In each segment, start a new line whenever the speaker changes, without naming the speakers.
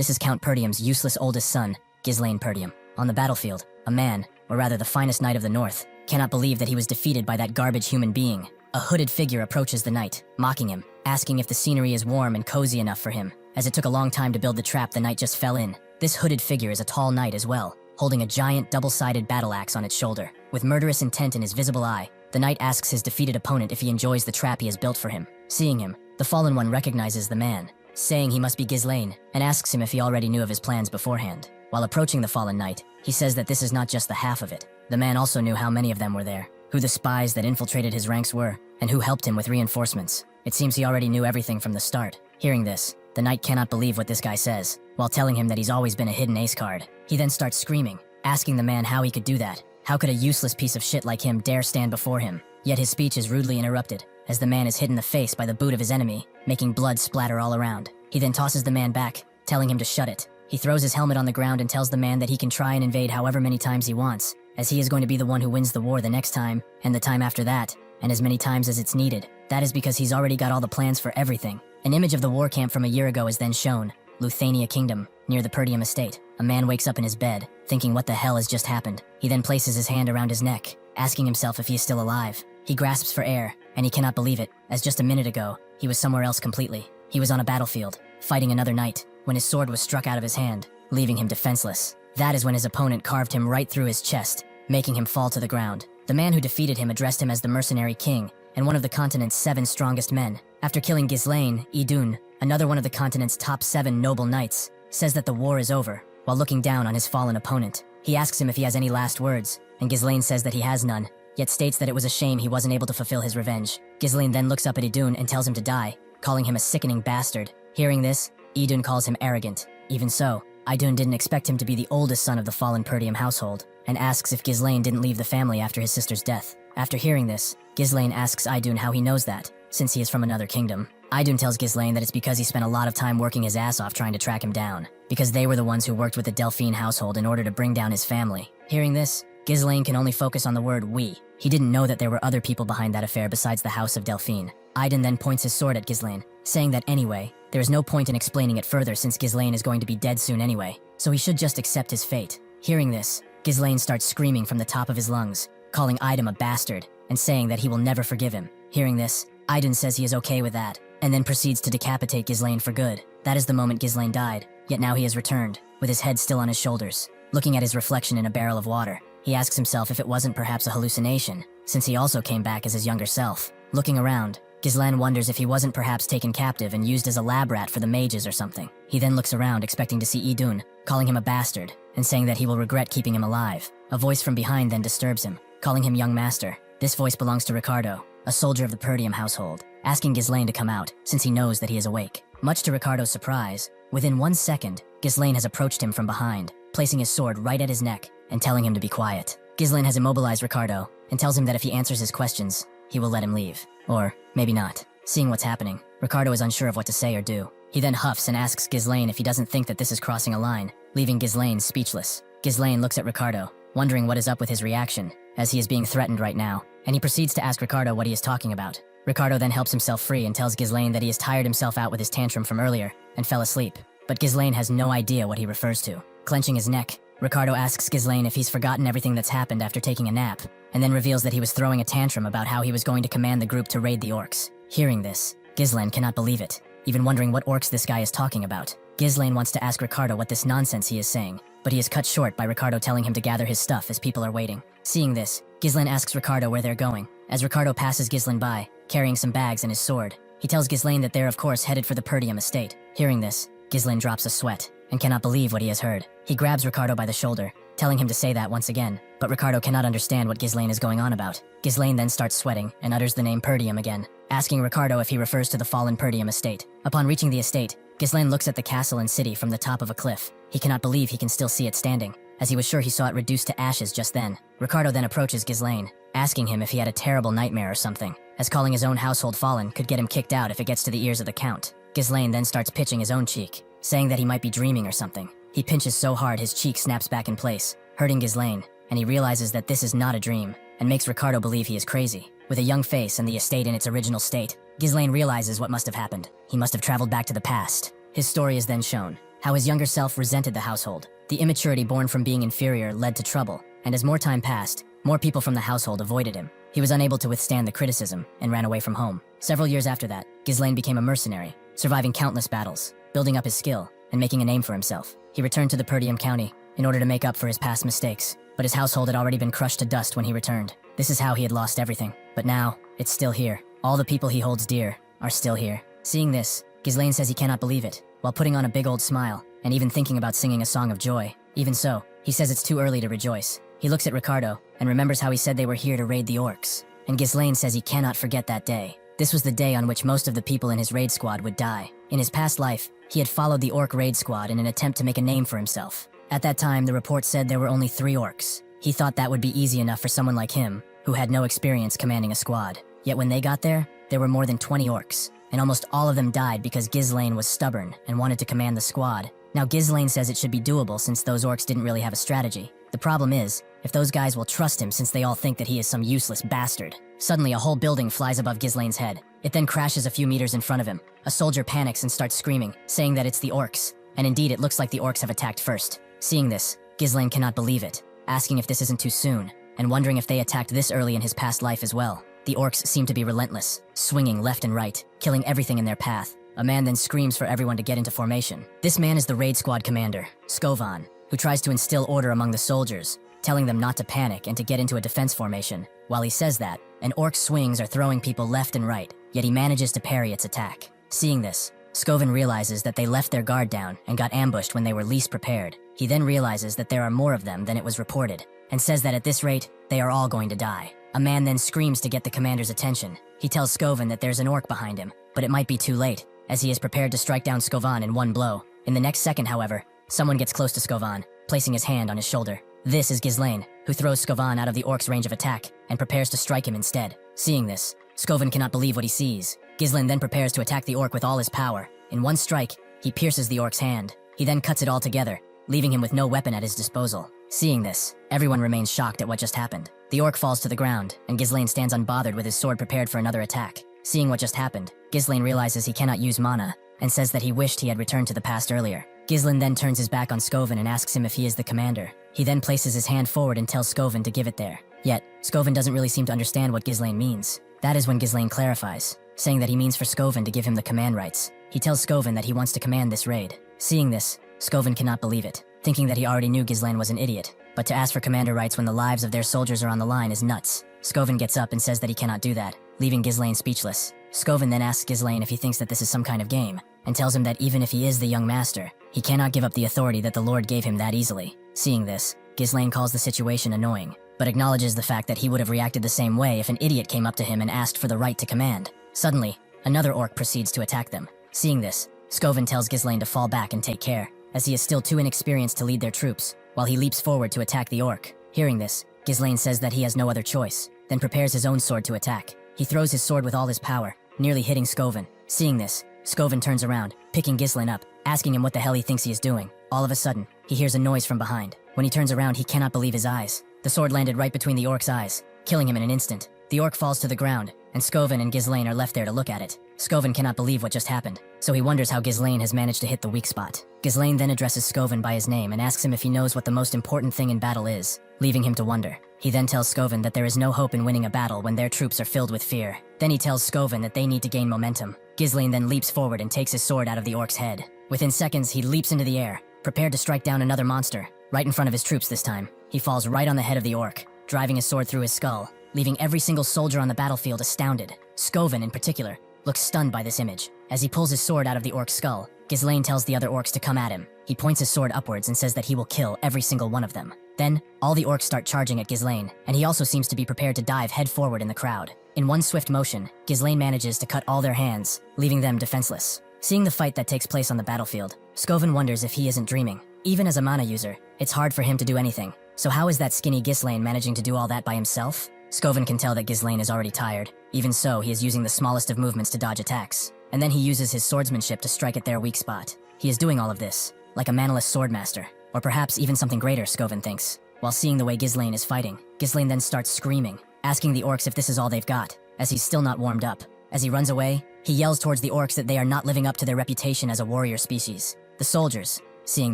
This is Count Perdium's useless oldest son, Ghislain Perdium. On the battlefield, a man, or rather the finest knight of the north, cannot believe that he was defeated by that garbage human being. A hooded figure approaches the knight, mocking him, asking if the scenery is warm and cozy enough for him. As it took a long time to build the trap, the knight just fell in. This hooded figure is a tall knight as well, holding a giant double-sided battle axe on its shoulder. With murderous intent in his visible eye, the knight asks his defeated opponent if he enjoys the trap he has built for him. Seeing him, the fallen one recognizes the man, saying he must be Ghislain, and asks him if he already knew of his plans beforehand. While approaching the fallen knight, he says that this is not just the half of it. The man also knew how many of them were there, who the spies that infiltrated his ranks were, and who helped him with reinforcements. It seems he already knew everything from the start. Hearing this, the knight cannot believe what this guy says, while telling him that he's always been a hidden ace card. He then starts screaming, asking the man how he could do that. How could a useless piece of shit like him dare stand before him? Yet his speech is rudely interrupted, as the man is hit in the face by the boot of his enemy, making blood splatter all around. He then tosses the man back, telling him to shut it. He throws his helmet on the ground and tells the man that he can try and invade however many times he wants, as he is going to be the one who wins the war the next time, and the time after that, and as many times as it's needed. That is because he's already got all the plans for everything. An image of the war camp from a year ago is then shown, Luthania Kingdom, near the Perdium estate. A man wakes up in his bed, thinking what the hell has just happened. He then places his hand around his neck, asking himself if he is still alive. He grasps for air, and he cannot believe it, as just a minute ago, he was somewhere else completely. He was on a battlefield, fighting another knight, when his sword was struck out of his hand, leaving him defenseless. That is when his opponent carved him right through his chest, making him fall to the ground. The man who defeated him addressed him as the Mercenary King, and one of the continent's 7 strongest men. After killing Ghislain, Idun, another one of the continent's top 7 noble knights, says that the war is over, while looking down on his fallen opponent. He asks him if he has any last words, and Ghislain says that he has none, yet states that it was a shame he wasn't able to fulfill his revenge. Ghislain then looks up at Idun and tells him to die, calling him a sickening bastard. Hearing this, Idun calls him arrogant. Even so, Idun didn't expect him to be the oldest son of the fallen Perdium household, and asks if Ghislain didn't leave the family after his sister's death. After hearing this, Ghislain asks Idun how he knows that, since he is from another kingdom. Idun tells Ghislain that it's because he spent a lot of time working his ass off trying to track him down, because they were the ones who worked with the Delphine household in order to bring down his family. Hearing this, Ghislain can only focus on the word we. He didn't know that there were other people behind that affair besides the House of Delphine. Idun then points his sword at Ghislain, saying that anyway, there is no point in explaining it further since Ghislain is going to be dead soon anyway, so he should just accept his fate. Hearing this, Ghislain starts screaming from the top of his lungs, calling Idun a bastard, and saying that he will never forgive him. Hearing this, Idun says he is okay with that, and then proceeds to decapitate Ghislain for good. That is the moment Ghislain died, yet now he has returned, with his head still on his shoulders, looking at his reflection in a barrel of water. He asks himself if it wasn't perhaps a hallucination, since he also came back as his younger self. Looking around, Ghislain wonders if he wasn't perhaps taken captive and used as a lab rat for the mages or something. He then looks around expecting to see Idun, calling him a bastard, and saying that he will regret keeping him alive. A voice from behind then disturbs him, calling him young master. This voice belongs to Ricardo, a soldier of the Perdium household, asking Ghislain to come out, since he knows that he is awake. Much to Ricardo's surprise, within 1 second, Ghislain has approached him from behind, placing his sword right at his neck, and telling him to be quiet. Ghislain has immobilized Ricardo, and tells him that if he answers his questions, he will let him leave. Or, maybe not. Seeing what's happening, Ricardo is unsure of what to say or do. He then huffs and asks Ghislain if he doesn't think that this is crossing a line, leaving Ghislain speechless. Ghislain looks at Ricardo, wondering what is up with his reaction, as he is being threatened right now, and he proceeds to ask Ricardo what he is talking about. Ricardo then helps himself free and tells Ghislain that he has tired himself out with his tantrum from earlier, and fell asleep. But Ghislain has no idea what he refers to. Clenching his neck, Ricardo asks Ghislain if he's forgotten everything that's happened after taking a nap, and then reveals that he was throwing a tantrum about how he was going to command the group to raid the orcs. Hearing this, Ghislain cannot believe it, even wondering what orcs this guy is talking about. Ghislain wants to ask Ricardo what this nonsense he is saying, but he is cut short by Ricardo telling him to gather his stuff as people are waiting. Seeing this, Ghislain asks Ricardo where they're going, as Ricardo passes Ghislain by, carrying some bags and his sword. He tells Ghislain that they're of course headed for the Perdium estate. Hearing this, Ghislain drops a sweat, and cannot believe what he has heard. He grabs Ricardo by the shoulder, telling him to say that once again, but Ricardo cannot understand what Ghislain is going on about. Ghislain then starts sweating and utters the name Perdium again, asking Ricardo if he refers to the fallen Perdium estate. Upon reaching the estate, Ghislain looks at the castle and city from the top of a cliff. He cannot believe he can still see it standing, as he was sure he saw it reduced to ashes just then. Ricardo then approaches Ghislain, asking him if he had a terrible nightmare or something, as calling his own household fallen could get him kicked out if it gets to the ears of the Count. Ghislain then starts pitching his own cheek, saying that he might be dreaming or something. He pinches so hard his cheek snaps back in place, hurting Ghislain, and he realizes that this is not a dream, and makes Ricardo believe he is crazy. With a young face and the estate in its original state, Ghislain realizes what must have happened. He must have traveled back to the past. His story is then shown. how his younger self resented the household. The immaturity born from being inferior led to trouble, and as more time passed, more people from the household avoided him. He was unable to withstand the criticism and ran away from home. Several years after that, Ghislain became a mercenary, surviving countless battles, building up his skill, and making a name for himself. He returned to the Perdium County in order to make up for his past mistakes, but his household had already been crushed to dust when he returned. This is how he had lost everything. But now, it's still here. All the people he holds dear are still here. Seeing this, Ghislain says he cannot believe it, while putting on a big old smile, and even thinking about singing a song of joy. Even so, he says it's too early to rejoice. He looks at Ricardo, and remembers how he said they were here to raid the orcs. And Ghislain says he cannot forget that day. This was the day on which most of the people in his raid squad would die. In his past life, he had followed the orc raid squad in an attempt to make a name for himself. At that time, the report said there were only 3 orcs. He thought that would be easy enough for someone like him, who had no experience commanding a squad. Yet when they got there were more than 20 orcs, and almost all of them died because Ghislain was stubborn and wanted to command the squad. Now Ghislain says it should be doable since those orcs didn't really have a strategy. The problem is, if those guys will trust him since they all think that he is some useless bastard. Suddenly a whole building flies above Ghislain's head. It then crashes a few meters in front of him. A soldier panics and starts screaming, saying that it's the orcs. And indeed it looks like the orcs have attacked first. Seeing this, Ghislain cannot believe it, asking if this isn't too soon, and wondering if they attacked this early in his past life as well. The orcs seem to be relentless, swinging left and right, killing everything in their path. A man then screams for everyone to get into formation. This man is the raid squad commander, Skovan, who tries to instill order among the soldiers, telling them not to panic and to get into a defense formation. While he says that, an orc's swings are throwing people left and right, yet he manages to parry its attack. Seeing this, Skovan realizes that they left their guard down and got ambushed when they were least prepared. He then realizes that there are more of them than it was reported, and says that at this rate, they are all going to die. A man then screams to get the commander's attention. He tells Skovan that there's an orc behind him, but it might be too late, as he is prepared to strike down Skovan in one blow. In the next second, however, someone gets close to Skovan, placing his hand on his shoulder. This is Ghislain, who throws Skovan out of the orc's range of attack and prepares to strike him instead. Seeing this, Skovan cannot believe what he sees. Ghislain then prepares to attack the orc with all his power. In one strike, he pierces the orc's hand. He then cuts it all together, leaving him with no weapon at his disposal. Seeing this, everyone remains shocked at what just happened. The orc falls to the ground, and Ghislain stands unbothered with his sword prepared for another attack. Seeing what just happened, Ghislain realizes he cannot use mana, and says that he wished he had returned to the past earlier. Ghislain then turns his back on Skovan and asks him if he is the commander. He then places his hand forward and tells Skovan to give it there. Yet, Skovan doesn't really seem to understand what Ghislain means. That is when Ghislain clarifies, saying that he means for Skovan to give him the command rights. He tells Skovan that he wants to command this raid. Seeing this, Skovan cannot believe it, thinking that he already knew Ghislain was an idiot. But to ask for commander rights when the lives of their soldiers are on the line is nuts. Skovan gets up and says that he cannot do that, leaving Ghislain speechless. Skovan then asks Ghislain if he thinks that this is some kind of game, and tells him that even if he is the young master, he cannot give up the authority that the Lord gave him that easily. Seeing this, Ghislain calls the situation annoying, but acknowledges the fact that he would have reacted the same way if an idiot came up to him and asked for the right to command. Suddenly, another orc proceeds to attack them. Seeing this, Skovan tells Ghislain to fall back and take care, as he is still too inexperienced to lead their troops, while he leaps forward to attack the orc. Hearing this, Ghislain says that he has no other choice, then prepares his own sword to attack. He throws his sword with all his power, nearly hitting Skovan. Seeing this, Skovan turns around, picking Ghislain up, asking him what the hell he thinks he is doing. All of a sudden, he hears a noise from behind. When he turns around, he cannot believe his eyes. The sword landed right between the orc's eyes, killing him in an instant. The orc falls to the ground, and Skovan and Ghislain are left there to look at it. Skovan cannot believe what just happened, so he wonders how Ghislain has managed to hit the weak spot. Ghislain then addresses Skovan by his name and asks him if he knows what the most important thing in battle is, leaving him to wonder. He then tells Skovan that there is no hope in winning a battle when their troops are filled with fear. Then he tells Skovan that they need to gain momentum. Ghislain then leaps forward and takes his sword out of the orc's head. Within seconds, he leaps into the air, prepared to strike down another monster, right in front of his troops this time. He falls right on the head of the orc, driving his sword through his skull, leaving every single soldier on the battlefield astounded. Skovan, in particular, looks stunned by this image. As he pulls his sword out of the orc's skull, Ghislain tells the other orcs to come at him. He points his sword upwards and says that he will kill every single one of them. Then, all the orcs start charging at Ghislain, and he also seems to be prepared to dive head forward in the crowd. In one swift motion, Ghislain manages to cut all their hands, leaving them defenseless. Seeing the fight that takes place on the battlefield, Skovan wonders if he isn't dreaming. Even as a mana user, it's hard for him to do anything. So how is that skinny Ghislain managing to do all that by himself? Skovan can tell that Ghislain is already tired. Even so, he is using the smallest of movements to dodge attacks. And then he uses his swordsmanship to strike at their weak spot. He is doing all of this, like a manaless swordmaster. Or perhaps even something greater, Skovan thinks. While seeing the way Ghislain is fighting, Ghislain then starts screaming, asking the orcs if this is all they've got, as he's still not warmed up. As he runs away, he yells towards the orcs that they are not living up to their reputation as a warrior species. The soldiers, seeing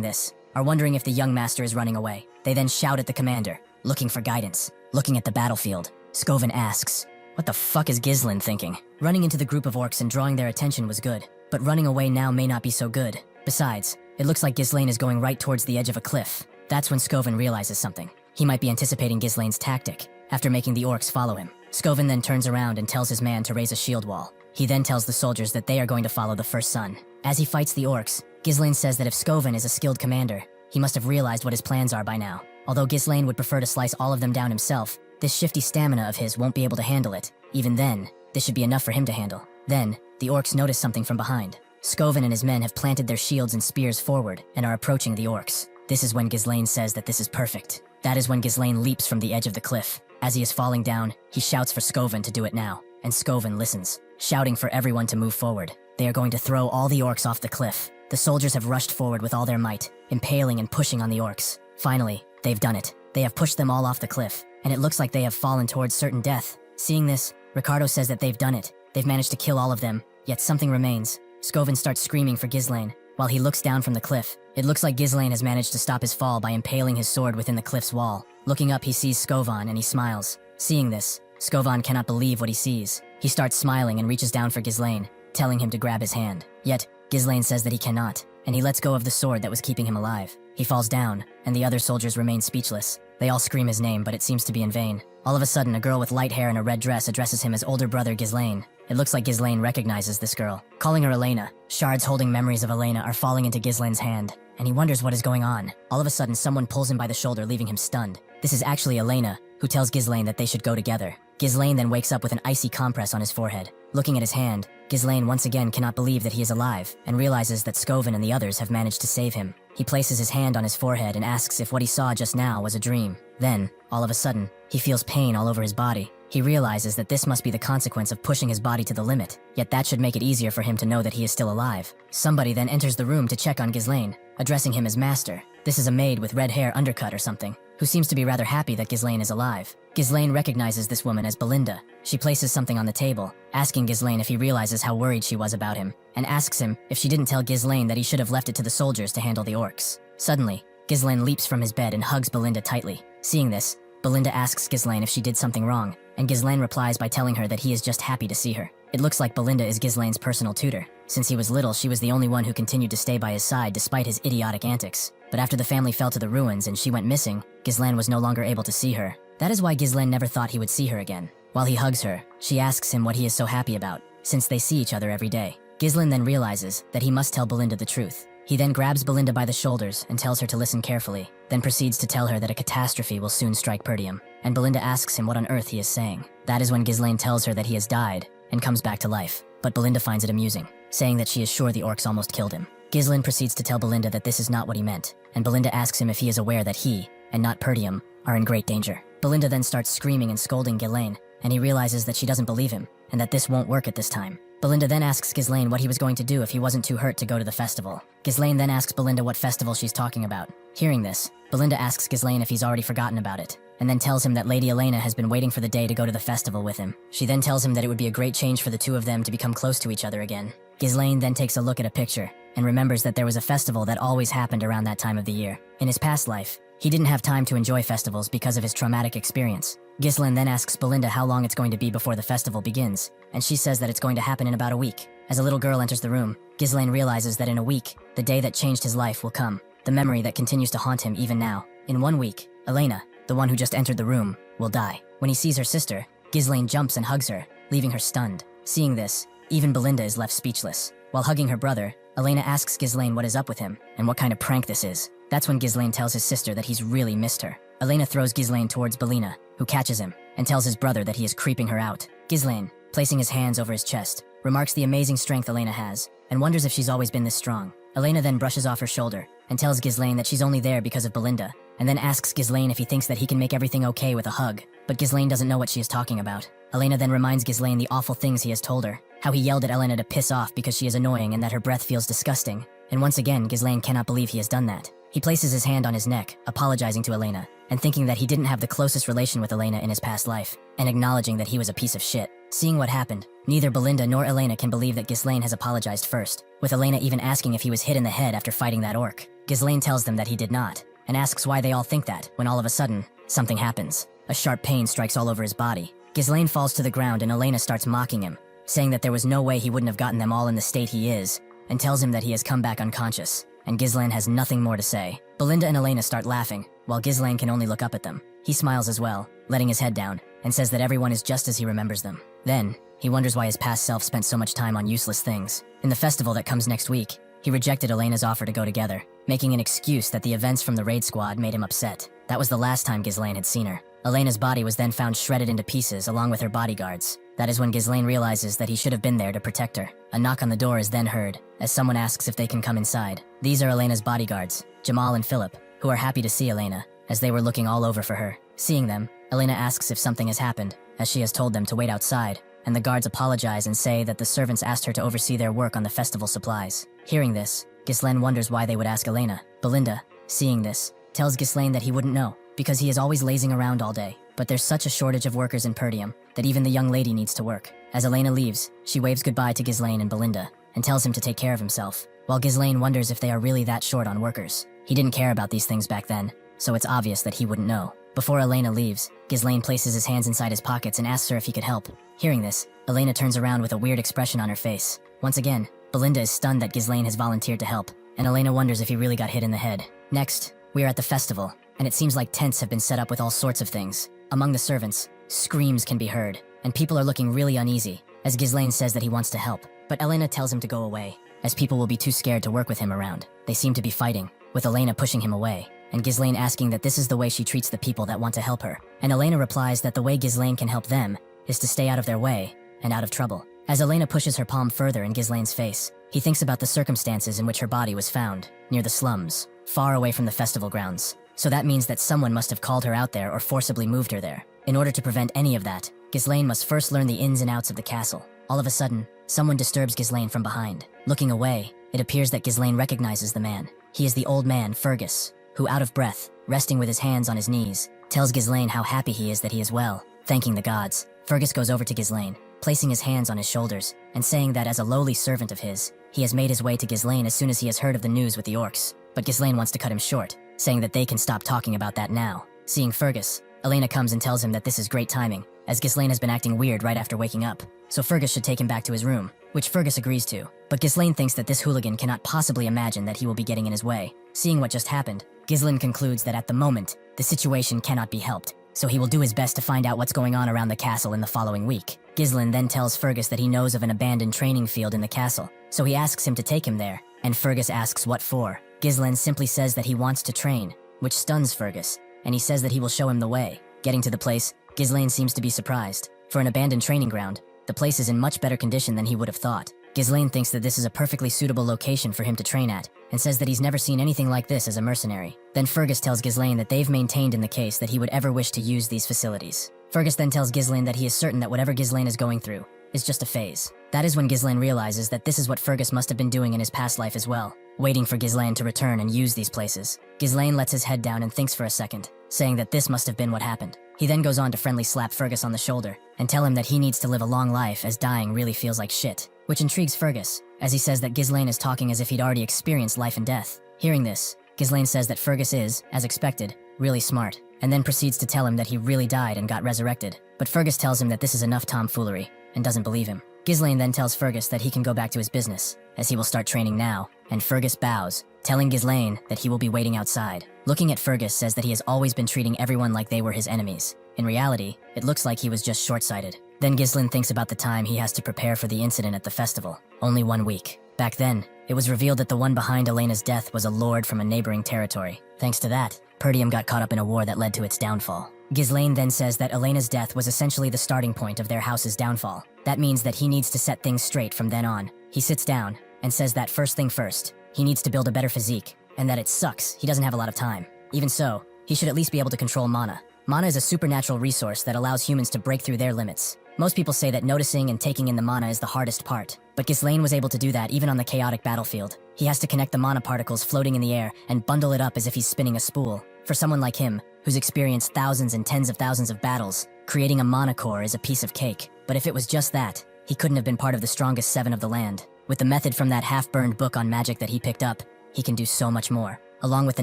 this, are wondering if the young master is running away. They then shout at the commander, looking for guidance. Looking at the battlefield, Skovan asks, "What the fuck is Ghislain thinking?" Running into the group of orcs and drawing their attention was good, but running away now may not be so good. Besides, it looks like Ghislain is going right towards the edge of a cliff. That's when Skovan realizes something. He might be anticipating Ghislain's tactic, after making the orcs follow him. Skovan then turns around and tells his man to raise a shield wall. He then tells the soldiers that they are going to follow the first son. As he fights the orcs, Ghislain says that if Skovan is a skilled commander, he must have realized what his plans are by now. Although Ghislain would prefer to slice all of them down himself, this shifty stamina of his won't be able to handle it. Even then, this should be enough for him to handle. Then, the orcs notice something from behind. Skovan and his men have planted their shields and spears forward and are approaching the orcs. This is when Ghislain says that this is perfect. That is when Ghislain leaps from the edge of the cliff. As he is falling down, he shouts for Skovan to do it now, and Skovan listens, shouting for everyone to move forward. They are going to throw all the orcs off the cliff. The soldiers have rushed forward with all their might, impaling and pushing on the orcs. Finally, they've done it. They have pushed them all off the cliff, and it looks like they have fallen towards certain death. Seeing this, Ricardo says that they've done it. They've managed to kill all of them, yet something remains. Skovan starts screaming for Ghislain. While he looks down from the cliff, it looks like Ghislain has managed to stop his fall by impaling his sword within the cliff's wall. Looking up, he sees Skovan and he smiles. Seeing this, Skovan cannot believe what he sees. He starts smiling and reaches down for Ghislain, telling him to grab his hand. Yet, Ghislain says that he cannot, and he lets go of the sword that was keeping him alive. He falls down, and the other soldiers remain speechless. They all scream his name, but it seems to be in vain. All of a sudden, a girl with light hair and a red dress addresses him as older brother Ghislain. It looks like Ghislain recognizes this girl, calling her Elena. Shards holding memories of Elena are falling into Ghislain's hand, and he wonders what is going on. All of a sudden, someone pulls him by the shoulder, leaving him stunned. This is actually Elena, who tells Ghislain that they should go together. Ghislain then wakes up with an icy compress on his forehead. Looking at his hand, Ghislain once again cannot believe that he is alive, and realizes that Skovan and the others have managed to save him. He places his hand on his forehead and asks if what he saw just now was a dream. Then, all of a sudden, he feels pain all over his body. He realizes that this must be the consequence of pushing his body to the limit, yet that should make it easier for him to know that he is still alive. Somebody then enters the room to check on Ghislain, addressing him as master. This is a maid with red hair undercut or something, who seems to be rather happy that Ghislain is alive. Ghislain recognizes this woman as Belinda. She places something on the table, asking Ghislain if he realizes how worried she was about him, and asks him if she didn't tell Ghislain that he should have left it to the soldiers to handle the orcs. Suddenly, Ghislain leaps from his bed and hugs Belinda tightly. Seeing this, Belinda asks Ghislain if she did something wrong, and Ghislain replies by telling her that he is just happy to see her. It looks like Belinda is Ghislain's personal tutor. Since he was little, she was the only one who continued to stay by his side despite his idiotic antics. But after the family fell to the ruins and she went missing, Ghislain was no longer able to see her. That is why Ghislain never thought he would see her again. While he hugs her, she asks him what he is so happy about, since they see each other every day. Ghislain then realizes that he must tell Belinda the truth. He then grabs Belinda by the shoulders and tells her to listen carefully, then proceeds to tell her that a catastrophe will soon strike Perdium, and Belinda asks him what on earth he is saying. That is when Ghislain tells her that he has died and comes back to life, but Belinda finds it amusing, saying that she is sure the orcs almost killed him. Ghislain proceeds to tell Belinda that this is not what he meant, and Belinda asks him if he is aware that he, and not Perdium, are in great danger. Belinda then starts screaming and scolding Ghislain, and he realizes that she doesn't believe him, and that this won't work at this time. Belinda then asks Ghislain what he was going to do if he wasn't too hurt to go to the festival. Ghislain then asks Belinda what festival she's talking about. Hearing this, Belinda asks Ghislain if he's already forgotten about it, and then tells him that Lady Elena has been waiting for the day to go to the festival with him. She then tells him that it would be a great change for the two of them to become close to each other again. Ghislain then takes a look at a picture, and remembers that there was a festival that always happened around that time of the year. In his past life, he didn't have time to enjoy festivals because of his traumatic experience. Ghislain then asks Belinda how long it's going to be before the festival begins, and she says that it's going to happen in about a week. As a little girl enters the room, Ghislain realizes that in a week, the day that changed his life will come, the memory that continues to haunt him even now. In 1 week, Elena, the one who just entered the room, will die. When he sees her sister, Ghislain jumps and hugs her, leaving her stunned. Seeing this, even Belinda is left speechless. While hugging her brother, Elena asks Ghislain what is up with him, and what kind of prank this is. That's when Ghislain tells his sister that he's really missed her. Elena throws Ghislain towards Belina, who catches him, and tells his brother that he is creeping her out. Ghislain, placing his hands over his chest, remarks the amazing strength Elena has, and wonders if she's always been this strong. Elena then brushes off her shoulder, and tells Ghislain that she's only there because of Belinda, and then asks Ghislain if he thinks that he can make everything okay with a hug. But Ghislain doesn't know what she is talking about. Elena then reminds Ghislain the awful things he has told her, how he yelled at Elena to piss off because she is annoying and that her breath feels disgusting. And once again, Ghislain cannot believe he has done that. He places his hand on his neck, apologizing to Elena, and thinking that he didn't have the closest relation with Elena in his past life, and acknowledging that he was a piece of shit. Seeing what happened, neither Belinda nor Elena can believe that Ghislain has apologized first, with Elena even asking if he was hit in the head after fighting that orc. Ghislain tells them that he did not, and asks why they all think that, when all of a sudden, something happens. A sharp pain strikes all over his body. Ghislain falls to the ground and Elena starts mocking him, saying that there was no way he wouldn't have gotten them all in the state he is, and tells him that he has come back unconscious, and Ghislain has nothing more to say. Belinda and Elena start laughing, while Ghislain can only look up at them. He smiles as well, letting his head down, and says that everyone is just as he remembers them. Then, he wonders why his past self spent so much time on useless things. In the festival that comes next week, he rejected Elena's offer to go together, making an excuse that the events from the raid squad made him upset. That was the last time Ghislain had seen her. Elena's body was then found shredded into pieces along with her bodyguards. That is when Ghislain realizes that he should have been there to protect her. A knock on the door is then heard, as someone asks if they can come inside. These are Elena's bodyguards, Jamal and Philip, who are happy to see Elena, as they were looking all over for her. Seeing them, Elena asks if something has happened, as she has told them to wait outside, and the guards apologize and say that the servants asked her to oversee their work on the festival supplies. Hearing this, Ghislain wonders why they would ask Elena. Belinda, seeing this, tells Ghislain that he wouldn't know, because he is always lazing around all day. But there's such a shortage of workers in Perdium that even the young lady needs to work. As Elena leaves, she waves goodbye to Ghislain and Belinda, and tells him to take care of himself, while Ghislain wonders if they are really that short on workers. He didn't care about these things back then, so it's obvious that he wouldn't know. Before Elena leaves, Ghislain places his hands inside his pockets and asks her if he could help. Hearing this, Elena turns around with a weird expression on her face. Once again, Belinda is stunned that Ghislain has volunteered to help, and Elena wonders if he really got hit in the head. Next, we are at the festival, and it seems like tents have been set up with all sorts of things. Among the servants, screams can be heard, and people are looking really uneasy, as Ghislain says that he wants to help, but Elena tells him to go away, as people will be too scared to work with him around. They seem to be fighting, with Elena pushing him away, and Ghislain asking that this is the way she treats the people that want to help her, and Elena replies that the way Ghislain can help them is to stay out of their way and out of trouble. As Elena pushes her palm further in Ghislain's face, he thinks about the circumstances in which her body was found, near the slums, far away from the festival grounds. So that means that someone must have called her out there or forcibly moved her there. In order to prevent any of that, Ghislain must first learn the ins and outs of the castle. All of a sudden, someone disturbs Ghislain from behind. Looking away, it appears that Ghislain recognizes the man. He is the old man, Fergus, who, out of breath, resting with his hands on his knees, tells Ghislain how happy he is that he is well, thanking the gods. Fergus goes over to Ghislain, placing his hands on his shoulders, and saying that as a lowly servant of his, he has made his way to Ghislain as soon as he has heard of the news with the orcs. But Ghislain wants to cut him short, saying that they can stop talking about that now. Seeing Fergus, Elena comes and tells him that this is great timing, as Ghislain has been acting weird right after waking up, so Fergus should take him back to his room, which Fergus agrees to. But Ghislain thinks that this hooligan cannot possibly imagine that he will be getting in his way. Seeing what just happened, Ghislain concludes that at the moment, the situation cannot be helped, so he will do his best to find out what's going on around the castle in the following week. Ghislain then tells Fergus that he knows of an abandoned training field in the castle, so he asks him to take him there, and Fergus asks what for. Ghislain simply says that he wants to train, which stuns Fergus, and he says that he will show him the way. Getting to the place, Ghislain seems to be surprised. For an abandoned training ground, the place is in much better condition than he would have thought. Ghislain thinks that this is a perfectly suitable location for him to train at, and says that he's never seen anything like this as a mercenary. Then Fergus tells Ghislain that they've maintained in the case that he would ever wish to use these facilities. Fergus then tells Ghislain that he is certain that whatever Ghislain is going through is just a phase. That is when Ghislain realizes that this is what Fergus must have been doing in his past life as well, waiting for Ghislain to return and use these places. Ghislain lets his head down and thinks for a second, saying that this must have been what happened. He then goes on to friendly slap Fergus on the shoulder and tell him that he needs to live a long life as dying really feels like shit, which intrigues Fergus, as he says that Ghislain is talking as if he'd already experienced life and death. Hearing this, Ghislain says that Fergus is, as expected, really smart, and then proceeds to tell him that he really died and got resurrected. But Fergus tells him that this is enough tomfoolery, and doesn't believe him. Ghislain then tells Fergus that he can go back to his business, as he will start training now, and Fergus bows, telling Ghislain that he will be waiting outside. Looking at Fergus says that he has always been treating everyone like they were his enemies. In reality, it looks like he was just short-sighted. Then Ghislain thinks about the time he has to prepare for the incident at the festival. Only 1 week. Back then, it was revealed that the one behind Elena's death was a lord from a neighboring territory. Thanks to that, Perdium got caught up in a war that led to its downfall. Ghislain then says that Elena's death was essentially the starting point of their house's downfall. That means that he needs to set things straight from then on. He sits down and says that first thing first, he needs to build a better physique, and that it sucks he doesn't have a lot of time. Even so, he should at least be able to control mana. Mana is a supernatural resource that allows humans to break through their limits. Most people say that noticing and taking in the mana is the hardest part, but Ghislain was able to do that even on the chaotic battlefield. He has to connect the mana particles floating in the air and bundle it up as if he's spinning a spool. For someone like him, who's experienced thousands and tens of thousands of battles, creating a mana core is a piece of cake. But if it was just that, he couldn't have been part of the strongest 7 of the land. With the method from that half-burned book on magic that he picked up, he can do so much more. Along with the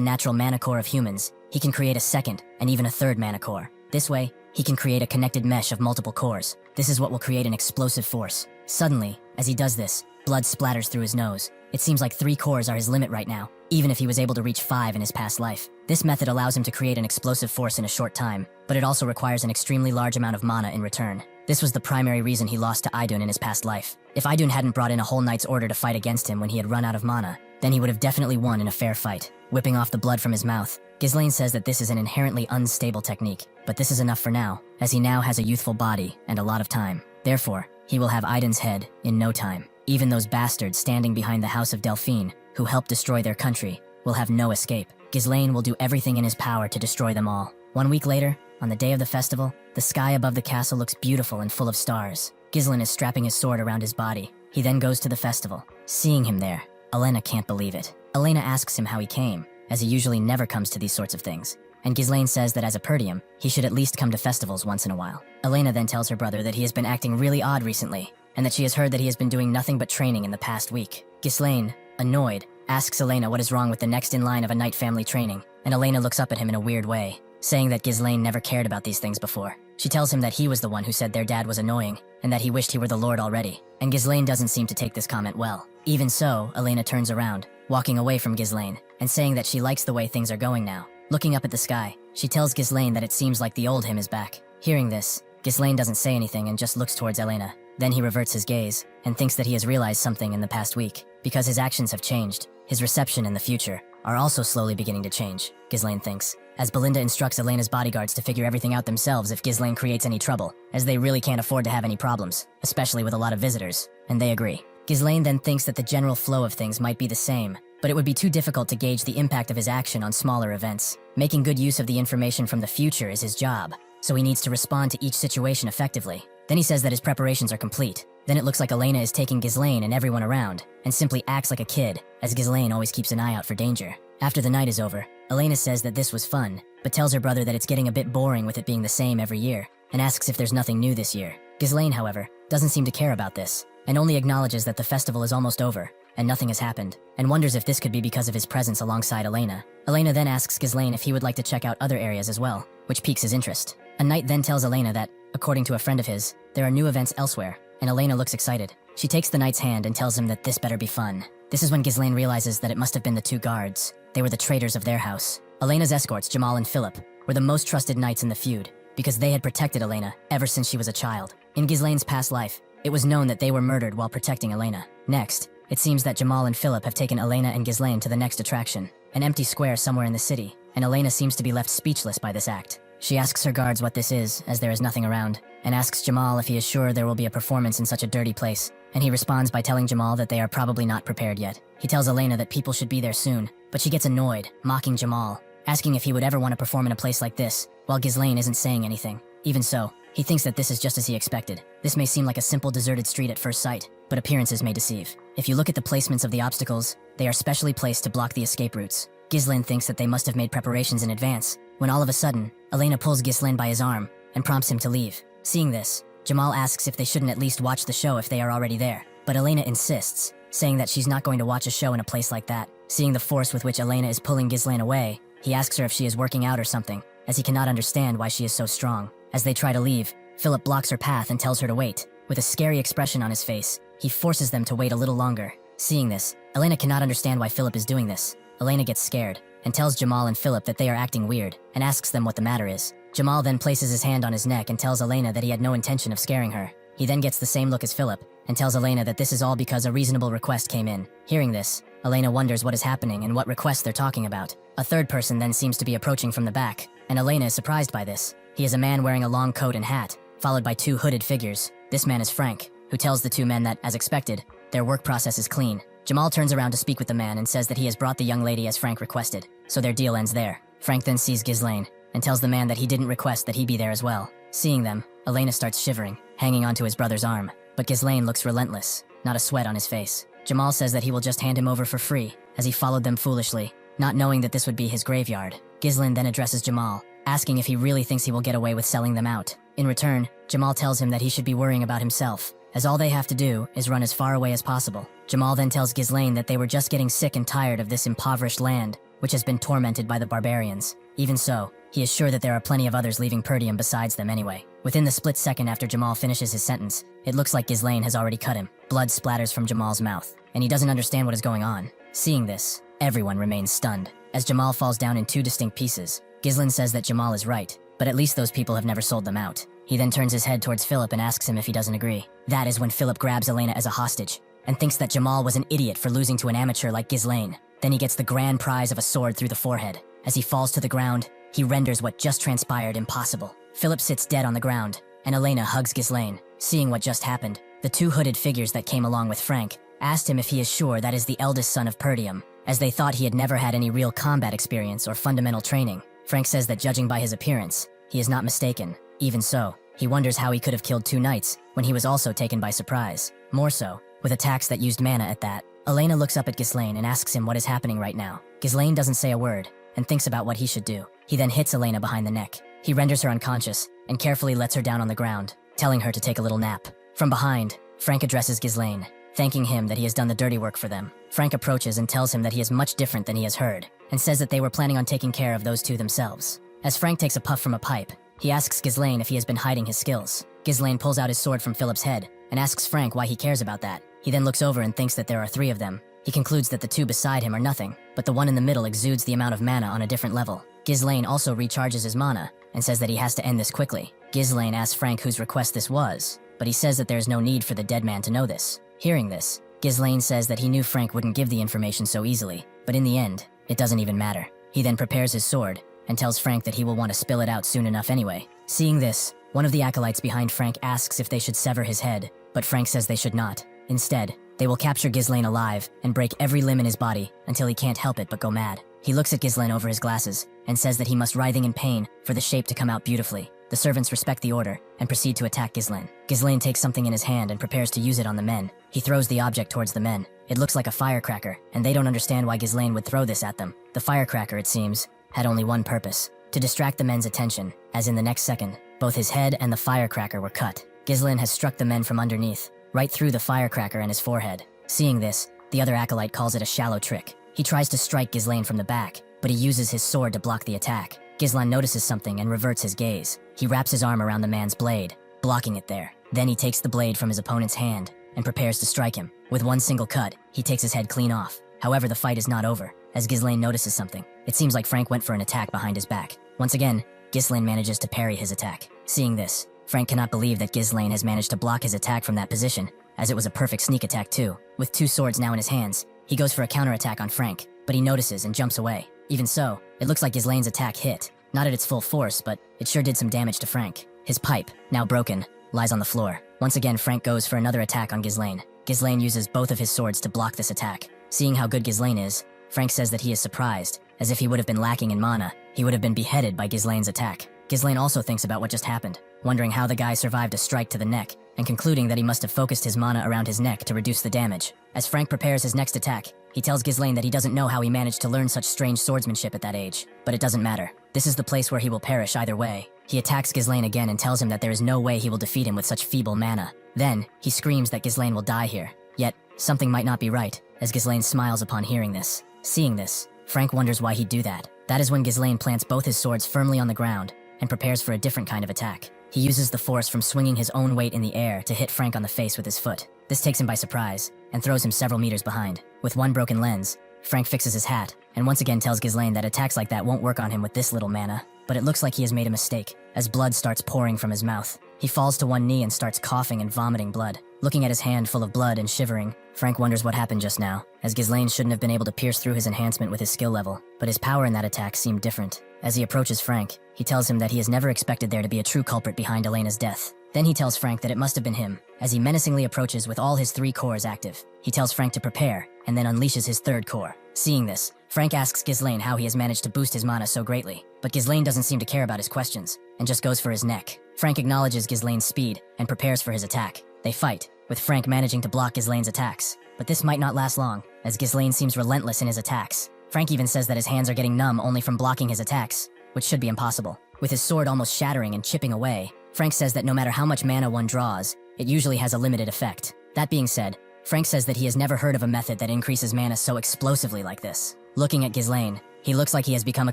natural mana core of humans, he can create a second and even a third mana core. This way, he can create a connected mesh of multiple cores. This is what will create an explosive force. Suddenly, as he does this, blood splatters through his nose. It seems like 3 cores are his limit right now, even if he was able to reach 5 in his past life. This method allows him to create an explosive force in a short time, but it also requires an extremely large amount of mana in return. This was the primary reason he lost to Idun in his past life. If Idun hadn't brought in a whole knight's order to fight against him when he had run out of mana, then he would have definitely won in a fair fight. Whipping off the blood from his mouth, Ghislain says that this is an inherently unstable technique, but this is enough for now, as he now has a youthful body and a lot of time. Therefore, he will have Idun's head in no time. Even those bastards standing behind the House of Delphine, who helped destroy their country, will have no escape. Ghislain will do everything in his power to destroy them all. 1 week later, on the day of the festival, the sky above the castle looks beautiful and full of stars. Ghislain is strapping his sword around his body. He then goes to the festival. Seeing him there, Elena can't believe it. Elena asks him how he came, as he usually never comes to these sorts of things. And Ghislain says that as a Perdium, he should at least come to festivals once in a while. Elena then tells her brother that he has been acting really odd recently, and that she has heard that he has been doing nothing but training in the past week. Ghislain, annoyed, asks Elena what is wrong with the next in line of a knight family training, and Elena looks up at him in a weird way, saying that Ghislain never cared about these things before. She tells him that he was the one who said their dad was annoying, and that he wished he were the lord already, and Ghislain doesn't seem to take this comment well. Even so, Elena turns around, walking away from Ghislain, and saying that she likes the way things are going now. Looking up at the sky, she tells Ghislain that it seems like the old him is back. Hearing this, Ghislain doesn't say anything and just looks towards Elena. Then he reverts his gaze, and thinks that he has realized something in the past week. Because his actions have changed, his reception in the future are also slowly beginning to change, Ghislain thinks, as Belinda instructs Elena's bodyguards to figure everything out themselves if Ghislain creates any trouble, as they really can't afford to have any problems, especially with a lot of visitors, and they agree. Ghislain then thinks that the general flow of things might be the same, but it would be too difficult to gauge the impact of his action on smaller events. Making good use of the information from the future is his job, so he needs to respond to each situation effectively. Then he says that his preparations are complete. Then it looks like Elena is taking Ghislain and everyone around, and simply acts like a kid, as Ghislain always keeps an eye out for danger. After the night is over, Elena says that this was fun, but tells her brother that it's getting a bit boring with it being the same every year, and asks if there's nothing new this year. Ghislain, however, doesn't seem to care about this, and only acknowledges that the festival is almost over, and nothing has happened, and wonders if this could be because of his presence alongside Elena. Elena then asks Ghislain if he would like to check out other areas as well, which piques his interest. A knight then tells Elena that, according to a friend of his, there are new events elsewhere, and Elena looks excited. She takes the knight's hand and tells him that this better be fun. This is when Ghislain realizes that it must have been the 2 guards. They were the traitors of their house. Elena's escorts, Jamal and Philip, were the most trusted knights in the feud, because they had protected Elena ever since she was a child. In Ghislain's past life, it was known that they were murdered while protecting Elena. Next, it seems that Jamal and Philip have taken Elena and Ghislain to the next attraction, an empty square somewhere in the city, and Elena seems to be left speechless by this act. She asks her guards what this is, as there is nothing around, and asks Jamal if he is sure there will be a performance in such a dirty place, and he responds by telling Jamal that they are probably not prepared yet. He tells Elena that people should be there soon, but she gets annoyed, mocking Jamal, asking if he would ever want to perform in a place like this, while Ghislain isn't saying anything. Even so, he thinks that this is just as he expected. This may seem like a simple deserted street at first sight, but appearances may deceive. If you look at the placements of the obstacles, they are specially placed to block the escape routes. Ghislain thinks that they must have made preparations in advance, when all of a sudden, Elena pulls Ghislain by his arm and prompts him to leave. Seeing this, Jamal asks if they shouldn't at least watch the show if they are already there, but Elena insists, saying that she's not going to watch a show in a place like that. Seeing the force with which Elena is pulling Ghislain away, he asks her if she is working out or something, as he cannot understand why she is so strong. As they try to leave, Philip blocks her path and tells her to wait. With a scary expression on his face, he forces them to wait a little longer. Seeing this, Elena cannot understand why Philip is doing this. Elena gets scared, and tells Jamal and Philip that they are acting weird, and asks them what the matter is. Jamal then places his hand on his neck and tells Elena that he had no intention of scaring her. He then gets the same look as Philip, and tells Elena that this is all because a reasonable request came in. Hearing this, Elena wonders what is happening and what request they're talking about. A third person then seems to be approaching from the back, and Elena is surprised by this. He is a man wearing a long coat and hat, followed by 2 hooded figures. This man is Frank, who tells the 2 men that, as expected, their work process is clean. Jamal turns around to speak with the man and says that he has brought the young lady as Frank requested, so their deal ends there. Frank then sees Ghislain, and tells the man that he didn't request that he be there as well. Seeing them, Elena starts shivering, hanging onto his brother's arm, but Ghislain looks relentless, not a sweat on his face. Jamal says that he will just hand him over for free, as he followed them foolishly, not knowing that this would be his graveyard. Ghislain then addresses Jamal, asking if he really thinks he will get away with selling them out. In return, Jamal tells him that he should be worrying about himself, as all they have to do is run as far away as possible. Jamal then tells Ghislain that they were just getting sick and tired of this impoverished land, which has been tormented by the barbarians. Even so, he is sure that there are plenty of others leaving Perdium besides them anyway. Within the split second after Jamal finishes his sentence, it looks like Ghislain has already cut him. Blood splatters from Jamal's mouth, and he doesn't understand what is going on. Seeing this, everyone remains stunned. As Jamal falls down in two distinct pieces, Ghislain says that Jamal is right, but at least those people have never sold them out. He then turns his head towards Philip and asks him if he doesn't agree. That is when Philip grabs Elena as a hostage, and thinks that Jamal was an idiot for losing to an amateur like Ghislain. Then he gets the grand prize of a sword through the forehead. As he falls to the ground, he renders what just transpired impossible. Philip sits dead on the ground, and Elena hugs Ghislain. Seeing what just happened, the two hooded figures that came along with Frank asked him if he is sure that is the eldest son of Perdium, as they thought he had never had any real combat experience or fundamental training. Frank says that judging by his appearance, he is not mistaken. Even so, he wonders how he could have killed two knights when he was also taken by surprise. More so, with attacks that used mana at that. Elena looks up at Ghislain and asks him what is happening right now. Ghislain doesn't say a word and thinks about what he should do. He then hits Elena behind the neck. He renders her unconscious and carefully lets her down on the ground, telling her to take a little nap. From behind, Frank addresses Ghislain, thanking him that he has done the dirty work for them. Frank approaches and tells him that he is much different than he has heard, and says that they were planning on taking care of those two themselves. As Frank takes a puff from a pipe, he asks Ghislain if he has been hiding his skills. Ghislain pulls out his sword from Philip's head and asks Frank why he cares about that. He then looks over and thinks that there are three of them. He concludes that the two beside him are nothing, but the one in the middle exudes the amount of mana on a different level. Ghislain also recharges his mana and says that he has to end this quickly. Ghislain asks Frank whose request this was, but he says that there's no need for the dead man to know this. Hearing this, Ghislain says that he knew Frank wouldn't give the information so easily, but in the end, it doesn't even matter. He then prepares his sword and tells Frank that he will want to spill it out soon enough anyway. Seeing this, one of the acolytes behind Frank asks if they should sever his head, but Frank says they should not. Instead, they will capture Ghislain alive and break every limb in his body until he can't help it but go mad. He looks at Ghislain over his glasses and says that he must writhing in pain for the shape to come out beautifully. The servants respect the order and proceed to attack Ghislain. Ghislain takes something in his hand and prepares to use it on the men. He throws the object towards the men. It looks like a firecracker, and they don't understand why Ghislain would throw this at them. The firecracker, it seems, had only one purpose: to distract the men's attention, as in the next second, both his head and the firecracker were cut. Ghislain has struck the men from underneath, right through the firecracker and his forehead. Seeing this, the other acolyte calls it a shallow trick. He tries to strike Ghislain from the back, but he uses his sword to block the attack. Ghislain notices something and reverts his gaze. He wraps his arm around the man's blade, blocking it there. Then he takes the blade from his opponent's hand and prepares to strike him. With one single cut, he takes his head clean off. However, the fight is not over, as Ghislain notices something. It seems like Frank went for an attack behind his back. Once again, Ghislain manages to parry his attack. Seeing this, Frank cannot believe that Ghislain has managed to block his attack from that position, as it was a perfect sneak attack too. With two swords now in his hands, he goes for a counterattack on Frank, but he notices and jumps away. Even so, it looks like Ghislain's attack hit. Not at its full force, but it sure did some damage to Frank. His pipe, now broken, lies on the floor. Once again, Frank goes for another attack on Ghislain. Ghislain uses both of his swords to block this attack. Seeing how good Ghislain is, Frank says that he is surprised, as if he would have been lacking in mana, he would have been beheaded by Ghislain's attack. Ghislain also thinks about what just happened, wondering how the guy survived a strike to the neck, and concluding that he must have focused his mana around his neck to reduce the damage. As Frank prepares his next attack, he tells Ghislain that he doesn't know how he managed to learn such strange swordsmanship at that age, but it doesn't matter. This is the place where he will perish either way. He attacks Ghislain again and tells him that there is no way he will defeat him with such feeble mana. Then, he screams that Ghislain will die here. Yet, something might not be right, as Ghislain smiles upon hearing this. Seeing this, Frank wonders why he'd do that. That is when Ghislain plants both his swords firmly on the ground and prepares for a different kind of attack. He uses the force from swinging his own weight in the air to hit Frank on the face with his foot. This takes him by surprise and throws him several meters behind. With one broken lens, Frank fixes his hat and once again tells Ghislain that attacks like that won't work on him with this little mana. But it looks like he has made a mistake, as blood starts pouring from his mouth. He falls to one knee and starts coughing and vomiting blood. Looking at his hand full of blood and shivering, Frank wonders what happened just now, as Ghislain shouldn't have been able to pierce through his enhancement with his skill level, but his power in that attack seemed different. As he approaches Frank, he tells him that he has never expected there to be a true culprit behind Elena's death. Then he tells Frank that it must have been him, as he menacingly approaches with all his 3 cores active. He tells Frank to prepare, and then unleashes his 3rd core. Seeing this, Frank asks Ghislain how he has managed to boost his mana so greatly, but Ghislain doesn't seem to care about his questions, and just goes for his neck. Frank acknowledges Ghislain's speed, and prepares for his attack. They fight, with Frank managing to block Ghislain's attacks. But this might not last long, as Ghislain seems relentless in his attacks. Frank even says that his hands are getting numb only from blocking his attacks, which should be impossible. With his sword almost shattering and chipping away, Frank says that no matter how much mana one draws, it usually has a limited effect. That being said, Frank says that he has never heard of a method that increases mana so explosively like this. Looking at Ghislain, he looks like he has become a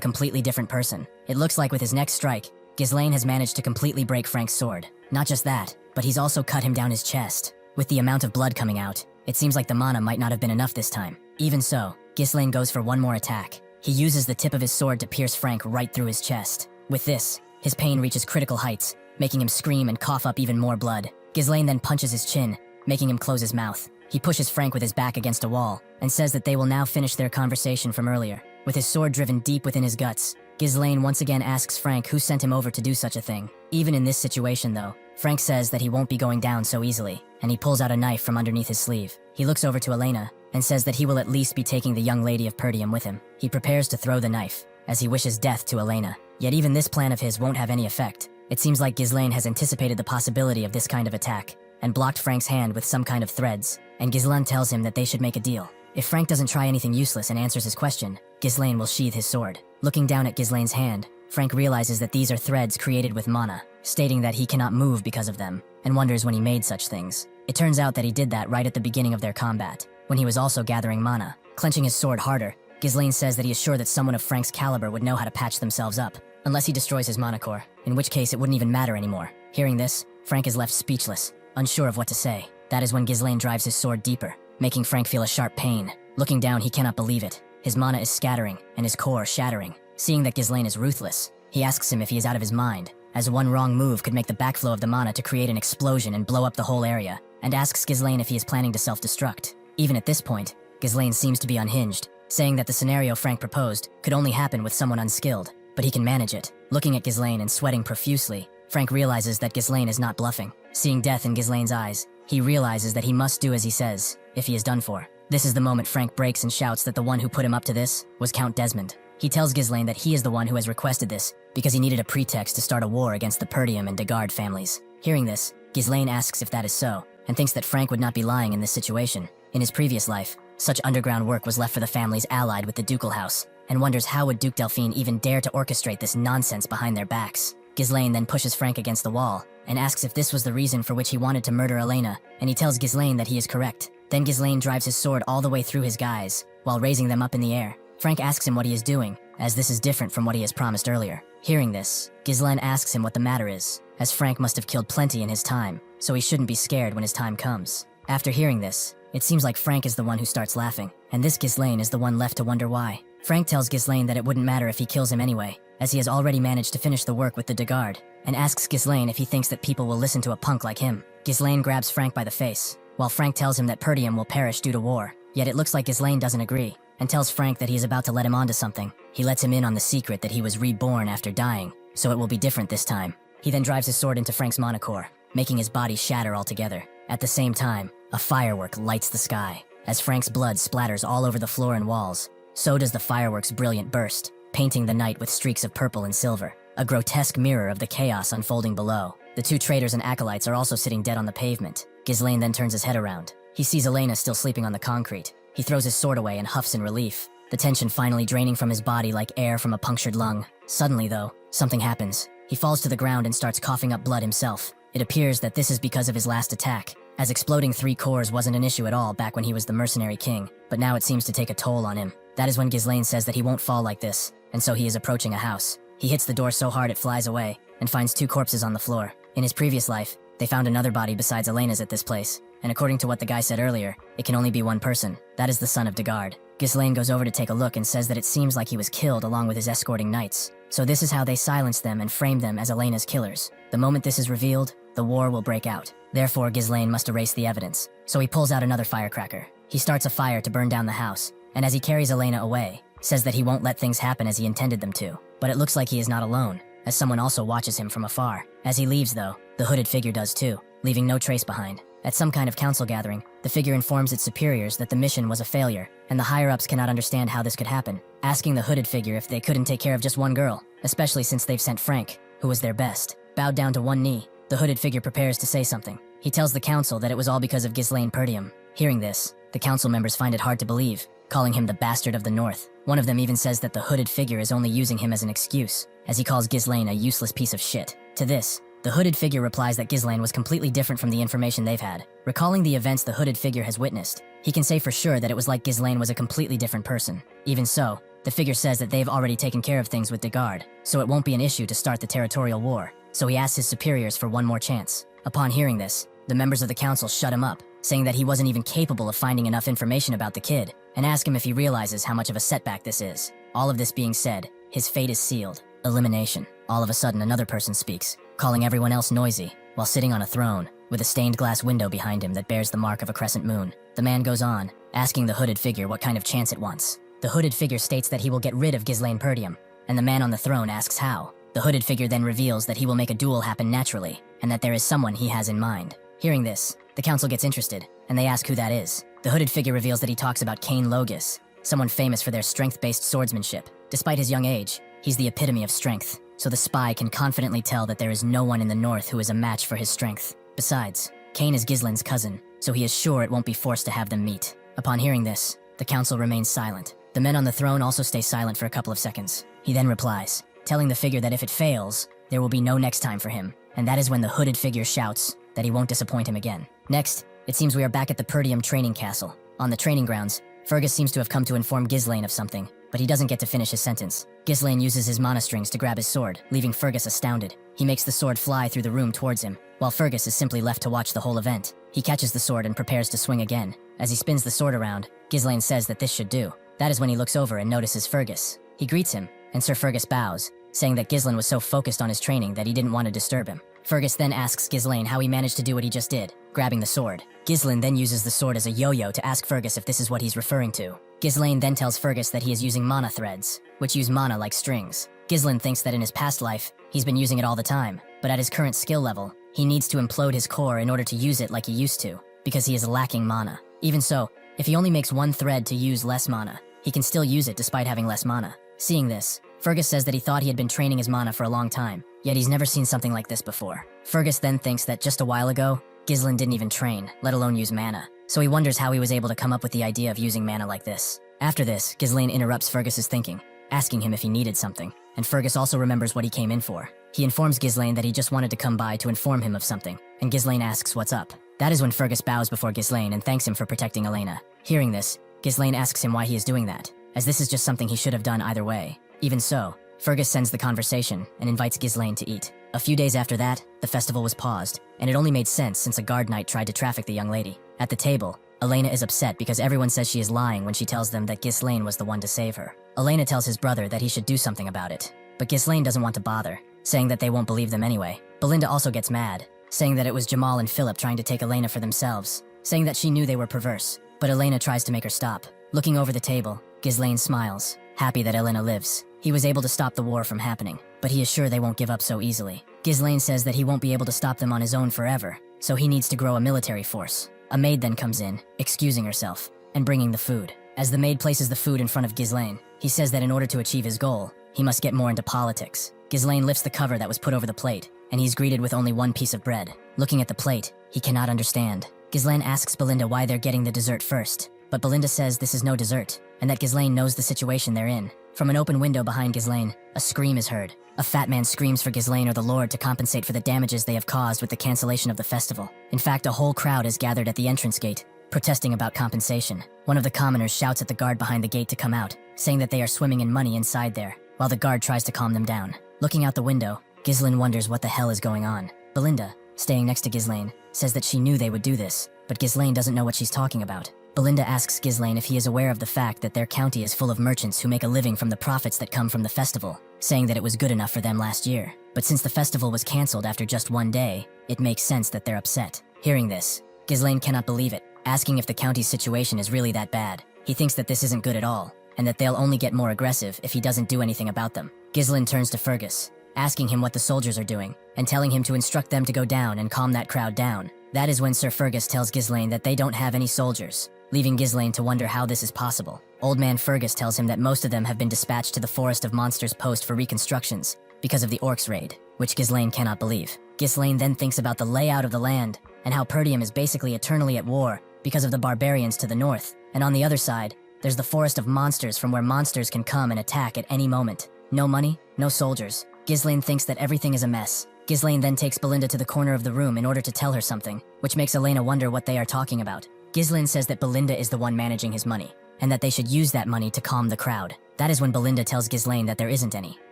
completely different person. It looks like with his next strike, Ghislain has managed to completely break Frank's sword. Not just that, but he's also cut him down his chest. With the amount of blood coming out, it seems like the mana might not have been enough this time. Even so, Ghislain goes for one more attack. He uses the tip of his sword to pierce Frank right through his chest. With this, his pain reaches critical heights, making him scream and cough up even more blood. Ghislain then punches his chin, making him close his mouth. He pushes Frank with his back against a wall, and says that they will now finish their conversation from earlier. With his sword driven deep within his guts, Ghislain once again asks Frank who sent him over to do such a thing. Even in this situation though, Frank says that he won't be going down so easily, and he pulls out a knife from underneath his sleeve. He looks over to Elena, and says that he will at least be taking the young lady of Perdium with him. He prepares to throw the knife, as he wishes death to Elena. Yet even this plan of his won't have any effect. It seems like Ghislain has anticipated the possibility of this kind of attack, and blocked Frank's hand with some kind of threads, and Ghislain tells him that they should make a deal. If Frank doesn't try anything useless and answers his question, Ghislain will sheathe his sword. Looking down at Ghislain's hand, Frank realizes that these are threads created with mana, stating that he cannot move because of them, and wonders when he made such things. It turns out that he did that right at the beginning of their combat, when he was also gathering mana. Clenching his sword harder, Ghislain says that he is sure that someone of Frank's caliber would know how to patch themselves up, unless he destroys his mana core, in which case it wouldn't even matter anymore. Hearing this, Frank is left speechless, unsure of what to say. That is when Ghislain drives his sword deeper, making Frank feel a sharp pain. Looking down, he cannot believe it. His mana is scattering, and his core shattering. Seeing that Ghislain is ruthless, he asks him if he is out of his mind, as one wrong move could make the backflow of the mana to create an explosion and blow up the whole area, and asks Ghislain if he is planning to self-destruct. Even at this point, Ghislain seems to be unhinged, saying that the scenario Frank proposed could only happen with someone unskilled, but he can manage it. Looking at Ghislain and sweating profusely, Frank realizes that Ghislain is not bluffing. Seeing death in Ghislain's eyes, he realizes that he must do as he says, if he is done for. This is the moment Frank breaks and shouts that the one who put him up to this was Count Desmond. He tells Ghislain that he is the one who has requested this because he needed a pretext to start a war against the Perdium and Degard families. Hearing this, Ghislain asks if that is so, and thinks that Frank would not be lying in this situation. In his previous life, such underground work was left for the families allied with the ducal house, and wonders how would Duke Delphine even dare to orchestrate this nonsense behind their backs. Ghislain then pushes Frank against the wall, and asks if this was the reason for which he wanted to murder Elena, and he tells Ghislain that he is correct. Then Ghislain drives his sword all the way through his guys, while raising them up in the air. Frank asks him what he is doing, as this is different from what he has promised earlier. Hearing this, Ghislain asks him what the matter is, as Frank must have killed plenty in his time, so he shouldn't be scared when his time comes. After hearing this, it seems like Frank is the one who starts laughing, and this Ghislain is the one left to wonder why. Frank tells Ghislain that it wouldn't matter if he kills him anyway, as he has already managed to finish the work with the Degard, and asks Ghislain if he thinks that people will listen to a punk like him. Ghislain grabs Frank by the face, while Frank tells him that Perdium will perish due to war, yet it looks like Ghislain doesn't agree, and tells Frank that he is about to let him onto something. He lets him in on the secret that he was reborn after dying, so it will be different this time. He then drives his sword into Frank's mana core, making his body shatter altogether. At the same time, a firework lights the sky. As Frank's blood splatters all over the floor and walls, so does the firework's brilliant burst, painting the night with streaks of purple and silver, a grotesque mirror of the chaos unfolding below. The two traitors and acolytes are also sitting dead on the pavement. Ghislain then turns his head around. He sees Elena still sleeping on the concrete. He throws his sword away and huffs in relief, the tension finally draining from his body like air from a punctured lung. Suddenly though, something happens. He falls to the ground and starts coughing up blood himself. It appears that this is because of his last attack, as exploding 3 cores wasn't an issue at all back when he was the Mercenary King, but now it seems to take a toll on him. That is when Ghislain says that he won't fall like this, and so he is approaching a house. He hits the door so hard it flies away, and finds 2 corpses on the floor. In his previous life, they found another body besides Elena's at this place, and according to what the guy said earlier, it can only be one person. That is the son of Degard. Ghislain goes over to take a look and says that it seems like he was killed along with his escorting knights. So this is how they silenced them and framed them as Elena's killers. The moment this is revealed, the war will break out. Therefore, Ghislain must erase the evidence. So he pulls out another firecracker. He starts a fire to burn down the house, and as he carries Elena away, says that he won't let things happen as he intended them to. But it looks like he is not alone, as someone also watches him from afar. As he leaves though, the hooded figure does too, leaving no trace behind. At some kind of council gathering, the figure informs its superiors that the mission was a failure, and the higher-ups cannot understand how this could happen, asking the hooded figure if they couldn't take care of just one girl, especially since they've sent Frank, who was their best. Bowed down to one knee, the hooded figure prepares to say something. He tells the council that it was all because of Ghislain Perdium. Hearing this, the council members find it hard to believe, calling him the bastard of the North. One of them even says that the hooded figure is only using him as an excuse, as he calls Ghislain a useless piece of shit. To this, the hooded figure replies that Ghislain was completely different from the information they've had. Recalling the events the hooded figure has witnessed, he can say for sure that it was like Ghislain was a completely different person. Even so, the figure says that they've already taken care of things with Degard, so it won't be an issue to start the territorial war, so he asks his superiors for one more chance. Upon hearing this, the members of the council shut him up, saying that he wasn't even capable of finding enough information about the kid, and ask him if he realizes how much of a setback this is. All of this being said, his fate is sealed. Elimination. All of a sudden, another person speaks, calling everyone else noisy, while sitting on a throne, with a stained glass window behind him that bears the mark of a crescent moon. The man goes on, asking the hooded figure what kind of chance it wants. The hooded figure states that he will get rid of Ghislain Perdium, and the man on the throne asks how. The hooded figure then reveals that he will make a duel happen naturally, and that there is someone he has in mind. Hearing this, the council gets interested, and they ask who that is. The hooded figure reveals that he talks about Cain Logis, someone famous for their strength-based swordsmanship. Despite his young age, he's the epitome of strength, so the spy can confidently tell that there is no one in the north who is a match for his strength. Besides, Cain is Ghislain's cousin, so he is sure it won't be forced to have them meet. Upon hearing this, the council remains silent. The men on the throne also stay silent for a couple of seconds. He then replies, telling the figure that if it fails, there will be no next time for him, and that is when the hooded figure shouts that he won't disappoint him again. Next, it seems we are back at the Perdium training castle. On the training grounds, Fergus seems to have come to inform Ghislain of something, but he doesn't get to finish his sentence. Ghislain uses his mana strings to grab his sword, leaving Fergus astounded. He makes the sword fly through the room towards him, while Fergus is simply left to watch the whole event. He catches the sword and prepares to swing again. As he spins the sword around, Ghislain says that this should do. That is when he looks over and notices Fergus. He greets him, and Sir Fergus bows, saying that Ghislain was so focused on his training that he didn't want to disturb him. Fergus then asks Ghislain how he managed to do what he just did, grabbing the sword. Ghislain then uses the sword as a yo-yo to ask Fergus if this is what he's referring to. Ghislain then tells Fergus that he is using mana threads, which use mana like strings. Ghislain thinks that in his past life, he's been using it all the time, but at his current skill level, he needs to implode his core in order to use it like he used to, because he is lacking mana. Even so, if he only makes one thread to use less mana, he can still use it despite having less mana. Seeing this, Fergus says that he thought he had been training his mana for a long time, yet he's never seen something like this before. Fergus then thinks that just a while ago, Ghislain didn't even train, let alone use mana, so he wonders how he was able to come up with the idea of using mana like this. After this, Ghislain interrupts Fergus's thinking, asking him if he needed something, and Fergus also remembers what he came in for. He informs Ghislain that he just wanted to come by to inform him of something, and Ghislain asks what's up. That is when Fergus bows before Ghislain and thanks him for protecting Elena. Hearing this, Ghislain asks him why he is doing that, as this is just something he should have done either way. Even so, Fergus sends the conversation and invites Ghislain to eat. A few days after that, the festival was paused, and it only made sense since a guard knight tried to traffic the young lady. At the table, Elena is upset because everyone says she is lying when she tells them that Ghislain was the one to save her. Elena tells his brother that he should do something about it, but Ghislain doesn't want to bother, saying that they won't believe them anyway. Belinda also gets mad, saying that it was Jamal and Philip trying to take Elena for themselves, saying that she knew they were perverse, but Elena tries to make her stop. Looking over the table, Ghislain smiles, happy that Elena lives. He was able to stop the war from happening, but he is sure they won't give up so easily. Ghislain says that he won't be able to stop them on his own forever, so he needs to grow a military force. A maid then comes in, excusing herself, and bringing the food. As the maid places the food in front of Ghislain, he says that in order to achieve his goal, he must get more into politics. Ghislain lifts the cover that was put over the plate, and he's greeted with only one piece of bread. Looking at the plate, he cannot understand. Ghislain asks Belinda why they're getting the dessert first, but Belinda says this is no dessert, and that Ghislain knows the situation they're in. From an open window behind Ghislain, a scream is heard. A fat man screams for Ghislain or the Lord to compensate for the damages they have caused with the cancellation of the festival. In fact, a whole crowd is gathered at the entrance gate, protesting about compensation. One of the commoners shouts at the guard behind the gate to come out, saying that they are swimming in money inside there, while the guard tries to calm them down. Looking out the window, Ghislain wonders what the hell is going on. Belinda, staying next to Ghislain, says that she knew they would do this, but Ghislain doesn't know what she's talking about. Belinda asks Ghislain if he is aware of the fact that their county is full of merchants who make a living from the profits that come from the festival, saying that it was good enough for them last year. But since the festival was cancelled after just one day, it makes sense that they're upset. Hearing this, Ghislain cannot believe it, asking if the county's situation is really that bad. He thinks that this isn't good at all, and that they'll only get more aggressive if he doesn't do anything about them. Ghislain turns to Fergus, asking him what the soldiers are doing, and telling him to instruct them to go down and calm that crowd down. That is when Sir Fergus tells Ghislain that they don't have any soldiers, leaving Ghislain to wonder how this is possible. Old man Fergus tells him that most of them have been dispatched to the Forest of Monsters post for reconstructions because of the Orcs raid, which Ghislain cannot believe. Ghislain then thinks about the layout of the land and how Perdium is basically eternally at war because of the barbarians to the north, and on the other side, There's the forest of monsters from where monsters can come and attack at any moment. No money, no soldiers. Ghislain thinks that everything is a mess. Ghislain then takes Belinda to the corner of the room in order to tell her something, which makes Elena wonder what they are talking about. Ghislain says that Belinda is the one managing his money, and that they should use that money to calm the crowd. That is when Belinda tells Ghislain that there isn't any.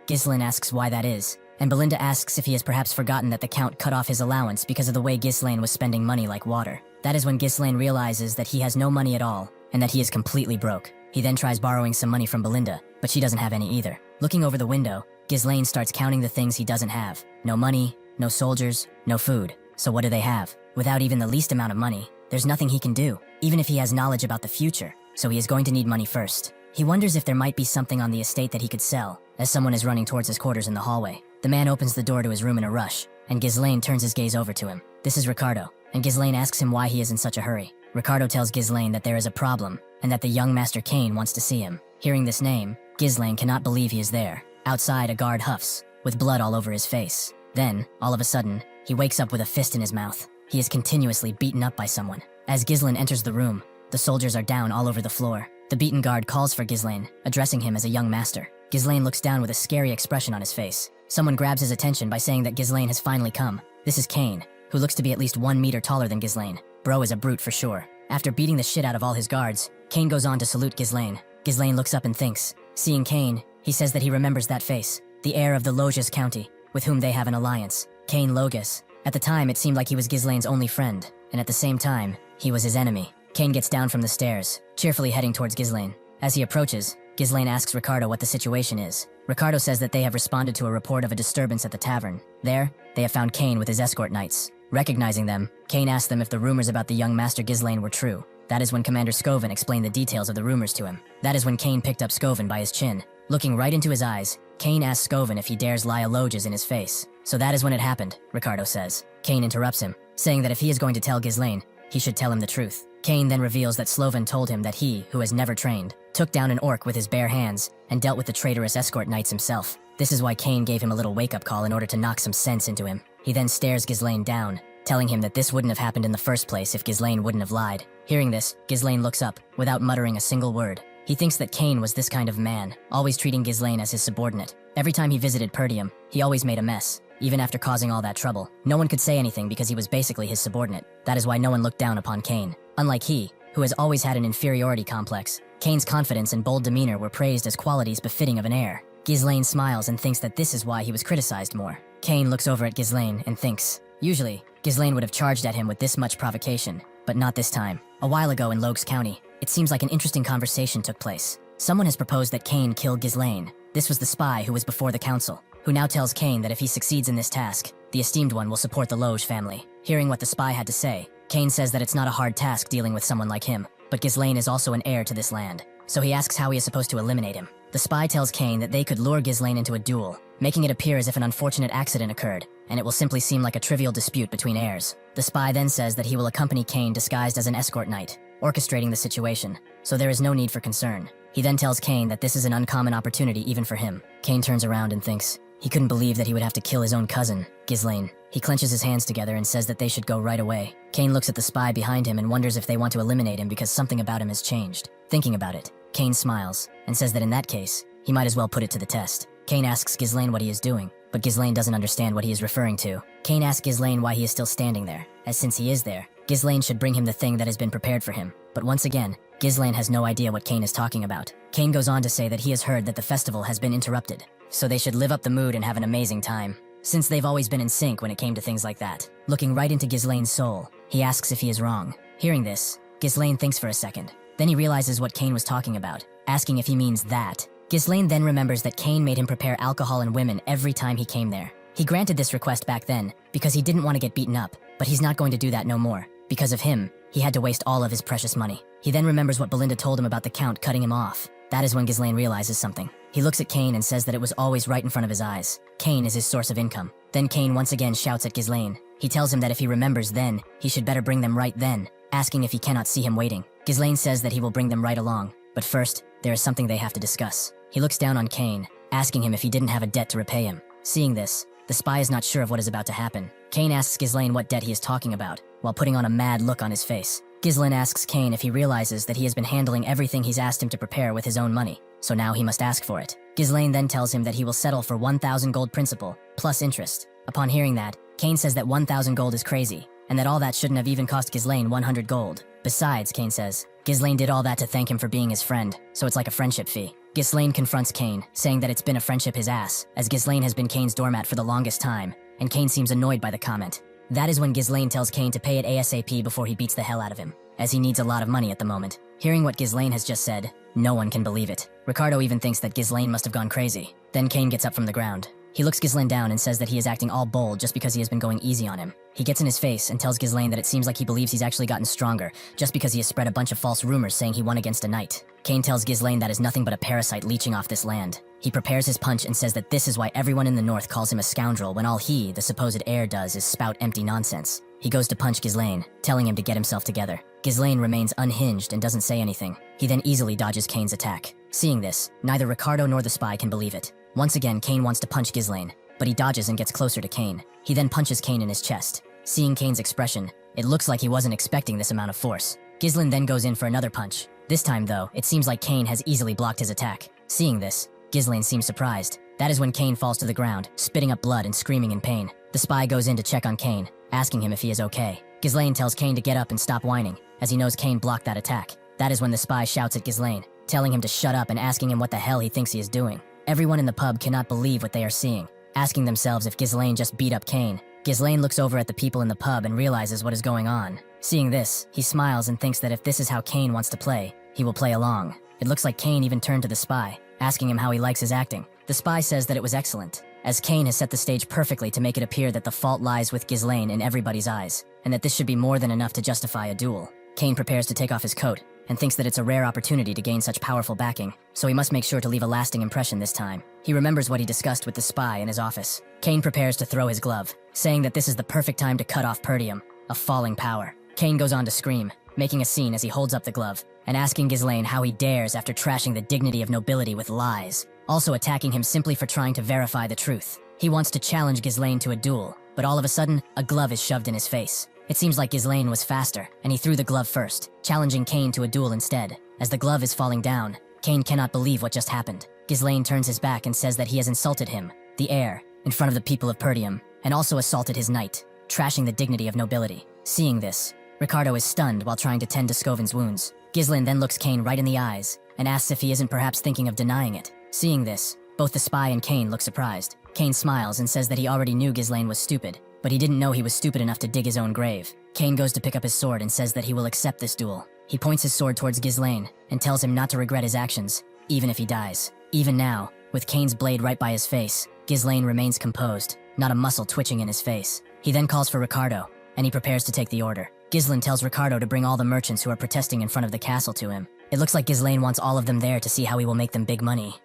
Ghislain asks why that is, and Belinda asks if he has perhaps forgotten that the Count cut off his allowance because of the way Ghislain was spending money like water. That is when Ghislain realizes that he has no money at all, and that he is completely broke. He then tries borrowing some money from Belinda, but she doesn't have any either. Looking over the window, Ghislain starts counting the things he doesn't have. No money, no soldiers, no food. So what do they have? Without even the least amount of money, there's nothing he can do, even if he has knowledge about the future, so he is going to need money first. He wonders if there might be something on the estate that he could sell, as someone is running towards his quarters in the hallway. The man opens the door to his room in a rush, and Ghislain turns his gaze over to him. This is Ricardo, and Ghislain asks him why he is in such a hurry. Ricardo tells Ghislain that there is a problem, and that the young Master Kane wants to see him. Hearing this name, Ghislain cannot believe he is there. Outside, a guard huffs, with blood all over his face. Then, all of a sudden, he wakes up with a fist in his mouth. He is continuously beaten up by someone. As Ghislain enters the room, the soldiers are down all over the floor. The beaten guard calls for Ghislain, addressing him as a young master. Ghislain looks down with a scary expression on his face. Someone grabs his attention by saying that Ghislain has finally come. This is Kane, who looks to be at least 1 meter taller than Ghislain. Bro is a brute for sure. After beating the shit out of all his guards, Kane goes on to salute Ghislain. Ghislain looks up and thinks. Seeing Kane, he says that he remembers that face, the heir of the Loges County, with whom they have an alliance. Kane Loges. At the time, it seemed like he was Ghislain's only friend, and at the same time, he was his enemy. Kane gets down from the stairs, cheerfully heading towards Ghislain. As he approaches, Ghislain asks Ricardo what the situation is. Ricardo says that they have responded to a report of a disturbance at the tavern. There, they have found Kane with his escort knights. Recognizing them, Kane asks them if the rumors about the young Master Ghislain were true. That is when Commander Scoven explained the details of the rumors to him. That is when Kane picked up Scoven by his chin. Looking right into his eyes, Kane asks Scoven if he dares lie a Loges in his face. So that is when it happened, Ricardo says. Kane interrupts him, saying that if he is going to tell Ghislain, he should tell him the truth. Kane then reveals that Sloven told him that he, who has never trained, took down an orc with his bare hands and dealt with the traitorous escort knights himself. This is why Kane gave him a little wake-up call in order to knock some sense into him. He then stares Ghislain down, telling him that this wouldn't have happened in the first place if Ghislain wouldn't have lied. Hearing this, Ghislain looks up, without muttering a single word. He thinks that Kane was this kind of man, always treating Ghislain as his subordinate. Every time he visited Perdium, he always made a mess. Even after causing all that trouble, no one could say anything because he was basically his subordinate. That is why no one looked down upon Kane. Unlike he, who has always had an inferiority complex, Kane's confidence and bold demeanor were praised as qualities befitting of an heir. Ghislain smiles and thinks that this is why he was criticized more. Kane looks over at Ghislain and thinks, usually, Ghislain would have charged at him with this much provocation, but not this time. A while ago in Loges County, it seems like an interesting conversation took place. Someone has proposed that Kane kill Ghislain. This was the spy who was before the council, who now tells Kane that if he succeeds in this task, the esteemed one will support the Loge family. Hearing what the spy had to say, Kane says that it's not a hard task dealing with someone like him, but Ghislain is also an heir to this land, so he asks how he is supposed to eliminate him. The spy tells Kane that they could lure Ghislain into a duel, making it appear as if an unfortunate accident occurred, and it will simply seem like a trivial dispute between heirs. The spy then says that he will accompany Kane disguised as an escort knight, orchestrating the situation, so there is no need for concern. He then tells Kane that this is an uncommon opportunity even for him. Kane turns around and thinks, he couldn't believe that he would have to kill his own cousin, Ghislain. He clenches his hands together and says that they should go right away. Kane looks at the spy behind him and wonders if they want to eliminate him because something about him has changed. Thinking about it, Kane smiles and says that in that case, he might as well put it to the test. Kane asks Ghislain what he is doing, but Ghislain doesn't understand what he is referring to. Kane asks Ghislain why he is still standing there, as since he is there, Ghislain should bring him the thing that has been prepared for him. But once again, Ghislain has no idea what Kane is talking about. Kane goes on to say that he has heard that the festival has been interrupted, so they should live up the mood and have an amazing time, since they've always been in sync when it came to things like that. Looking right into Ghislain's soul, he asks if he is wrong. Hearing this, Ghislain thinks for a second. Then he realizes what Kane was talking about, asking if he means that. Ghislain then remembers that Kane made him prepare alcohol and women every time he came there. He granted this request back then because he didn't want to get beaten up, but he's not going to do that no more. Because of him, he had to waste all of his precious money. He then remembers what Belinda told him about the Count cutting him off. That is when Ghislain realizes something. He looks at Kane and says that it was always right in front of his eyes. Kane is his source of income. Then Kane once again shouts at Ghislain. He tells him that if he remembers then, he should better bring them right then, asking if he cannot see him waiting. Ghislain says that he will bring them right along, but first, there is something they have to discuss. He looks down on Kane, asking him if he didn't have a debt to repay him. Seeing this, the spy is not sure of what is about to happen. Kane asks Ghislain what debt he is talking about, while putting on a mad look on his face. Ghislain asks Kane if he realizes that he has been handling everything he's asked him to prepare with his own money, so now he must ask for it. Ghislain then tells him that he will settle for 1,000 gold principal, plus interest. Upon hearing that, Kane says that 1,000 gold is crazy, and that all that shouldn't have even cost Ghislain 100 gold. Besides, Kane says, Ghislain did all that to thank him for being his friend, so it's like a friendship fee. Ghislain confronts Kane, saying that it's been a friendship his ass, as Ghislain has been Kane's doormat for the longest time, and Kane seems annoyed by the comment. That is when Ghislain tells Kane to pay it ASAP before he beats the hell out of him, as he needs a lot of money at the moment. Hearing what Ghislain has just said, no one can believe it. Ricardo even thinks that Ghislain must have gone crazy. Then Kane gets up from the ground. He looks Ghislain down and says that he is acting all bold just because he has been going easy on him. He gets in his face and tells Ghislain that it seems like he believes he's actually gotten stronger just because he has spread a bunch of false rumors saying he won against a knight. Kane tells Ghislain that is nothing but a parasite leeching off this land. He prepares his punch and says that this is why everyone in the north calls him a scoundrel when all he, the supposed heir, does is spout empty nonsense. He goes to punch Ghislain, telling him to get himself together. Ghislain remains unhinged and doesn't say anything. He then easily dodges Kane's attack. Seeing this, neither Ricardo nor the spy can believe it. Once again, Kane wants to punch Ghislain, but he dodges and gets closer to Kane. He then punches Kane in his chest. Seeing Kane's expression, it looks like he wasn't expecting this amount of force. Ghislain then goes in for another punch. This time though, it seems like Kane has easily blocked his attack. Seeing this, Ghislain seems surprised. That is when Kane falls to the ground, spitting up blood and screaming in pain. The spy goes in to check on Kane, asking him if he is okay. Ghislain tells Kane to get up and stop whining, as he knows Kane blocked that attack. That is when the spy shouts at Ghislain, telling him to shut up and asking him what the hell he thinks he is doing. Everyone in the pub cannot believe what they are seeing, asking themselves if Ghislain just beat up Kane. Ghislain looks over at the people in the pub and realizes what is going on. Seeing this, he smiles and thinks that if this is how Kane wants to play, he will play along. It looks like Kane even turned to the spy, asking him how he likes his acting. The spy says that it was excellent, as Kane has set the stage perfectly to make it appear that the fault lies with Ghislain in everybody's eyes, and that this should be more than enough to justify a duel. Kane prepares to take off his coat, and thinks that it's a rare opportunity to gain such powerful backing, so he must make sure to leave a lasting impression this time. He remembers what he discussed with the spy in his office. Kane prepares to throw his glove, saying that this is the perfect time to cut off Perdium, a falling power. Kane goes on to scream, making a scene as he holds up the glove, and asking Ghislain how he dares after trashing the dignity of nobility with lies, also attacking him simply for trying to verify the truth. He wants to challenge Ghislain to a duel, but all of a sudden, a glove is shoved in his face. It seems like Ghislain was faster, and he threw the glove first, challenging Kane to a duel instead. As the glove is falling down, Kane cannot believe what just happened. Ghislain turns his back and says that he has insulted him, the heir, in front of the people of Perdium, and also assaulted his knight, trashing the dignity of nobility. Seeing this, Ricardo is stunned while trying to tend to Scovin's wounds. Ghislain then looks Kane right in the eyes, and asks if he isn't perhaps thinking of denying it. Seeing this, both the spy and Kane look surprised. Kane smiles and says that he already knew Ghislain was stupid, but he didn't know he was stupid enough to dig his own grave. Kane goes to pick up his sword and says that he will accept this duel. He points his sword towards Ghislain and tells him not to regret his actions, even if he dies. Even now, with Kane's blade right by his face, Ghislain remains composed, not a muscle twitching in his face. He then calls for Ricardo, and he prepares to take the order. Ghislain tells Ricardo to bring all the merchants who are protesting in front of the castle to him. It looks like Ghislain wants all of them there to see how he will make them big money.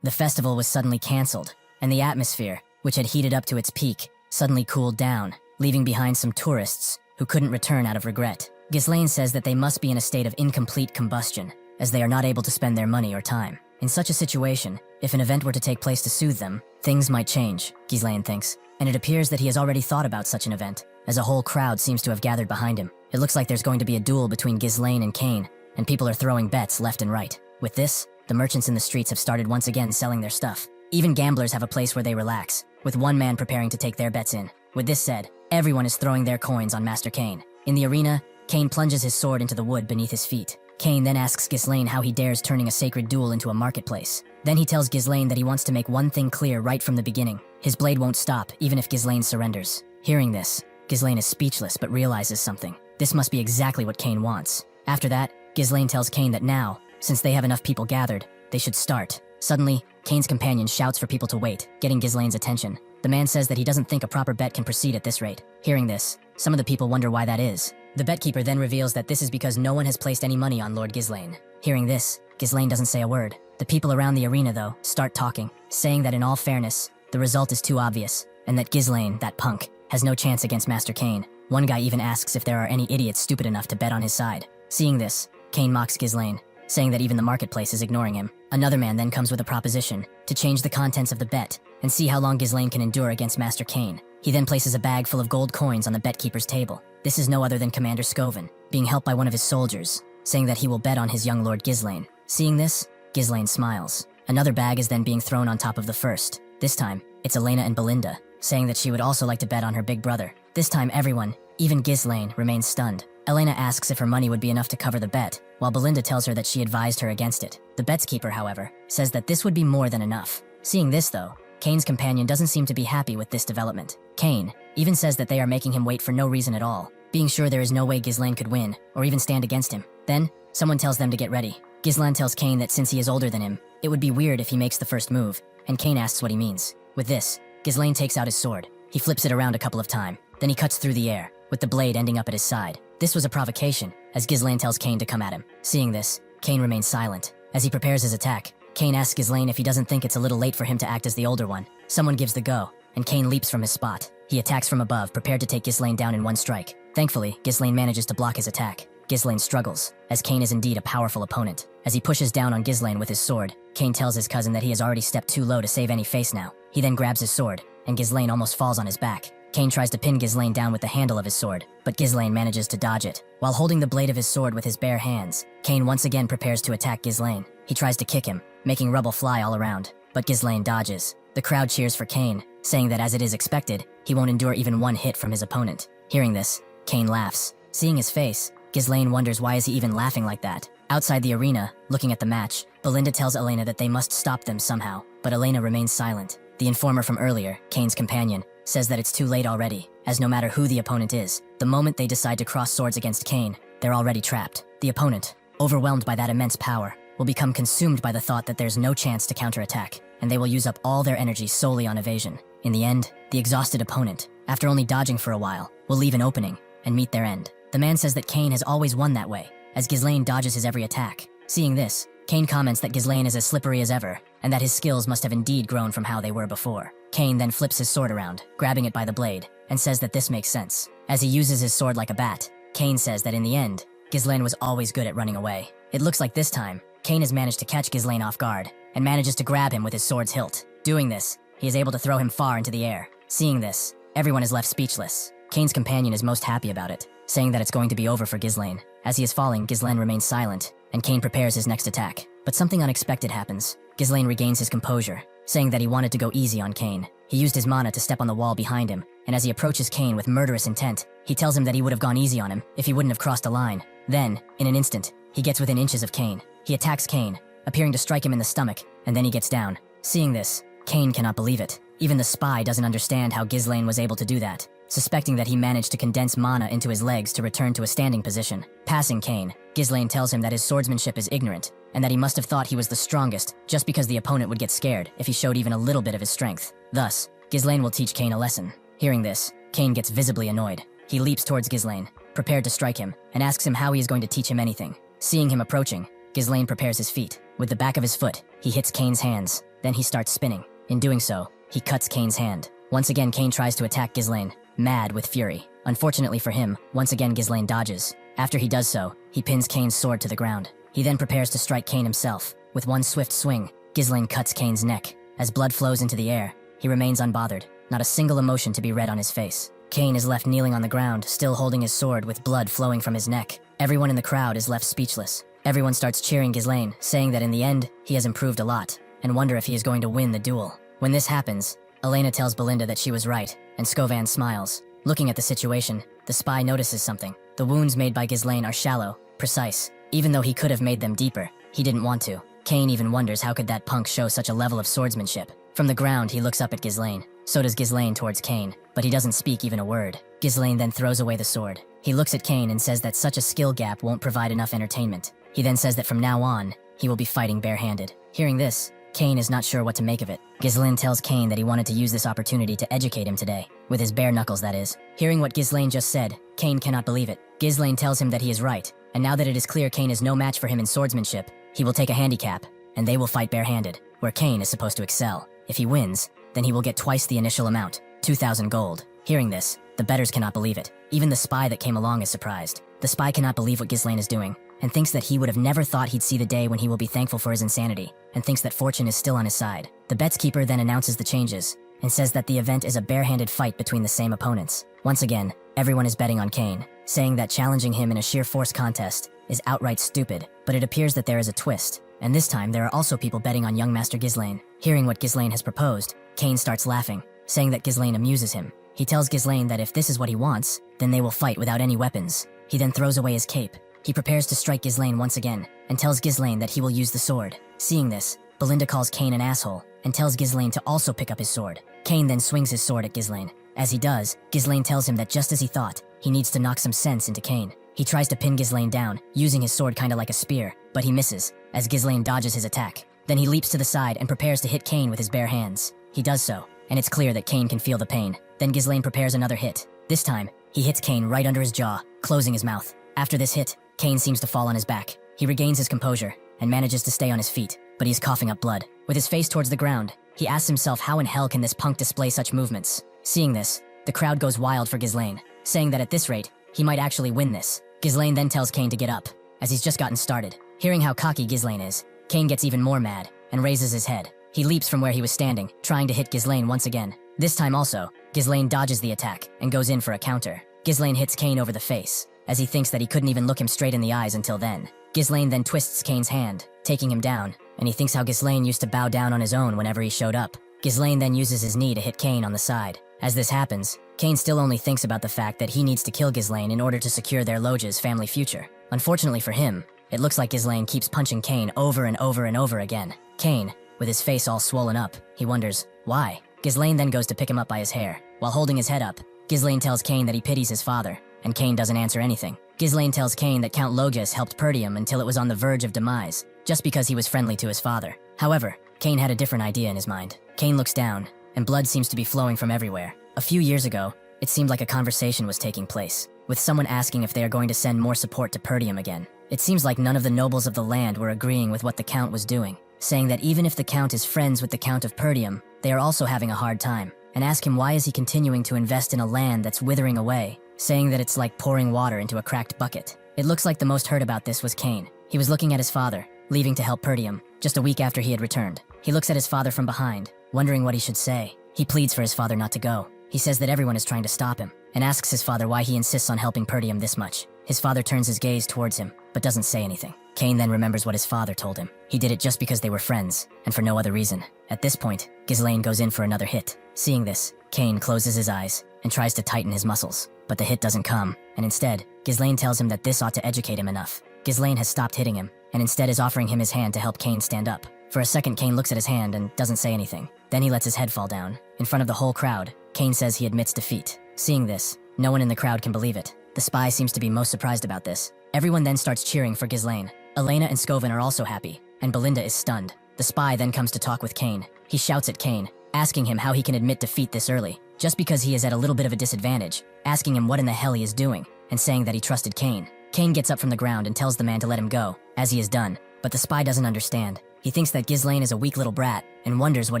The festival was suddenly cancelled, and the atmosphere, which had heated up to its peak, suddenly cooled down, leaving behind some tourists who couldn't return out of regret. Ghislain says that they must be in a state of incomplete combustion, as they are not able to spend their money or time. In such a situation, if an event were to take place to soothe them, things might change, Ghislain thinks, and it appears that he has already thought about such an event, as a whole crowd seems to have gathered behind him. It looks like there's going to be a duel between Ghislain and Kane, and people are throwing bets left and right. With this, the merchants in the streets have started once again selling their stuff. Even gamblers have a place where they relax, with one man preparing to take their bets in. With this said, everyone is throwing their coins on Master Kane. In the arena, Kane plunges his sword into the wood beneath his feet. Kane then asks Ghislain how he dares turning a sacred duel into a marketplace. Then he tells Ghislain that he wants to make one thing clear right from the beginning. His blade won't stop, even if Ghislain surrenders. Hearing this, Ghislain is speechless but realizes something. This must be exactly what Kane wants. After that, Ghislain tells Kane that now, since they have enough people gathered, they should start. Suddenly, Kane's companion shouts for people to wait, getting Ghislain's attention. The man says that he doesn't think a proper bet can proceed at this rate. Hearing this, some of the people wonder why that is. The betkeeper then reveals that this is because no one has placed any money on Lord Ghislain. Hearing this, Ghislain doesn't say a word. The people around the arena, though, start talking, saying that in all fairness, the result is too obvious, and that Ghislain, that punk, has no chance against Master Kane. One guy even asks if there are any idiots stupid enough to bet on his side. Seeing this, Kane mocks Ghislain, saying that even the marketplace is ignoring him. Another man then comes with a proposition to change the contents of the bet and see how long Ghislain can endure against Master Kane. He then places a bag full of gold coins on the betkeeper's table. This is no other than Commander Scoven, being helped by one of his soldiers, saying that he will bet on his young lord Ghislain. Seeing this, Ghislain smiles. Another bag is then being thrown on top of the first. This time, it's Elena and Belinda, saying that she would also like to bet on her big brother. This time everyone, even Ghislain, remains stunned. Elena asks if her money would be enough to cover the bet, while Belinda tells her that she advised her against it. The bet's keeper, however, says that this would be more than enough. Seeing this though, Kane's companion doesn't seem to be happy with this development. Kane even says that they are making him wait for no reason at all, being sure there is no way Ghislain could win, or even stand against him. Then, someone tells them to get ready. Ghislain tells Kane that since he is older than him, it would be weird if he makes the first move, and Kane asks what he means. With this, Ghislain takes out his sword. He flips it around a couple of times, then he cuts through the air, with the blade ending up at his side. This was a provocation, as Ghislain tells Kane to come at him. Seeing this, Kane remains silent. As he prepares his attack, Kane asks Ghislain if he doesn't think it's a little late for him to act as the older one. Someone gives the go, and Kane leaps from his spot. He attacks from above, prepared to take Ghislain down in one strike. Thankfully, Ghislain manages to block his attack. Ghislain struggles, as Kane is indeed a powerful opponent. As he pushes down on Ghislain with his sword, Kane tells his cousin that he has already stepped too low to save any face now. He then grabs his sword, and Ghislain almost falls on his back. Kane tries to pin Ghislain down with the handle of his sword, but Ghislain manages to dodge it. While holding the blade of his sword with his bare hands, Kane once again prepares to attack Ghislain. He tries to kick him, making rubble fly all around, but Ghislain dodges. The crowd cheers for Kane, saying that as it is expected, he won't endure even one hit from his opponent. Hearing this, Kane laughs. Seeing his face, Ghislain wonders why is he even laughing like that. Outside the arena, looking at the match, Belinda tells Elena that they must stop them somehow, but Elena remains silent. The informer from earlier, Kane's companion, says that it's too late already, as no matter who the opponent is, the moment they decide to cross swords against Kane, they're already trapped. The opponent, overwhelmed by that immense power, will become consumed by the thought that there's no chance to counterattack, and they will use up all their energy solely on evasion. In the end, the exhausted opponent, after only dodging for a while, will leave an opening and meet their end. The man says that Kane has always won that way, as Ghislain dodges his every attack. Seeing this, Kane comments that Ghislain is as slippery as ever, and that his skills must have indeed grown from how they were before. Kane then flips his sword around, grabbing it by the blade, and says that this makes sense. As he uses his sword like a bat, Kane says that in the end, Ghislain was always good at running away. It looks like this time, Kane has managed to catch Ghislain off guard, and manages to grab him with his sword's hilt. Doing this, he is able to throw him far into the air. Seeing this, everyone is left speechless. Kane's companion is most happy about it, saying that it's going to be over for Ghislain. As he is falling, Ghislain remains silent, and Kane prepares his next attack. But something unexpected happens. Ghislain regains his composure, saying that he wanted to go easy on Kane. He used his mana to step on the wall behind him, and as he approaches Kane with murderous intent, he tells him that he would have gone easy on him if he wouldn't have crossed a line. Then, in an instant, he gets within inches of Kane. He attacks Kane, appearing to strike him in the stomach, and then he gets down. Seeing this, Kane cannot believe it. Even the spy doesn't understand how Ghislain was able to do that, suspecting that he managed to condense mana into his legs to return to a standing position. Passing Kane, Ghislain tells him that his swordsmanship is ignorant, and that he must have thought he was the strongest just because the opponent would get scared if he showed even a little bit of his strength. Thus, Ghislain will teach Kane a lesson. Hearing this, Kane gets visibly annoyed. He leaps towards Ghislain, prepared to strike him, and asks him how he is going to teach him anything. Seeing him approaching, Ghislain prepares his feet. With the back of his foot, he hits Kane's hands. Then he starts spinning. In doing so, he cuts Kane's hand. Once again, Kane tries to attack Ghislain, mad with fury. Unfortunately for him, once again Ghislain dodges. After he does so, he pins Kane's sword to the ground. He then prepares to strike Kane himself. With one swift swing, Ghislain cuts Kane's neck. As blood flows into the air, he remains unbothered, not a single emotion to be read on his face. Kane is left kneeling on the ground, still holding his sword with blood flowing from his neck. Everyone in the crowd is left speechless. Everyone starts cheering Ghislain, saying that in the end, he has improved a lot, and wonder if he is going to win the duel. When this happens, Elena tells Belinda that she was right, and Scovan smiles. Looking at the situation, the spy notices something. The wounds made by Ghislain are shallow, precise. Even though he could have made them deeper, he didn't want to. Kane even wonders how could that punk show such a level of swordsmanship. From the ground, he looks up at Ghislain. So does Ghislain towards Kane, but he doesn't speak even a word. Ghislain then throws away the sword. He looks at Kane and says that such a skill gap won't provide enough entertainment. He then says that from now on, he will be fighting barehanded. Hearing this, Kane is not sure what to make of it. Ghislain tells Kane that he wanted to use this opportunity to educate him today, with his bare knuckles that is. Hearing what Ghislain just said, Kane cannot believe it. Ghislain tells him that he is right, and now that it is clear Kane is no match for him in swordsmanship, he will take a handicap, and they will fight barehanded, where Kane is supposed to excel. If he wins, then he will get twice the initial amount, 2,000 gold. Hearing this, the bettors cannot believe it. Even the spy that came along is surprised. The spy cannot believe what Ghislain is doing, and thinks that he would have never thought he'd see the day when he will be thankful for his insanity, and thinks that fortune is still on his side. The bets keeper then announces the changes, and says that the event is a barehanded fight between the same opponents. Once again, everyone is betting on Kane. saying that challenging him in a sheer force contest is outright stupid, but it appears that there is a twist. And this time, there are also people betting on young Master Ghislain. Hearing what Ghislain has proposed, Cain starts laughing, saying that Ghislain amuses him. He tells Ghislain that if this is what he wants, then they will fight without any weapons. He then throws away his cape. He prepares to strike Ghislain once again, and tells Ghislain that he will use the sword. Seeing this, Belinda calls Cain an asshole, and tells Ghislain to also pick up his sword. Cain then swings his sword at Ghislain. As he does, Ghislain tells him that just as he thought, he needs to knock some sense into Cain. He tries to pin Ghislain down, using his sword kinda like a spear, but he misses, as Ghislain dodges his attack. Then he leaps to the side and prepares to hit Cain with his bare hands. He does so, and it's clear that Cain can feel the pain. Then Ghislain prepares another hit. This time, he hits Cain right under his jaw, closing his mouth. After this hit, Cain seems to fall on his back. He regains his composure, and manages to stay on his feet, but he's coughing up blood. With his face towards the ground, he asks himself how in hell can this punk display such movements. Seeing this, the crowd goes wild for Ghislain, saying that at this rate, he might actually win this. Ghislain then tells Cain to get up, as he's just gotten started. Hearing how cocky Ghislain is, Cain gets even more mad, and raises his head. He leaps from where he was standing, trying to hit Ghislain once again. This time also, Ghislain dodges the attack, and goes in for a counter. Ghislain hits Cain over the face, as he thinks that he couldn't even look him straight in the eyes until then. Ghislain then twists Cain's hand, taking him down, and he thinks how Ghislain used to bow down on his own whenever he showed up. Ghislain then uses his knee to hit Cain on the side. As this happens, Cain still only thinks about the fact that he needs to kill Ghislain in order to secure their Loge's family future. Unfortunately for him, it looks like Ghislain keeps punching Cain over and over and over again. Cain, with his face all swollen up, he wonders, why? Ghislain then goes to pick him up by his hair. While holding his head up, Ghislain tells Cain that he pities his father, and Cain doesn't answer anything. Ghislain tells Cain that Count Logus helped Perdium until it was on the verge of demise, just because he was friendly to his father. However, Cain had a different idea in his mind. Cain looks down, and blood seems to be flowing from everywhere. A few years ago, it seemed like a conversation was taking place, with someone asking if they are going to send more support to Perdium again. It seems like none of the nobles of the land were agreeing with what the Count was doing, saying that even if the Count is friends with the Count of Perdium, they are also having a hard time, and ask him why is he continuing to invest in a land that's withering away, saying that it's like pouring water into a cracked bucket. It looks like the most hurt about this was Cain. He was looking at his father, leaving to help Perdium, just a week after he had returned. He looks at his father from behind, wondering what he should say. He pleads for his father not to go. He says that everyone is trying to stop him, and asks his father why he insists on helping Perdium this much. His father turns his gaze towards him, but doesn't say anything. Cain then remembers what his father told him. He did it just because they were friends, and for no other reason. At this point, Ghislain goes in for another hit. Seeing this, Cain closes his eyes, and tries to tighten his muscles, but the hit doesn't come, and instead, Ghislain tells him that this ought to educate him enough. Ghislain has stopped hitting him, and instead is offering him his hand to help Cain stand up. For a second, Cain looks at his hand and doesn't say anything. Then he lets his head fall down. In front of the whole crowd, Cain says he admits defeat. Seeing this, no one in the crowd can believe it. The spy seems to be most surprised about this. Everyone then starts cheering for Ghislain. Elena and Scovin are also happy, and Belinda is stunned. The spy then comes to talk with Cain. He shouts at Cain, asking him how he can admit defeat this early, just because he is at a little bit of a disadvantage, asking him what in the hell he is doing, and saying that he trusted Cain. Cain gets up from the ground and tells the man to let him go, as he is done, but the spy doesn't understand. He thinks that Ghislain is a weak little brat, and wonders what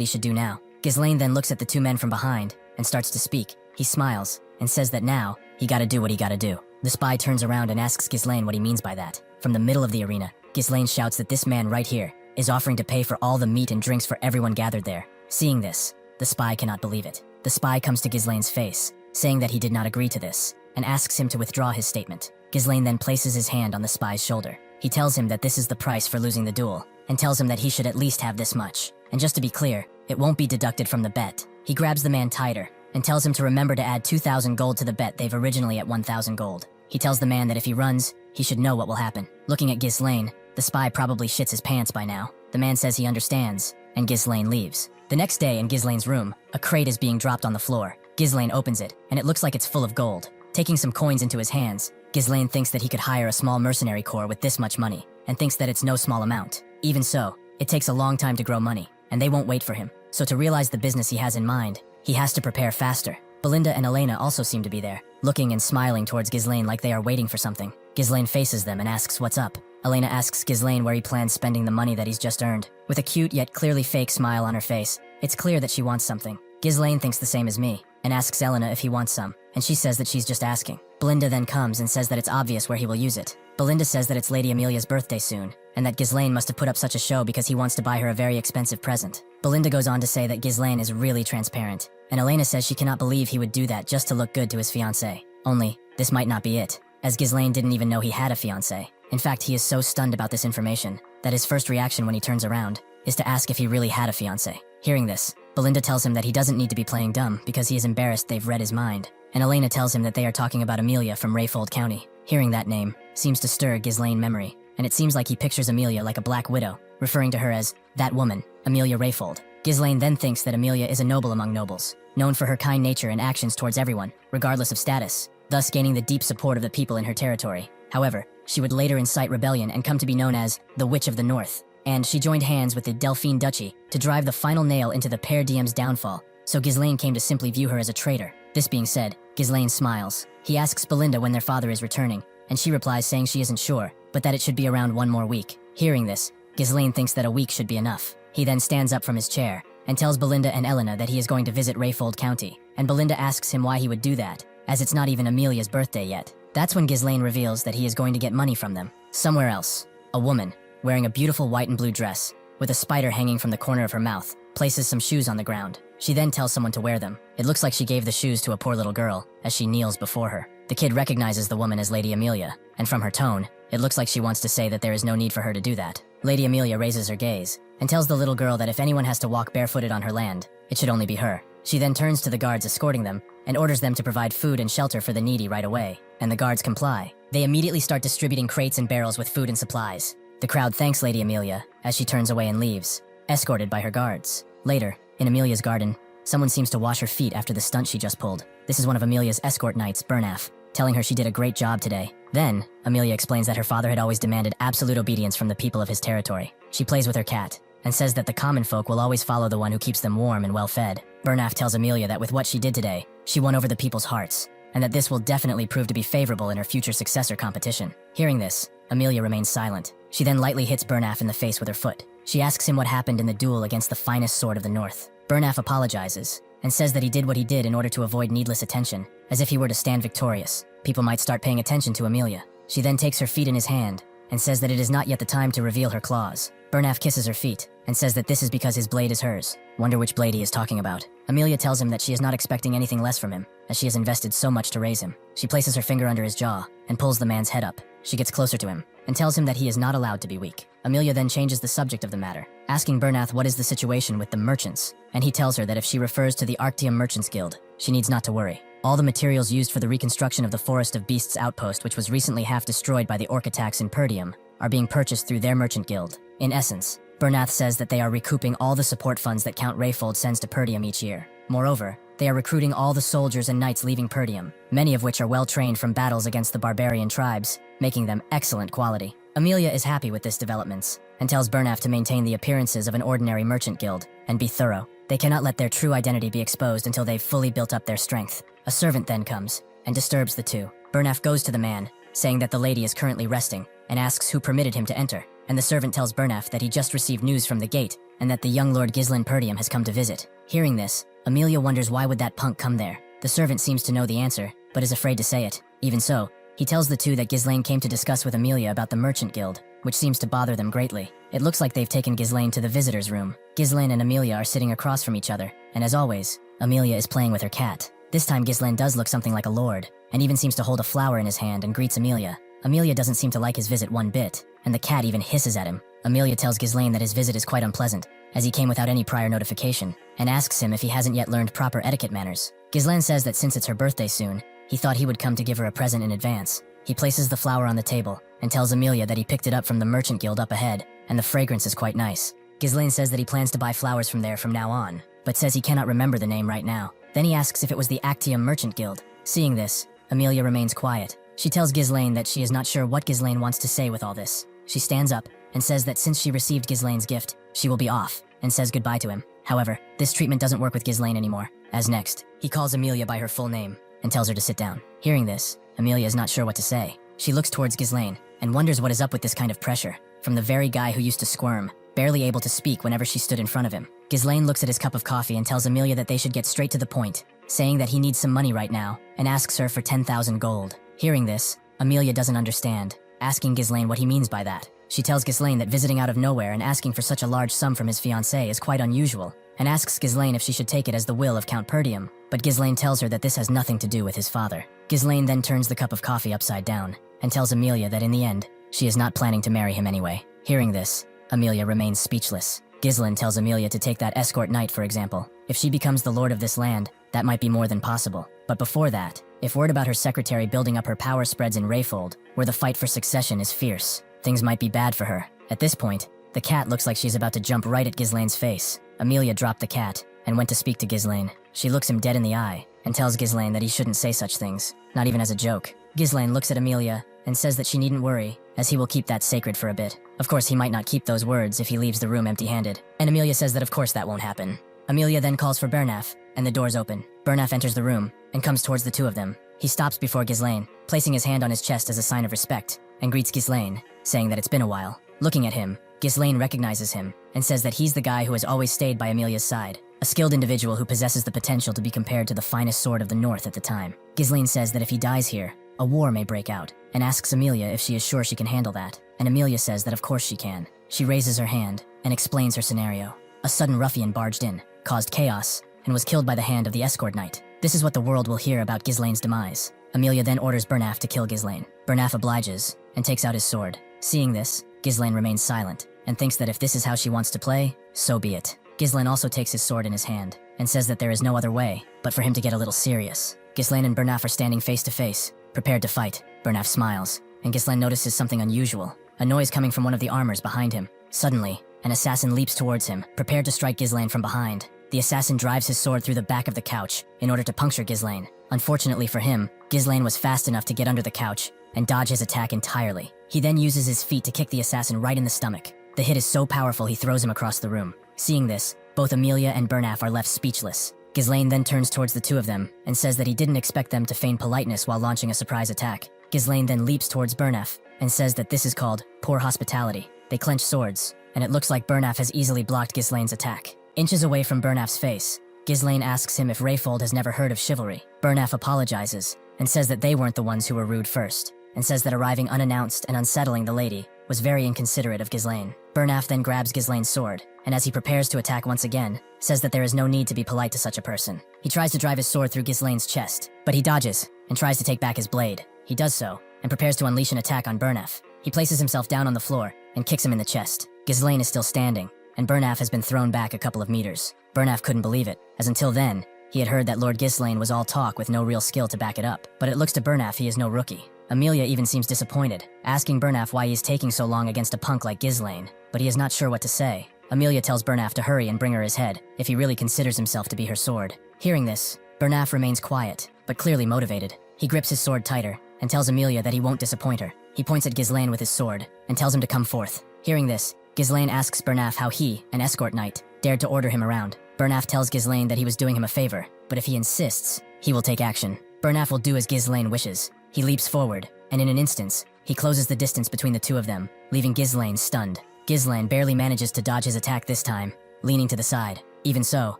he should do now. Ghislain then looks at the two men from behind, and starts to speak. He smiles, and says that now, he gotta do what he gotta do. The spy turns around and asks Ghislain what he means by that. From the middle of the arena, Ghislain shouts that this man right here is offering to pay for all the meat and drinks for everyone gathered there. Seeing this, the spy cannot believe it. The spy comes to Ghislain's face, saying that he did not agree to this, and asks him to withdraw his statement. Ghislain then places his hand on the spy's shoulder. He tells him that this is the price for losing the duel, and tells him that he should at least have this much. And just to be clear, it won't be deducted from the bet. He grabs the man tighter, and tells him to remember to add 2,000 gold to the bet they've originally at 1,000 gold. He tells the man that if he runs, he should know what will happen. Looking at Ghislain, the spy probably shits his pants by now. The man says he understands, and Ghislain leaves. The next day in Ghislain's room, a crate is being dropped on the floor. Ghislain opens it, and it looks like it's full of gold. Taking some coins into his hands, Ghislain thinks that he could hire a small mercenary corps with this much money, and thinks that it's no small amount. Even so, it takes a long time to grow money, and they won't wait for him. So to realize the business he has in mind, he has to prepare faster. Belinda and Elena also seem to be there, looking and smiling towards Ghislain like they are waiting for something. Ghislain faces them and asks what's up. Elena asks Ghislain where he plans spending the money that he's just earned. With a cute yet clearly fake smile on her face, it's clear that she wants something. Ghislain thinks the same as me, and asks Elena if he wants some, and she says that she's just asking. Belinda then comes and says that it's obvious where he will use it. Belinda says that it's Lady Amelia's birthday soon, and that Ghislain must have put up such a show because he wants to buy her a very expensive present. Belinda goes on to say that Ghislain is really transparent, and Elena says she cannot believe he would do that just to look good to his fiancée. Only, this might not be it. as Ghislain didn't even know he had a fiancée. In fact, he is so stunned about this information that his first reaction when he turns around is to ask if he really had a fiancée. Hearing this, Belinda tells him that he doesn't need to be playing dumb because he is embarrassed they've read his mind, and Elena tells him that they are talking about Amelia from Rayfold County. Hearing that name seems to stir Ghislain memory, and it seems like he pictures Amelia like a black widow, referring to her as that woman, Amelia Rayfold. Ghislain then thinks that Amelia is a noble among nobles, known for her kind nature and actions towards everyone, regardless of status, thus gaining the deep support of the people in her territory. However, she would later incite rebellion and come to be known as the Witch of the North, and she joined hands with the Delphine Duchy to drive the final nail into the Perdium's downfall, so Ghislain came to simply view her as a traitor. This being said, Ghislain smiles. He asks Belinda when their father is returning, and she replies saying she isn't sure, but that it should be around 1 more week. Hearing this, Ghislain thinks that a week should be enough. He then stands up from his chair and tells Belinda and Elena that he is going to visit Rayfold County, and Belinda asks him why he would do that, as it's not even Amelia's birthday yet. That's when Ghislain reveals that he is going to get money from them. Somewhere else, a woman, wearing a beautiful white and blue dress, with a spider hanging from the corner of her mouth, places some shoes on the ground. She then tells someone to wear them. It looks like she gave the shoes to a poor little girl, as she kneels before her. The kid recognizes the woman as Lady Amelia, and from her tone, it looks like she wants to say that there is no need for her to do that. Lady Amelia raises her gaze, and tells the little girl that if anyone has to walk barefooted on her land, it should only be her. She then turns to the guards escorting them, and orders them to provide food and shelter for the needy right away, and the guards comply. They immediately start distributing crates and barrels with food and supplies. The crowd thanks Lady Amelia, as she turns away and leaves, escorted by her guards. Later, in Amelia's garden, someone seems to wash her feet after the stunt she just pulled. This is one of Amelia's escort knights, Bernaf, telling her she did a great job today. Then, Amelia explains that her father had always demanded absolute obedience from the people of his territory. She plays with her cat, and says that the common folk will always follow the one who keeps them warm and well-fed. Bernaf tells Amelia that with what she did today, she won over the people's hearts, and that this will definitely prove to be favorable in her future successor competition. Hearing this, Amelia remains silent. She then lightly hits Bernaf in the face with her foot. She asks him what happened in the duel against the finest sword of the North. Bernaf apologizes, and says that he did what he did in order to avoid needless attention, as if he were to stand victorious. People might start paying attention to Amelia. She then takes her feet in his hand, and says that it is not yet the time to reveal her claws. Bernaf kisses her feet, and says that this is because his blade is hers. Wonder which blade he is talking about. Amelia tells him that she is not expecting anything less from him, as she has invested so much to raise him. She places her finger under his jaw, and pulls the man's head up. She gets closer to him, and tells him that he is not allowed to be weak. Amelia then changes the subject of the matter, asking Bernath what is the situation with the merchants, and he tells her that if she refers to the Arctium Merchants Guild, she needs not to worry. All the materials used for the reconstruction of the Forest of Beasts outpost, which was recently half destroyed by the orc attacks in Perdium, are being purchased through their merchant guild. In essence, Bernath says that they are recouping all the support funds that Count Rayfold sends to Perdium each year. Moreover, they are recruiting all the soldiers and knights leaving Perdium, many of which are well trained from battles against the barbarian tribes, making them excellent quality. Amelia is happy with this developments, and tells Bernath to maintain the appearances of an ordinary merchant guild, and be thorough. They cannot let their true identity be exposed until they've fully built up their strength. A servant then comes, and disturbs the two. Bernath goes to the man, saying that the lady is currently resting, and asks who permitted him to enter, and the servant tells Bernath that he just received news from the gate, and that the young Lord Ghislain Perdium has come to visit. Hearing this, Amelia wonders why would that punk come there. The servant seems to know the answer, but is afraid to say it. Even so, he tells the two that Ghislain came to discuss with Amelia about the merchant guild, which seems to bother them greatly. It looks like they've taken Ghislain to the visitor's room. Ghislain and Amelia are sitting across from each other, and as always, Amelia is playing with her cat. This time Ghislain does look something like a lord, and even seems to hold a flower in his hand and greets Amelia. Amelia doesn't seem to like his visit one bit, and the cat even hisses at him. Amelia tells Ghislain that his visit is quite unpleasant, as he came without any prior notification, and asks him if he hasn't yet learned proper etiquette manners. Ghislain says that since it's her birthday soon, he thought he would come to give her a present in advance. He places the flower on the table, and tells Amelia that he picked it up from the merchant guild up ahead, and the fragrance is quite nice. Ghislain says that he plans to buy flowers from there from now on, but says he cannot remember the name right now. Then he asks if it was the Actium Merchant Guild. Seeing this, Amelia remains quiet. She tells Ghislain that she is not sure what Ghislain wants to say with all this. She stands up, and says that since she received Ghislain's gift, she will be off, and says goodbye to him. However, this treatment doesn't work with Ghislain anymore, as next, he calls Amelia by her full name, and tells her to sit down. Hearing this, Amelia is not sure what to say. She looks towards Ghislain, and wonders what is up with this kind of pressure, from the very guy who used to squirm, barely able to speak whenever she stood in front of him. Ghislain looks at his cup of coffee and tells Amelia that they should get straight to the point, saying that he needs some money right now, and asks her for 10,000 gold. Hearing this, Amelia doesn't understand, asking Ghislain what he means by that. She tells Ghislain that visiting out of nowhere and asking for such a large sum from his fiancée is quite unusual, and asks Ghislain if she should take it as the will of Count Perdium, but Ghislain tells her that this has nothing to do with his father. Ghislain then turns the cup of coffee upside down and tells Amelia that in the end, she is not planning to marry him anyway. Hearing this, Amelia remains speechless. Ghislain tells Amelia to take that escort knight, for example. If she becomes the lord of this land, that might be more than possible. But before that, if word about her secretary building up her power spreads in Rayfold, where the fight for succession is fierce, things might be bad for her. At this point, the cat looks like she's about to jump right at Ghislain's face. Amelia dropped the cat and went to speak to Ghislain. She looks him dead in the eye and tells Ghislain that he shouldn't say such things, not even as a joke. Ghislain looks at Amelia and says that she needn't worry, as he will keep that sacred for a bit. Of course, he might not keep those words if he leaves the room empty-handed, and Amelia says that of course that won't happen. Amelia then calls for Bernaf, and the doors open. Bernaf enters the room and comes towards the two of them. He stops before Ghislain, placing his hand on his chest as a sign of respect, and greets Ghislain, saying that it's been a while. Looking at him, Ghislain recognizes him and says that he's the guy who has always stayed by Amelia's side, a skilled individual who possesses the potential to be compared to the finest sword of the North at the time. Ghislain says that if he dies here, a war may break out, and asks Amelia if she is sure she can handle that, and Amelia says that of course she can. She raises her hand and explains her scenario. A sudden ruffian barged in, caused chaos, and was killed by the hand of the escort knight. This is what the world will hear about Ghislain's demise. Amelia then orders Bernaf to kill Ghislain. Bernaf obliges and takes out his sword. Seeing this, Ghislain remains silent and thinks that if this is how she wants to play, so be it. Ghislain also takes his sword in his hand and says that there is no other way but for him to get a little serious. Ghislain and Bernaf are standing face to face, prepared to fight. Bernaf smiles, and Ghislain notices something unusual, a noise coming from one of the armors behind him. Suddenly, an assassin leaps towards him, prepared to strike Ghislain from behind. The assassin drives his sword through the back of the couch in order to puncture Ghislain. Unfortunately for him, Ghislain was fast enough to get under the couch and dodge his attack entirely. He then uses his feet to kick the assassin right in the stomach. The hit is so powerful he throws him across the room. Seeing this, both Amelia and Bernaf are left speechless. Ghislain then turns towards the two of them and says that he didn't expect them to feign politeness while launching a surprise attack. Ghislain then leaps towards Bernaf and says that this is called poor hospitality. They clench swords, and it looks like Bernaf has easily blocked Ghislain's attack. Inches away from Bernaf's face, Ghislain asks him if Rayfold has never heard of chivalry. Bernaf apologizes and says that they weren't the ones who were rude first, and says that arriving unannounced and unsettling the lady was very inconsiderate of Ghislain. Bernaf then grabs Ghislain's sword, and as he prepares to attack once again, says that there is no need to be polite to such a person. He tries to drive his sword through Ghislain's chest, but he dodges and tries to take back his blade. He does so, and prepares to unleash an attack on Bernaf. He places himself down on the floor and kicks him in the chest. Ghislain is still standing, and Bernaf has been thrown back a couple of meters. Bernaf couldn't believe it, as until then, he had heard that Lord Ghislain was all talk with no real skill to back it up. But it looks to Bernaf he is no rookie. Amelia even seems disappointed, asking Bernaf why he is taking so long against a punk like Ghislain, but he is not sure what to say. Amelia tells Bernaf to hurry and bring her his head, if he really considers himself to be her sword. Hearing this, Bernaf remains quiet, but clearly motivated. He grips his sword tighter, and tells Amelia that he won't disappoint her. He points at Ghislain with his sword, and tells him to come forth. Hearing this, Ghislain asks Bernaf how he, an escort knight, dared to order him around. Bernaf tells Ghislain that he was doing him a favor, but if he insists, he will take action. Bernaf will do as Ghislain wishes. He leaps forward, and in an instant, he closes the distance between the two of them, leaving Ghislain stunned. Ghislain barely manages to dodge his attack this time, leaning to the side. Even so,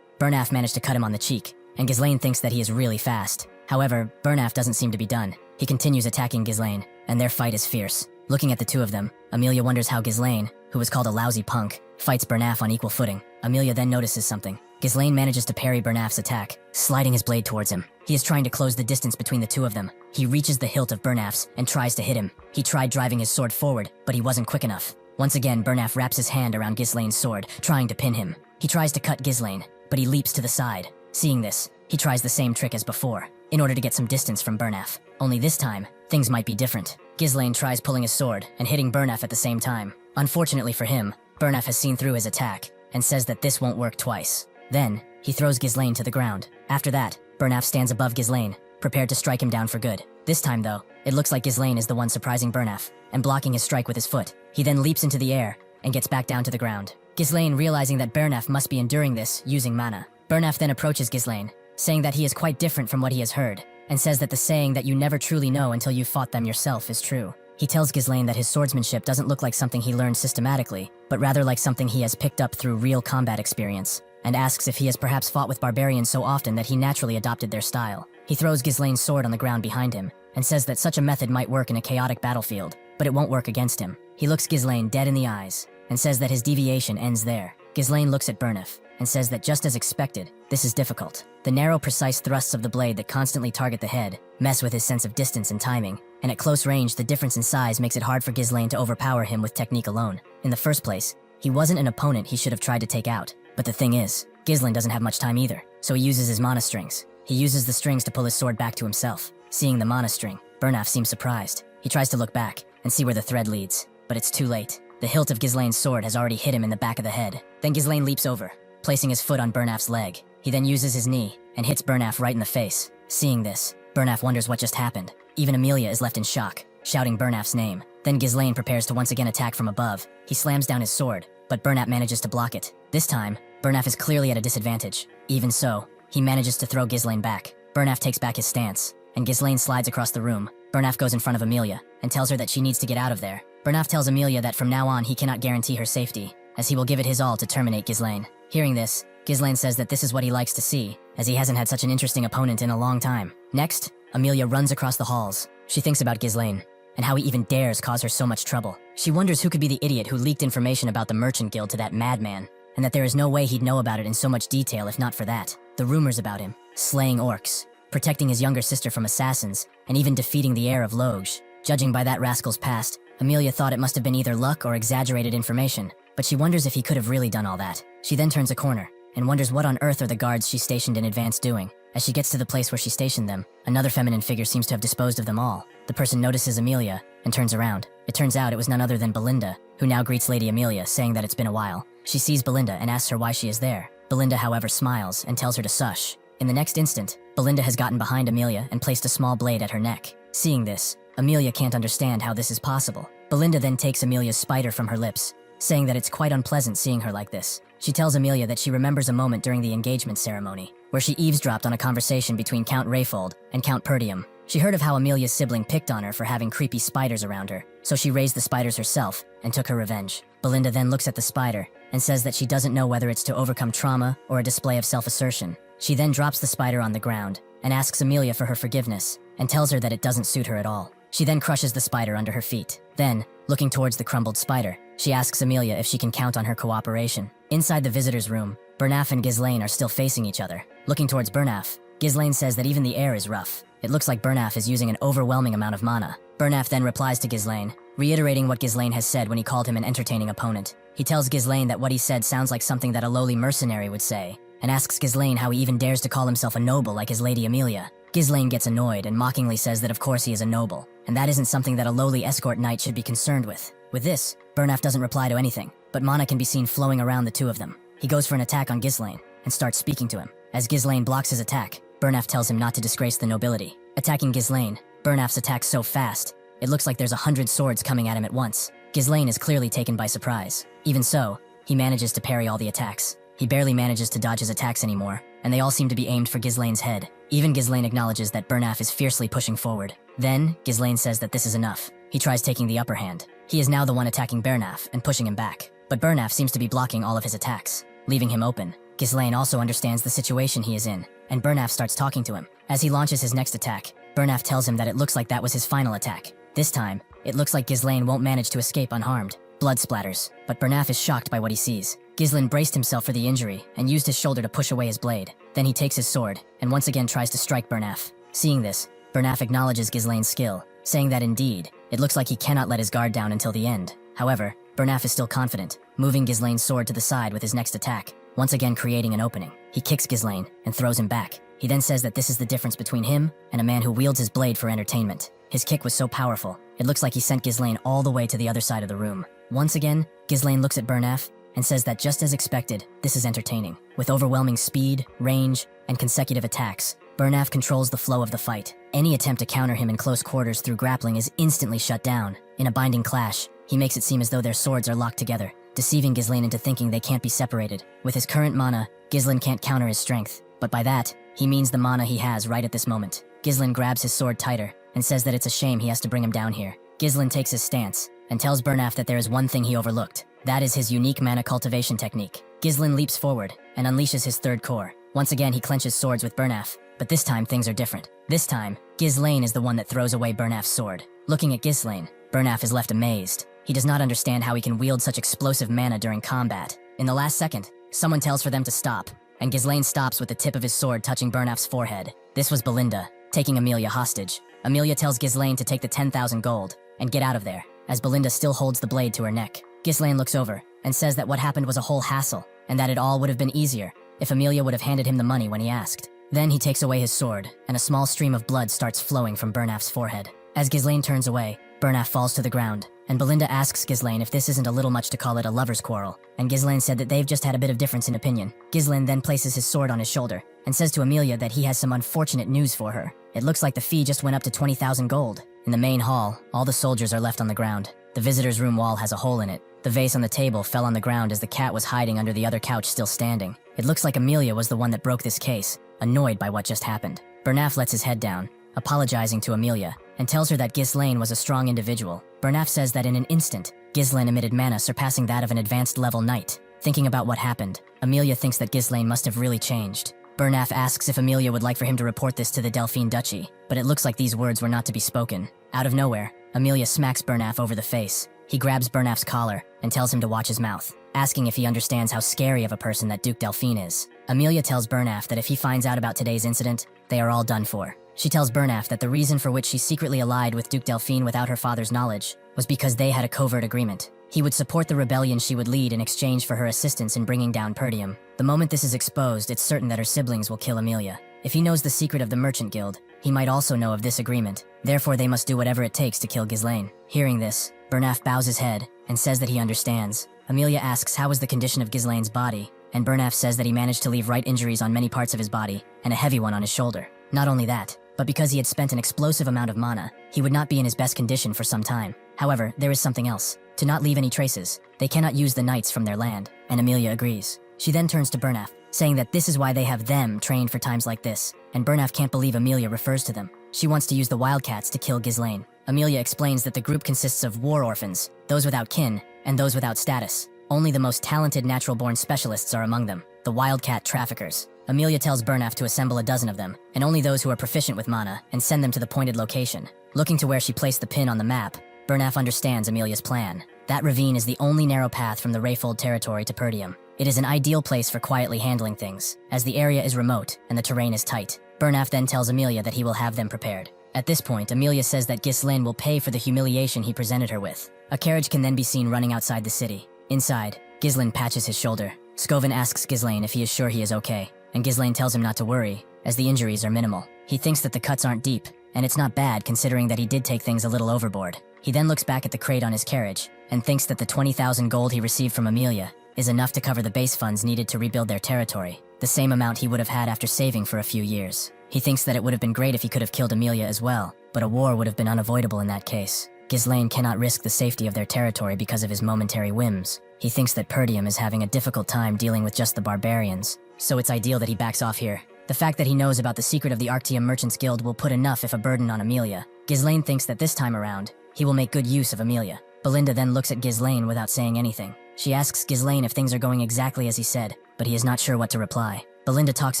Bernaf managed to cut him on the cheek, and Ghislain thinks that he is really fast. However, Bernaf doesn't seem to be done. He continues attacking Ghislain, and their fight is fierce. Looking at the two of them, Amelia wonders how Ghislain, who was called a lousy punk, fights Bernaf on equal footing. Amelia then notices something. Ghislain manages to parry Bernaf's attack, sliding his blade towards him. He is trying to close the distance between the two of them. He reaches the hilt of Bernaf's and tries to hit him. He tried driving his sword forward, but he wasn't quick enough. Once again, Bernaf wraps his hand around Ghislain's sword, trying to pin him. He tries to cut Ghislain, but he leaps to the side. Seeing this, he tries the same trick as before, in order to get some distance from Bernaf. Only this time, things might be different. Ghislain tries pulling his sword and hitting Bernaf at the same time. Unfortunately for him, Bernaf has seen through his attack and says that this won't work twice. Then, he throws Ghislain to the ground. After that, Bernaf stands above Ghislain, prepared to strike him down for good. This time though, it looks like Ghislain is the one surprising Bernaf and blocking his strike with his foot. He then leaps into the air and gets back down to the ground. Ghislain, realizing that Bernaf must be enduring this using mana. Bernaf then approaches Ghislain, saying that he is quite different from what he has heard, and says that the saying that you never truly know until you've fought them yourself is true. He tells Ghislain that his swordsmanship doesn't look like something he learned systematically, but rather like something he has picked up through real combat experience, and asks if he has perhaps fought with barbarians so often that he naturally adopted their style. He throws Ghislain's sword on the ground behind him, and says that such a method might work in a chaotic battlefield, but it won't work against him. He looks Ghislain dead in the eyes, and says that his deviation ends there. Ghislain looks at Bernaf, and says that just as expected, this is difficult. The narrow, precise thrusts of the blade that constantly target the head mess with his sense of distance and timing, and at close range, the difference in size makes it hard for Ghislain to overpower him with technique alone. In the first place, he wasn't an opponent he should have tried to take out. But the thing is, Ghislain doesn't have much time either, so he uses his mana strings. He uses the strings to pull his sword back to himself. Seeing the mana string, Bernaf seems surprised. He tries to look back and see where the thread leads, but it's too late. The hilt of Ghislain's sword has already hit him in the back of the head. Then Ghislain leaps over, placing his foot on Bernaf's leg. He then uses his knee and hits Bernaf right in the face. Seeing this, Bernaf wonders what just happened. Even Amelia is left in shock, shouting Bernaf's name. Then Ghislain prepares to once again attack from above. He slams down his sword, but Bernaf manages to block it. This time, Bernaf is clearly at a disadvantage. Even so, he manages to throw Ghislain back. Bernaf takes back his stance, and Ghislain slides across the room. Bernaf goes in front of Amelia and tells her that she needs to get out of there. Bernaf tells Amelia that from now on he cannot guarantee her safety, as he will give it his all to terminate Ghislain. Hearing this, Ghislain says that this is what he likes to see, as he hasn't had such an interesting opponent in a long time. Next, Amelia runs across the halls. She thinks about Ghislain, and how he even dares cause her so much trouble. She wonders who could be the idiot who leaked information about the Merchant Guild to that madman, and that there is no way he'd know about it in so much detail if not for that. The rumors about him, slaying orcs, protecting his younger sister from assassins, and even defeating the heir of Loge. Judging by that rascal's past, Amelia thought it must have been either luck or exaggerated information, but she wonders if he could have really done all that. She then turns a corner, and wonders what on earth are the guards she stationed in advance doing. As she gets to the place where she stationed them, another feminine figure seems to have disposed of them all. The person notices Amelia, and turns around. It turns out it was none other than Belinda, who now greets Lady Amelia, saying that it's been a while. She sees Belinda and asks her why she is there. Belinda, however, smiles and tells her to sush. In the next instant, Belinda has gotten behind Amelia and placed a small blade at her neck. Seeing this, Amelia can't understand how this is possible. Belinda then takes Amelia's spider from her lips, saying that it's quite unpleasant seeing her like this. She tells Amelia that she remembers a moment during the engagement ceremony, where she eavesdropped on a conversation between Count Rayfold and Count Perdium. She heard of how Amelia's sibling picked on her for having creepy spiders around her, so she raised the spiders herself and took her revenge. Belinda then looks at the spider and says that she doesn't know whether it's to overcome trauma or a display of self-assertion. She then drops the spider on the ground and asks Amelia for her forgiveness and tells her that it doesn't suit her at all. She then crushes the spider under her feet. Then, looking towards the crumbled spider, she asks Amelia if she can count on her cooperation. Inside the visitor's room, Bernaf and Ghislain are still facing each other. Looking towards Bernaf, Ghislain says that even the air is rough. It looks like Bernaf is using an overwhelming amount of mana. Bernaf then replies to Ghislain, reiterating what Ghislain has said when he called him an entertaining opponent. He tells Ghislain that what he said sounds like something that a lowly mercenary would say, and asks Ghislain how he even dares to call himself a noble like his Lady Amelia. Ghislain gets annoyed and mockingly says that of course he is a noble, and that isn't something that a lowly escort knight should be concerned with. With this, Bernaf doesn't reply to anything, but mana can be seen flowing around the two of them. He goes for an attack on Ghislain and starts speaking to him. As Ghislain blocks his attack, Bernaf tells him not to disgrace the nobility. Attacking Ghislain, Bernaf's attack so fast, it looks like there's 100 swords coming at him at once. Ghislain is clearly taken by surprise. Even so, he manages to parry all the attacks. He barely manages to dodge his attacks anymore, and they all seem to be aimed for Ghislain's head. Even Ghislain acknowledges that Bernaf is fiercely pushing forward. Then, Ghislain says that this is enough. He tries taking the upper hand. He is now the one attacking Bernaf and pushing him back. But Bernaf seems to be blocking all of his attacks, leaving him open. Ghislain also understands the situation he is in, and Bernaf starts talking to him. As he launches his next attack, Bernaf tells him that it looks like that was his final attack. This time, it looks like Ghislain won't manage to escape unharmed. Blood splatters, but Bernaf is shocked by what he sees. Ghislain braced himself for the injury and used his shoulder to push away his blade. Then he takes his sword and once again tries to strike Bernaf. Seeing this, Bernaf acknowledges Ghislain's skill, saying that indeed, it looks like he cannot let his guard down until the end. However, Bernaf is still confident, moving Ghislain's sword to the side with his next attack, once again creating an opening. He kicks Ghislain and throws him back. He then says that this is the difference between him and a man who wields his blade for entertainment. His kick was so powerful, it looks like he sent Ghislain all the way to the other side of the room. Once again, Ghislain looks at Bernaf and says that just as expected, this is entertaining. With overwhelming speed, range, and consecutive attacks, Bernaf controls the flow of the fight. Any attempt to counter him in close quarters through grappling is instantly shut down. In a binding clash, he makes it seem as though their swords are locked together, deceiving Ghislain into thinking they can't be separated. With his current mana, Ghislain can't counter his strength, but by that, he means the mana he has right at this moment. Ghislain grabs his sword tighter and says that it's a shame he has to bring him down here. Ghislain takes his stance and tells Bernaf that there is one thing he overlooked. That is his unique mana cultivation technique. Ghislain leaps forward and unleashes his third core. Once again, he clenches swords with Bernaf, but this time things are different. This time, Ghislain is the one that throws away Bernaf's sword. Looking at Ghislain, Bernaf is left amazed. He does not understand how he can wield such explosive mana during combat. In the last second, Someone tells for them to stop, and Ghislain stops with the tip of his sword touching Bernaf's forehead. This was Belinda, taking Amelia hostage. Amelia tells Ghislain to take the 10,000 gold and get out of there, as Belinda still holds the blade to her neck. Ghislain looks over and says that what happened was a whole hassle, and that it all would have been easier if Amelia would have handed him the money when he asked. Then he takes away his sword, and a small stream of blood starts flowing from Bernaf's forehead. As Ghislain turns away, Bernaf falls to the ground, and Belinda asks Ghislain if this isn't a little much to call it a lover's quarrel, and Ghislain said that they've just had a bit of difference in opinion. Ghislain then places his sword on his shoulder, and says to Amelia that he has some unfortunate news for her. It looks like the fee just went up to 20,000 gold. In the main hall, all the soldiers are left on the ground. The visitor's room wall has a hole in it. The vase on the table fell on the ground as the cat was hiding under the other couch still standing. It looks like Amelia was the one that broke this case, annoyed by what just happened. Bernaf lets his head down, apologizing to Amelia, and tells her that Ghislain was a strong individual. Bernaf says that in an instant, Ghislain emitted mana surpassing that of an advanced level knight. Thinking about what happened, Amelia thinks that Ghislain must have really changed. Bernaf asks if Amelia would like for him to report this to the Delphine Duchy, but it looks like these words were not to be spoken. Out of nowhere, Amelia smacks Bernaf over the face. He grabs Bernaf's collar and tells him to watch his mouth, asking if he understands how scary of a person that Duke Delphine is. Amelia tells Bernaf that if he finds out about today's incident, they are all done for. She tells Bernaf that the reason for which she secretly allied with Duke Delphine without her father's knowledge was because they had a covert agreement. He would support the rebellion she would lead in exchange for her assistance in bringing down Perdium. The moment this is exposed, it's certain that her siblings will kill Amelia. If he knows the secret of the Merchant Guild, he might also know of this agreement. Therefore, they must do whatever it takes to kill Ghislain. Hearing this, Bernaf bows his head and says that he understands. Amelia asks how was the condition of Ghislain's body, and Bernaf says that he managed to leave right injuries on many parts of his body and a heavy one on his shoulder. Not only that, but because he had spent an explosive amount of mana, he would not be in his best condition for some time. However, there is something else. To not leave any traces, they cannot use the knights from their land, and Amelia agrees. She then turns to Bernaf, saying that this is why they have them trained for times like this, and Bernaf can't believe Amelia refers to them. She wants to use the wildcats to kill Ghislain. Amelia explains that the group consists of war orphans, those without kin, and those without status. Only the most talented natural-born specialists are among them, the wildcat traffickers. Amelia tells Bernaf to assemble a dozen of them, and only those who are proficient with mana, and send them to the pointed location. Looking to where she placed the pin on the map, Bernaf understands Amelia's plan. That ravine is the only narrow path from the Rayfold territory to Perdium. It is an ideal place for quietly handling things, as the area is remote and the terrain is tight. Bernaf then tells Amelia that he will have them prepared. At this point, Amelia says that Ghislain will pay for the humiliation he presented her with. A carriage can then be seen running outside the city. Inside, Ghislain patches his shoulder. Skovin asks Ghislain if he is sure he is okay, and Ghislain tells him not to worry, as the injuries are minimal. He thinks that the cuts aren't deep, and it's not bad considering that he did take things a little overboard. He then looks back at the crate on his carriage, and thinks that the 20,000 gold he received from Amelia is enough to cover the base funds needed to rebuild their territory, the same amount he would have had after saving for a few years. He thinks that it would have been great if he could have killed Amelia as well, but a war would have been unavoidable in that case. Ghislain cannot risk the safety of their territory because of his momentary whims. He thinks that Perdium is having a difficult time dealing with just the barbarians, so it's ideal that he backs off here. The fact that he knows about the secret of the Arctium Merchants Guild will put enough if a burden on Amelia. Ghislain thinks that this time around, he will make good use of Amelia. Belinda then looks at Ghislain without saying anything. She asks Ghislain if things are going exactly as he said, but he is not sure what to reply. Belinda talks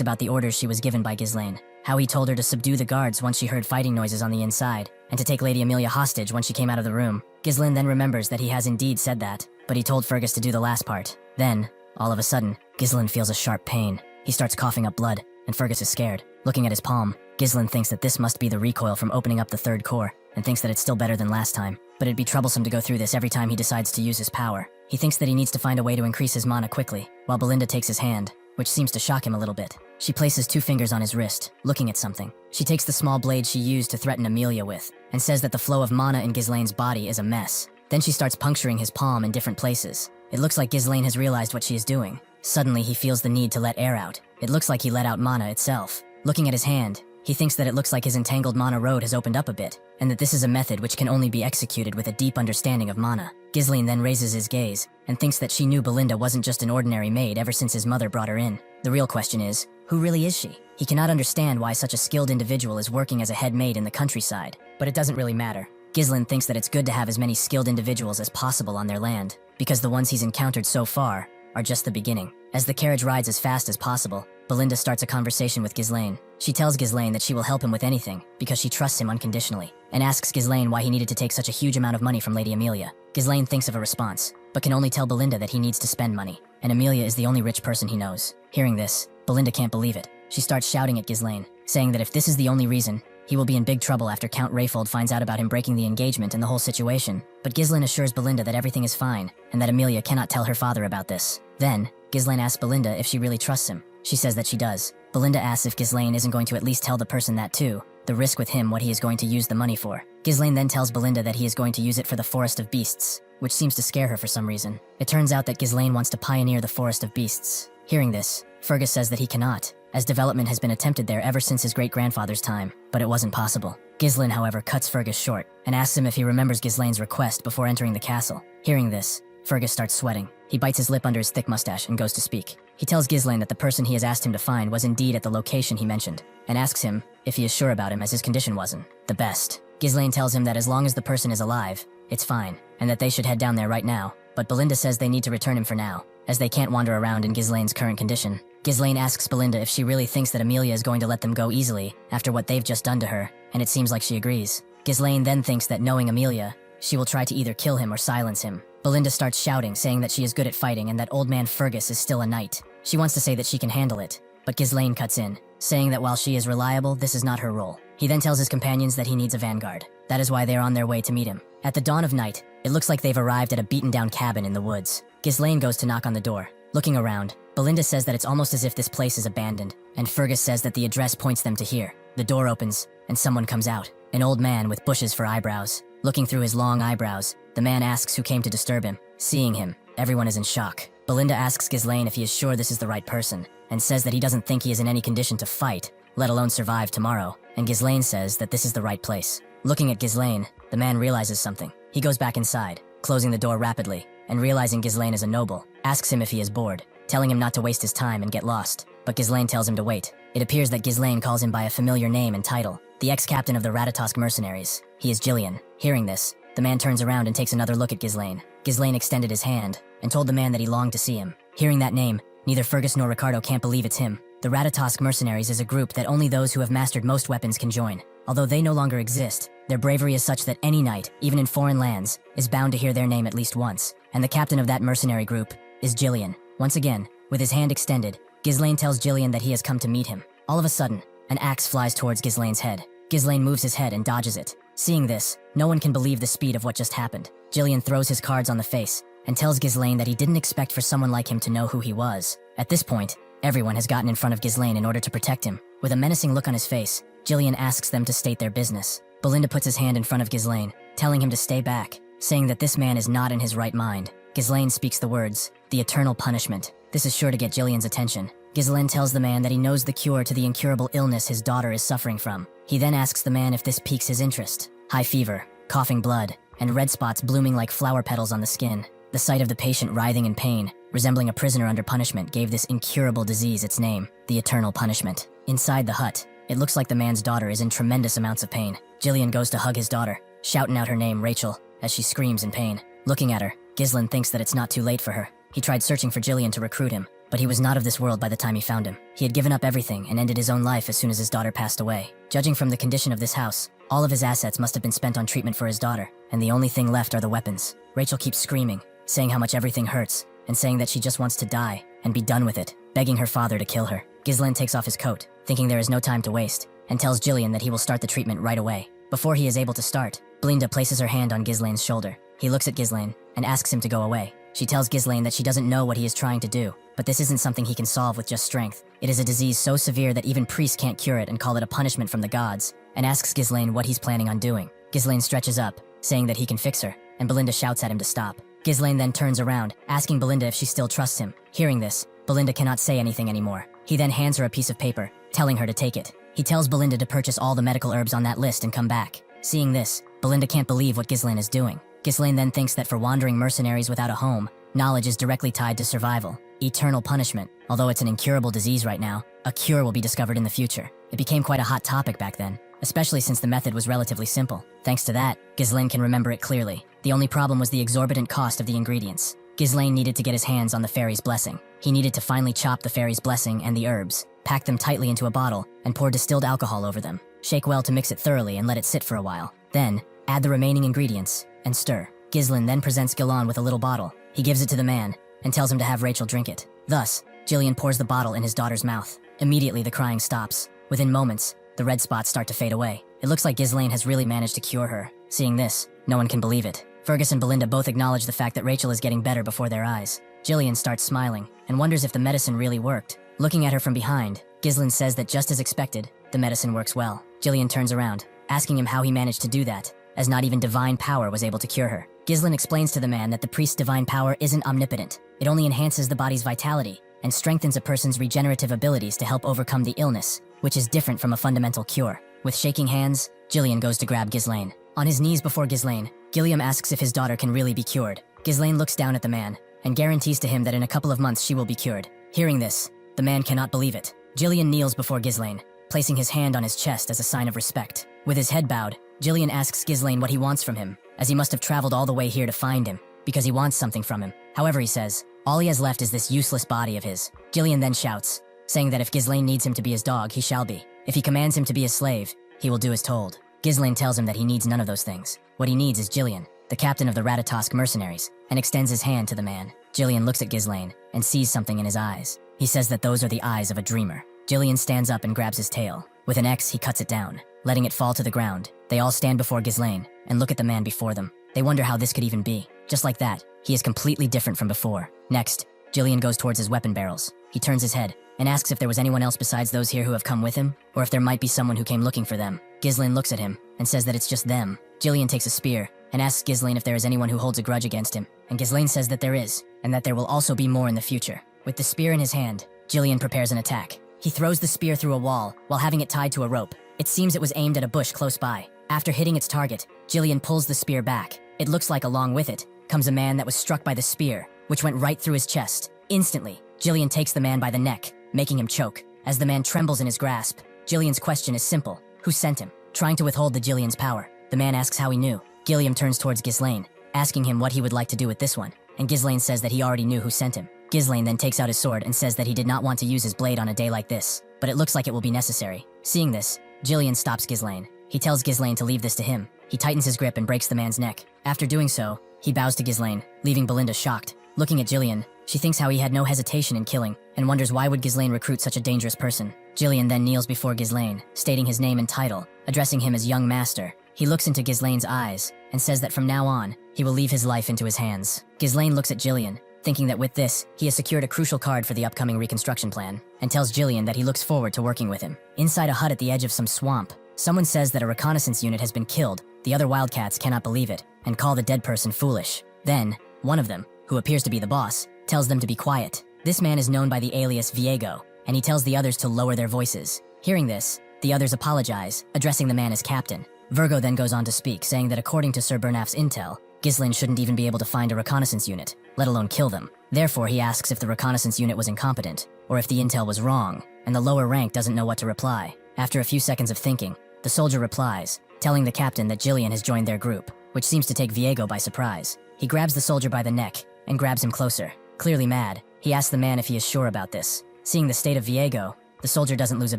about the orders she was given by Ghislain, how he told her to subdue the guards once she heard fighting noises on the inside, and to take Lady Amelia hostage when she came out of the room. Ghislain then remembers that he has indeed said that, but he told Fergus to do the last part. Then, all of a sudden, Ghislain feels a sharp pain. He starts coughing up blood, and Fergus is scared. Looking at his palm, Ghislain thinks that this must be the recoil from opening up the third core, and thinks that it's still better than last time, but it'd be troublesome to go through this every time he decides to use his power. He thinks that he needs to find a way to increase his mana quickly, while Belinda takes his hand, which seems to shock him a little bit. She places 2 fingers on his wrist, looking at something. She takes the small blade she used to threaten Amelia with, and says that the flow of mana in Ghislain's body is a mess. Then she starts puncturing his palm in different places. It looks like Ghislain has realized what she is doing. Suddenly, he feels the need to let air out. It looks like he let out mana itself. Looking at his hand, he thinks that it looks like his entangled mana road has opened up a bit, and that this is a method which can only be executed with a deep understanding of mana. Ghislain then raises his gaze, and thinks that she knew Belinda wasn't just an ordinary maid ever since his mother brought her in. The real question is, who really is she? He cannot understand why such a skilled individual is working as a head maid in the countryside, but it doesn't really matter. Ghislain thinks that it's good to have as many skilled individuals as possible on their land, because the ones he's encountered so far are just the beginning. As the carriage rides as fast as possible, Belinda starts a conversation with Ghislain. She tells Ghislain that she will help him with anything, because she trusts him unconditionally, and asks Ghislain why he needed to take such a huge amount of money from Lady Amelia. Ghislain thinks of a response, but can only tell Belinda that he needs to spend money. and Amelia is the only rich person he knows. Hearing this, Belinda can't believe it. She starts shouting at Ghislain, saying that if this is the only reason, he will be in big trouble after Count Rayfold finds out about him breaking the engagement and the whole situation. But Ghislain assures Belinda that everything is fine, and that Amelia cannot tell her father about this. Then, Ghislain asks Belinda if she really trusts him. She says that she does. Belinda asks if Ghislain isn't going to at least tell the person that too, the risk with him what he is going to use the money for. Ghislain then tells Belinda that he is going to use it for the Forest of Beasts, which seems to scare her for some reason. It turns out that Ghislain wants to pioneer the Forest of Beasts. Hearing this, Fergus says that he cannot, as development has been attempted there ever since his great-grandfather's time, but it wasn't possible. Ghislain, however, cuts Fergus short and asks him if he remembers Ghislain's request before entering the castle. Hearing this, Fergus starts sweating. He bites his lip under his thick mustache and goes to speak. He tells Ghislain that the person he has asked him to find was indeed at the location he mentioned, and asks him if he is sure about him as his condition wasn't the best. Ghislain tells him that as long as the person is alive, it's fine, and that they should head down there right now, but Belinda says they need to return him for now, as they can't wander around in Ghislain's current condition. Ghislain asks Belinda if she really thinks that Amelia is going to let them go easily after what they've just done to her, and it seems like she agrees. Ghislain then thinks that knowing Amelia, she will try to either kill him or silence him. Belinda starts shouting, saying that she is good at fighting and that old man Fergus is still a knight. She wants to say that she can handle it, but Ghislain cuts in, saying that while she is reliable, this is not her role. He then tells his companions that he needs a vanguard. That is why they are on their way to meet him. At the dawn of night, it looks like they've arrived at a beaten-down cabin in the woods. Ghislain goes to knock on the door. Looking around, Belinda says that it's almost as if this place is abandoned, and Fergus says that the address points them to here. The door opens, and someone comes out, an old man with bushes for eyebrows. Looking through his long eyebrows, the man asks who came to disturb him. Seeing him, everyone is in shock. Belinda asks Ghislain if he is sure this is the right person, and says that he doesn't think he is in any condition to fight, let alone survive tomorrow, and Ghislain says that this is the right place. Looking at Ghislain, the man realizes something. He goes back inside, closing the door rapidly, and realizing Ghislain is a noble, asks him if he is bored, telling him not to waste his time and get lost, but Ghislain tells him to wait. It appears that Ghislain calls him by a familiar name and title, the ex-captain of the Ratatosk mercenaries. He is Gillian. Hearing this, the man turns around and takes another look at Ghislain. Ghislain extended his hand, and told the man that he longed to see him. Hearing that name, neither Fergus nor Ricardo can't believe it's him. The Ratatosk mercenaries is a group that only those who have mastered most weapons can join. Although they no longer exist, their bravery is such that any knight, even in foreign lands, is bound to hear their name at least once, and the captain of that mercenary group is Gillian. Once again, with his hand extended, Ghislain tells Gillian that he has come to meet him. All of a sudden, an axe flies towards Ghislain's head. Ghislain moves his head and dodges it. Seeing this, no one can believe the speed of what just happened. Gillian throws his cards on the face and tells Ghislain that he didn't expect for someone like him to know who he was. At this point, everyone has gotten in front of Ghislain in order to protect him. With a menacing look on his face, Gillian asks them to state their business. Belinda puts his hand in front of Ghislain, telling him to stay back, saying that this man is not in his right mind. Ghislain speaks the words, "The eternal punishment." This is sure to get Gillian's attention. Ghislain tells the man that he knows the cure to the incurable illness his daughter is suffering from. He then asks the man if this piques his interest. High fever, coughing blood, and red spots blooming like flower petals on the skin. The sight of the patient writhing in pain, resembling a prisoner under punishment, gave this incurable disease its name, the eternal punishment. Inside the hut, it looks like the man's daughter is in tremendous amounts of pain. Gillian goes to hug his daughter, shouting out her name, Rachel, as she screams in pain. Looking at her, Ghislain thinks that it's not too late for her. He tried searching for Gillian to recruit him, but he was not of this world by the time he found him. He had given up everything and ended his own life as soon as his daughter passed away. Judging from the condition of this house, all of his assets must have been spent on treatment for his daughter, and the only thing left are the weapons. Rachel keeps screaming, saying how much everything hurts, and saying that she just wants to die and be done with it, begging her father to kill her. Ghislain takes off his coat, thinking there is no time to waste, and tells Gillian that he will start the treatment right away. Before he is able to start, Belinda places her hand on Ghislain's shoulder. He looks at Ghislain and asks him to go away. She tells Ghislain that she doesn't know what he is trying to do, but this isn't something he can solve with just strength. It is a disease so severe that even priests can't cure it and call it a punishment from the gods, and asks Ghislain what he's planning on doing. Ghislain stretches up, saying that he can fix her, and Belinda shouts at him to stop. Ghislain then turns around, asking Belinda if she still trusts him. Hearing this, Belinda cannot say anything anymore. He then hands her a piece of paper, telling her to take it. He tells Belinda to purchase all the medical herbs on that list and come back. Seeing this, Belinda can't believe what Ghislain is doing. Ghislain then thinks that for wandering mercenaries without a home, knowledge is directly tied to survival. Eternal punishment. Although it's an incurable disease right now, a cure will be discovered in the future. It became quite a hot topic back then, especially since the method was relatively simple. Thanks to that, Ghislain can remember it clearly. The only problem was the exorbitant cost of the ingredients. Ghislain needed to get his hands on the fairy's blessing. He needed to finally chop the fairy's blessing and the herbs, pack them tightly into a bottle, and pour distilled alcohol over them. Shake well to mix it thoroughly and let it sit for a while. Then, add the remaining ingredients, and stir. Ghislain then presents Ghislain with a little bottle. He gives it to the man, and tells him to have Rachel drink it. Thus, Ghislain pours the bottle in his daughter's mouth. Immediately, the crying stops. Within moments, the red spots start to fade away. It looks like Ghislain has really managed to cure her. Seeing this, no one can believe it. Fergus and Belinda both acknowledge the fact that Rachel is getting better before their eyes. Ghislain starts smiling and wonders if the medicine really worked. Looking at her from behind, Ghislain says that just as expected, the medicine works well. Ghislain turns around, asking him how he managed to do that, as not even divine power was able to cure her. Ghislain explains to the man that the priest's divine power isn't omnipotent. It only enhances the body's vitality and strengthens a person's regenerative abilities to help overcome the illness, which is different from a fundamental cure. With shaking hands, Ghislain goes to grab Ghislain. On his knees before Ghislain, Gilliam asks if his daughter can really be cured. Ghislain looks down at the man and guarantees to him that in a couple of months she will be cured. Hearing this, the man cannot believe it. Ghislain kneels before Ghislain, placing his hand on his chest as a sign of respect. With his head bowed, Ghislain asks Ghislain what he wants from him, as he must have traveled all the way here to find him, because he wants something from him. However, he says, all he has left is this useless body of his. Ghislain then shouts, saying that if Ghislain needs him to be his dog, he shall be. If he commands him to be his slave, he will do as told. Ghislain tells him that he needs none of those things. What he needs is Ghislain, the captain of the Ratatosk mercenaries, and extends his hand to the man. Ghislain looks at Ghislain and sees something in his eyes. He says that those are the eyes of a dreamer. Ghislain stands up and grabs his tail. With an axe, he cuts it down, letting it fall to the ground. They all stand before Ghislain and look at the man before them. They wonder how this could even be. Just like that, he is completely different from before. Next, Ghislain goes towards his weapon barrels. He turns his head and asks if there was anyone else besides those here who have come with him, or if there might be someone who came looking for them. Ghislain looks at him and says that it's just them. Ghislain takes a spear and asks Ghislain if there is anyone who holds a grudge against him, and Ghislain says that there is, and that there will also be more in the future. With the spear in his hand, Ghislain prepares an attack. He throws the spear through a wall while having it tied to a rope. It seems it was aimed at a bush close by. After hitting its target, Ghislain pulls the spear back. It looks like along with it comes a man that was struck by the spear, which went right through his chest. Instantly, Ghislain takes the man by the neck, making him choke. As the man trembles in his grasp, Ghislain's question is simple. Who sent him? Trying to withhold the Ghislain's power, the man asks how he knew. Ghislain turns towards Ghislain, asking him what he would like to do with this one, and Ghislain says that he already knew who sent him. Ghislain then takes out his sword and says that he did not want to use his blade on a day like this, but it looks like it will be necessary. Seeing this, Ghislain stops Ghislain. He tells Ghislain to leave this to him. He tightens his grip and breaks the man's neck. After doing so, he bows to Ghislain, leaving Belinda shocked. Looking at Ghislain, she thinks how he had no hesitation in killing, and wonders why would Ghislain recruit such a dangerous person. Ghislain then kneels before Ghislain, stating his name and title, addressing him as young master. He looks into Ghislain's eyes, and says that from now on, he will leave his life into his hands. Ghislain looks at Ghislain, thinking that with this, he has secured a crucial card for the upcoming reconstruction plan, and tells Ghislain that he looks forward to working with him. Inside a hut at the edge of some swamp, someone says that a reconnaissance unit has been killed. The other wildcats cannot believe it, and call the dead person foolish. Then, one of them, who appears to be the boss, tells them to be quiet. This man is known by the alias Viego, and he tells the others to lower their voices. Hearing this, the others apologize, addressing the man as captain. Virgo then goes on to speak, saying that according to Sir Bernaf's intel, Ghislain shouldn't even be able to find a reconnaissance unit, let alone kill them. Therefore, he asks if the reconnaissance unit was incompetent, or if the intel was wrong, and the lower rank doesn't know what to reply. After a few seconds of thinking, the soldier replies, telling the captain that Ghislain has joined their group, which seems to take Viego by surprise. He grabs the soldier by the neck and grabs him closer. Clearly mad, he asks the man if he is sure about this. Seeing the state of Viego, the soldier doesn't lose a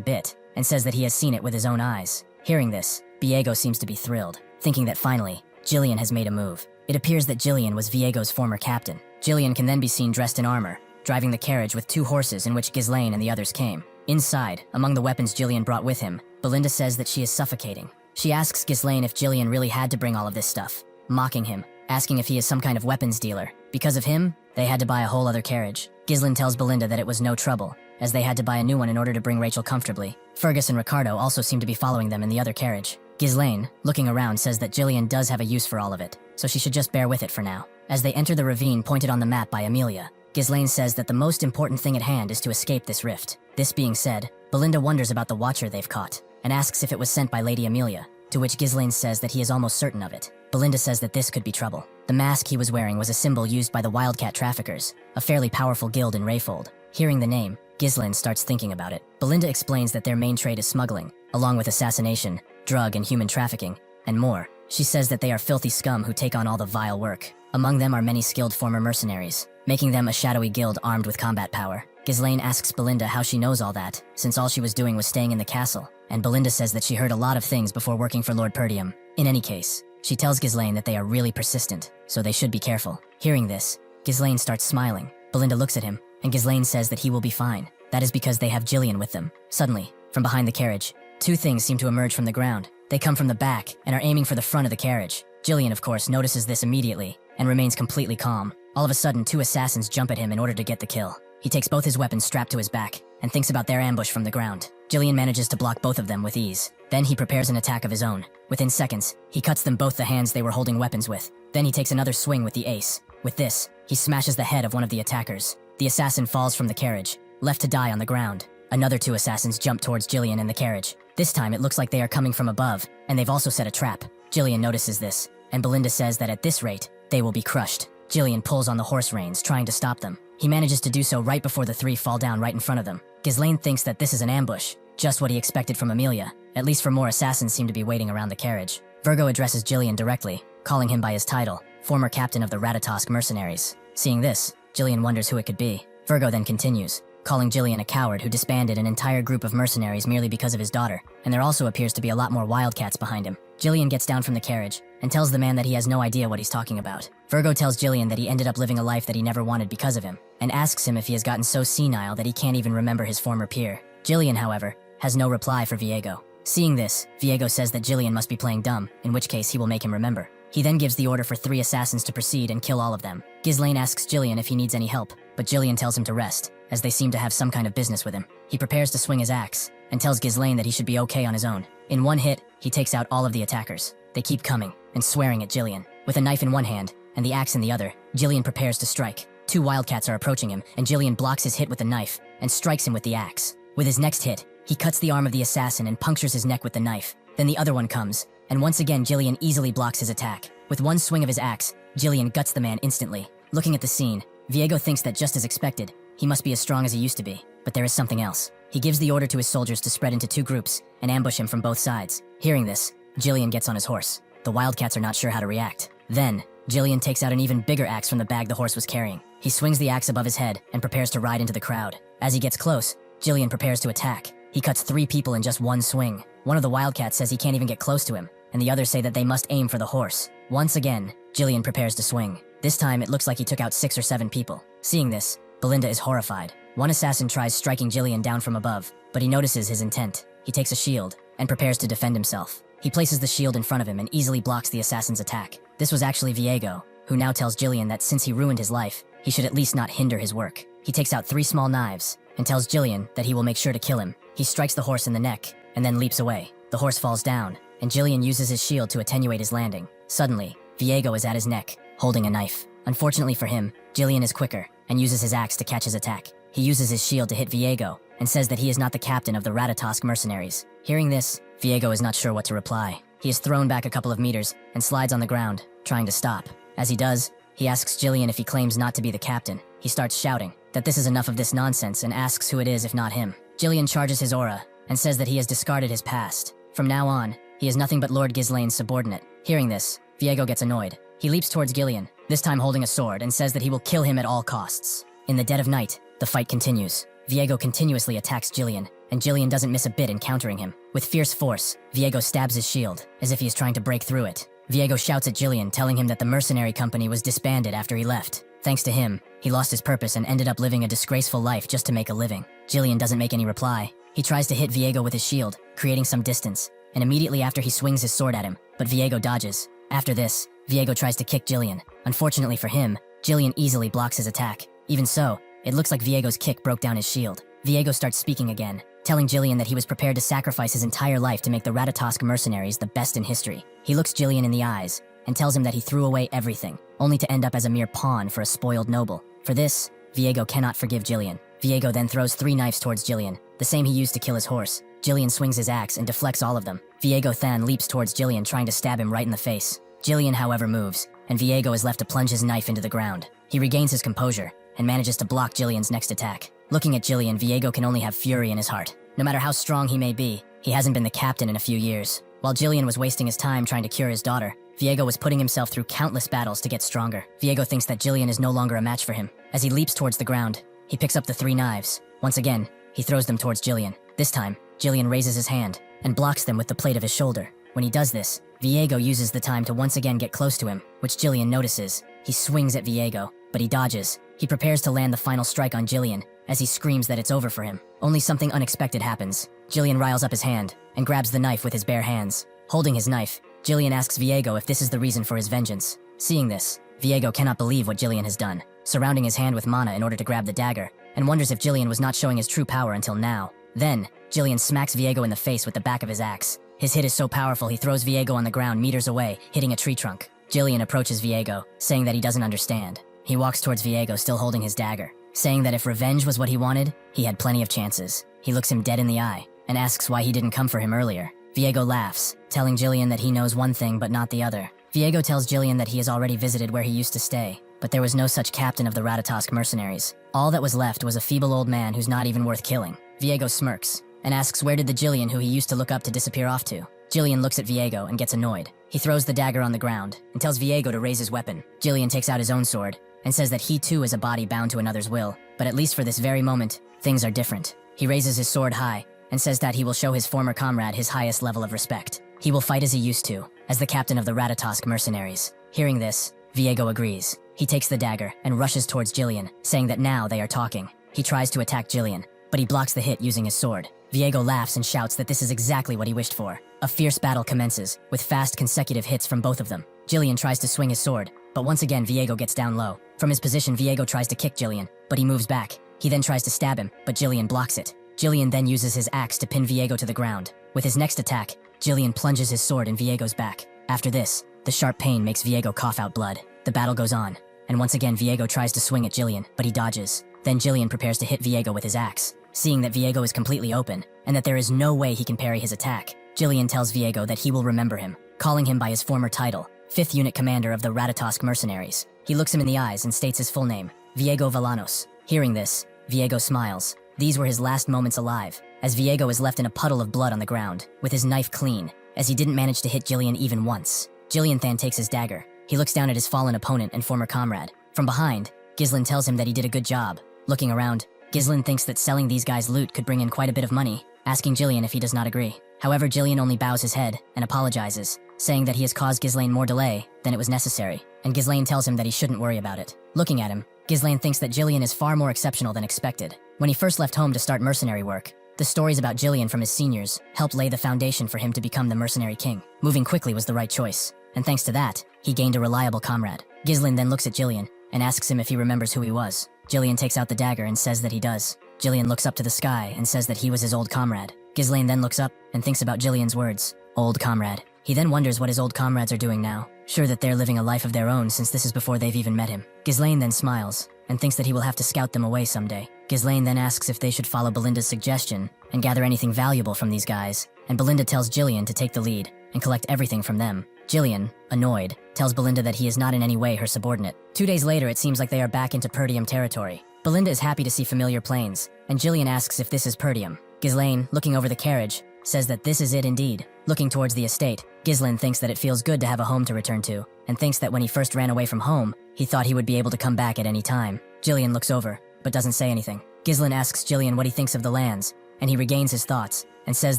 bit, and says that he has seen it with his own eyes. Hearing this, Viego seems to be thrilled, thinking that finally, Ghislain has made a move. It appears that Ghislain was Viego's former captain. Ghislain can then be seen dressed in armor, driving the carriage with 2 horses in which Ghislain and the others came. Inside, among the weapons Ghislain brought with him, Belinda says that she is suffocating. She asks Ghislain if Ghislain really had to bring all of this stuff, mocking him, asking if he is some kind of weapons dealer. Because of him, they had to buy a whole other carriage. Ghislain tells Belinda that it was no trouble, as they had to buy a new one in order to bring Rachel comfortably. Fergus and Ricardo also seem to be following them in the other carriage. Ghislain, looking around, says that Ghislain does have a use for all of it, so she should just bear with it for now. As they enter the ravine pointed on the map by Amelia, Ghislain says that the most important thing at hand is to escape this rift. This being said, Belinda wonders about the watcher they've caught, and asks if it was sent by Lady Amelia, to which Ghislain says that he is almost certain of it. Belinda says that this could be trouble. The mask he was wearing was a symbol used by the Wildcat Traffickers, a fairly powerful guild in Rayfold. Hearing the name, Ghislain starts thinking about it. Belinda explains that their main trade is smuggling, along with assassination, drug and human trafficking, and more. She says that they are filthy scum who take on all the vile work. Among them are many skilled former mercenaries, making them a shadowy guild armed with combat power. Ghislain asks Belinda how she knows all that, since all she was doing was staying in the castle, and Belinda says that she heard a lot of things before working for Lord Perdium. In any case, she tells Ghislain that they are really persistent, so they should be careful. Hearing this, Ghislain starts smiling, Belinda looks at him, and Ghislain says that he will be fine. That is because they have Gillian with them. Suddenly, from behind the carriage, two things seem to emerge from the ground. They come from the back and are aiming for the front of the carriage. Gillian, of course, notices this immediately and remains completely calm. All of a sudden, two assassins jump at him in order to get the kill. He takes both his weapons strapped to his back and thinks about their ambush from the ground. Gillian manages to block both of them with ease. Then he prepares an attack of his own. Within seconds, he cuts them both the hands they were holding weapons with. Then he takes another swing with the ace. With this, he smashes the head of one of the attackers. The assassin falls from the carriage, left to die on the ground. Another two assassins jump towards Gillian and the carriage. This time it looks like they are coming from above, and they've also set a trap. Gillian notices this, and Belinda says that at this rate, they will be crushed. Gillian pulls on the horse reins, trying to stop them. He manages to do so right before the three fall down right in front of them. Ghislain thinks that this is an ambush, just what he expected from Amelia, at least for more assassins seem to be waiting around the carriage. Virgo addresses Gillian directly, calling him by his title, former captain of the Ratatosk mercenaries. Seeing this, Gillian wonders who it could be. Virgo then continues, calling Gillian a coward who disbanded an entire group of mercenaries merely because of his daughter, and there also appears to be a lot more wildcats behind him. Gillian gets down from the carriage and tells the man that he has no idea what he's talking about. Virgo tells Gillian that he ended up living a life that he never wanted because of him, and asks him if he has gotten so senile that he can't even remember his former peer. Gillian, however, has no reply for Viego. Seeing this, Viego says that Gillian must be playing dumb, in which case he will make him remember. He then gives the order for 3 assassins to proceed and kill all of them. Ghislain asks Gillian if he needs any help, but Gillian tells him to rest, as they seem to have some kind of business with him. He prepares to swing his axe, and tells Ghislain that he should be okay on his own. In one hit, he takes out all of the attackers. They keep coming, and swearing at Gillian. With a knife in one hand, and the axe in the other, Gillian prepares to strike. 2 wildcats are approaching him, and Gillian blocks his hit with the knife, and strikes him with the axe. With his next hit, he cuts the arm of the assassin and punctures his neck with the knife. Then the other one comes, and once again Gillian easily blocks his attack. With one swing of his axe, Gillian guts the man instantly. Looking at the scene, Viego thinks that just as expected, he must be as strong as he used to be. But there is something else. He gives the order to his soldiers to spread into 2 groups and ambush him from both sides. Hearing this, Gillian gets on his horse. The wildcats are not sure how to react. Then, Gillian takes out an even bigger axe from the bag the horse was carrying. He swings the axe above his head and prepares to ride into the crowd. As he gets close, Gillian prepares to attack. He cuts 3 people in just one swing. One of the wildcats says he can't even get close to him, and the others say that they must aim for the horse. Once again, Gillian prepares to swing. This time it looks like he took out 6 or 7 people. Seeing this, Belinda is horrified. One assassin tries striking Gillian down from above, but he notices his intent. He takes a shield and prepares to defend himself. He places the shield in front of him and easily blocks the assassin's attack. This was actually Viego, who now tells Gillian that since he ruined his life, he should at least not hinder his work. He takes out 3 small knives and tells Gillian that he will make sure to kill him. He strikes the horse in the neck and then leaps away. The horse falls down, and Gillian uses his shield to attenuate his landing. Suddenly, Viego is at his neck, holding a knife. Unfortunately for him, Gillian is quicker and uses his axe to catch his attack. He uses his shield to hit Viego and says that he is not the captain of the Ratatosk mercenaries. Hearing this, Viego is not sure what to reply. He is thrown back a couple of meters and slides on the ground, trying to stop. As he does, he asks Gillian if he claims not to be the captain. He starts shouting that this is enough of this nonsense and asks who it is if not him. Gillian charges his aura and says that he has discarded his past. From now on, he is nothing but Lord Ghislain's subordinate. Hearing this, Viego gets annoyed. He leaps towards Gillian, this time holding a sword, and says that he will kill him at all costs. In the dead of night, the fight continues. Viego continuously attacks Gillian, and Gillian doesn't miss a bit in countering him. With fierce force, Viego stabs his shield, as if he is trying to break through it. Viego shouts at Gillian, telling him that the mercenary company was disbanded after he left. Thanks to him, he lost his purpose and ended up living a disgraceful life just to make a living. Gillian doesn't make any reply. He tries to hit Viego with his shield, creating some distance, and immediately after he swings his sword at him, but Viego dodges. After this, Viego tries to kick Gillian. Unfortunately for him, Gillian easily blocks his attack. Even so, it looks like Viego's kick broke down his shield. Viego starts speaking again, telling Gillian that he was prepared to sacrifice his entire life to make the Ratatosk mercenaries the best in history. He looks Gillian in the eyes and tells him that he threw away everything, only to end up as a mere pawn for a spoiled noble. For this, Viego cannot forgive Gillian. Viego then throws 3 knives towards Gillian, the same he used to kill his horse. Gillian swings his axe and deflects all of them. Viego then leaps towards Gillian, trying to stab him right in the face. Gillian, however, moves, and Viego is left to plunge his knife into the ground. He regains his composure and manages to block Gillian's next attack. Looking at Gillian, Viego can only have fury in his heart. No matter how strong he may be, he hasn't been the captain in a few years. While Gillian was wasting his time trying to cure his daughter, Viego was putting himself through countless battles to get stronger. Viego thinks that Gillian is no longer a match for him. As he leaps towards the ground, he picks up the 3 knives. Once again, he throws them towards Gillian. This time, Gillian raises his hand and blocks them with the plate of his shoulder. When he does this, Viego uses the time to once again get close to him, which Gillian notices. He swings at Viego, but he dodges. He prepares to land the final strike on Ghislain as he screams that it's over for him. Only something unexpected happens. Ghislain riles up his hand and grabs the knife with his bare hands. Holding his knife, Ghislain asks Viego if this is the reason for his vengeance. Seeing this, Viego cannot believe what Ghislain has done, surrounding his hand with mana in order to grab the dagger, and wonders if Ghislain was not showing his true power until now. Then, Ghislain smacks Viego in the face with the back of his axe. His hit is so powerful he throws Viego on the ground meters away, hitting a tree trunk. Ghislain approaches Viego, saying that he doesn't understand. He walks towards Viego still holding his dagger, saying that if revenge was what he wanted, he had plenty of chances. He looks him dead in the eye, and asks why he didn't come for him earlier. Viego laughs, telling Ghislain that he knows one thing but not the other. Viego tells Ghislain that he has already visited where he used to stay, but there was no such captain of the Ratatosk mercenaries. All that was left was a feeble old man who's not even worth killing. Viego smirks, and asks where did the Ghislain who he used to look up to disappear off to. Ghislain looks at Viego and gets annoyed. He throws the dagger on the ground and tells Viego to raise his weapon. Ghislain takes out his own sword and says that he too is a body bound to another's will, but at least for this very moment, things are different. He raises his sword high and says that he will show his former comrade his highest level of respect. He will fight as he used to, as the captain of the Ratatosk mercenaries. Hearing this, Viego agrees. He takes the dagger and rushes towards Ghislain, saying that now they are talking. He tries to attack Ghislain, but he blocks the hit using his sword. Viego laughs and shouts that this is exactly what he wished for. A fierce battle commences, with fast consecutive hits from both of them. Ghislain tries to swing his sword, but once again Viego gets down low. From his position, Viego tries to kick Ghislain, but he moves back. He then tries to stab him, but Ghislain blocks it. Ghislain then uses his axe to pin Viego to the ground. With his next attack, Ghislain plunges his sword in Viego's back. After this, the sharp pain makes Viego cough out blood. The battle goes on, and once again Viego tries to swing at Ghislain, but he dodges. Then Ghislain prepares to hit Viego with his axe. Seeing that Viego is completely open, and that there is no way he can parry his attack, Ghislain tells Viego that he will remember him, calling him by his former title, 5th Unit Commander of the Ratatosk mercenaries. He looks him in the eyes and states his full name, Viego Valanos. Hearing this, Viego smiles. These were his last moments alive, as Viego is left in a puddle of blood on the ground, with his knife clean, as he didn't manage to hit Ghislain even once. Ghislain then takes his dagger. He looks down at his fallen opponent and former comrade. From behind, Ghislain tells him that he did a good job. Looking around, Ghislain thinks that selling these guys loot could bring in quite a bit of money, asking Ghislain if he does not agree. However, Ghislain only bows his head and apologizes, saying that he has caused Ghislain more delay than it was necessary, and Ghislain tells him that he shouldn't worry about it. Looking at him, Ghislain thinks that Ghislain is far more exceptional than expected. When he first left home to start mercenary work, the stories about Ghislain from his seniors helped lay the foundation for him to become the Mercenary King. Moving quickly was the right choice, and thanks to that, he gained a reliable comrade. Ghislain then looks at Ghislain and asks him if he remembers who he was. Ghislain takes out the dagger and says that he does. Ghislain looks up to the sky and says that he was his old comrade. Ghislain then looks up and thinks about Ghislain's words, old comrade. He then wonders what his old comrades are doing now, sure that they're living a life of their own since this is before they've even met him. Ghislain then smiles and thinks that he will have to scout them away someday. Ghislain then asks if they should follow Belinda's suggestion and gather anything valuable from these guys, and Belinda tells Ghislain to take the lead and collect everything from them. Ghislain, annoyed, tells Belinda that he is not in any way her subordinate. 2 days later, it seems like they are back into Perdium territory. Belinda is happy to see familiar planes, and Ghislain asks if this is Perdium. Ghislain, looking over the carriage, says that this is it indeed. Looking towards the estate, Ghislain thinks that it feels good to have a home to return to, and thinks that when he first ran away from home, he thought he would be able to come back at any time. Ghislain looks over, but doesn't say anything. Ghislain asks Ghislain what he thinks of the lands, and he regains his thoughts, and says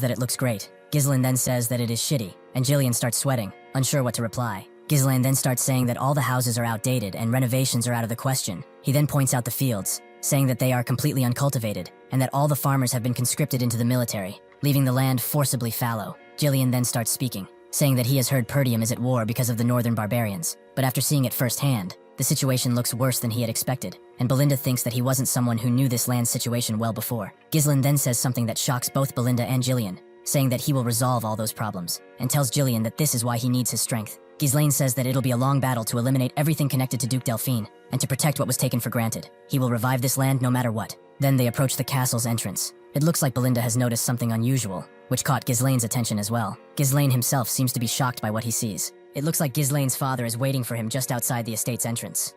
that it looks great. Ghislain then says that it is shitty, and Ghislain starts sweating, unsure what to reply. Ghislain then starts saying that all the houses are outdated and renovations are out of the question. He then points out the fields, saying that they are completely uncultivated, and that all the farmers have been conscripted into the military, leaving the land forcibly fallow. Ghislain then starts speaking, saying that he has heard Perdium is at war because of the northern barbarians, but after seeing it firsthand, the situation looks worse than he had expected, and Belinda thinks that he wasn't someone who knew this land's situation well before. Ghislain then says something that shocks both Belinda and Ghislain, saying that he will resolve all those problems, and tells Ghislain that this is why he needs his strength. Ghislain says that it'll be a long battle to eliminate everything connected to Duke Delphine, and to protect what was taken for granted. He will revive this land no matter what. Then they approach the castle's entrance. It looks like Belinda has noticed something unusual, which caught Ghislain's attention as well. Ghislain himself seems to be shocked by what he sees. It looks like Ghislain's father is waiting for him just outside the estate's entrance.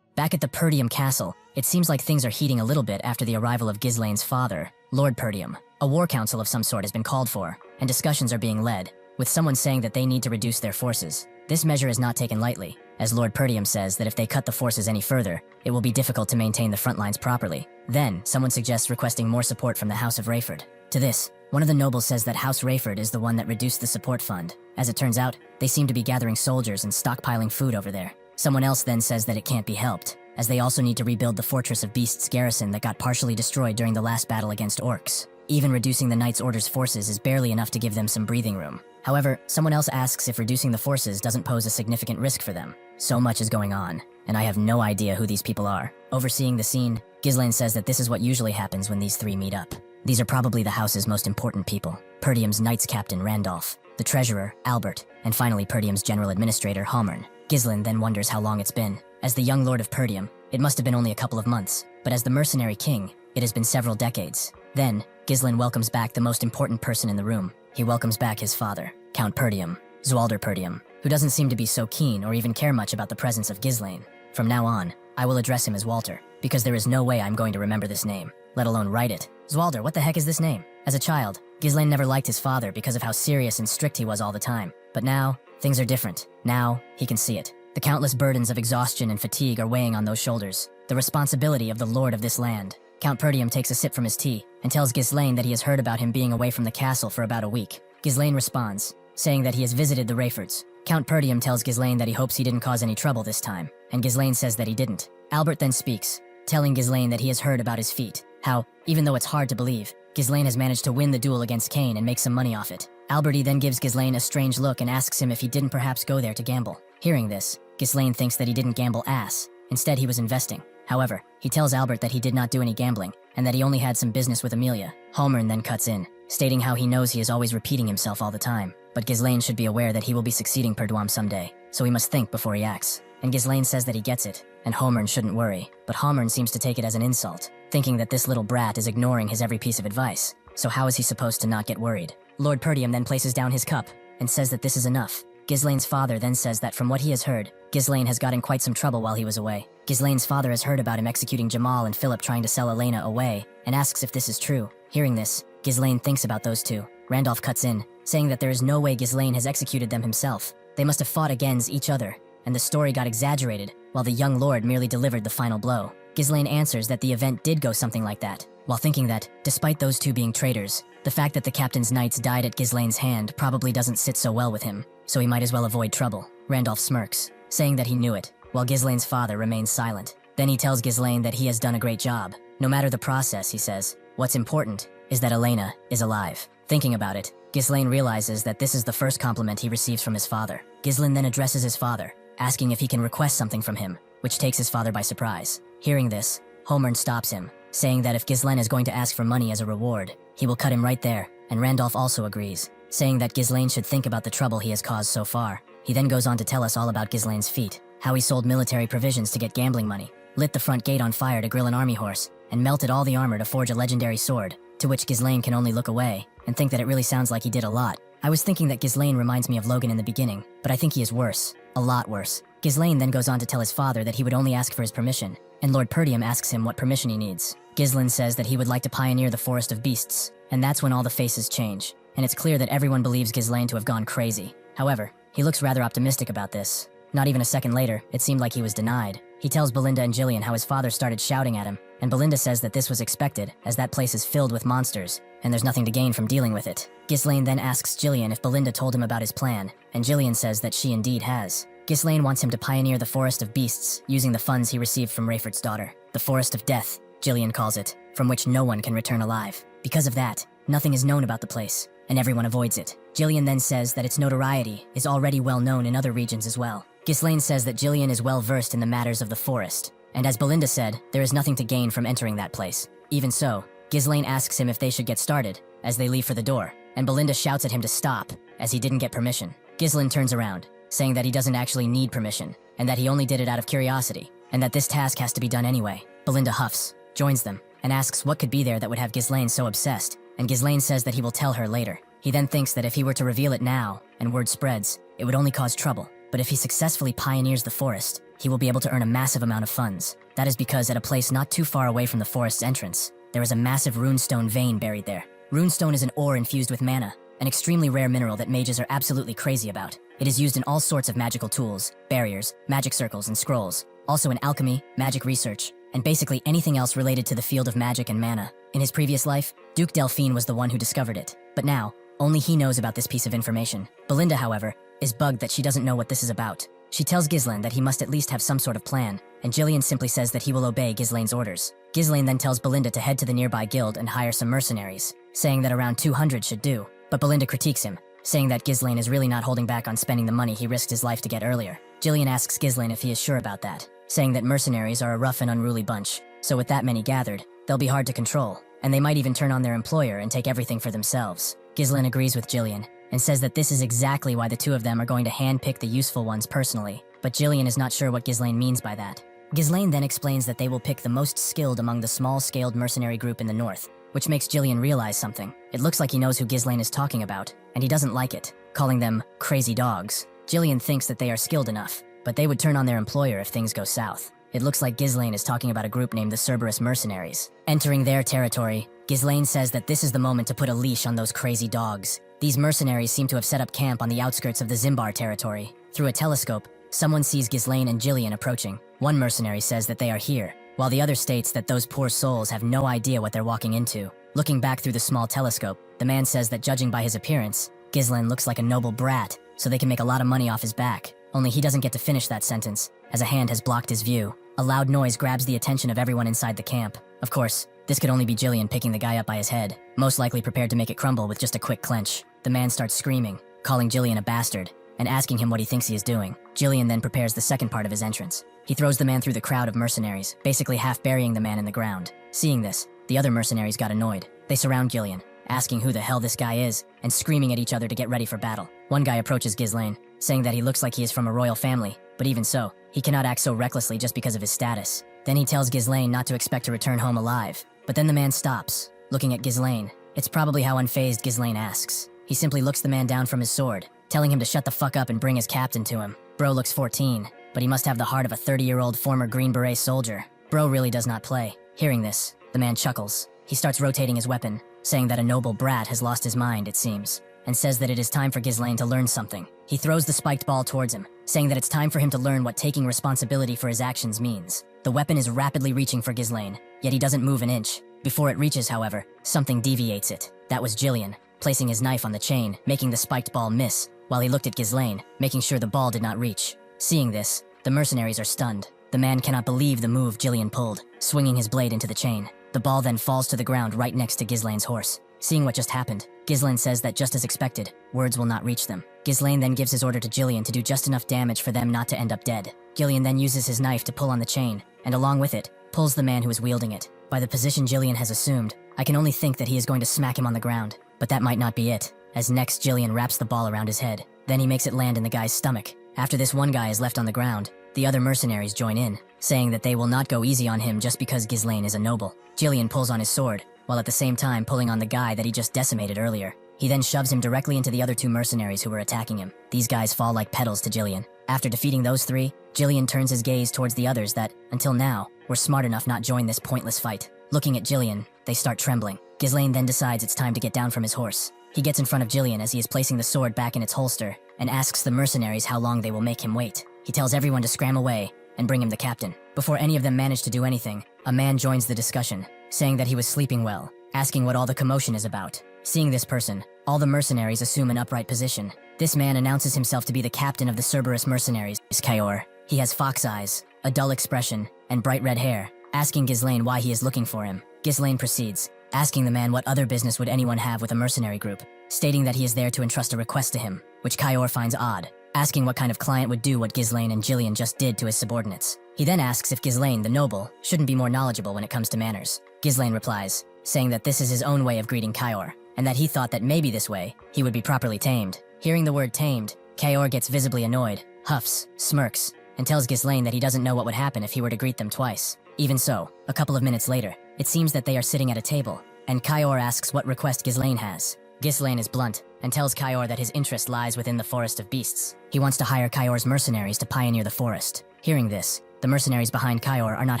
Back at the Perdium castle, it seems like things are heating a little bit after the arrival of Ghislain's father, Lord Perdium. A war council of some sort has been called for, and discussions are being led, with someone saying that they need to reduce their forces. This measure is not taken lightly, as Lord Perdium says that if they cut the forces any further, it will be difficult to maintain the front lines properly. Then, someone suggests requesting more support from the House of Rayford. To this, one of the nobles says that House Rayford is the one that reduced the support fund. As it turns out, they seem to be gathering soldiers and stockpiling food over there. Someone else then says that it can't be helped, as they also need to rebuild the Fortress of Beasts garrison that got partially destroyed during the last battle against orcs. Even reducing the Knights Order's forces is barely enough to give them some breathing room. However, someone else asks if reducing the forces doesn't pose a significant risk for them. So much is going on, and I have no idea who these people are. Overseeing the scene, Ghislain says that this is what usually happens when these three meet up. These are probably the house's most important people. Perdium's Knights Captain, Randolph, the Treasurer, Albert, and finally Perdium's General Administrator, Halmern. Ghislain then wonders how long it's been. As the young Lord of Perdium, it must have been only a couple of months, but as the Mercenary King, it has been several decades. Then, Ghislain welcomes back the most important person in the room. He welcomes back his father, Count Perdium, Zwalder Perdium, who doesn't seem to be so keen or even care much about the presence of Ghislain. From now on, I will address him as Walter, because there is no way I'm going to remember this name, let alone write it. Zwalder, what the heck is this name? As a child, Ghislain never liked his father because of how serious and strict he was all the time. But now, things are different. Now, he can see it. The countless burdens of exhaustion and fatigue are weighing on those shoulders. The responsibility of the lord of this land. Count Perdium takes a sip from his tea and tells Ghislain that he has heard about him being away from the castle for about a week. Ghislain responds, saying that he has visited the Rayfords. Count Perdium tells Ghislain that he hopes he didn't cause any trouble this time, and Ghislain says that he didn't. Albert then speaks, telling Ghislain that he has heard about his feat, how, even though it's hard to believe, Ghislain has managed to win the duel against Cain and make some money off it. Alberti then gives Ghislain a strange look and asks him if he didn't perhaps go there to gamble. Hearing this, Ghislain thinks that he didn't gamble ass. Instead, he was investing. However, he tells Albert that he did not do any gambling, and that he only had some business with Amelia. Halmern then cuts in, stating how he knows he is always repeating himself all the time. But Ghislain should be aware that he will be succeeding Perdium someday, so he must think before he acts. And Ghislain says that he gets it, and Halmern shouldn't worry. But Halmern seems to take it as an insult, thinking that this little brat is ignoring his every piece of advice. So how is he supposed to not get worried? Lord Perdium then places down his cup, and says that this is enough. Ghislain's father then says that from what he has heard, Ghislain has gotten quite some trouble while he was away. Ghislain's father has heard about him executing Jamal and Philip trying to sell Elena away, and asks if this is true. Hearing this, Ghislain thinks about those two. Randolph cuts in, saying that there is no way Ghislain has executed them himself. They must have fought against each other, and the story got exaggerated, while the young lord merely delivered the final blow. Ghislain answers that the event did go something like that, while thinking that, despite those two being traitors, the fact that the captain's knights died at Ghislain's hand probably doesn't sit so well with him, so he might as well avoid trouble. Randolph smirks, saying that he knew it, while Ghislain's father remains silent. Then he tells Ghislain that he has done a great job. No matter the process, he says, what's important is that Elena is alive. Thinking about it, Ghislain realizes that this is the first compliment he receives from his father. Ghislain then addresses his father, asking if he can request something from him, which takes his father by surprise. Hearing this, Halmern stops him, saying that if Ghislain is going to ask for money as a reward, he will cut him right there, and Randolph also agrees, saying that Ghislain should think about the trouble he has caused so far. He then goes on to tell us all about Ghislain's feat, how he sold military provisions to get gambling money, lit the front gate on fire to grill an army horse, and melted all the armor to forge a legendary sword, to which Ghislain can only look away, and think that it really sounds like he did a lot. I was thinking that Ghislain reminds me of Logan in the beginning, but I think he is worse. A lot worse. Ghislain then goes on to tell his father that he would only ask for his permission, and Lord Perdium asks him what permission he needs. Ghislain says that he would like to pioneer the Forest of Beasts, and that's when all the faces change, and it's clear that everyone believes Ghislain to have gone crazy. However, he looks rather optimistic about this. Not even a second later, it seemed like he was denied. He tells Belinda and Jillian how his father started shouting at him, and Belinda says that this was expected, as that place is filled with monsters, and there's nothing to gain from dealing with it. Ghislain then asks Jillian if Belinda told him about his plan, and Jillian says that she indeed has. Ghislain wants him to pioneer the Forest of Beasts, using the funds he received from Rayford's daughter. The Forest of Death, Jillian calls it, from which no one can return alive. Because of that, nothing is known about the place, and everyone avoids it. Jillian then says that its notoriety is already well known in other regions as well. Ghislain says that Jillian is well versed in the matters of the forest, and as Belinda said, there is nothing to gain from entering that place. Even so, Ghislain asks him if they should get started, as they leave for the door, and Belinda shouts at him to stop, as he didn't get permission. Ghislain turns around, saying that he doesn't actually need permission, and that he only did it out of curiosity, and that this task has to be done anyway. Belinda huffs, joins them, and asks what could be there that would have Ghislain so obsessed, and Ghislain says that he will tell her later. He then thinks that if he were to reveal it now, and word spreads, it would only cause trouble. But if he successfully pioneers the forest, he will be able to earn a massive amount of funds. That is because at a place not too far away from the forest's entrance, there is a massive runestone vein buried there. Runestone is an ore infused with mana, an extremely rare mineral that mages are absolutely crazy about. It is used in all sorts of magical tools, barriers, magic circles, and scrolls. Also in alchemy, magic research, and basically anything else related to the field of magic and mana. In his previous life, Duke Delphine was the one who discovered it. But now, only he knows about this piece of information. Belinda, however, is bugged that she doesn't know what this is about. She tells Ghislain that he must at least have some sort of plan, and Gillian simply says that he will obey Ghislain's orders. Ghislain then tells Belinda to head to the nearby guild and hire some mercenaries, saying that around 200 should do, but Belinda critiques him, saying that Ghislain is really not holding back on spending the money he risked his life to get earlier. Gillian asks Ghislain if he is sure about that, saying that mercenaries are a rough and unruly bunch, so with that many gathered, they'll be hard to control, and they might even turn on their employer and take everything for themselves. Ghislain agrees with Gillian, and says that this is exactly why the two of them are going to handpick the useful ones personally, but Gillian is not sure what Ghislain means by that. Ghislain then explains that they will pick the most skilled among the small-scaled mercenary group in the north, which makes Gillian realize something. It looks like he knows who Ghislain is talking about, and he doesn't like it, calling them crazy dogs. Gillian thinks that they are skilled enough, but they would turn on their employer if things go south. It looks like Ghislain is talking about a group named the Cerberus Mercenaries. Entering their territory, Ghislain says that this is the moment to put a leash on those crazy dogs. These mercenaries seem to have set up camp on the outskirts of the Zimbar territory. Through a telescope, someone sees Ghislain and Gillian approaching. One mercenary says that they are here, while the other states that those poor souls have no idea what they're walking into. Looking back through the small telescope, the man says that judging by his appearance, Ghislain looks like a noble brat, so they can make a lot of money off his back. Only he doesn't get to finish that sentence, as a hand has blocked his view. A loud noise grabs the attention of everyone inside the camp. Of course, this could only be Gillian picking the guy up by his head, most likely prepared to make it crumble with just a quick clench. The man starts screaming, calling Gillian a bastard, and asking him what he thinks he is doing. Gillian then prepares the second part of his entrance. He throws the man through the crowd of mercenaries, basically half burying the man in the ground. Seeing this, the other mercenaries got annoyed. They surround Gillian, asking who the hell this guy is, and screaming at each other to get ready for battle. One guy approaches Ghislain, saying that he looks like he is from a royal family, but even so, he cannot act so recklessly just because of his status. Then he tells Ghislain not to expect to return home alive, but then the man stops, looking at Ghislain. It's probably how unfazed Ghislain asks. He simply looks the man down from his sword, telling him to shut the fuck up and bring his captain to him. Bro looks 14, but he must have the heart of a 30-year-old former Green Beret soldier. Bro really does not play. Hearing this, the man chuckles. He starts rotating his weapon, saying that a noble brat has lost his mind, it seems, and says that it is time for Ghislain to learn something. He throws the spiked ball towards him, saying that it's time for him to learn what taking responsibility for his actions means. The weapon is rapidly reaching for Ghislain, yet he doesn't move an inch. Before it reaches, however, something deviates it. That was Gillian, placing his knife on the chain, making the spiked ball miss, while he looked at Ghislain, making sure the ball did not reach. Seeing this, the mercenaries are stunned. The man cannot believe the move Gillian pulled, swinging his blade into the chain. The ball then falls to the ground right next to Ghislain's horse. Seeing what just happened, Ghislain says that just as expected, words will not reach them. Ghislain then gives his order to Gillian to do just enough damage for them not to end up dead. Gillian then uses his knife to pull on the chain, and along with it, pulls the man who is wielding it. By the position Gillian has assumed, I can only think that he is going to smack him on the ground. But that might not be it, as next Gillian wraps the ball around his head. Then he makes it land in the guy's stomach. After this one guy is left on the ground, the other mercenaries join in, saying that they will not go easy on him just because Ghislain is a noble. Gillian pulls on his sword, while at the same time pulling on the guy that he just decimated earlier. He then shoves him directly into the other two mercenaries who were attacking him. These guys fall like petals to Gillian. After defeating those three, Gillian turns his gaze towards the others that, until now, were smart enough not join this pointless fight. Looking at Gillian, they start trembling. Ghislain then decides it's time to get down from his horse. He gets in front of Gillian as he is placing the sword back in its holster, and asks the mercenaries how long they will make him wait. He tells everyone to scram away, and bring him the captain. Before any of them manage to do anything, a man joins the discussion, saying that he was sleeping well, asking what all the commotion is about. Seeing this person, all the mercenaries assume an upright position. This man announces himself to be the captain of the Cerberus Mercenaries, Kyor. He has fox eyes, a dull expression, and bright red hair, asking Ghislain why he is looking for him. Ghislain proceeds, asking the man what other business would anyone have with a mercenary group, stating that he is there to entrust a request to him, which Kyor finds odd, asking what kind of client would do what Ghislain and Gillian just did to his subordinates. He then asks if Ghislain, the noble, shouldn't be more knowledgeable when it comes to manners. Ghislain replies, saying that this is his own way of greeting Kyor, and that he thought that maybe this way, he would be properly tamed. Hearing the word tamed, Kyor gets visibly annoyed, huffs, smirks, and tells Ghislain that he doesn't know what would happen if he were to greet them twice. Even so, a couple of minutes later, it seems that they are sitting at a table, and Kyor asks what request Ghislain has. Ghislain is blunt, and tells Kyor that his interest lies within the forest of beasts. He wants to hire Kyor's mercenaries to pioneer the forest. Hearing this, the mercenaries behind Kyor are not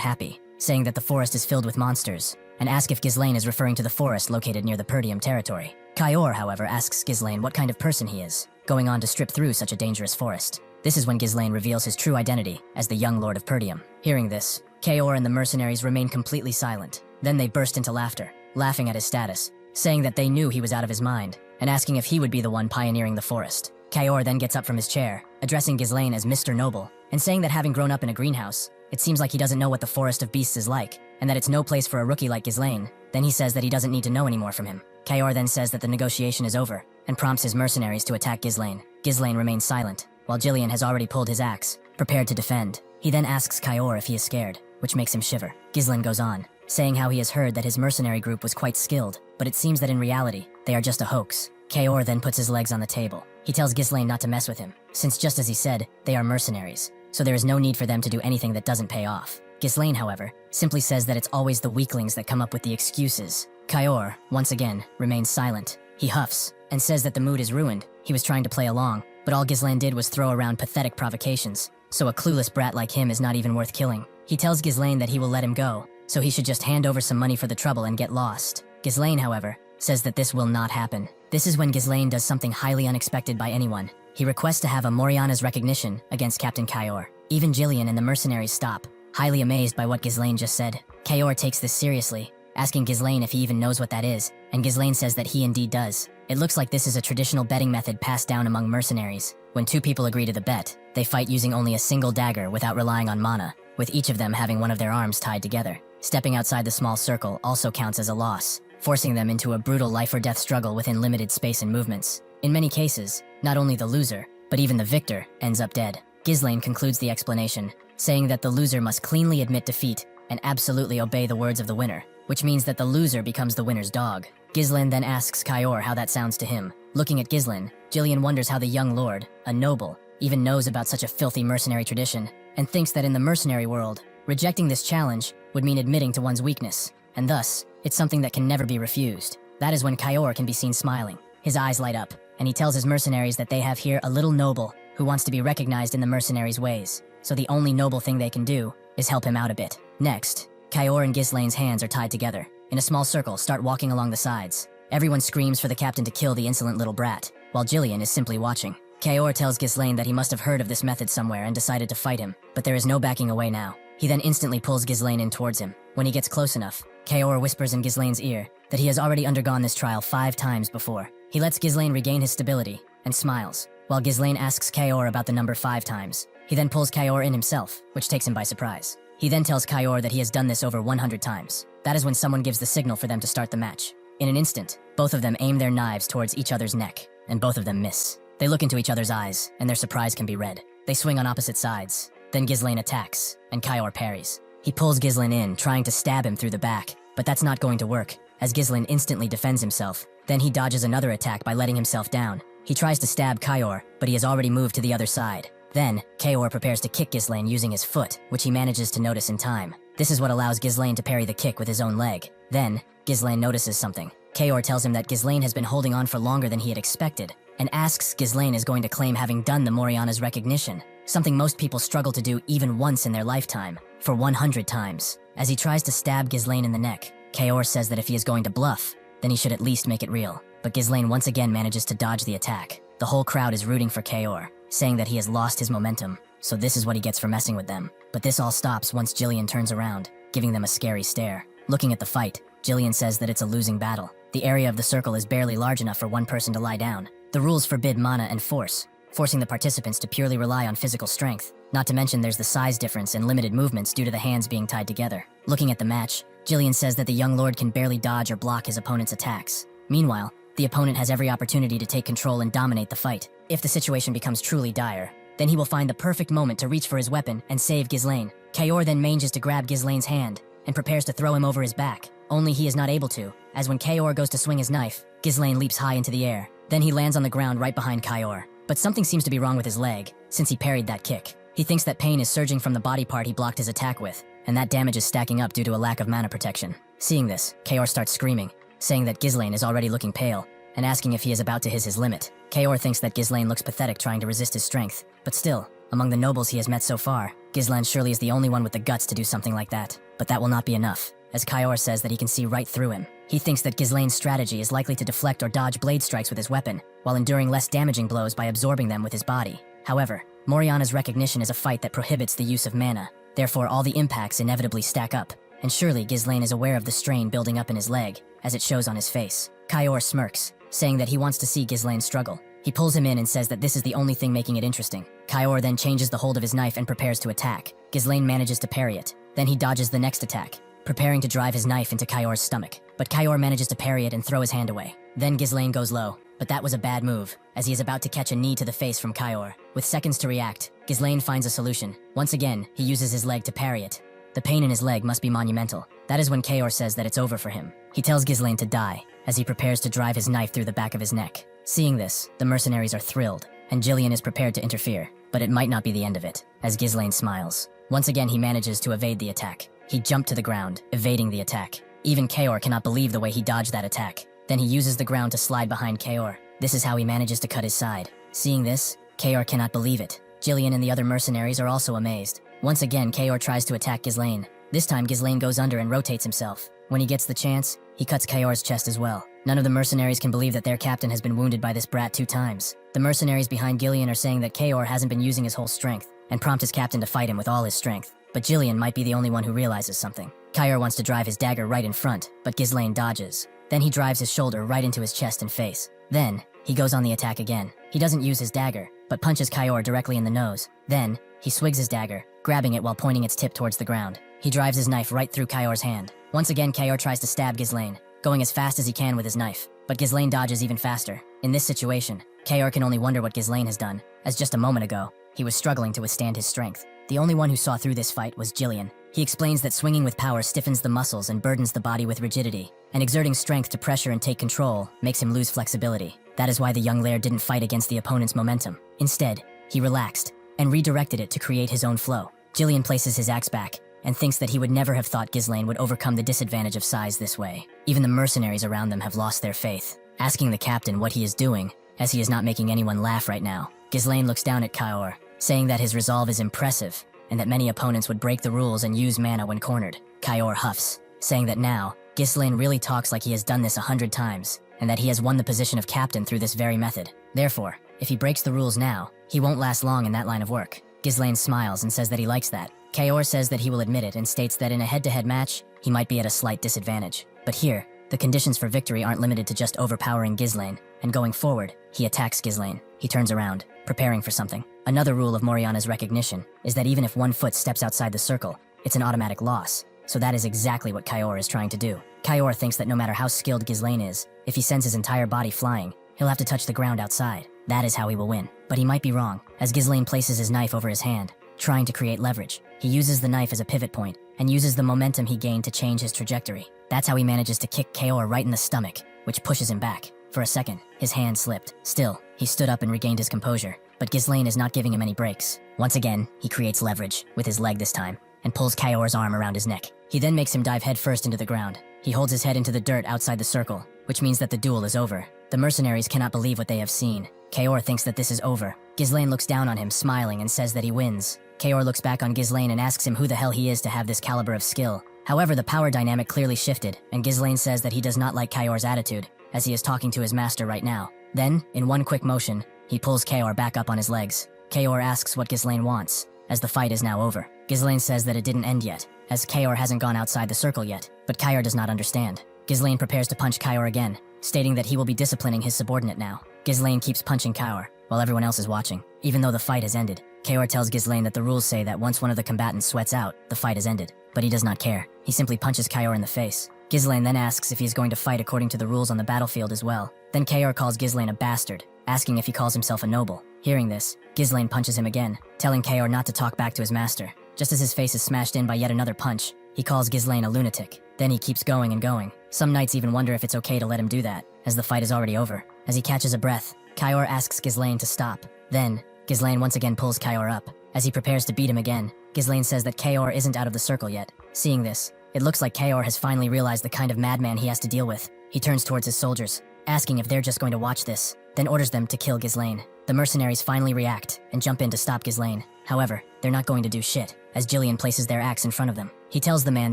happy, saying that the forest is filled with monsters, and ask if Ghislain is referring to the forest located near the Perdium territory. Kyor, however, asks Ghislain what kind of person he is, going on to strip through such a dangerous forest. This is when Ghislain reveals his true identity as the young Lord of Perdium. Hearing this, Kyor and the mercenaries remain completely silent. Then they burst into laughter, laughing at his status, saying that they knew he was out of his mind, and asking if he would be the one pioneering the forest. Kayor then gets up from his chair, addressing Ghislain as Mr. Noble, and saying that having grown up in a greenhouse, it seems like he doesn't know what the forest of beasts is like, and that it's no place for a rookie like Ghislain. Then he says that he doesn't need to know anymore from him. Kayor then says that the negotiation is over, and prompts his mercenaries to attack Ghislain. Ghislain remains silent, while Gillian has already pulled his axe, prepared to defend. He then asks Kayor if he is scared, which makes him shiver. Ghislain goes on, saying how he has heard that his mercenary group was quite skilled, but it seems that in reality, they are just a hoax. Kayor then puts his legs on the table. He tells Ghislain not to mess with him, since just as he said, they are mercenaries, so there is no need for them to do anything that doesn't pay off. Ghislain, however, simply says that it's always the weaklings that come up with the excuses. Kayor, once again, remains silent. He huffs, and says that the mood is ruined. He was trying to play along, but all Ghislain did was throw around pathetic provocations, so a clueless brat like him is not even worth killing. He tells Ghislain that he will let him go, so he should just hand over some money for the trouble and get lost. Ghislain, however, says that this will not happen. This is when Ghislain does something highly unexpected by anyone. He requests to have a Moriana's recognition against Captain Kayor. Even Gillian and the mercenaries stop, highly amazed by what Ghislain just said. Kayor takes this seriously, asking Ghislain if he even knows what that is, and Ghislain says that he indeed does. It looks like this is a traditional betting method passed down among mercenaries. When two people agree to the bet, they fight using only a single dagger without relying on mana, with each of them having one of their arms tied together. Stepping outside the small circle also counts as a loss, forcing them into a brutal life-or-death struggle within limited space and movements. In many cases, not only the loser, but even the victor, ends up dead. Ghislain concludes the explanation, saying that the loser must cleanly admit defeat and absolutely obey the words of the winner, which means that the loser becomes the winner's dog. Ghislain then asks Kayor how that sounds to him. Looking at Ghislain, Gillian wonders how the young lord, a noble, even knows about such a filthy mercenary tradition, and thinks that in the mercenary world, rejecting this challenge would mean admitting to one's weakness, and thus, it's something that can never be refused. That is when Kayor can be seen smiling. His eyes light up, and he tells his mercenaries that they have here a little noble who wants to be recognized in the mercenaries' ways, so the only noble thing they can do is help him out a bit. Next, Kayor and Ghislain's hands are tied together. In a small circle, start walking along the sides. Everyone screams for the captain to kill the insolent little brat, while Gillian is simply watching. Kayor tells Ghislain that he must have heard of this method somewhere and decided to fight him, but there is no backing away now. He then instantly pulls Ghislain in towards him. When he gets close enough, Kayor whispers in Ghislain's ear that he has already undergone this trial 5 times before. He lets Ghislain regain his stability and smiles, while Ghislain asks Kayor about the number 5 times. He then pulls Kayor in himself, which takes him by surprise. He then tells Kayor that he has done this over 100 times. That is when someone gives the signal for them to start the match. In an instant, both of them aim their knives towards each other's neck, and both of them miss. They look into each other's eyes, and their surprise can be read. They swing on opposite sides. Then Ghislain attacks, and Kayor parries. He pulls Ghislain in, trying to stab him through the back, but that's not going to work, as Ghislain instantly defends himself. Then he dodges another attack by letting himself down. He tries to stab Kayor, but he has already moved to the other side. Then, Kayor prepares to kick Ghislain using his foot, which he manages to notice in time. This is what allows Ghislain to parry the kick with his own leg. Then, Ghislain notices something. Kayor tells him that Ghislain has been holding on for longer than he had expected, and asks Ghislain is going to claim having done the Moriana's recognition, something most people struggle to do even once in their lifetime, for 100 times. As he tries to stab Ghislain in the neck, Kayor says that if he is going to bluff, then he should at least make it real. But Ghislain once again manages to dodge the attack. The whole crowd is rooting for Kayor, saying that he has lost his momentum, so this is what he gets for messing with them. But this all stops once Gillian turns around, giving them a scary stare. Looking at the fight, Gillian says that it's a losing battle. The area of the circle is barely large enough for one person to lie down. The rules forbid mana and force, forcing the participants to purely rely on physical strength. Not to mention there's the size difference and limited movements due to the hands being tied together. Looking at the match, Gillian says that the young lord can barely dodge or block his opponent's attacks. Meanwhile, the opponent has every opportunity to take control and dominate the fight. If the situation becomes truly dire, then he will find the perfect moment to reach for his weapon and save Ghislain. Kayor then manages to grab Ghislain's hand and prepares to throw him over his back. Only he is not able to, as when Kayor goes to swing his knife, Ghislain leaps high into the air. Then he lands on the ground right behind Kayor. But something seems to be wrong with his leg, since he parried that kick. He thinks that pain is surging from the body part he blocked his attack with, and that damage is stacking up due to a lack of mana protection. Seeing this, Kayor starts screaming, saying that Ghislain is already looking pale, and asking if he is about to hit his limit. Kayor thinks that Ghislain looks pathetic trying to resist his strength, but still, among the nobles he has met so far, Ghislain surely is the only one with the guts to do something like that. But that will not be enough, as Kayor says that he can see right through him. He thinks that Ghislain's strategy is likely to deflect or dodge blade strikes with his weapon, while enduring less damaging blows by absorbing them with his body. However, Moriana's recognition is a fight that prohibits the use of mana, therefore all the impacts inevitably stack up, and surely Ghislain is aware of the strain building up in his leg, as it shows on his face. Kayor smirks, saying that he wants to see Ghislain struggle. He pulls him in and says that this is the only thing making it interesting. Kayor then changes the hold of his knife and prepares to attack. Ghislain manages to parry it. Then he dodges the next attack, preparing to drive his knife into Kayor's stomach. But Kayor manages to parry it and throw his hand away. Then Ghislain goes low, but that was a bad move, as he is about to catch a knee to the face from Kayor. With seconds to react, Ghislain finds a solution. Once again, he uses his leg to parry it. The pain in his leg must be monumental. That is when Kayor says that it's over for him. He tells Ghislain to die, as he prepares to drive his knife through the back of his neck. Seeing this, the mercenaries are thrilled, and Gillian is prepared to interfere. But it might not be the end of it, as Ghislain smiles. Once again, he manages to evade the attack. He jumped to the ground, evading the attack. Even Kayor cannot believe the way he dodged that attack. Then he uses the ground to slide behind Kayor. This is how he manages to cut his side. Seeing this, Kayor cannot believe it. Gillian and the other mercenaries are also amazed. Once again, Kayor tries to attack Ghislain. This time, Ghislain goes under and rotates himself. When he gets the chance, he cuts Kayor's chest as well. None of the mercenaries can believe that their captain has been wounded by this brat 2 times. The mercenaries behind Gillian are saying that Kayor hasn't been using his whole strength, and prompt his captain to fight him with all his strength. But Gillian might be the only one who realizes something. Kayor wants to drive his dagger right in front, but Ghislain dodges. Then he drives his shoulder right into his chest and face. Then, he goes on the attack again. He doesn't use his dagger, but punches Kayor directly in the nose. Then, he swigs his dagger, grabbing it while pointing its tip towards the ground. He drives his knife right through Kayor's hand. Once again, Kayor tries to stab Ghislain, going as fast as he can with his knife. But Ghislain dodges even faster. In this situation, Kayor can only wonder what Ghislain has done, as just a moment ago, he was struggling to withstand his strength. The only one who saw through this fight was Gillian. He explains that swinging with power stiffens the muscles and burdens the body with rigidity, and exerting strength to pressure and take control makes him lose flexibility. That is why the young laird didn't fight against the opponent's momentum. Instead, he relaxed and redirected it to create his own flow. Gillian places his axe back and thinks that he would never have thought Ghislain would overcome the disadvantage of size this way. Even the mercenaries around them have lost their faith, asking the captain what he is doing, as he is not making anyone laugh right now. Ghislain looks down at Kayor, saying that his resolve is impressive, and that many opponents would break the rules and use mana when cornered. Kayor huffs, saying that now, Ghislain really talks like he has done this 100 times, and that he has won the position of captain through this very method. Therefore, if he breaks the rules now, he won't last long in that line of work. Ghislain smiles and says that he likes that. Kayor says that he will admit it and states that in a head-to-head match, he might be at a slight disadvantage. But here, the conditions for victory aren't limited to just overpowering Ghislain, and going forward, he attacks Ghislain. He turns around, preparing for something. Another rule of Moriana's recognition is that even if one foot steps outside the circle, it's an automatic loss. So that is exactly what Kayor is trying to do. Kayor thinks that no matter how skilled Ghislain is, if he sends his entire body flying, he'll have to touch the ground outside. That is how he will win. But he might be wrong, as Ghislain places his knife over his hand, trying to create leverage. He uses the knife as a pivot point, and uses the momentum he gained to change his trajectory. That's how he manages to kick Kayor right in the stomach, which pushes him back. For a second, his hand slipped. Still, he stood up and regained his composure. But Ghislain is not giving him any breaks. Once again, he creates leverage, with his leg this time, and pulls Kayor's arm around his neck. He then makes him dive headfirst into the ground. He holds his head into the dirt outside the circle, which means that the duel is over. The mercenaries cannot believe what they have seen. Kayor thinks that this is over. Ghislain looks down on him, smiling, and says that he wins. Kayor looks back on Ghislain and asks him who the hell he is to have this caliber of skill. However, the power dynamic clearly shifted, and Ghislain says that he does not like Kayor's attitude, as he is talking to his master right now. Then, in one quick motion, he pulls Kayor back up on his legs. Kayor asks what Ghislain wants, as the fight is now over. Ghislain says that it didn't end yet, as Kayor hasn't gone outside the circle yet, but Kayor does not understand. Ghislain prepares to punch Kayor again, stating that he will be disciplining his subordinate now. Ghislain keeps punching Kayor, while everyone else is watching. Even though the fight has ended, Kayor tells Ghislain that the rules say that once one of the combatants sweats out, the fight is ended. But he does not care. He simply punches Kayor in the face. Ghislain then asks if he is going to fight according to the rules on the battlefield as well. Then Kayor calls Ghislain a bastard, asking if he calls himself a noble. Hearing this, Ghislain punches him again, telling Kayor not to talk back to his master. Just as his face is smashed in by yet another punch, he calls Ghislain a lunatic. Then he keeps going and going. Some knights even wonder if it's okay to let him do that, as the fight is already over. As he catches a breath, Kayor asks Ghislain to stop. Then, Ghislain once again pulls Kayor up. As he prepares to beat him again, Ghislain says that Kayor isn't out of the circle yet. Seeing this, it looks like Kayor has finally realized the kind of madman he has to deal with. He turns towards his soldiers, asking if they're just going to watch this, then orders them to kill Ghislain. The mercenaries finally react and jump in to stop Ghislain. However, they're not going to do shit, as Gillian places their axe in front of them. He tells the man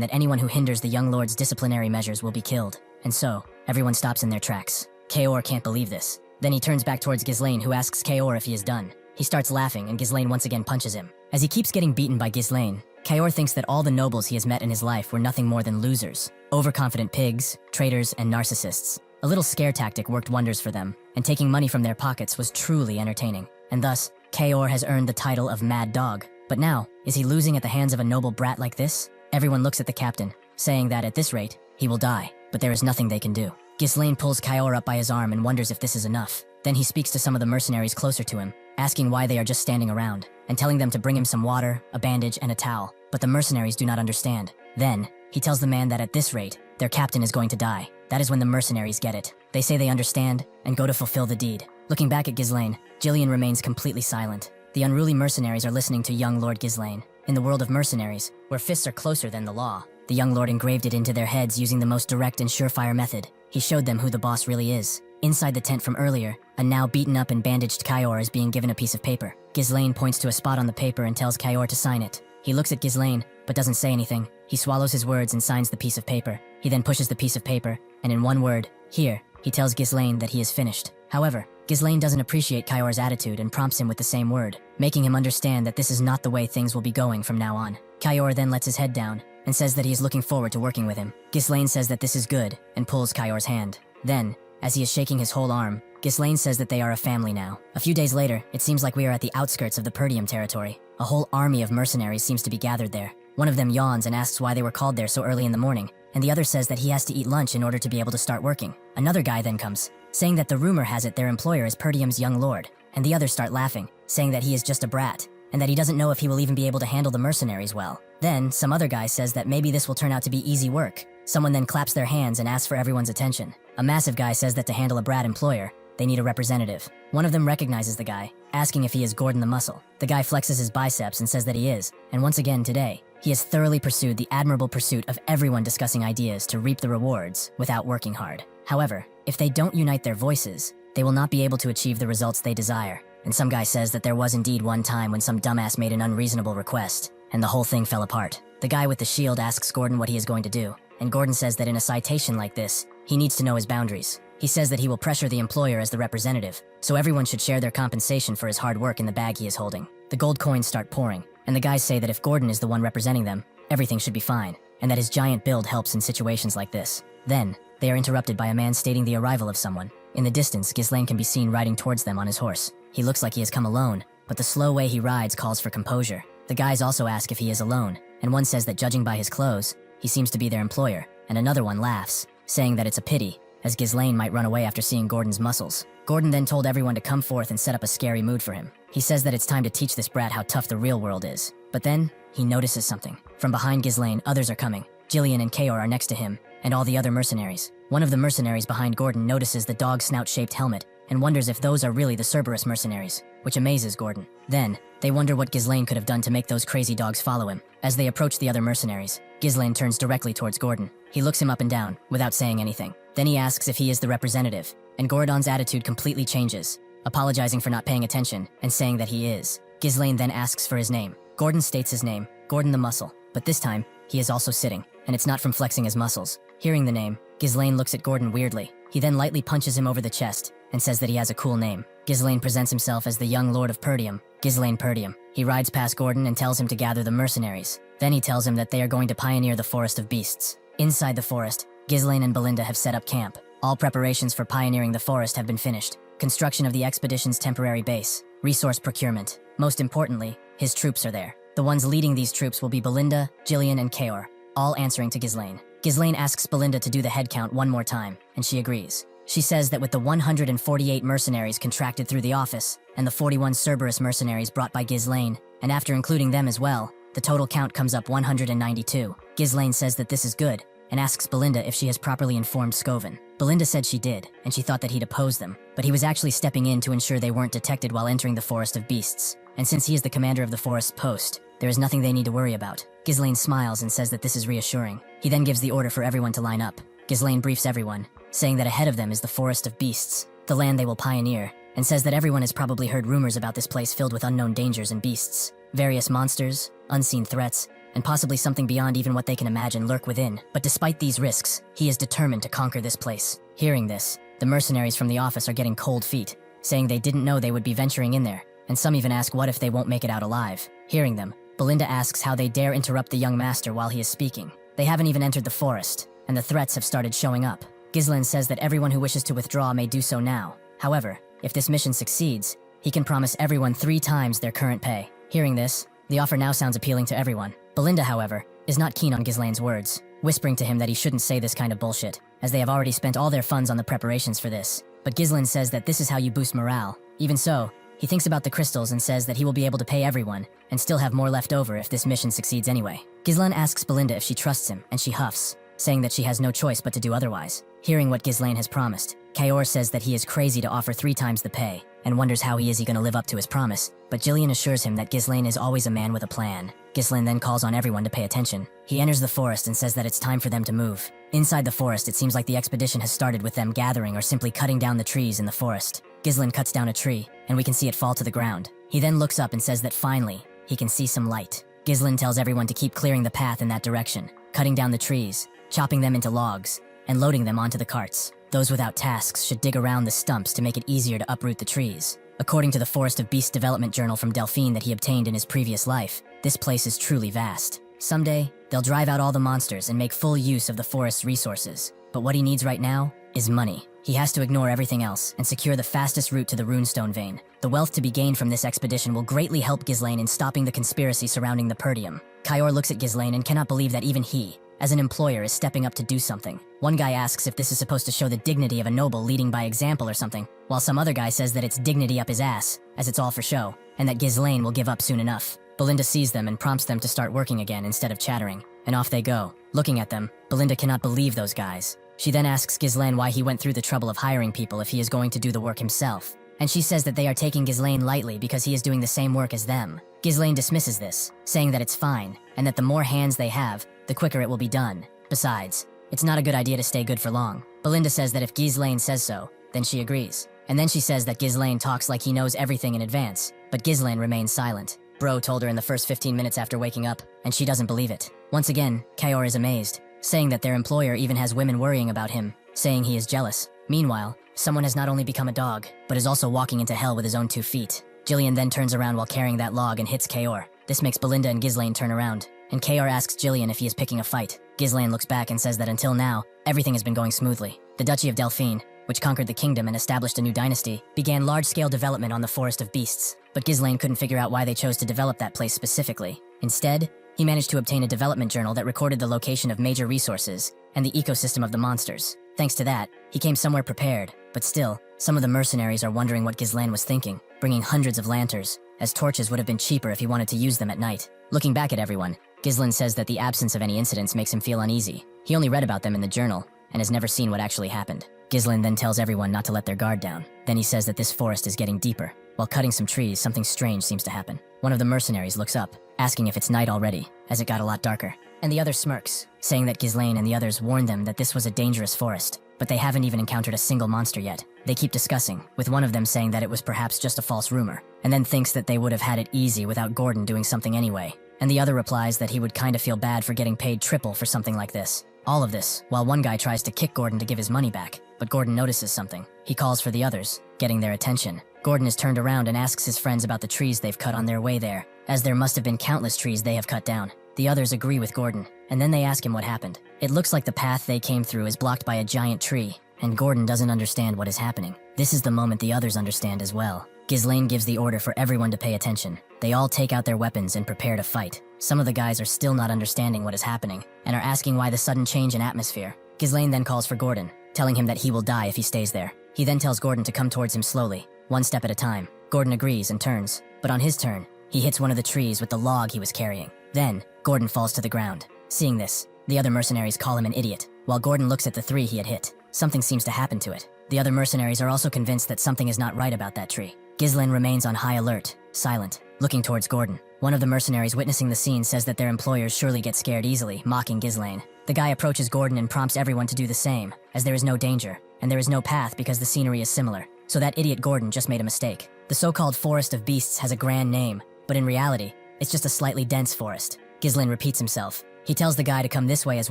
that anyone who hinders the young lord's disciplinary measures will be killed. And so, everyone stops in their tracks. Kayor can't believe this. Then he turns back towards Ghislain, who asks Kayor if he is done. He starts laughing, and Ghislain once again punches him. As he keeps getting beaten by Ghislain, Kayor thinks that all the nobles he has met in his life were nothing more than losers, overconfident pigs, traitors, and narcissists. A little scare tactic worked wonders for them, and taking money from their pockets was truly entertaining, and thus, Kaor has earned the title of Mad Dog. But now, is he losing at the hands of a noble brat like this? Everyone looks at the captain, saying that at this rate, he will die, but there is nothing they can do. Ghislain pulls Kaor up by his arm and wonders if this is enough. Then he speaks to some of the mercenaries closer to him, asking why they are just standing around, and telling them to bring him some water, a bandage, and a towel. But the mercenaries do not understand. Then, he tells the man that at this rate, their captain is going to die. That is when the mercenaries get it. They say they understand, and go to fulfill the deed. Looking back at Ghislain, Gillian remains completely silent. The unruly mercenaries are listening to young Lord Ghislain. In the world of mercenaries, where fists are closer than the law, the young lord engraved it into their heads using the most direct and surefire method. He showed them who the boss really is. Inside the tent from earlier, a now beaten up and bandaged Kaor is being given a piece of paper. Ghislain points to a spot on the paper and tells Kaor to sign it. He looks at Ghislain, but doesn't say anything. He swallows his words and signs the piece of paper. He then pushes the piece of paper, and in one word, here, he tells Ghislain that he is finished. However, Ghislain doesn't appreciate Kaor's attitude and prompts him with the same word, making him understand that this is not the way things will be going from now on. Kaor then lets his head down and says that he is looking forward to working with him. Ghislain says that this is good and pulls Kaor's hand. Then, as he is shaking his whole arm, Ghislain says that they are a family now. A few days later, it seems like we are at the outskirts of the Perdium territory. A whole army of mercenaries seems to be gathered there. One of them yawns and asks why they were called there so early in the morning, and the other says that he has to eat lunch in order to be able to start working. Another guy then comes, saying that the rumor has it their employer is Perdium's young lord, and the others start laughing, saying that he is just a brat, and that he doesn't know if he will even be able to handle the mercenaries well. Then, some other guy says that maybe this will turn out to be easy work. Someone then claps their hands and asks for everyone's attention. A massive guy says that to handle a brat employer, they need a representative. One of them recognizes the guy, asking if he is Gordon the Muscle. The guy flexes his biceps and says that he is, and once again today, he has thoroughly pursued the admirable pursuit of everyone discussing ideas to reap the rewards without working hard. However, if they don't unite their voices, they will not be able to achieve the results they desire. And some guy says that there was indeed one time when some dumbass made an unreasonable request, and the whole thing fell apart. The guy with the shield asks Gordon what he is going to do, and Gordon says that in a citation like this, he needs to know his boundaries. He says that he will pressure the employer as the representative, so everyone should share their compensation for his hard work in the bag he is holding. The gold coins start pouring, and the guys say that if Gordon is the one representing them, everything should be fine, and that his giant build helps in situations like this. Then, they are interrupted by a man stating the arrival of someone. In the distance, Ghislain can be seen riding towards them on his horse. He looks like he has come alone, but the slow way he rides calls for composure. The guys also ask if he is alone, and one says that judging by his clothes, he seems to be their employer, and another one laughs, saying that it's a pity, as Ghislain might run away after seeing Gordon's muscles. Gordon then told everyone to come forth and set up a scary mood for him. He says that it's time to teach this brat how tough the real world is. But then, he notices something. From behind Ghislain, others are coming. Gillian and Kaor are next to him, and all the other mercenaries. One of the mercenaries behind Gordon notices the dog snout-shaped helmet, and wonders if those are really the Cerberus mercenaries, which amazes Gordon. Then, they wonder what Ghislain could have done to make those crazy dogs follow him. As they approach the other mercenaries, Ghislain turns directly towards Gordon. He looks him up and down, without saying anything. Then he asks if he is the representative, and Gordon's attitude completely changes, apologizing for not paying attention, and saying that he is. Ghislain then asks for his name. Gordon states his name, Gordon the Muscle, but this time, he is also sitting, and it's not from flexing his muscles. Hearing the name, Ghislain looks at Gordon weirdly. He then lightly punches him over the chest, and says that he has a cool name. Ghislain presents himself as the young lord of Perdium, Ghislain Perdium. He rides past Gordon and tells him to gather the mercenaries. Then he tells him that they are going to pioneer the Forest of Beasts. Inside the forest, Ghislain and Belinda have set up camp. All preparations for pioneering the forest have been finished. Construction of the expedition's temporary base, resource procurement. Most importantly, his troops are there. The ones leading these troops will be Belinda, Gillian, and Kaor, all answering to Ghislain. Ghislain asks Belinda to do the head count one more time, and she agrees. She says that with the 148 mercenaries contracted through the office, and the 41 Cerberus mercenaries brought by Ghislain, and after including them as well, the total count comes up 192. Ghislain says that this is good, and asks Belinda if she has properly informed Scoven. Belinda said she did, and she thought that he'd oppose them, but he was actually stepping in to ensure they weren't detected while entering the Forest of Beasts. And since he is the commander of the forest post, there is nothing they need to worry about. Ghislain smiles and says that this is reassuring. He then gives the order for everyone to line up. Ghislain briefs everyone, saying that ahead of them is the Forest of Beasts, the land they will pioneer, and says that everyone has probably heard rumors about this place filled with unknown dangers and beasts. Various monsters, unseen threats, and possibly something beyond even what they can imagine lurk within. But despite these risks, he is determined to conquer this place. Hearing this, the mercenaries from the office are getting cold feet, saying they didn't know they would be venturing in there, and some even ask what if they won't make it out alive. Hearing them, Belinda asks how they dare interrupt the young master while he is speaking. They haven't even entered the forest, and the threats have started showing up. Ghislain says that everyone who wishes to withdraw may do so now. However, if this mission succeeds, he can promise everyone 3 times their current pay. Hearing this, the offer now sounds appealing to everyone. Belinda, however, is not keen on Ghislain's words, whispering to him that he shouldn't say this kind of bullshit, as they have already spent all their funds on the preparations for this. But Ghislain says that this is how you boost morale. Even so, he thinks about the crystals and says that he will be able to pay everyone and still have more left over if this mission succeeds anyway. Ghislain asks Belinda if she trusts him, and she huffs, saying that she has no choice but to do otherwise. Hearing what Ghislain has promised, Kaor says that he is crazy to offer 3 times the pay, and wonders how he is going to live up to his promise, but Gillian assures him that Ghislain is always a man with a plan. Ghislain then calls on everyone to pay attention. He enters the forest and says that it's time for them to move. Inside the forest, it seems like the expedition has started with them gathering or simply cutting down the trees in the forest. Ghislain cuts down a tree, and we can see it fall to the ground. He then looks up and says that finally, he can see some light. Ghislain tells everyone to keep clearing the path in that direction, cutting down the trees, chopping them into logs, and loading them onto the carts. Those without tasks should dig around the stumps to make it easier to uproot the trees. According to the Forest of Beasts development journal from Delphine that he obtained in his previous life, this place is truly vast. Someday, they'll drive out all the monsters and make full use of the forest's resources. But what he needs right now is money. He has to ignore everything else and secure the fastest route to the runestone vein. The wealth to be gained from this expedition will greatly help Ghislain in stopping the conspiracy surrounding the Perdium. Kaor looks at Ghislain and cannot believe that even he, as an employer, is stepping up to do something. One guy asks if this is supposed to show the dignity of a noble leading by example or something, while some other guy says that it's dignity up his ass, as it's all for show, and that Ghislain will give up soon enough. Belinda sees them and prompts them to start working again instead of chattering, and off they go. Looking at them, Belinda cannot believe those guys. She then asks Ghislain why he went through the trouble of hiring people if he is going to do the work himself, and she says that they are taking Ghislain lightly because he is doing the same work as them. Ghislain dismisses this, saying that it's fine, and that the more hands they have, the quicker it will be done. Besides, it's not a good idea to stay good for long. Belinda says that if Ghislain says so, then she agrees. And then she says that Ghislain talks like he knows everything in advance, but Ghislain remains silent. Bro told her in the first 15 minutes after waking up, and she doesn't believe it. Once again, Kaor is amazed, saying that their employer even has women worrying about him, saying he is jealous. Meanwhile, someone has not only become a dog, but is also walking into hell with his own 2 feet. Gillian then turns around while carrying that log and hits Kaor. This makes Belinda and Ghislain turn around, and Kaor asks Gillian if he is picking a fight. Ghislain looks back and says that until now, everything has been going smoothly. The Duchy of Delphine, which conquered the kingdom and established a new dynasty, began large-scale development on the Forest of Beasts, but Ghislain couldn't figure out why they chose to develop that place specifically. Instead, he managed to obtain a development journal that recorded the location of major resources and the ecosystem of the monsters. Thanks to that, he came somewhere prepared, but still, some of the mercenaries are wondering what Ghislain was thinking, bringing hundreds of lanterns, as torches would have been cheaper if he wanted to use them at night. Looking back at everyone, Ghislain says that the absence of any incidents makes him feel uneasy. He only read about them in the journal, and has never seen what actually happened. Ghislain then tells everyone not to let their guard down. Then he says that this forest is getting deeper. While cutting some trees, something strange seems to happen. One of the mercenaries looks up, asking if it's night already, as it got a lot darker. And the other smirks, saying that Ghislain and the others warned them that this was a dangerous forest, but they haven't even encountered a single monster yet. They keep discussing, with one of them saying that it was perhaps just a false rumor, and then thinks that they would have had it easy without Gordon doing something anyway. And the other replies that he would kinda feel bad for getting paid triple for something like this. All of this, while one guy tries to kick Gordon to give his money back, but Gordon notices something. He calls for the others, getting their attention. Gordon is turned around and asks his friends about the trees they've cut on their way there, as there must have been countless trees they have cut down. The others agree with Gordon, and then they ask him what happened. It looks like the path they came through is blocked by a giant tree, and Gordon doesn't understand what is happening. This is the moment the others understand as well. Ghislain gives the order for everyone to pay attention. They all take out their weapons and prepare to fight. Some of the guys are still not understanding what is happening, and are asking why the sudden change in atmosphere. Ghislain then calls for Gordon, telling him that he will die if he stays there. He then tells Gordon to come towards him slowly, one step at a time. Gordon agrees and turns, but on his turn, he hits one of the trees with the log he was carrying. Then, Gordon falls to the ground. Seeing this, the other mercenaries call him an idiot, while Gordon looks at the 3 he had hit. Something seems to happen to it. The other mercenaries are also convinced that something is not right about that tree. Ghislain remains on high alert, silent, looking towards Gordon. One of the mercenaries witnessing the scene says that their employers surely get scared easily, mocking Ghislain. The guy approaches Gordon and prompts everyone to do the same, as there is no danger, and there is no path because the scenery is similar. So that idiot Gordon just made a mistake. The so-called Forest of Beasts has a grand name, but in reality, it's just a slightly dense forest. Ghislain repeats himself. He tells the guy to come this way as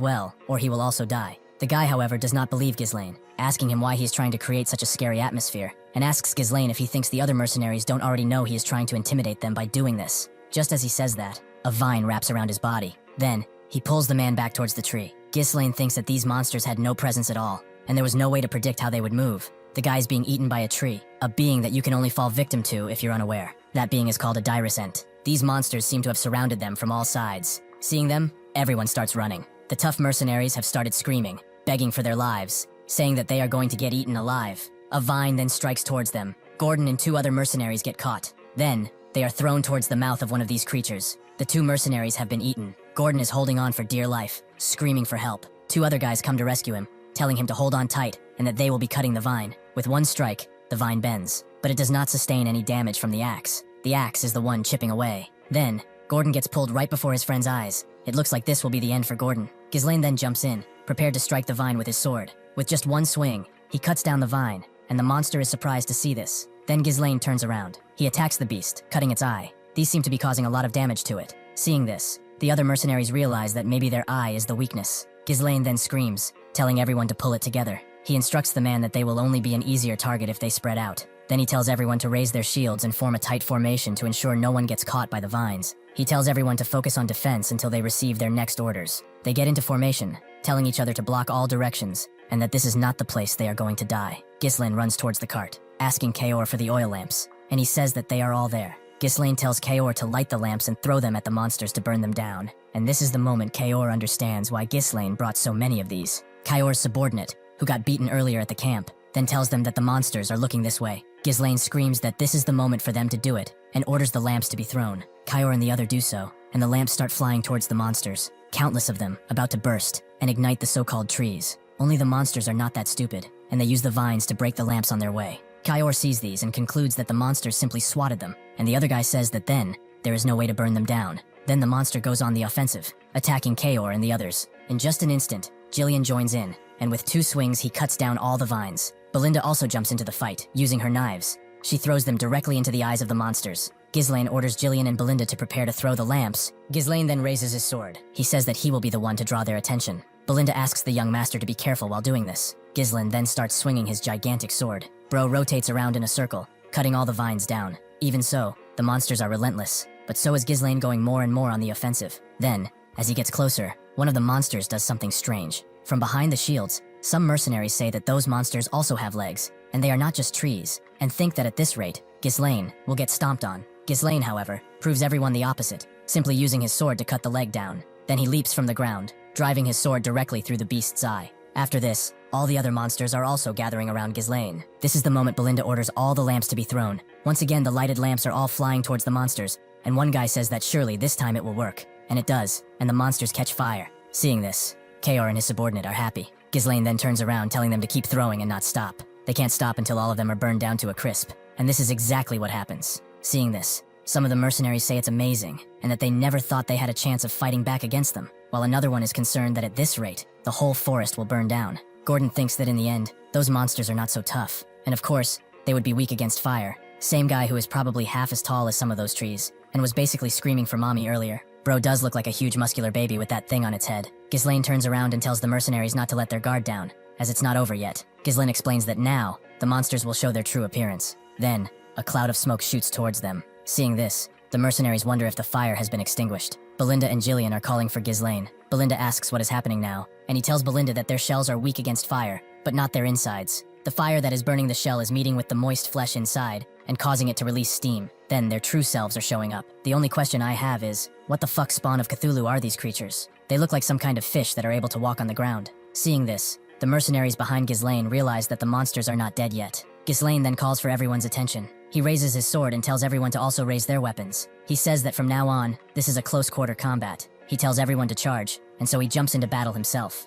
well, or he will also die. The guy, however, does not believe Ghislain, asking him why he is trying to create such a scary atmosphere, and asks Ghislain if he thinks the other mercenaries don't already know he is trying to intimidate them by doing this. Just as he says that, a vine wraps around his body. Then, he pulls the man back towards the tree. Ghislain thinks that these monsters had no presence at all, and there was no way to predict how they would move. The guy's being eaten by a tree, a being that you can only fall victim to if you're unaware. That being is called a diricent. These monsters seem to have surrounded them from all sides. Seeing them, everyone starts running. The tough mercenaries have started screaming, begging for their lives, saying that they are going to get eaten alive. A vine then strikes towards them. Gordon and 2 other mercenaries get caught. Then, they are thrown towards the mouth of one of these creatures. The 2 mercenaries have been eaten. Gordon is holding on for dear life, screaming for help. 2 other guys come to rescue him, telling him to hold on tight and that they will be cutting the vine. With one strike, the vine bends, but it does not sustain any damage from the axe. The axe is the one chipping away. Then, Gordon gets pulled right before his friend's eyes. It looks like this will be the end for Gordon. Ghislain then jumps in, prepared to strike the vine with his sword. With just one swing, he cuts down the vine, and the monster is surprised to see this. Then Ghislain turns around. He attacks the beast, cutting its eye. These seem to be causing a lot of damage to it. Seeing this, the other mercenaries realize that maybe their eye is the weakness. Ghislain then screams, telling everyone to pull it together. He instructs the man that they will only be an easier target if they spread out. Then he tells everyone to raise their shields and form a tight formation to ensure no one gets caught by the vines. He tells everyone to focus on defense until they receive their next orders. They get into formation, telling each other to block all directions, and that this is not the place they are going to die. Ghislain runs towards the cart, asking Kaor for the oil lamps, and he says that they are all there. Ghislain tells Kaor to light the lamps and throw them at the monsters to burn them down, and this is the moment Kaor understands why Ghislain brought so many of these. Kaor's subordinate, who got beaten earlier at the camp, then tells them that the monsters are looking this way. Ghislain screams that this is the moment for them to do it, and orders the lamps to be thrown. Kaor and the other do so, and the lamps start flying towards the monsters, countless of them, about to burst, and ignite the so-called trees. Only the monsters are not that stupid, and they use the vines to break the lamps on their way. Kaor sees these and concludes that the monsters simply swatted them, and the other guy says that then, there is no way to burn them down. Then the monster goes on the offensive, attacking Kaor and the others. In just an instant, Jillian joins in, and with 2 swings he cuts down all the vines. Belinda also jumps into the fight, using her knives. She throws them directly into the eyes of the monsters. Ghislain orders Jillian and Belinda to prepare to throw the lamps. Ghislain then raises his sword. He says that he will be the one to draw their attention. Belinda asks the young master to be careful while doing this. Ghislain then starts swinging his gigantic sword. Bro rotates around in a circle, cutting all the vines down. Even so, the monsters are relentless, but so is Ghislain going more and more on the offensive. Then, as he gets closer, one of the monsters does something strange. From behind the shields, some mercenaries say that those monsters also have legs, and they are not just trees, and think that at this rate, Ghislain will get stomped on. Ghislain, however, proves everyone the opposite, simply using his sword to cut the leg down. Then he leaps from the ground, driving his sword directly through the beast's eye. After this, all the other monsters are also gathering around Ghislain. This is the moment Belinda orders all the lamps to be thrown. Once again, the lighted lamps are all flying towards the monsters, and one guy says that surely this time it will work. And it does, and the monsters catch fire. Seeing this, Kaor and his subordinate are happy. Ghislain then turns around, telling them to keep throwing and not stop. They can't stop until all of them are burned down to a crisp, and this is exactly what happens. Seeing this, some of the mercenaries say it's amazing, and that they never thought they had a chance of fighting back against them, while another one is concerned that at this rate, the whole forest will burn down. Gordon thinks that in the end, those monsters are not so tough, and of course, they would be weak against fire. Same guy who is probably half as tall as some of those trees, and was basically screaming for mommy earlier. Bro does look like a huge muscular baby with that thing on its head. Ghislain turns around and tells the mercenaries not to let their guard down, as it's not over yet. Ghislain explains that now, the monsters will show their true appearance. Then, a cloud of smoke shoots towards them. Seeing this, the mercenaries wonder if the fire has been extinguished. Belinda and Jillian are calling for Ghislain. Belinda asks what is happening now, and he tells Belinda that their shells are weak against fire, but not their insides. The fire that is burning the shell is meeting with the moist flesh inside, and causing it to release steam. Then their true selves are showing up. The only question I have is, what the fuck spawn of Cthulhu are these creatures? They look like some kind of fish that are able to walk on the ground. Seeing this, the mercenaries behind Ghislain realize that the monsters are not dead yet. Ghislain then calls for everyone's attention. He raises his sword and tells everyone to also raise their weapons. He says that from now on, this is a close-quarter combat. He tells everyone to charge, and so he jumps into battle himself.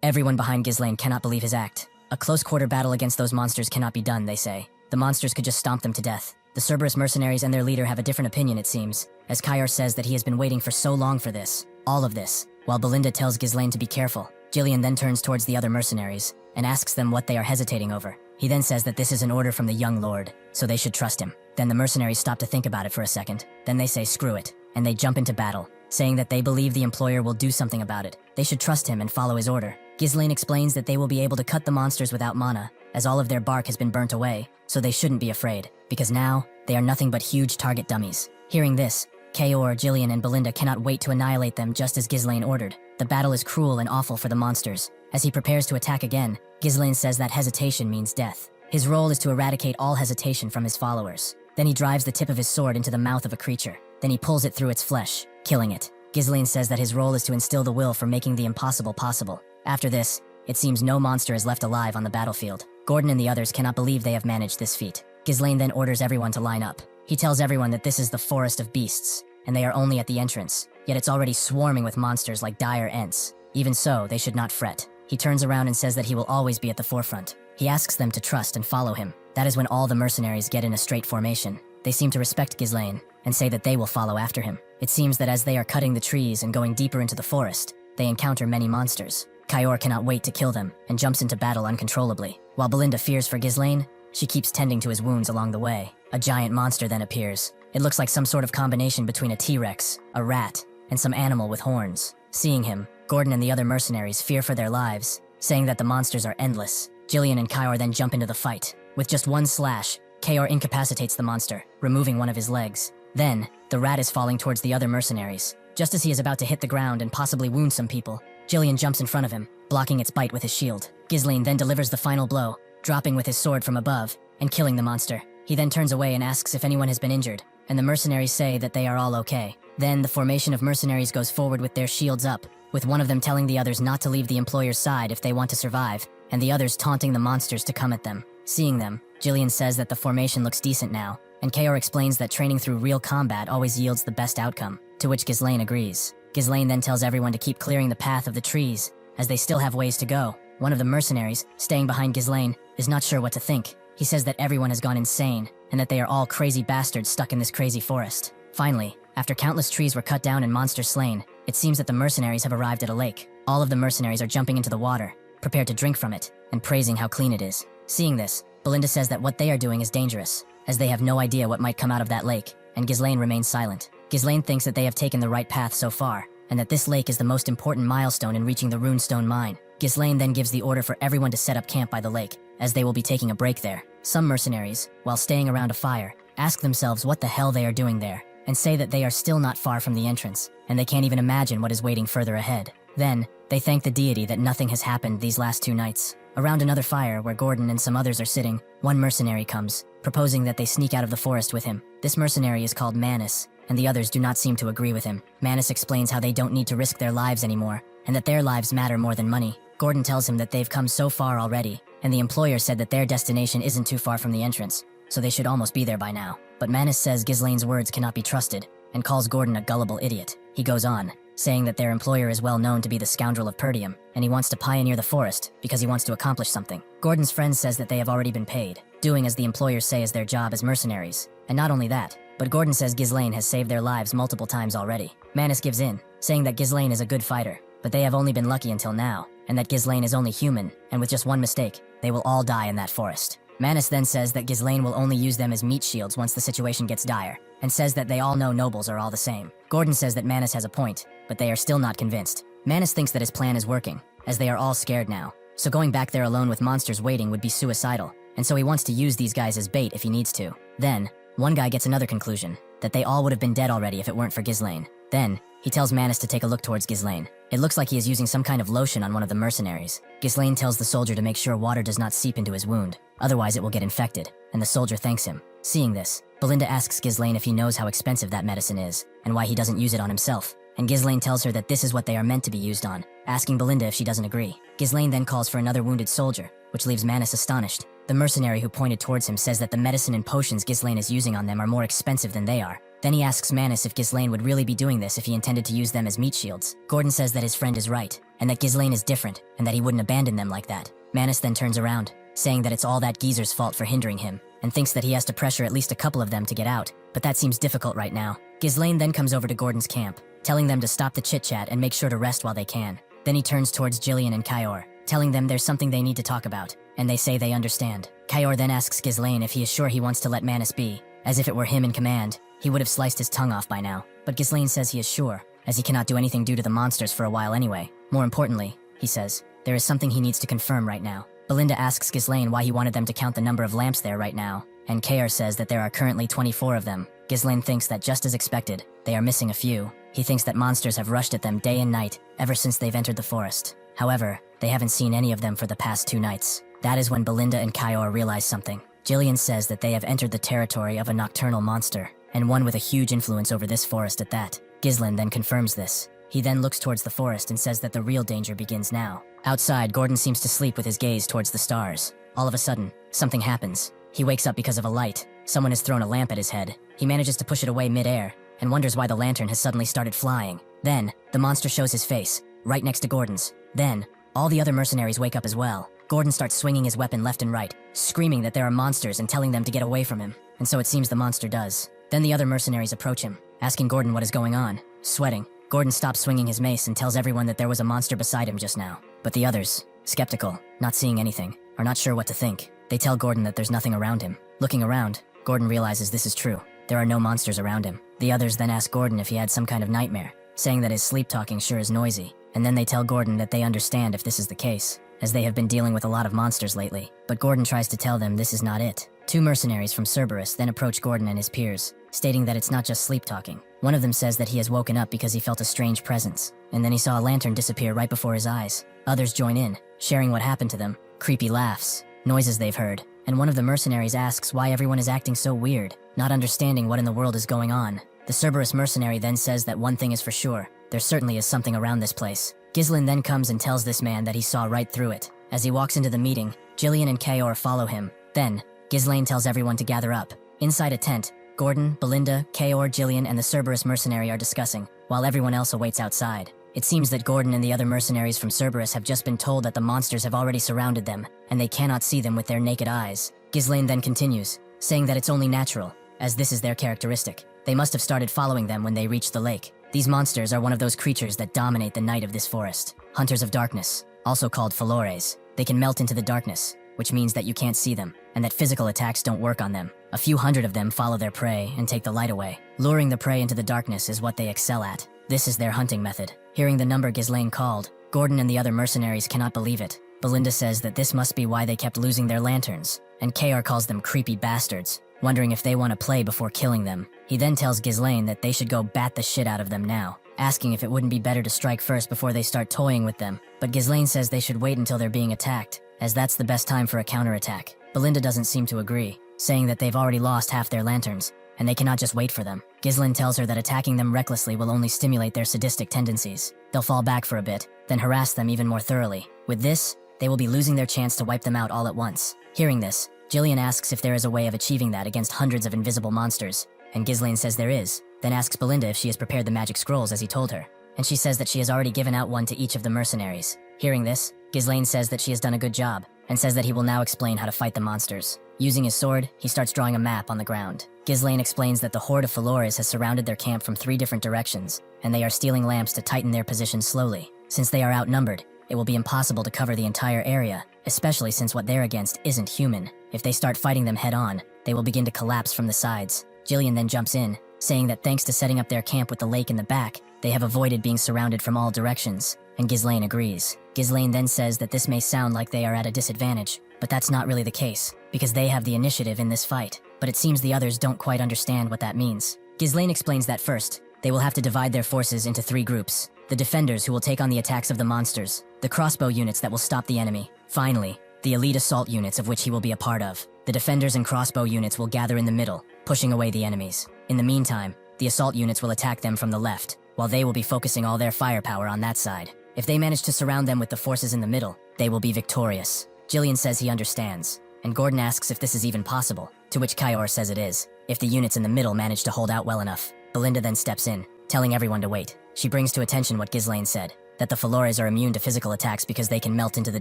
Everyone behind Ghislain cannot believe his act. A close-quarter battle against those monsters cannot be done, they say. The monsters could just stomp them to death. The Cerberus mercenaries and their leader have a different opinion, it seems, as Kaor says that he has been waiting for so long for this. All of this, while Belinda tells Ghislain to be careful. Jillian then turns towards the other mercenaries, and asks them what they are hesitating over. He then says that this is an order from the young lord, so they should trust him. Then the mercenaries stop to think about it for a second. Then they say screw it, and they jump into battle, saying that they believe the employer will do something about it. They should trust him and follow his order. Ghislain explains that they will be able to cut the monsters without mana, as all of their bark has been burnt away, so they shouldn't be afraid, because now, they are nothing but huge target dummies. Hearing this, Kaor, Jillian, and Belinda cannot wait to annihilate them just as Ghislain ordered. The battle is cruel and awful for the monsters, As he prepares to attack again, Ghislain says that hesitation means death. His role is to eradicate all hesitation from his followers. Then he drives the tip of his sword into the mouth of a creature. Then he pulls it through its flesh, killing it. Ghislain says that his role is to instill the will for making the impossible possible. After this, it seems no monster is left alive on the battlefield. Gordon and the others cannot believe they have managed this feat. Ghislain then orders everyone to line up. He tells everyone that this is the forest of beasts, and they are only at the entrance, yet it's already swarming with monsters like dire ents. Even so, they should not fret. He turns around and says that he will always be at the forefront. He asks them to trust and follow him. That is when all the mercenaries get in a straight formation. They seem to respect Ghislain and say that they will follow after him. It seems that as they are cutting the trees and going deeper into the forest, they encounter many monsters. Kayor cannot wait to kill them and jumps into battle uncontrollably. While Belinda fears for Ghislain, she keeps tending to his wounds along the way. A giant monster then appears. It looks like some sort of combination between a T-Rex, a rat, and some animal with horns. Seeing him, Gordon and the other mercenaries fear for their lives, saying that the monsters are endless. Jillian and Kayor then jump into the fight. With just one slash, Kayor incapacitates the monster, removing one of his legs. Then, the rat is falling towards the other mercenaries. Just as he is about to hit the ground and possibly wound some people, Jillian jumps in front of him, blocking its bite with his shield. Ghislain then delivers the final blow, dropping with his sword from above, and killing the monster. He then turns away and asks if anyone has been injured, and the mercenaries say that they are all okay. Then, the formation of mercenaries goes forward with their shields up, with one of them telling the others not to leave the employer's side if they want to survive, and the others taunting the monsters to come at them. Seeing them, Jillian says that the formation looks decent now, and Kayor explains that training through real combat always yields the best outcome, to which Ghislain agrees. Ghislain then tells everyone to keep clearing the path of the trees, as they still have ways to go. One of the mercenaries, staying behind Ghislain, is not sure what to think. He says that everyone has gone insane, and that they are all crazy bastards stuck in this crazy forest. Finally, after countless trees were cut down and monsters slain, it seems that the mercenaries have arrived at a lake. All of the mercenaries are jumping into the water, prepared to drink from it, and praising how clean it is. Seeing this, Belinda says that what they are doing is dangerous, as they have no idea what might come out of that lake, and Ghislain remains silent. Ghislain thinks that they have taken the right path so far, and that this lake is the most important milestone in reaching the runestone mine. Ghislain then gives the order for everyone to set up camp by the lake, as they will be taking a break there. Some mercenaries, while staying around a fire, ask themselves what the hell they are doing there, and say that they are still not far from the entrance, and they can't even imagine what is waiting further ahead. Then, they thank the deity that nothing has happened these last 2 nights. Around another fire, where Gordon and some others are sitting, one mercenary comes, proposing that they sneak out of the forest with him. This mercenary is called Manus, and the others do not seem to agree with him. Manus explains how they don't need to risk their lives anymore, and that their lives matter more than money. Gordon tells him that they've come so far already, and the employer said that their destination isn't too far from the entrance, so they should almost be there by now. But Manus says Ghislain's words cannot be trusted, and calls Gordon a gullible idiot. He goes on, saying that their employer is well known to be the scoundrel of Perdium, and he wants to pioneer the forest because he wants to accomplish something. Gordon's friend says that they have already been paid, doing as the employers say is their job as mercenaries. And not only that, but Gordon says Ghislain has saved their lives multiple times already. Manus gives in, saying that Ghislain is a good fighter, but they have only been lucky until now, and that Ghislain is only human, and with just one mistake, they will all die in that forest. Manus then says that Ghislain will only use them as meat shields once the situation gets dire, and says that they all know nobles are all the same. Gordon says that Manus has a point, but they are still not convinced. Manus thinks that his plan is working, as they are all scared now, so going back there alone with monsters waiting would be suicidal, and so he wants to use these guys as bait if he needs to. Then, one guy gets another conclusion, that they all would have been dead already if it weren't for Ghislain. Then, he tells Manus to take a look towards Ghislain. It looks like he is using some kind of lotion on one of the mercenaries. Ghislain tells the soldier to make sure water does not seep into his wound, otherwise it will get infected, and the soldier thanks him. Seeing this, Belinda asks Ghislain if he knows how expensive that medicine is, and why he doesn't use it on himself, and Ghislain tells her that this is what they are meant to be used on, asking Belinda if she doesn't agree. Ghislain then calls for another wounded soldier, which leaves Manus astonished. The mercenary who pointed towards him says that the medicine and potions Ghislain is using on them are more expensive than they are. Then he asks Manus if Ghislain would really be doing this if he intended to use them as meat shields. Gordon says that his friend is right, and that Ghislain is different, and that he wouldn't abandon them like that. Manus then turns around, saying that it's all that geezer's fault for hindering him, and thinks that he has to pressure at least a couple of them to get out, but that seems difficult right now. Ghislain then comes over to Gordon's camp, telling them to stop the chit-chat and make sure to rest while they can. Then he turns towards Jillian and Kayor, telling them there's something they need to talk about, and they say they understand. Kayor then asks Ghislain if he is sure he wants to let Manus be, as if it were him in command. He would have sliced his tongue off by now, but Ghislain says he is sure, as he cannot do anything due to the monsters for a while anyway. More importantly, he says, there is something he needs to confirm right now. Belinda asks Ghislain why he wanted them to count the number of lamps there right now, and Kayor says that there are currently 24 of them. Ghislain thinks that just as expected, they are missing a few. He thinks that monsters have rushed at them day and night, ever since they've entered the forest. However, they haven't seen any of them for the past 2 nights. That is when Belinda and Kyor realize something. Ghislain says that they have entered the territory of a nocturnal monster, and one with a huge influence over this forest at that. Ghislain then confirms this. He then looks towards the forest and says that the real danger begins now. Outside, Gordon seems to sleep with his gaze towards the stars. All of a sudden, something happens. He wakes up because of a light. Someone has thrown a lamp at his head. He manages to push it away mid-air, and wonders why the lantern has suddenly started flying. Then, the monster shows his face, right next to Gordon's. Then, all the other mercenaries wake up as well. Gordon starts swinging his weapon left and right, screaming that there are monsters and telling them to get away from him. And so it seems the monster does. Then the other mercenaries approach him, asking Gordon what is going on. Sweating, Gordon stops swinging his mace and tells everyone that there was a monster beside him just now. But the others, skeptical, not seeing anything, are not sure what to think. They tell Gordon that there's nothing around him. Looking around, Gordon realizes this is true. There are no monsters around him. The others then ask Gordon if he had some kind of nightmare, saying that his sleep talking sure is noisy. And then they tell Gordon that they understand if this is the case, as they have been dealing with a lot of monsters lately. But Gordon tries to tell them this is not it. 2 mercenaries from Cerberus then approach Gordon and his peers, stating that it's not just sleep talking. One of them says that he has woken up because he felt a strange presence, and then he saw a lantern disappear right before his eyes. Others join in, sharing what happened to them, creepy laughs, noises they've heard, and one of the mercenaries asks why everyone is acting so weird, not understanding what in the world is going on. The Cerberus mercenary then says that one thing is for sure, there certainly is something around this place. Ghislain then comes and tells this man that he saw right through it. As he walks into the meeting, Gillian and Kyor follow him. Then, Ghislain tells everyone to gather up. Inside a tent, Gordon, Belinda, Kyor, Gillian, and the Cerberus mercenary are discussing, while everyone else awaits outside. It seems that Gordon and the other mercenaries from Cerberus have just been told that the monsters have already surrounded them, and they cannot see them with their naked eyes. Ghislain then continues, saying that it's only natural, as this is their characteristic. They must have started following them when they reached the lake. These monsters are one of those creatures that dominate the night of this forest. Hunters of darkness, also called foresaws. They can melt into the darkness, which means that you can't see them, and that physical attacks don't work on them. A few hundred of them follow their prey and take the light away. Luring the prey into the darkness is what they excel at. This is their hunting method. Hearing the number Ghislain called, Gordon and the other mercenaries cannot believe it. Belinda says that this must be why they kept losing their lanterns, and Kyor calls them creepy bastards, wondering if they want to play before killing them. He then tells Ghislain that they should go bat the shit out of them now, asking if it wouldn't be better to strike first before they start toying with them. But Ghislain says they should wait until they're being attacked, as that's the best time for a counterattack. Belinda doesn't seem to agree, saying that they've already lost half their lanterns, and they cannot just wait for them. Ghislain tells her that attacking them recklessly will only stimulate their sadistic tendencies. They'll fall back for a bit, then harass them even more thoroughly. With this, they will be losing their chance to wipe them out all at once. Hearing this, Gillian asks if there is a way of achieving that against hundreds of invisible monsters, and Ghislain says there is, then asks Belinda if she has prepared the magic scrolls as he told her, and she says that she has already given out one to each of the mercenaries. Hearing this, Ghislain says that she has done a good job, and says that he will now explain how to fight the monsters. Using his sword, he starts drawing a map on the ground. Ghislain explains that the horde of Foresaws has surrounded their camp from 3 different directions, and they are stealing lamps to tighten their position slowly. Since they are outnumbered, it will be impossible to cover the entire area, especially since what they're against isn't human. If they start fighting them head-on, they will begin to collapse from the sides. Gillian then jumps in, saying that thanks to setting up their camp with the lake in the back, they have avoided being surrounded from all directions, and Ghislain agrees. Ghislain then says that this may sound like they are at a disadvantage, but that's not really the case, because they have the initiative in this fight, but it seems the others don't quite understand what that means. Ghislain explains that first, they will have to divide their forces into 3 groups. The defenders who will take on the attacks of the monsters, the crossbow units that will stop the enemy, finally, the elite assault units of which he will be a part of. The defenders and crossbow units will gather in the middle, pushing away the enemies. In the meantime, the assault units will attack them from the left, while they will be focusing all their firepower on that side. If they manage to surround them with the forces in the middle, they will be victorious. Gillian says he understands, and Gordon asks if this is even possible, to which Kyor says it is, if the units in the middle manage to hold out well enough. Belinda then steps in, telling everyone to wait. She brings to attention what Ghislain said, that the Foresaws are immune to physical attacks because they can melt into the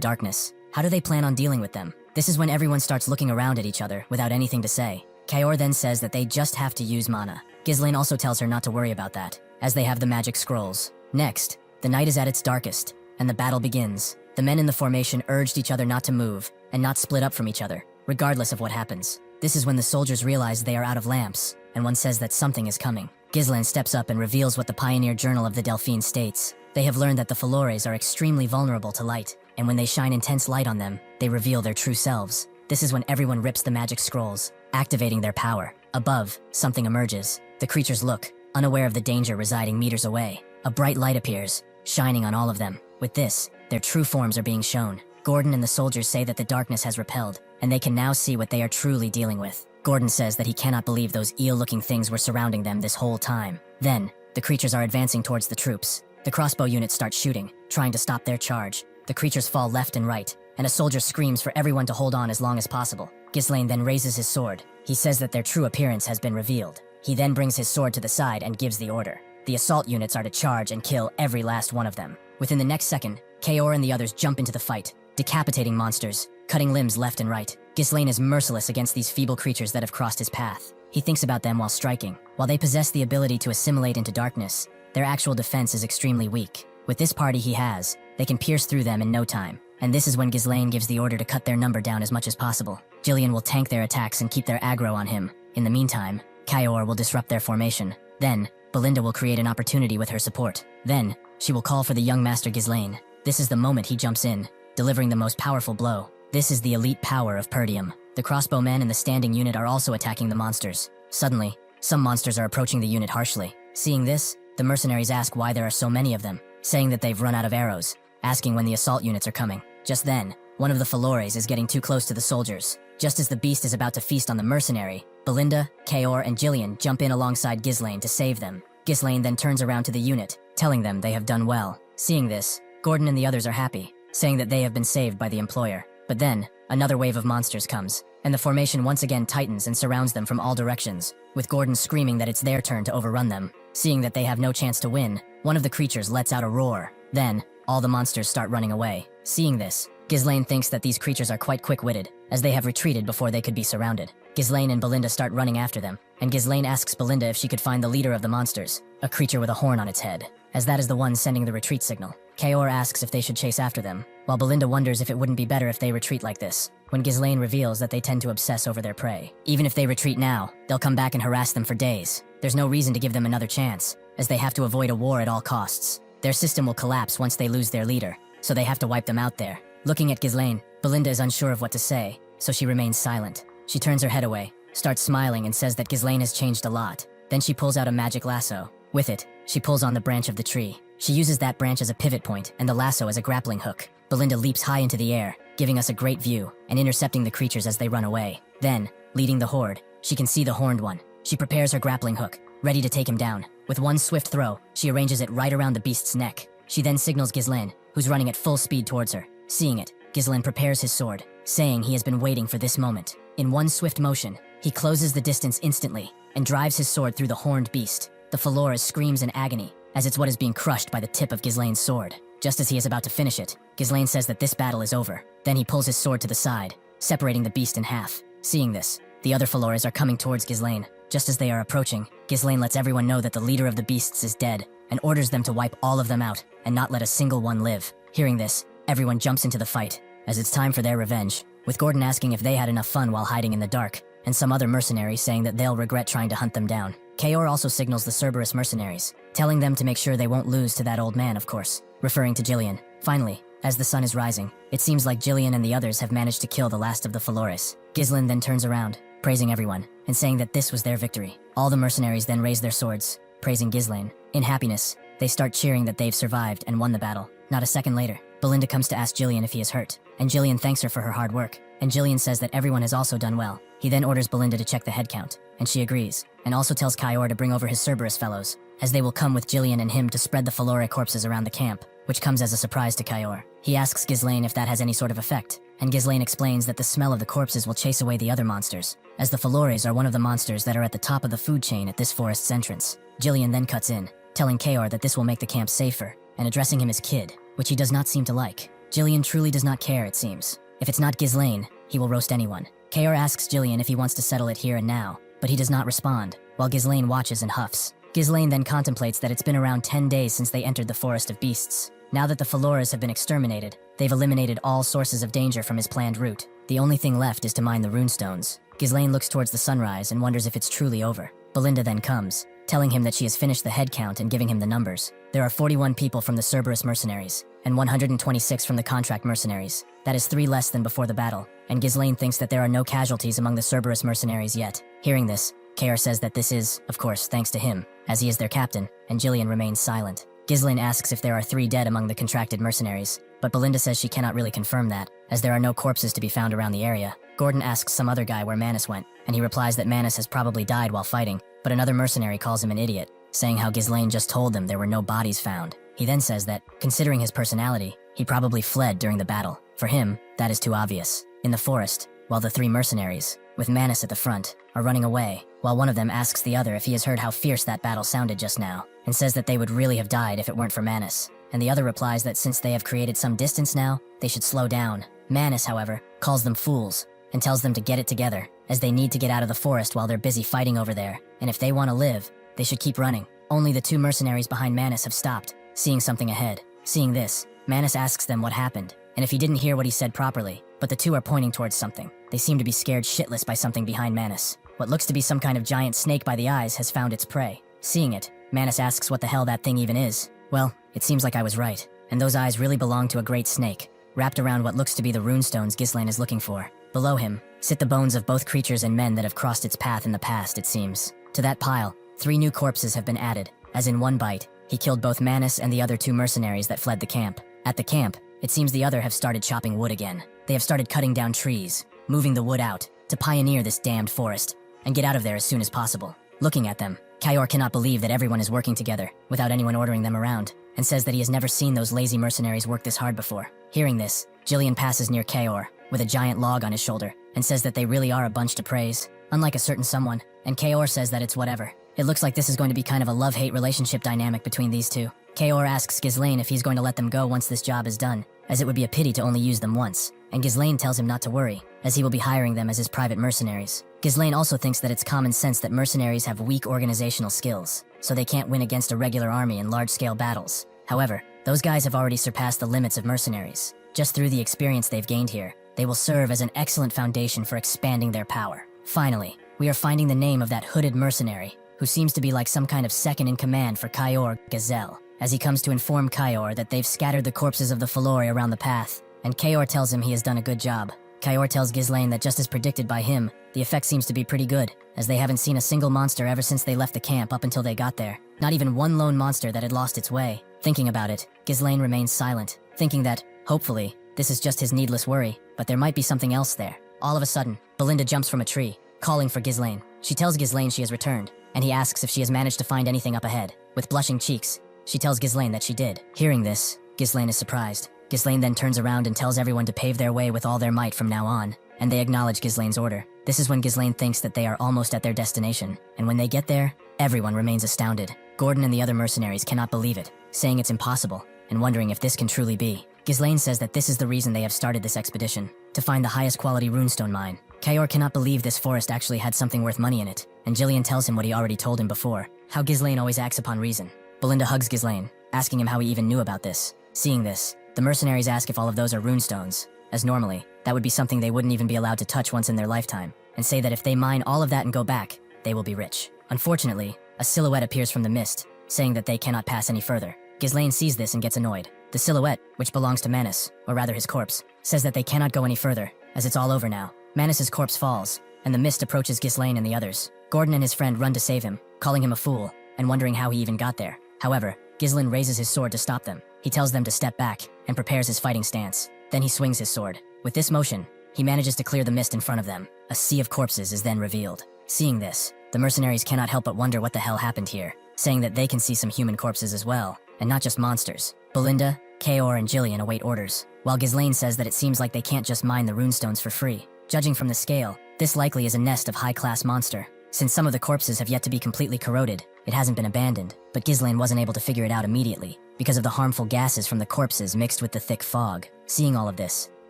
darkness. How do they plan on dealing with them? This is when everyone starts looking around at each other without anything to say. Kyor then says that they just have to use mana. Ghislain also tells her not to worry about that, as they have the magic scrolls. Next, the night is at its darkest, and the battle begins. The men in the formation urged each other not to move, and not split up from each other, regardless of what happens. This is when the soldiers realize they are out of lamps, and one says that something is coming. Ghislain steps up and reveals what the Pioneer Journal of the Delphine states. They have learned that the Foresaws are extremely vulnerable to light, and when they shine intense light on them, they reveal their true selves. This is when everyone rips the magic scrolls, activating their power. Above, something emerges. The creatures look, unaware of the danger residing meters away. A bright light appears, shining on all of them. With this, their true forms are being shown. Gordon and the soldiers say that the darkness has repelled, and they can now see what they are truly dealing with. Gordon says that he cannot believe those eel-looking things were surrounding them this whole time. Then, the creatures are advancing towards the troops. The crossbow unit starts shooting, trying to stop their charge. The creatures fall left and right, and a soldier screams for everyone to hold on as long as possible. Ghislain then raises his sword. He says that their true appearance has been revealed. He then brings his sword to the side and gives the order. The assault units are to charge and kill every last one of them. Within the next second, Kaor and the others jump into the fight, decapitating monsters, cutting limbs left and right. Ghislain is merciless against these feeble creatures that have crossed his path. He thinks about them while striking. While they possess the ability to assimilate into darkness, their actual defense is extremely weak. With this party he has, they can pierce through them in no time. And this is when Ghislain gives the order to cut their number down as much as possible. Jillian will tank their attacks and keep their aggro on him. In the meantime, Kaor will disrupt their formation. Then, Belinda will create an opportunity with her support. Then, she will call for the young master Ghislain. This is the moment he jumps in, delivering the most powerful blow. This is the elite power of Perdium. The crossbowmen and the standing unit are also attacking the monsters. Suddenly, some monsters are approaching the unit harshly. Seeing this, the mercenaries ask why there are so many of them, saying that they've run out of arrows, asking when the assault units are coming. Just then, one of the Falores is getting too close to the soldiers. Just as the beast is about to feast on the mercenary, Belinda, Kaor, and Jillian jump in alongside Ghislain to save them. Ghislain then turns around to the unit, telling them they have done well. Seeing this, Gordon and the others are happy, saying that they have been saved by the employer. But then, another wave of monsters comes, and the formation once again tightens and surrounds them from all directions, with Gordon screaming that it's their turn to overrun them. Seeing that they have no chance to win, one of the creatures lets out a roar. Then, all the monsters start running away. Seeing this, Ghislain thinks that these creatures are quite quick-witted, as they have retreated before they could be surrounded. Ghislain and Belinda start running after them, and Ghislain asks Belinda if she could find the leader of the monsters, a creature with a horn on its head, as that is the one sending the retreat signal. Kaor asks if they should chase after them, while Belinda wonders if it wouldn't be better if they retreat like this, when Ghislain reveals that they tend to obsess over their prey. Even if they retreat now, they'll come back and harass them for days. There's no reason to give them another chance, as they have to avoid a war at all costs. Their system will collapse once they lose their leader, so they have to wipe them out there. Looking at Ghislain, Belinda is unsure of what to say, so she remains silent. She turns her head away, starts smiling and says that Ghislain has changed a lot. Then she pulls out a magic lasso. With it, she pulls on the branch of the tree. She uses that branch as a pivot point and the lasso as a grappling hook. Belinda leaps high into the air, giving us a great view and intercepting the creatures as they run away. Then, leading the horde, she can see the horned one. She prepares her grappling hook, ready to take him down. With one swift throw, she arranges it right around the beast's neck. She then signals Ghislain, who's running at full speed towards her. Seeing it, Ghislain prepares his sword, saying he has been waiting for this moment. In one swift motion, he closes the distance instantly and drives his sword through the horned beast. The Falora screams in agony, as it's what is being crushed by the tip of Ghislain's sword. Just as he is about to finish it, Ghislain says that this battle is over. Then he pulls his sword to the side, separating the beast in half. Seeing this, the other Falores are coming towards Ghislain. Just as they are approaching, Ghislain lets everyone know that the leader of the beasts is dead, and orders them to wipe all of them out and not let a single one live. Hearing this, everyone jumps into the fight, as it's time for their revenge, with Gordon asking if they had enough fun while hiding in the dark, and some other mercenaries saying that they'll regret trying to hunt them down. Kaor also signals the Cerberus mercenaries, telling them to make sure they won't lose to that old man, of course, referring to Jillian. Finally, as the sun is rising, it seems like Jillian and the others have managed to kill the last of the Falores. Ghislain then turns around, praising everyone, and saying that this was their victory. All the mercenaries then raise their swords, praising Ghislain. In happiness, they start cheering that they've survived and won the battle. Not a second later, Belinda comes to ask Jillian if he is hurt, and Jillian thanks her for her hard work, and Jillian says that everyone has also done well. He then orders Belinda to check the head count, and she agrees, and also tells Kaor to bring over his Cerberus fellows, as they will come with Jillian and him to spread the Falore corpses around the camp, which comes as a surprise to Kaor. He asks Ghislain if that has any sort of effect, and Ghislain explains that the smell of the corpses will chase away the other monsters, as the Falores are one of the monsters that are at the top of the food chain at this forest's entrance. Jillian then cuts in, telling Kaor that this will make the camp safer, and addressing him as Kid, which he does not seem to like. Jillian truly does not care, it seems. If it's not Ghislain, he will roast anyone. Kaor asks Jillian if he wants to settle it here and now, but he does not respond, while Ghislain watches and huffs. Ghislain then contemplates that it's been around 10 days since they entered the Forest of Beasts. Now that the Falores have been exterminated, they've eliminated all sources of danger from his planned route. The only thing left is to mine the runestones. Ghislain looks towards the sunrise and wonders if it's truly over. Belinda then comes, telling him that she has finished the head count and giving him the numbers. There are 41 people from the Cerberus mercenaries, and 126 from the contract mercenaries. That is 3 less than before the battle, and Ghislain thinks that there are no casualties among the Cerberus mercenaries yet. Hearing this, Kaor says that this is, of course, thanks to him, as he is their captain, and Jillian remains silent. Ghislain asks if there are 3 dead among the contracted mercenaries, but Belinda says she cannot really confirm that, as there are no corpses to be found around the area. Gordon asks some other guy where Manus went, and he replies that Manus has probably died while fighting, but another mercenary calls him an idiot, saying how Ghislain just told them there were no bodies found. He then says that, considering his personality, he probably fled during the battle. For him, that is too obvious. In the forest, while the 3 mercenaries, with Manus at the front, are running away, while one of them asks the other if he has heard how fierce that battle sounded just now, and says that they would really have died if it weren't for Manus. And the other replies that since they have created some distance now, they should slow down. Manus, however, calls them fools, and tells them to get it together, as they need to get out of the forest while they're busy fighting over there, and if they want to live, they should keep running. Only the 2 mercenaries behind Manus have stopped, seeing something ahead. Seeing this, Manus asks them what happened, and if he didn't hear what he said properly, but the 2 are pointing towards something. They seem to be scared shitless by something behind Manus. What looks to be some kind of giant snake by the eyes has found its prey. Seeing it, Manus asks what the hell that thing even is. Well, it seems like I was right, and those eyes really belong to a great snake, wrapped around what looks to be the runestones Ghislain is looking for. Below him, sit the bones of both creatures and men that have crossed its path in the past, it seems. To that pile, 3 new corpses have been added, as in one bite, he killed both Manus and the other 2 mercenaries that fled the camp. At the camp, it seems the other have started chopping wood again. They have started cutting down trees, moving the wood out, to pioneer this damned forest, and get out of there as soon as possible. Looking at them, Kayor cannot believe that everyone is working together, without anyone ordering them around, and says that he has never seen those lazy mercenaries work this hard before. Hearing this, Ghislain passes near Kayor, with a giant log on his shoulder, and says that they really are a bunch to praise, unlike a certain someone, and Kayor says that it's whatever. It looks like this is going to be kind of a love-hate relationship dynamic between these 2. Kayor asks Ghislain if he's going to let them go once this job is done, as it would be a pity to only use them once, and Ghislain tells him not to worry, as he will be hiring them as his private mercenaries. Ghislain also thinks that it's common sense that mercenaries have weak organizational skills, so they can't win against a regular army in large-scale battles. However, those guys have already surpassed the limits of mercenaries. Just through the experience they've gained here, they will serve as an excellent foundation for expanding their power. Finally, we are finding the name of that hooded mercenary, who seems to be like some kind of second-in-command for Kayor Gazelle, as he comes to inform Kayor that they've scattered the corpses of the Falori around the path, and Kayor tells him he has done a good job. Kayor tells Ghislain that just as predicted by him, the effect seems to be pretty good, as they haven't seen a single monster ever since they left the camp up until they got there. Not even one lone monster that had lost its way. Thinking about it, Ghislain remains silent, thinking that, hopefully, this is just his needless worry, but there might be something else there. All of a sudden, Belinda jumps from a tree, calling for Ghislain. She tells Ghislain she has returned, and he asks if she has managed to find anything up ahead. With blushing cheeks, she tells Ghislain that she did. Hearing this, Ghislain is surprised. Ghislain then turns around and tells everyone to pave their way with all their might from now on, and they acknowledge Ghislain's order. This is when Ghislain thinks that they are almost at their destination, and when they get there, everyone remains astounded. Gordon and the other mercenaries cannot believe it, saying it's impossible, and wondering if this can truly be. Ghislain says that this is the reason they have started this expedition, to find the highest quality runestone mine. Kayor cannot believe this forest actually had something worth money in it, and Gillian tells him what he already told him before, how Ghislain always acts upon reason. Belinda hugs Ghislain, asking him how he even knew about this. Seeing this, the mercenaries ask if all of those are runestones, as normally, that would be something they wouldn't even be allowed to touch once in their lifetime, and say that if they mine all of that and go back, they will be rich. Unfortunately, a silhouette appears from the mist, saying that they cannot pass any further. Ghislain sees this and gets annoyed. The silhouette, which belongs to Manus, or rather his corpse, says that they cannot go any further, as it's all over now. Manus's corpse falls, and the mist approaches Ghislain and the others. Gordon and his friend run to save him, calling him a fool, and wondering how he even got there. However, Ghislain raises his sword to stop them. He tells them to step back, and prepares his fighting stance. Then he swings his sword. With this motion, he manages to clear the mist in front of them. A sea of corpses is then revealed. Seeing this, the mercenaries cannot help but wonder what the hell happened here, saying that they can see some human corpses as well, and not just monsters. Belinda, Kayor, and Gillian await orders, while Ghislain says that it seems like they can't just mine the runestones for free. Judging from the scale, this likely is a nest of high-class monster. Since some of the corpses have yet to be completely corroded, it hasn't been abandoned, but Ghislain wasn't able to figure it out immediately, because of the harmful gases from the corpses mixed with the thick fog. Seeing all of this,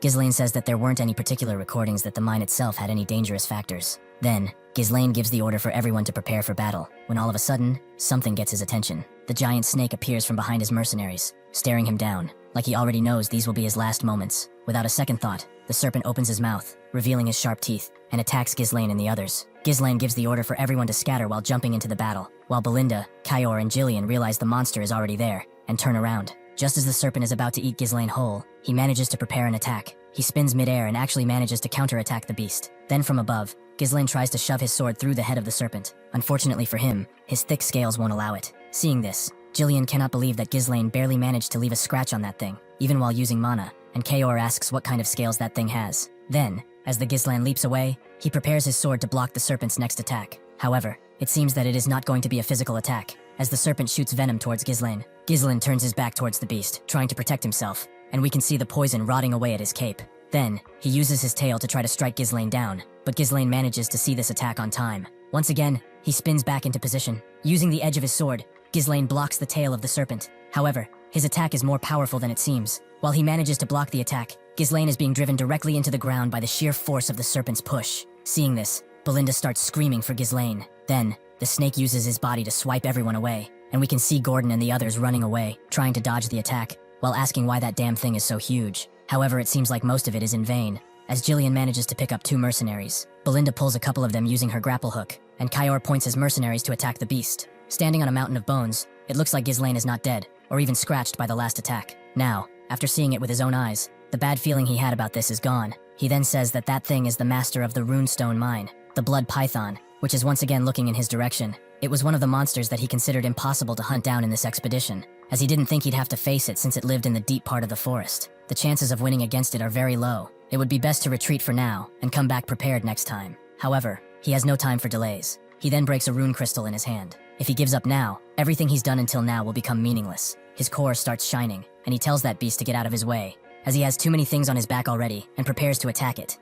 Ghislain says that there weren't any particular recordings that the mine itself had any dangerous factors. Then, Ghislain gives the order for everyone to prepare for battle, when all of a sudden, something gets his attention. The giant snake appears from behind his mercenaries, staring him down, like he already knows these will be his last moments. Without a second thought, the serpent opens his mouth, revealing his sharp teeth, and attacks Ghislain and the others. Ghislain gives the order for everyone to scatter while jumping into the battle, while Belinda, Kayor, and Gillian realize the monster is already there, and turn around. Just as the serpent is about to eat Ghislain whole, he manages to prepare an attack. He spins midair and actually manages to counterattack the beast. Then from above, Ghislain tries to shove his sword through the head of the serpent. Unfortunately for him, his thick scales won't allow it. Seeing this, Ghislain cannot believe that Ghislain barely managed to leave a scratch on that thing, even while using mana, and Kaor asks what kind of scales that thing has. Then, as the Ghislain leaps away, he prepares his sword to block the serpent's next attack. However, it seems that it is not going to be a physical attack, as the serpent shoots venom towards Ghislain. Ghislain turns his back towards the beast, trying to protect himself, and we can see the poison rotting away at his cape. Then, he uses his tail to try to strike Ghislain down, but Ghislain manages to see this attack on time. Once again, he spins back into position. Using the edge of his sword, Ghislain blocks the tail of the serpent. However, his attack is more powerful than it seems. While he manages to block the attack, Ghislain is being driven directly into the ground by the sheer force of the serpent's push. Seeing this, Belinda starts screaming for Ghislain. Then, the snake uses his body to swipe everyone away, and we can see Gordon and the others running away, trying to dodge the attack, while asking why that damn thing is so huge. However, it seems like most of it is in vain, as Ghislain manages to pick up 2 mercenaries. Belinda pulls a couple of them using her grapple hook, and Kaor points his mercenaries to attack the beast. Standing on a mountain of bones, it looks like Ghislain is not dead, or even scratched by the last attack. Now, after seeing it with his own eyes, the bad feeling he had about this is gone. He then says that that thing is the master of the runestone mine, the blood python, which is once again looking in his direction. It was one of the monsters that he considered impossible to hunt down in this expedition, as he didn't think he'd have to face it since it lived in the deep part of the forest. The chances of winning against it are very low. It would be best to retreat for now, and come back prepared next time. However, he has no time for delays. He then breaks a rune crystal in his hand. If he gives up now, everything he's done until now will become meaningless. His core starts shining, and he tells that beast to get out of his way, as he has too many things on his back already, and prepares to attack it.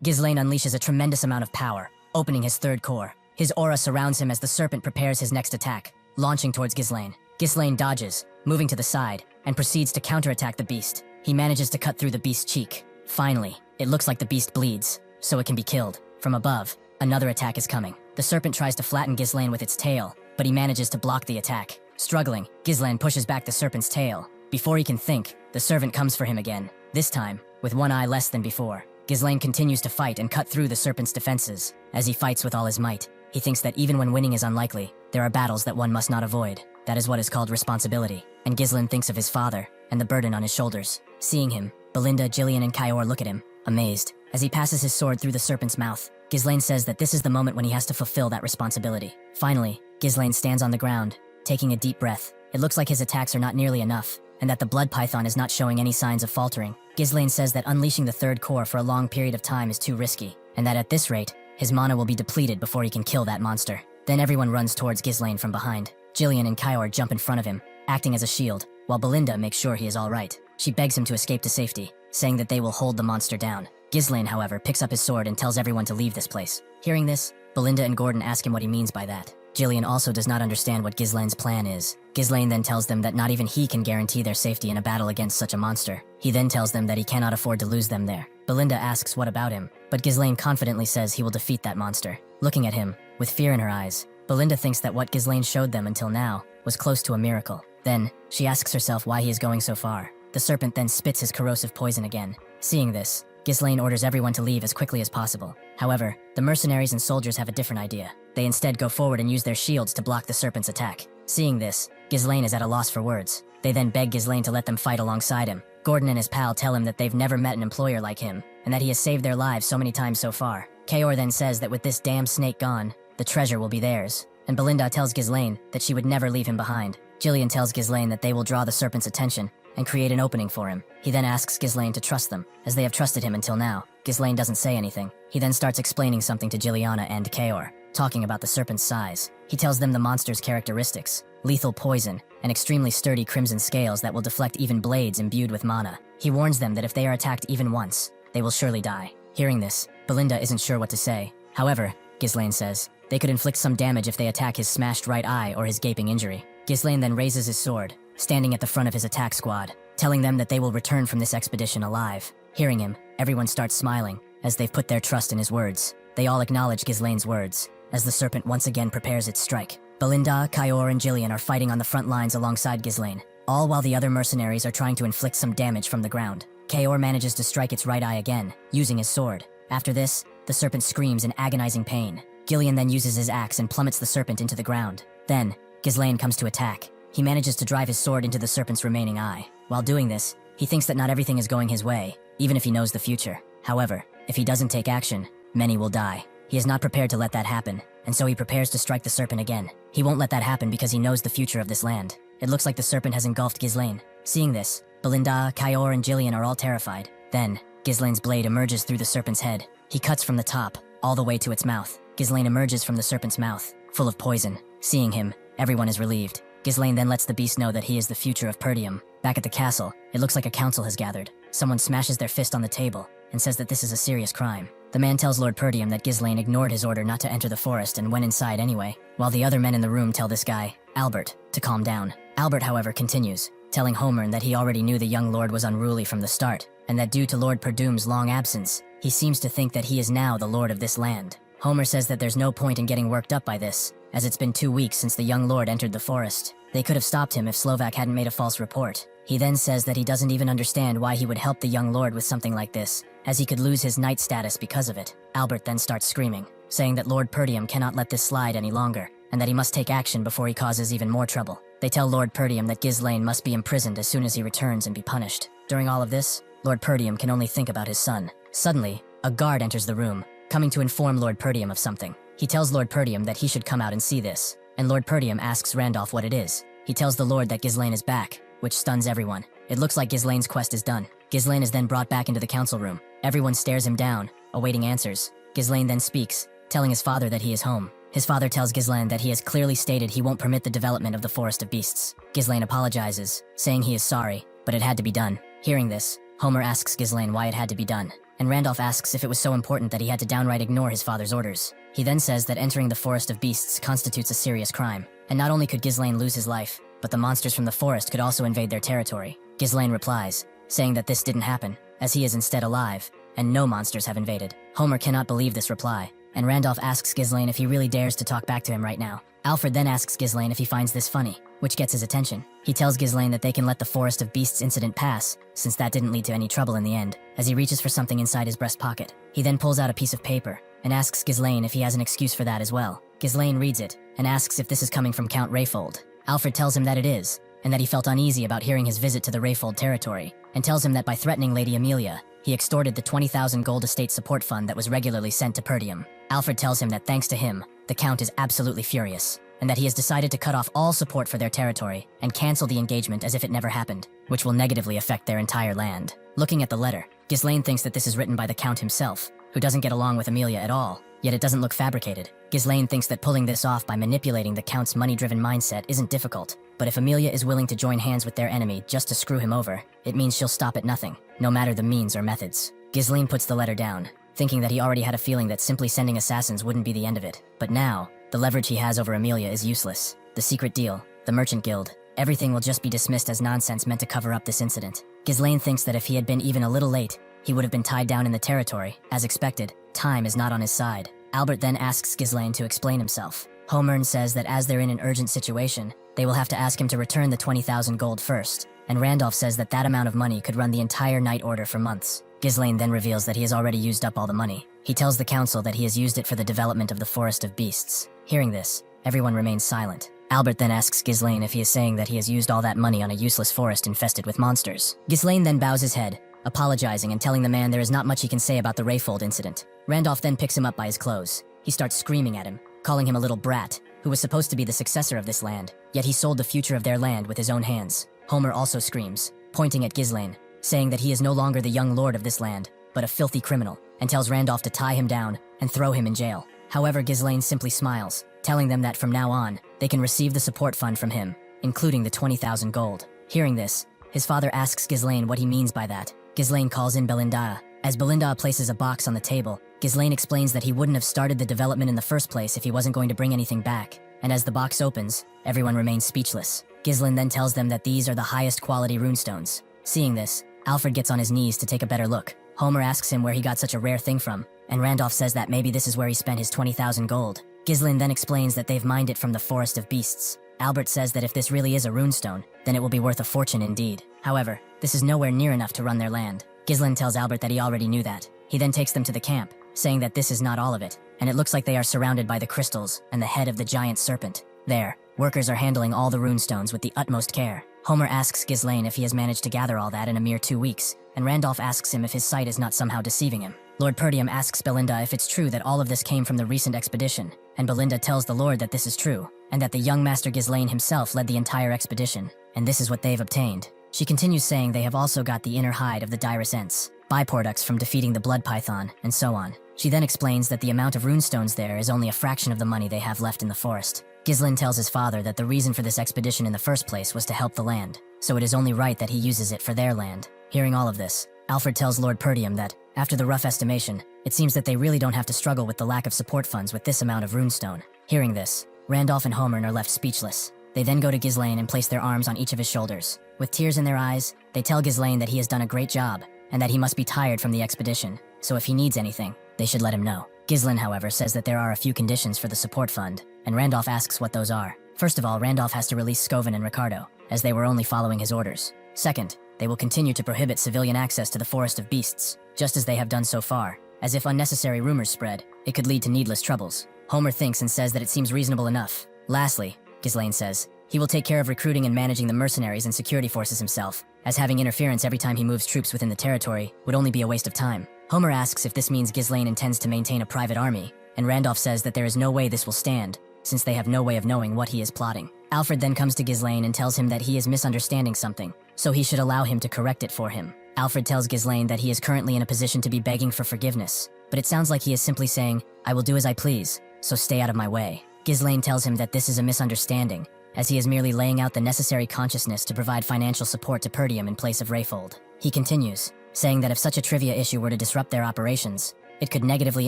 Ghislain unleashes a tremendous amount of power, opening his 3rd core. His aura surrounds him as the serpent prepares his next attack, launching towards Ghislain. Ghislain dodges, moving to the side, and proceeds to counterattack the beast. He manages to cut through the beast's cheek. Finally, it looks like the beast bleeds, so it can be killed. From above, another attack is coming. The serpent tries to flatten Ghislain with its tail, but he manages to block the attack. Struggling, Ghislain pushes back the serpent's tail. Before he can think, the servant comes for him again, this time, with 1 eye less than before. Ghislain continues to fight and cut through the serpent's defenses. As he fights with all his might, he thinks that even when winning is unlikely, there are battles that one must not avoid. That is what is called responsibility. And Ghislain thinks of his father, and the burden on his shoulders. Seeing him, Belinda, Ghislain, and Kaor look at him, amazed. As he passes his sword through the serpent's mouth, Ghislain says that this is the moment when he has to fulfill that responsibility. Finally, Ghislain stands on the ground, taking a deep breath. It looks like his attacks are not nearly enough, and that the blood python is not showing any signs of faltering. Ghislain says that unleashing the 3rd core for a long period of time is too risky, and that at this rate, his mana will be depleted before he can kill that monster. Then everyone runs towards Ghislain from behind. Ghislain and Kaor jump in front of him, acting as a shield, while Belinda makes sure he is alright. She begs him to escape to safety, saying that they will hold the monster down. Ghislain, however, picks up his sword and tells everyone to leave this place. Hearing this, Belinda and Gordon ask him what he means by that. Ghislain also does not understand what Ghislain's plan is. Ghislain then tells them that not even he can guarantee their safety in a battle against such a monster. He then tells them that he cannot afford to lose them there. Belinda asks what about him, but Ghislain confidently says he will defeat that monster. Looking at him, with fear in her eyes, Belinda thinks that what Ghislain showed them until now was close to a miracle. Then, she asks herself why he is going so far. The serpent then spits his corrosive poison again. Seeing this, Ghislain orders everyone to leave as quickly as possible. However, the mercenaries and soldiers have a different idea. They instead go forward and use their shields to block the serpent's attack. Seeing this, Ghislain is at a loss for words. They then beg Ghislain to let them fight alongside him. Gordon and his pal tell him that they've never met an employer like him, and that he has saved their lives so many times so far. Kaor then says that with this damn snake gone, the treasure will be theirs. And Belinda tells Ghislain that she would never leave him behind. Ghislain tells Ghislain that they will draw the serpent's attention and create an opening for him. He then asks Ghislain to trust them, as they have trusted him until now. Ghislain doesn't say anything. He then starts explaining something to Giliana and Kaor, talking about the serpent's size. He tells them the monster's characteristics: lethal poison, and extremely sturdy crimson scales that will deflect even blades imbued with mana. He warns them that if they are attacked even once, they will surely die. Hearing this, Belinda isn't sure what to say. However, Ghislain says, they could inflict some damage if they attack his smashed right eye or his gaping injury. Ghislain then raises his sword, standing at the front of his attack squad, telling them that they will return from this expedition alive. Hearing him, everyone starts smiling, as they've put their trust in his words. They all acknowledge Ghislain's words, as the serpent once again prepares its strike. Belinda, Kaor, and Gillian are fighting on the front lines alongside Ghislain, all while the other mercenaries are trying to inflict some damage from the ground. Kaor manages to strike its right eye again, using his sword. After this, the serpent screams in agonizing pain. Gillian then uses his axe and plummets the serpent into the ground. Then, Ghislain comes to attack. He manages to drive his sword into the serpent's remaining eye. While doing this, he thinks that not everything is going his way, even if he knows the future. However, if he doesn't take action, many will die. He is not prepared to let that happen, and so he prepares to strike the serpent again. He won't let that happen because he knows the future of this land. It looks like the serpent has engulfed Ghislain. Seeing this, Belinda, Kyor, and Jillian are all terrified. Then, Ghislain's blade emerges through the serpent's head. He cuts from the top, all the way to its mouth. Ghislain emerges from the serpent's mouth, full of poison. Seeing him, everyone is relieved. Ghislain then lets the beast know that he is the future of Perdium. Back at the castle, it looks like a council has gathered. Someone smashes their fist on the table and says that this is a serious crime. The man tells Lord Perdium that Ghislain ignored his order not to enter the forest and went inside anyway, while the other men in the room tell this guy, Albert, to calm down. Albert, however, continues, telling Homer that he already knew the young lord was unruly from the start, and that due to Lord Perdium's long absence, he seems to think that he is now the lord of this land. Homer says that there's no point in getting worked up by this, as it's been 2 weeks since the young lord entered the forest. They could have stopped him if Slovak hadn't made a false report. He then says that he doesn't even understand why he would help the young lord with something like this, as he could lose his knight status because of it. Albert then starts screaming, saying that Lord Perdium cannot let this slide any longer, and that he must take action before he causes even more trouble. They tell Lord Perdium that Ghislain must be imprisoned as soon as he returns and be punished. During all of this, Lord Perdium can only think about his son. Suddenly, a guard enters the room, coming to inform Lord Perdium of something. He tells Lord Perdium that he should come out and see this, and Lord Perdium asks Randolph what it is. He tells the Lord that Ghislain is back, which stuns everyone. It looks like Ghislain's quest is done. Ghislain is then brought back into the council room. Everyone stares him down, awaiting answers. Ghislain then speaks, telling his father that he is home. His father tells Ghislain that he has clearly stated he won't permit the development of the Forest of Beasts. Ghislain apologizes, saying he is sorry, but it had to be done. Hearing this, Homer asks Ghislain why it had to be done, and Randolph asks if it was so important that he had to downright ignore his father's orders. He then says that entering the Forest of Beasts constitutes a serious crime, and not only could Ghislain lose his life, but the monsters from the forest could also invade their territory. Ghislain replies, saying that this didn't happen, as he is instead alive, and no monsters have invaded. Homer cannot believe this reply, and Randolph asks Ghislain if he really dares to talk back to him right now. Alfred then asks Ghislain if he finds this funny, which gets his attention. He tells Ghislain that they can let the Forest of Beasts incident pass, since that didn't lead to any trouble in the end, as he reaches for something inside his breast pocket. He then pulls out a piece of paper, and asks Ghislain if he has an excuse for that as well. Ghislain reads it, and asks if this is coming from Count Rayfold. Alfred tells him that it is, and that he felt uneasy about hearing his visit to the Rayfold territory, and tells him that by threatening Lady Amelia, he extorted the 20,000 gold estate support fund that was regularly sent to Perdium. Alfred tells him that thanks to him, the Count is absolutely furious, and that he has decided to cut off all support for their territory and cancel the engagement as if it never happened, which will negatively affect their entire land. Looking at the letter, Ghislain thinks that this is written by the Count himself, who doesn't get along with Amelia at all, yet it doesn't look fabricated. Ghislain thinks that pulling this off by manipulating the Count's money-driven mindset isn't difficult, but if Amelia is willing to join hands with their enemy just to screw him over, it means she'll stop at nothing, no matter the means or methods. Ghislain puts the letter down, thinking that he already had a feeling that simply sending assassins wouldn't be the end of it. But now, the leverage he has over Amelia is useless. The secret deal, the merchant guild, everything will just be dismissed as nonsense meant to cover up this incident. Ghislain thinks that if he had been even a little late, he would have been tied down in the territory. As expected, time is not on his side. Albert then asks Ghislain to explain himself. Homer says that as they're in an urgent situation, they will have to ask him to return the 20,000 gold first, and Randolph says that that amount of money could run the entire Knight Order for months. Ghislain then reveals that he has already used up all the money. He tells the council that he has used it for the development of the Forest of Beasts. Hearing this, everyone remains silent. Albert then asks Ghislain if he is saying that he has used all that money on a useless forest infested with monsters. Ghislain then bows his head, apologizing and telling the man there is not much he can say about the Rayfold incident. Randolph then picks him up by his clothes. He starts screaming at him, calling him a little brat, who was supposed to be the successor of this land, yet he sold the future of their land with his own hands. Homer also screams, pointing at Ghislain, saying that he is no longer the young lord of this land, but a filthy criminal, and tells Randolph to tie him down and throw him in jail. However, Ghislain simply smiles, telling them that from now on, they can receive the support fund from him, including the 20,000 gold. Hearing this, his father asks Ghislain what he means by that. Ghislain calls in Belinda. As Belinda places a box on the table, Ghislain explains that he wouldn't have started the development in the first place if he wasn't going to bring anything back, and as the box opens, everyone remains speechless. Ghislain then tells them that these are the highest quality runestones. Seeing this, Alfred gets on his knees to take a better look. Homer asks him where he got such a rare thing from, and Randolph says that maybe this is where he spent his 20,000 gold. Ghislain then explains that they've mined it from the Forest of Beasts. Albert says that if this really is a runestone, then it will be worth a fortune indeed. However, this is nowhere near enough to run their land. Ghislain tells Albert that he already knew that. He then takes them to the camp, saying that this is not all of it, and it looks like they are surrounded by the crystals and the head of the giant serpent. There, workers are handling all the runestones with the utmost care. Homer asks Ghislain if he has managed to gather all that in a mere 2 weeks, and Randolph asks him if his sight is not somehow deceiving him. Lord Perdium asks Belinda if it's true that all of this came from the recent expedition, and Belinda tells the Lord that this is true, and that the young Master Ghislain himself led the entire expedition, and this is what they've obtained. She continues saying they have also got the inner hide of the Dirus Ents, byproducts from defeating the blood python, and so on. She then explains that the amount of runestones there is only a fraction of the money they have left in the forest. Ghislain tells his father that the reason for this expedition in the first place was to help the land, so it is only right that he uses it for their land. Hearing all of this, Alfred tells Lord Perdium that, after the rough estimation, it seems that they really don't have to struggle with the lack of support funds with this amount of runestone. Hearing this, Randolph and Homer are left speechless. They then go to Ghislain and place their arms on each of his shoulders. With tears in their eyes, they tell Ghislain that he has done a great job, and that he must be tired from the expedition, so if he needs anything, they should let him know. Ghislain, however, says that there are a few conditions for the support fund, and Randolph asks what those are. First of all, Randolph has to release Scoven and Ricardo, as they were only following his orders. Second, they will continue to prohibit civilian access to the Forest of Beasts, just as they have done so far, as if unnecessary rumors spread, it could lead to needless troubles. Homer thinks and says that it seems reasonable enough. Lastly, Ghislain says, he will take care of recruiting and managing the mercenaries and security forces himself, as having interference every time he moves troops within the territory would only be a waste of time. Homer asks if this means Ghislain intends to maintain a private army, and Randolph says that there is no way this will stand, since they have no way of knowing what he is plotting. Alfred then comes to Ghislain and tells him that he is misunderstanding something, so he should allow him to correct it for him. Alfred tells Ghislain that he is currently in a position to be begging for forgiveness, but it sounds like he is simply saying, I will do as I please, so stay out of my way. Ghislain tells him that this is a misunderstanding, as he is merely laying out the necessary consciousness to provide financial support to Perdium in place of Rayfold. He continues, saying that if such a trivia issue were to disrupt their operations, it could negatively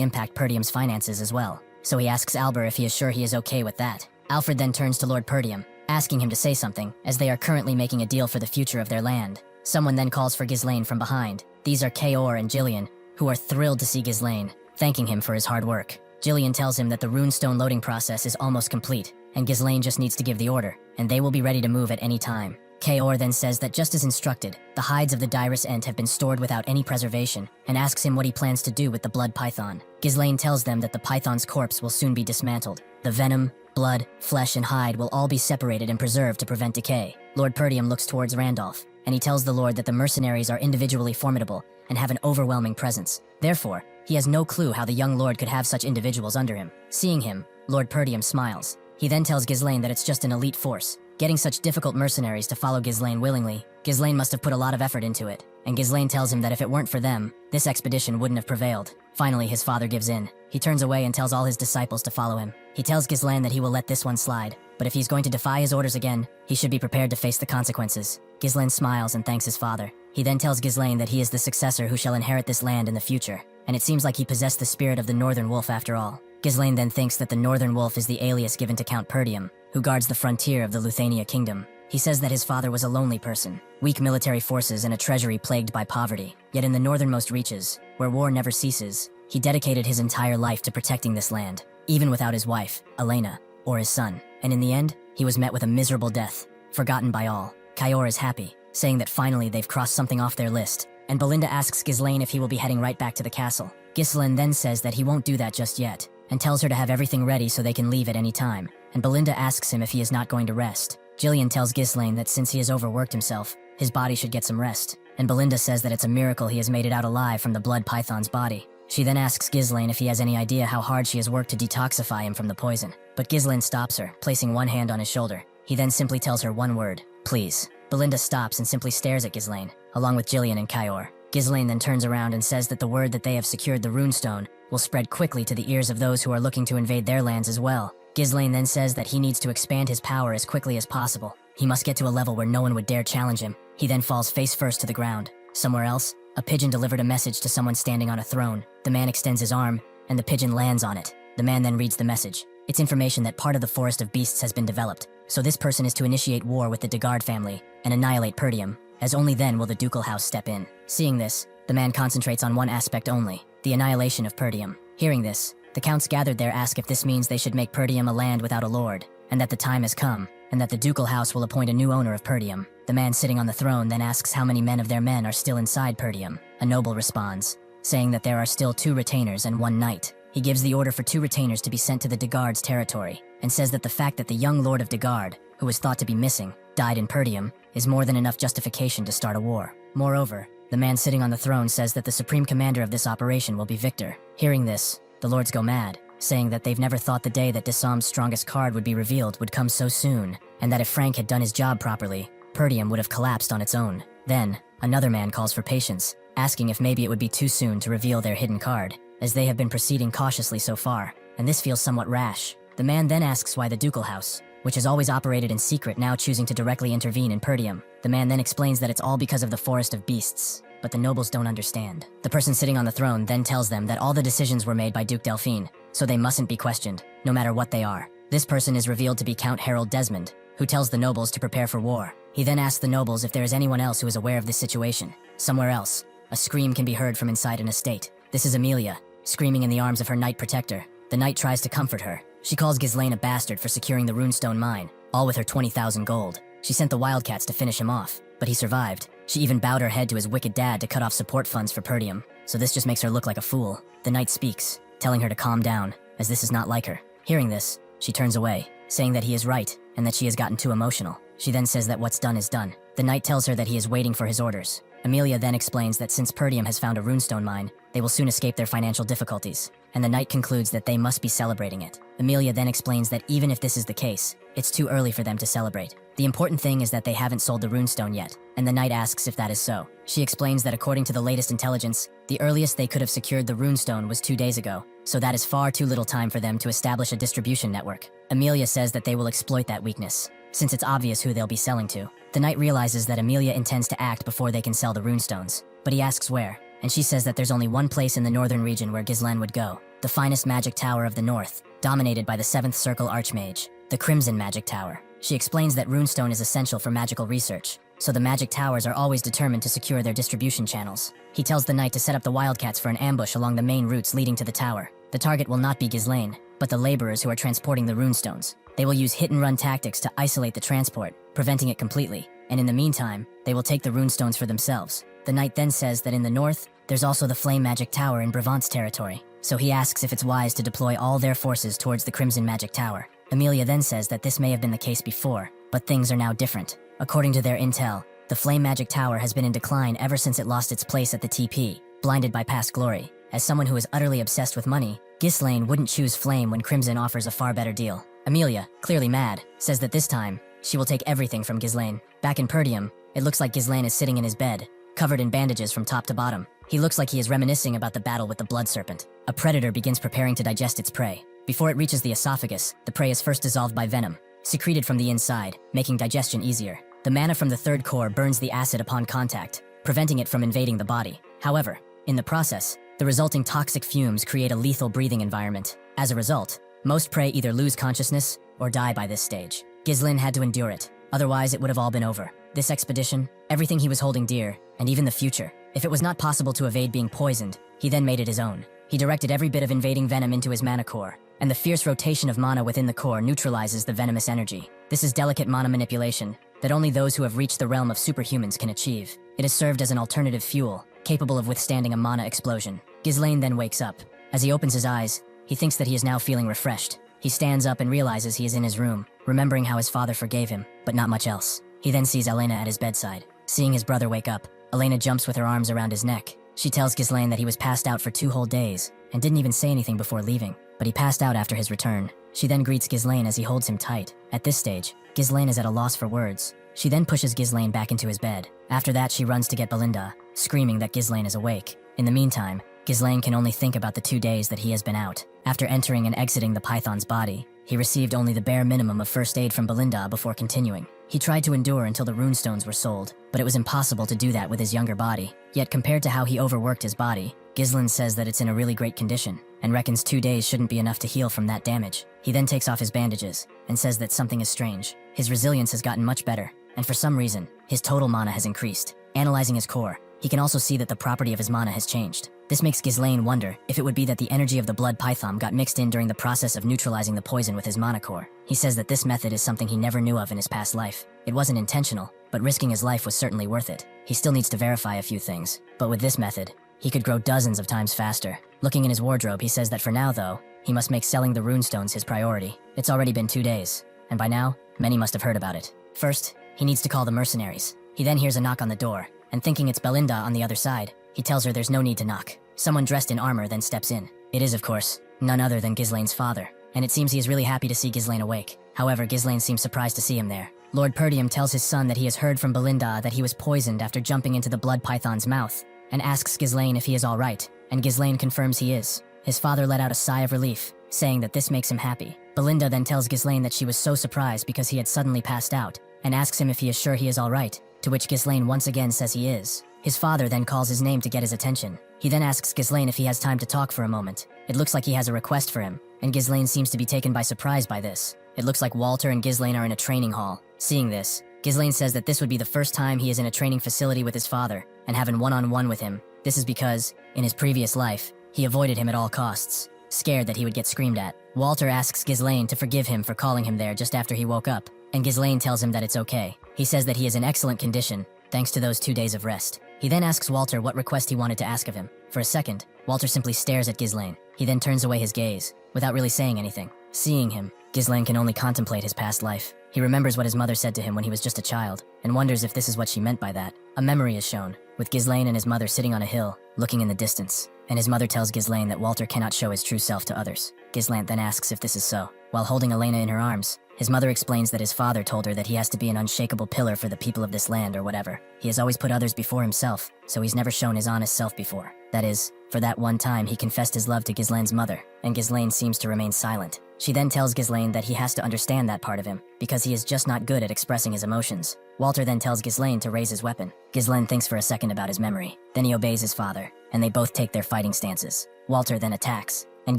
impact Perdium's finances as well. So he asks Albert if he is sure he is okay with that. Alfred then turns to Lord Perdium, asking him to say something, as they are currently making a deal for the future of their land. Someone then calls for Ghislain from behind. These are Kaor and Jillian, who are thrilled to see Ghislain, thanking him for his hard work. Jillian tells him that the runestone loading process is almost complete, and Ghislain just needs to give the order, and they will be ready to move at any time. Kaor then says that just as instructed, the hides of the Dirus Ent have been stored without any preservation, and asks him what he plans to do with the blood python. Ghislain tells them that the python's corpse will soon be dismantled. The venom, blood, flesh, and hide will all be separated and preserved to prevent decay. Lord Perdium looks towards Randolph, and he tells the Lord that the mercenaries are individually formidable and have an overwhelming presence. Therefore, he has no clue how the young lord could have such individuals under him. Seeing him, Lord Perdium smiles. He then tells Ghislain that it's just an elite force. Getting such difficult mercenaries to follow Ghislain willingly, Ghislain must have put a lot of effort into it, and Ghislain tells him that if it weren't for them, this expedition wouldn't have prevailed. Finally, his father gives in. He turns away and tells all his disciples to follow him. He tells Ghislain that he will let this one slide, but if he's going to defy his orders again, he should be prepared to face the consequences. Ghislain smiles and thanks his father. He then tells Ghislain that he is the successor who shall inherit this land in the future, and it seems like he possessed the spirit of the Northern Wolf after all. Ghislain then thinks that the Northern Wolf is the alias given to Count Perdium, who guards the frontier of the Luthania kingdom. He says that his father was a lonely person, weak military forces and a treasury plagued by poverty. Yet in the northernmost reaches, where war never ceases, he dedicated his entire life to protecting this land, even without his wife, Elena, or his son. And in the end, he was met with a miserable death, forgotten by all. Kaor is happy, saying that finally they've crossed something off their list, and Belinda asks Ghislain if he will be heading right back to the castle. Ghislain then says that he won't do that just yet, and tells her to have everything ready so they can leave at any time, and Belinda asks him if he is not going to rest. Jillian tells Ghislain that since he has overworked himself, his body should get some rest, and Belinda says that it's a miracle he has made it out alive from the blood python's body. She then asks Ghislain if he has any idea how hard she has worked to detoxify him from the poison, but Ghislain stops her, placing one hand on his shoulder. He then simply tells her one word, please. Belinda stops and simply stares at Ghislain, along with Jillian and Kaor. Ghislain then turns around and says that the word that they have secured the runestone will spread quickly to the ears of those who are looking to invade their lands as well. Ghislain then says that he needs to expand his power as quickly as possible. He must get to a level where no one would dare challenge him. He then falls face first to the ground. Somewhere else, a pigeon delivered a message to someone standing on a throne. The man extends his arm, and the pigeon lands on it. The man then reads the message. It's information that part of the Forest of Beasts has been developed, so this person is to initiate war with the Degard family and annihilate Perdium, as only then will the ducal house step in. Seeing this, the man concentrates on one aspect only, the annihilation of Perdium. Hearing this, the counts gathered there ask if this means they should make Perdium a land without a lord, and that the time has come, and that the ducal house will appoint a new owner of Perdium. The man sitting on the throne then asks how many men of their men are still inside Perdium. A noble responds, saying that there are still 2 retainers and 1 knight. He gives the order for 2 retainers to be sent to the Degard's territory, and says that the fact that the young lord of Degard, who was thought to be missing, died in Perdium, is more than enough justification to start a war. Moreover, The man sitting on the throne says that the supreme commander of this operation will be Victor. Hearing this, the lords go mad, saying that they've never thought the day that Desam's strongest card would be revealed would come so soon, and that if Frank had done his job properly, Perdium would have collapsed on its own. Then, another man calls for patience, asking if maybe it would be too soon to reveal their hidden card, as they have been proceeding cautiously so far, and this feels somewhat rash. The man then asks why the ducal house, which has always operated in secret, now choosing to directly intervene in Perdium. The man then explains that it's all because of the Forest of Beasts, but the nobles don't understand. The person sitting on the throne then tells them that all the decisions were made by Duke Delphine, so they mustn't be questioned, no matter what they are. This person is revealed to be Count Harold Desmond, who tells the nobles to prepare for war. He then asks the nobles if there is anyone else who is aware of this situation. Somewhere else, a scream can be heard from inside an estate. This is Amelia, screaming in the arms of her knight protector. The knight tries to comfort her. She calls Ghislain a bastard for securing the runestone mine, all with her 20,000 gold. She sent the wildcats to finish him off, but he survived. She even bowed her head to his wicked dad to cut off support funds for Perdium, so this just makes her look like a fool. The knight speaks, telling her to calm down, as this is not like her. Hearing this, she turns away, saying that he is right, and that she has gotten too emotional. She then says that what's done is done. The knight tells her that he is waiting for his orders. Amelia then explains that since Perdium has found a runestone mine, they will soon escape their financial difficulties, and the knight concludes that they must be celebrating it. Amelia then explains that even if this is the case, it's too early for them to celebrate. The important thing is that they haven't sold the runestone yet, and the knight asks if that is so. She explains that according to the latest intelligence, the earliest they could have secured the runestone was 2 days ago, so that is far too little time for them to establish a distribution network. Amelia says that they will exploit that weakness, since it's obvious who they'll be selling to. The knight realizes that Amelia intends to act before they can sell the runestones, but he asks where, and she says that there's only one place in the northern region where Ghislain would go, the finest magic tower of the north, dominated by the 7th Circle Archmage, the Crimson Magic Tower. She explains that runestone is essential for magical research, so the magic towers are always determined to secure their distribution channels. He tells the knight to set up the wildcats for an ambush along the main routes leading to the tower. The target will not be Ghislain, but the laborers who are transporting the runestones. They will use hit-and-run tactics to isolate the transport, preventing it completely, and in the meantime, they will take the runestones for themselves. The knight then says that in the north, there's also the Flame Magic Tower in Brabant's territory, so he asks if it's wise to deploy all their forces towards the Crimson Magic Tower. Amelia then says that this may have been the case before, but things are now different. According to their intel, the Flame Magic Tower has been in decline ever since it lost its place at the TP, blinded by past glory. As someone who is utterly obsessed with money, Ghislain wouldn't choose Flame when Crimson offers a far better deal. Amelia, clearly mad, says that this time, she will take everything from Ghislain. Back in Perdium, it looks like Ghislain is sitting in his bed, covered in bandages from top to bottom. He looks like he is reminiscing about the battle with the blood serpent. A predator begins preparing to digest its prey. Before it reaches the esophagus, the prey is first dissolved by venom, secreted from the inside, making digestion easier. The mana from the third core burns the acid upon contact, preventing it from invading the body. However, in the process, the resulting toxic fumes create a lethal breathing environment. As a result, most prey either lose consciousness or die by this stage. Ghislain had to endure it, otherwise it would have all been over. This expedition, everything he was holding dear, and even the future. If it was not possible to evade being poisoned, he then made it his own. He directed every bit of invading venom into his mana core, and the fierce rotation of mana within the core neutralizes the venomous energy. This is delicate mana manipulation that only those who have reached the realm of superhumans can achieve. It has served as an alternative fuel, capable of withstanding a mana explosion. Ghislain then wakes up. As he opens his eyes, he thinks that he is now feeling refreshed. He stands up and realizes he is in his room, remembering how his father forgave him, but not much else. He then sees Elena at his bedside. Seeing his brother wake up, Elena jumps with her arms around his neck. She tells Ghislain that he was passed out for 2 whole days, and didn't even say anything before leaving, but he passed out after his return. She then greets Ghislain as he holds him tight. At this stage, Ghislain is at a loss for words. She then pushes Ghislain back into his bed. After that, she runs to get Belinda, screaming that Ghislain is awake. In the meantime, Ghislain can only think about the 2 days that he has been out. After entering and exiting the python's body, he received only the bare minimum of first aid from Belinda before continuing. He tried to endure until the runestones were sold, but it was impossible to do that with his younger body. Yet compared to how he overworked his body, Ghislain says that it's in a really great condition, and reckons 2 days shouldn't be enough to heal from that damage. He then takes off his bandages, and says that something is strange. His resilience has gotten much better, and for some reason, his total mana has increased. Analyzing his core, he can also see that the property of his mana has changed. This makes Ghislain wonder if it would be that the energy of the blood python got mixed in during the process of neutralizing the poison with his mana core. He says that this method is something he never knew of in his past life. It wasn't intentional, but risking his life was certainly worth it. He still needs to verify a few things, but with this method, he could grow dozens of times faster. Looking in his wardrobe, he says that for now though, he must make selling the runestones his priority. It's already been 2 days, and by now, many must have heard about it. First, he needs to call the mercenaries. He then hears a knock on the door. and thinking it's Belinda on the other side, he tells her there's no need to knock. Someone dressed in armor then steps in. It is, of course, none other than Ghislain's father, and it seems he is really happy to see Ghislain awake. However, Ghislain seems surprised to see him there. Lord Perdium tells his son that he has heard from Belinda that he was poisoned after jumping into the blood python's mouth, and asks Ghislain if he is alright, and Ghislain confirms he is. His father let out a sigh of relief, saying that this makes him happy. Belinda then tells Ghislain that she was so surprised because he had suddenly passed out, and asks him if he is sure he is alright, to which Ghislain once again says he is. His father then calls his name to get his attention. He then asks Ghislain if he has time to talk for a moment. It looks like he has a request for him, and Ghislain seems to be taken by surprise by this. It looks like Walter and Ghislain are in a training hall. Seeing this, Ghislain says that this would be the first time he is in a training facility with his father, and having one-on-one with him. This is because, in his previous life, he avoided him at all costs, scared that he would get screamed at. Walter asks Ghislain to forgive him for calling him there just after he woke up, and Ghislain tells him that it's okay. He says that he is in excellent condition, thanks to those 2 days of rest. He then asks Walter what request he wanted to ask of him. For a second, Walter simply stares at Ghislain. He then turns away his gaze, without really saying anything. Seeing him, Ghislain can only contemplate his past life. He remembers what his mother said to him when he was just a child, and wonders if this is what she meant by that. A memory is shown, with Ghislain and his mother sitting on a hill, looking in the distance, and his mother tells Ghislain that Walter cannot show his true self to others. Ghislain then asks if this is so. While holding Elena in her arms, his mother explains that his father told her that he has to be an unshakable pillar for the people of this land or whatever. He has always put others before himself, so he's never shown his honest self before. That is, for that one time he confessed his love to Ghislain's mother, and Ghislain seems to remain silent. She then tells Ghislain that he has to understand that part of him, because he is just not good at expressing his emotions. Walter then tells Ghislain to raise his weapon. Ghislain thinks for a second about his memory, then he obeys his father, and they both take their fighting stances. Walter then attacks, and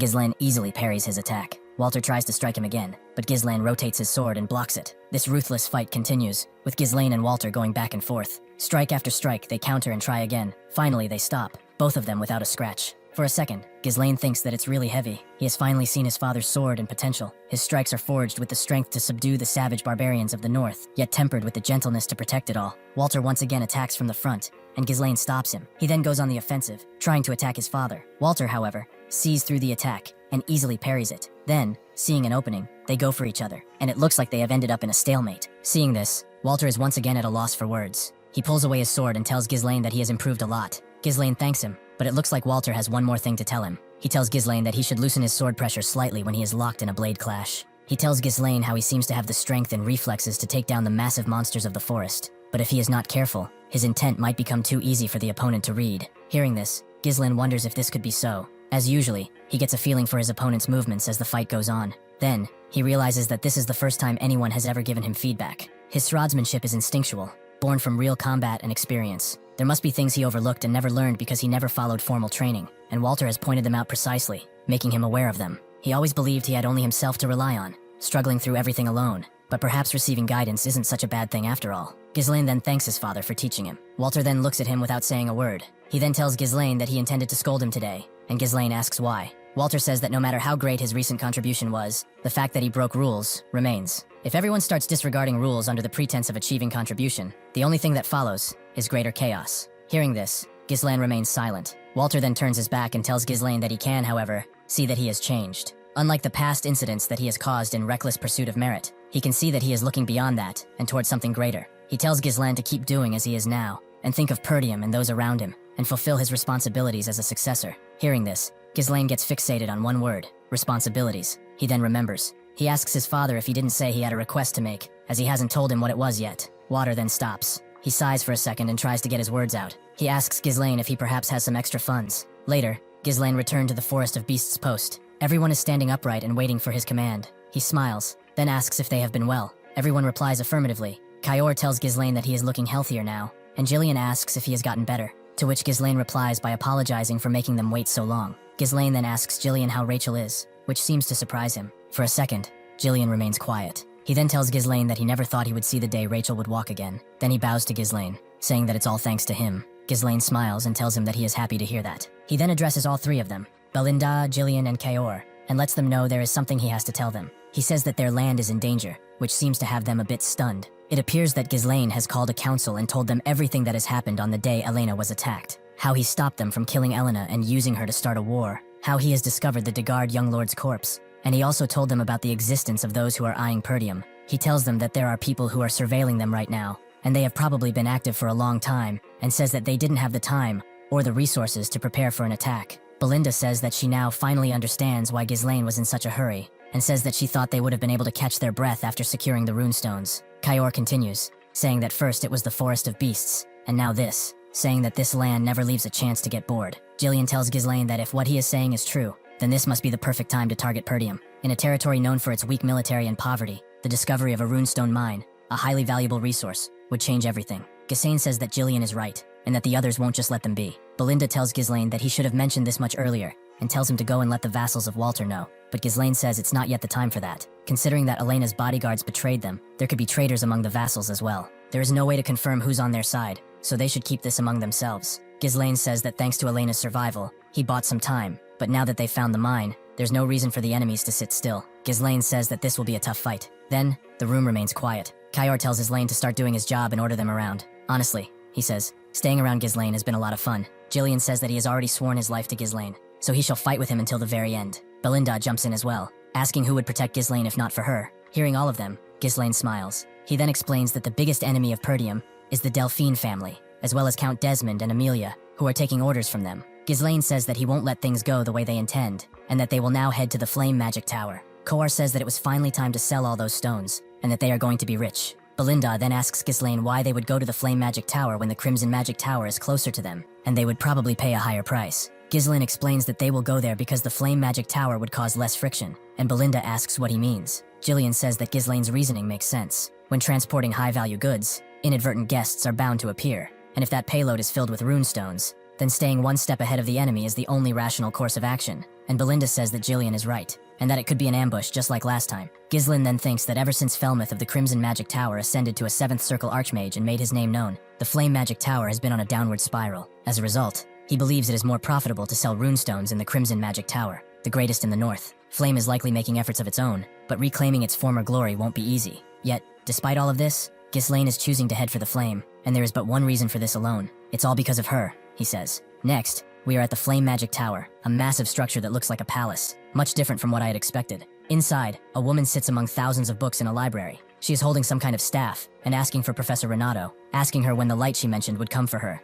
Ghislain easily parries his attack. Walter tries to strike him again, but Ghislain rotates his sword and blocks it. This ruthless fight continues, with Ghislain and Walter going back and forth. Strike after strike, they counter and try again. Finally, they stop, both of them without a scratch. For a second, Ghislain thinks that it's really heavy. He has finally seen his father's sword and potential. His strikes are forged with the strength to subdue the savage barbarians of the north, yet tempered with the gentleness to protect it all. Walter once again attacks from the front, and Ghislain stops him. He then goes on the offensive, trying to attack his father. Walter, however, sees through the attack and easily parries it. Then, seeing an opening, they go for each other, and it looks like they have ended up in a stalemate. Seeing this, Walter is once again at a loss for words. He pulls away his sword and tells Ghislain that he has improved a lot. Ghislain thanks him, but it looks like Walter has one more thing to tell him. He tells Ghislain that he should loosen his sword pressure slightly when he is locked in a blade clash. He tells Ghislain how he seems to have the strength and reflexes to take down the massive monsters of the forest, but if he is not careful, his intent might become too easy for the opponent to read. Hearing this, Ghislain wonders if this could be so. As usually, he gets a feeling for his opponent's movements as the fight goes on. Then, he realizes that this is the first time anyone has ever given him feedback. His swordsmanship is instinctual, born from real combat and experience. There must be things he overlooked and never learned because he never followed formal training, and Walter has pointed them out precisely, making him aware of them. He always believed he had only himself to rely on, struggling through everything alone, but perhaps receiving guidance isn't such a bad thing after all. Ghislain then thanks his father for teaching him. Walter then looks at him without saying a word. He then tells Ghislain that he intended to scold him today, and Ghislain asks why. Walter says that no matter how great his recent contribution was, the fact that he broke rules remains. If everyone starts disregarding rules under the pretense of achieving contribution, the only thing that follows is greater chaos. Hearing this, Ghislain remains silent. Walter then turns his back and tells Ghislain that he can, however, see that he has changed. Unlike the past incidents that he has caused in reckless pursuit of merit, he can see that he is looking beyond that and towards something greater. He tells Ghislain to keep doing as he is now, and think of Perdium and those around him, and fulfill his responsibilities as a successor. Hearing this, Ghislain gets fixated on one word: responsibilities. He then remembers. He asks his father if he didn't say he had a request to make, as he hasn't told him what it was yet. Walter then stops. He sighs for a second and tries to get his words out. He asks Ghislain if he perhaps has some extra funds. Later, Ghislain returned to the Forest of Beasts post. Everyone is standing upright and waiting for his command. He smiles, then asks if they have been well. Everyone replies affirmatively. Kayor tells Ghislain that he is looking healthier now, and Jillian asks if he has gotten better, to which Ghislain replies by apologizing for making them wait so long. Ghislain then asks Jillian how Rachel is, which seems to surprise him. For a second, Jillian remains quiet. He then tells Ghislain that he never thought he would see the day Rachel would walk again. Then he bows to Ghislain, saying that it's all thanks to him. Ghislain smiles and tells him that he is happy to hear that. He then addresses all three of them, Belinda, Jillian, and Kayor, and lets them know there is something he has to tell them. He says that their land is in danger, which seems to have them a bit stunned. It appears that Ghislain has called a council and told them everything that has happened on the day Elena was attacked. How he stopped them from killing Elena and using her to start a war. How he has discovered the Degard young lord's corpse. And he also told them about the existence of those who are eyeing Perdium. He tells them that there are people who are surveilling them right now, and they have probably been active for a long time, and says that they didn't have the time or the resources to prepare for an attack. Belinda says that she now finally understands why Ghislain was in such a hurry, and says that she thought they would have been able to catch their breath after securing the runestones. Kayor continues, saying that first it was the forest of beasts, and now this, saying that this land never leaves a chance to get bored. Gillian tells Ghislain that if what he is saying is true, then this must be the perfect time to target Perdium. In a territory known for its weak military and poverty, the discovery of a runestone mine, a highly valuable resource, would change everything. Ghislain says that Gillian is right, and that the others won't just let them be. Belinda tells Ghislain that he should have mentioned this much earlier, and tells him to go and let the vassals of Walter know. But Ghislain says it's not yet the time for that. Considering that Elena's bodyguards betrayed them, there could be traitors among the vassals as well. There is no way to confirm who's on their side, so they should keep this among themselves. Ghislain says that thanks to Elena's survival, he bought some time, but now that they've found the mine, there's no reason for the enemies to sit still. Ghislain says that this will be a tough fight. Then, the room remains quiet. Kayor tells Ghislain to start doing his job and order them around. Honestly, he says, staying around Ghislain has been a lot of fun. Gillian says that he has already sworn his life to Ghislain, so he shall fight with him until the very end. Belinda jumps in as well, asking who would protect Ghislain if not for her. Hearing all of them, Ghislain smiles. He then explains that the biggest enemy of Perdium is the Delphine family, as well as Count Desmond and Amelia, who are taking orders from them. Ghislain says that he won't let things go the way they intend, and that they will now head to the Flame Magic Tower. Kayor says that it was finally time to sell all those stones, and that they are going to be rich. Belinda then asks Ghislain why they would go to the Flame Magic Tower when the Crimson Magic Tower is closer to them, and they would probably pay a higher price. Ghislain explains that they will go there because the Flame Magic Tower would cause less friction, and Belinda asks what he means. Gillian says that Ghislain's reasoning makes sense. When transporting high-value goods, inadvertent guests are bound to appear, and if that payload is filled with runestones, then staying one step ahead of the enemy is the only rational course of action. And Belinda says that Gillian is right, and that it could be an ambush just like last time. Ghislain then thinks that ever since Felmuth of the Crimson Magic Tower ascended to a 7th Circle Archmage and made his name known, the Flame Magic Tower has been on a downward spiral. As a result, he believes it is more profitable to sell runestones in the Crimson Magic Tower, the greatest in the north. Flame is likely making efforts of its own, but reclaiming its former glory won't be easy. Yet, despite all of this, Ghislain is choosing to head for the Flame, and there is but one reason for this alone. It's all because of her, he says. Next, we are at the Flame Magic Tower, a massive structure that looks like a palace, much different from what I had expected. Inside, a woman sits among thousands of books in a library. She is holding some kind of staff, and asking for Professor Renato, asking her when the light she mentioned would come for her.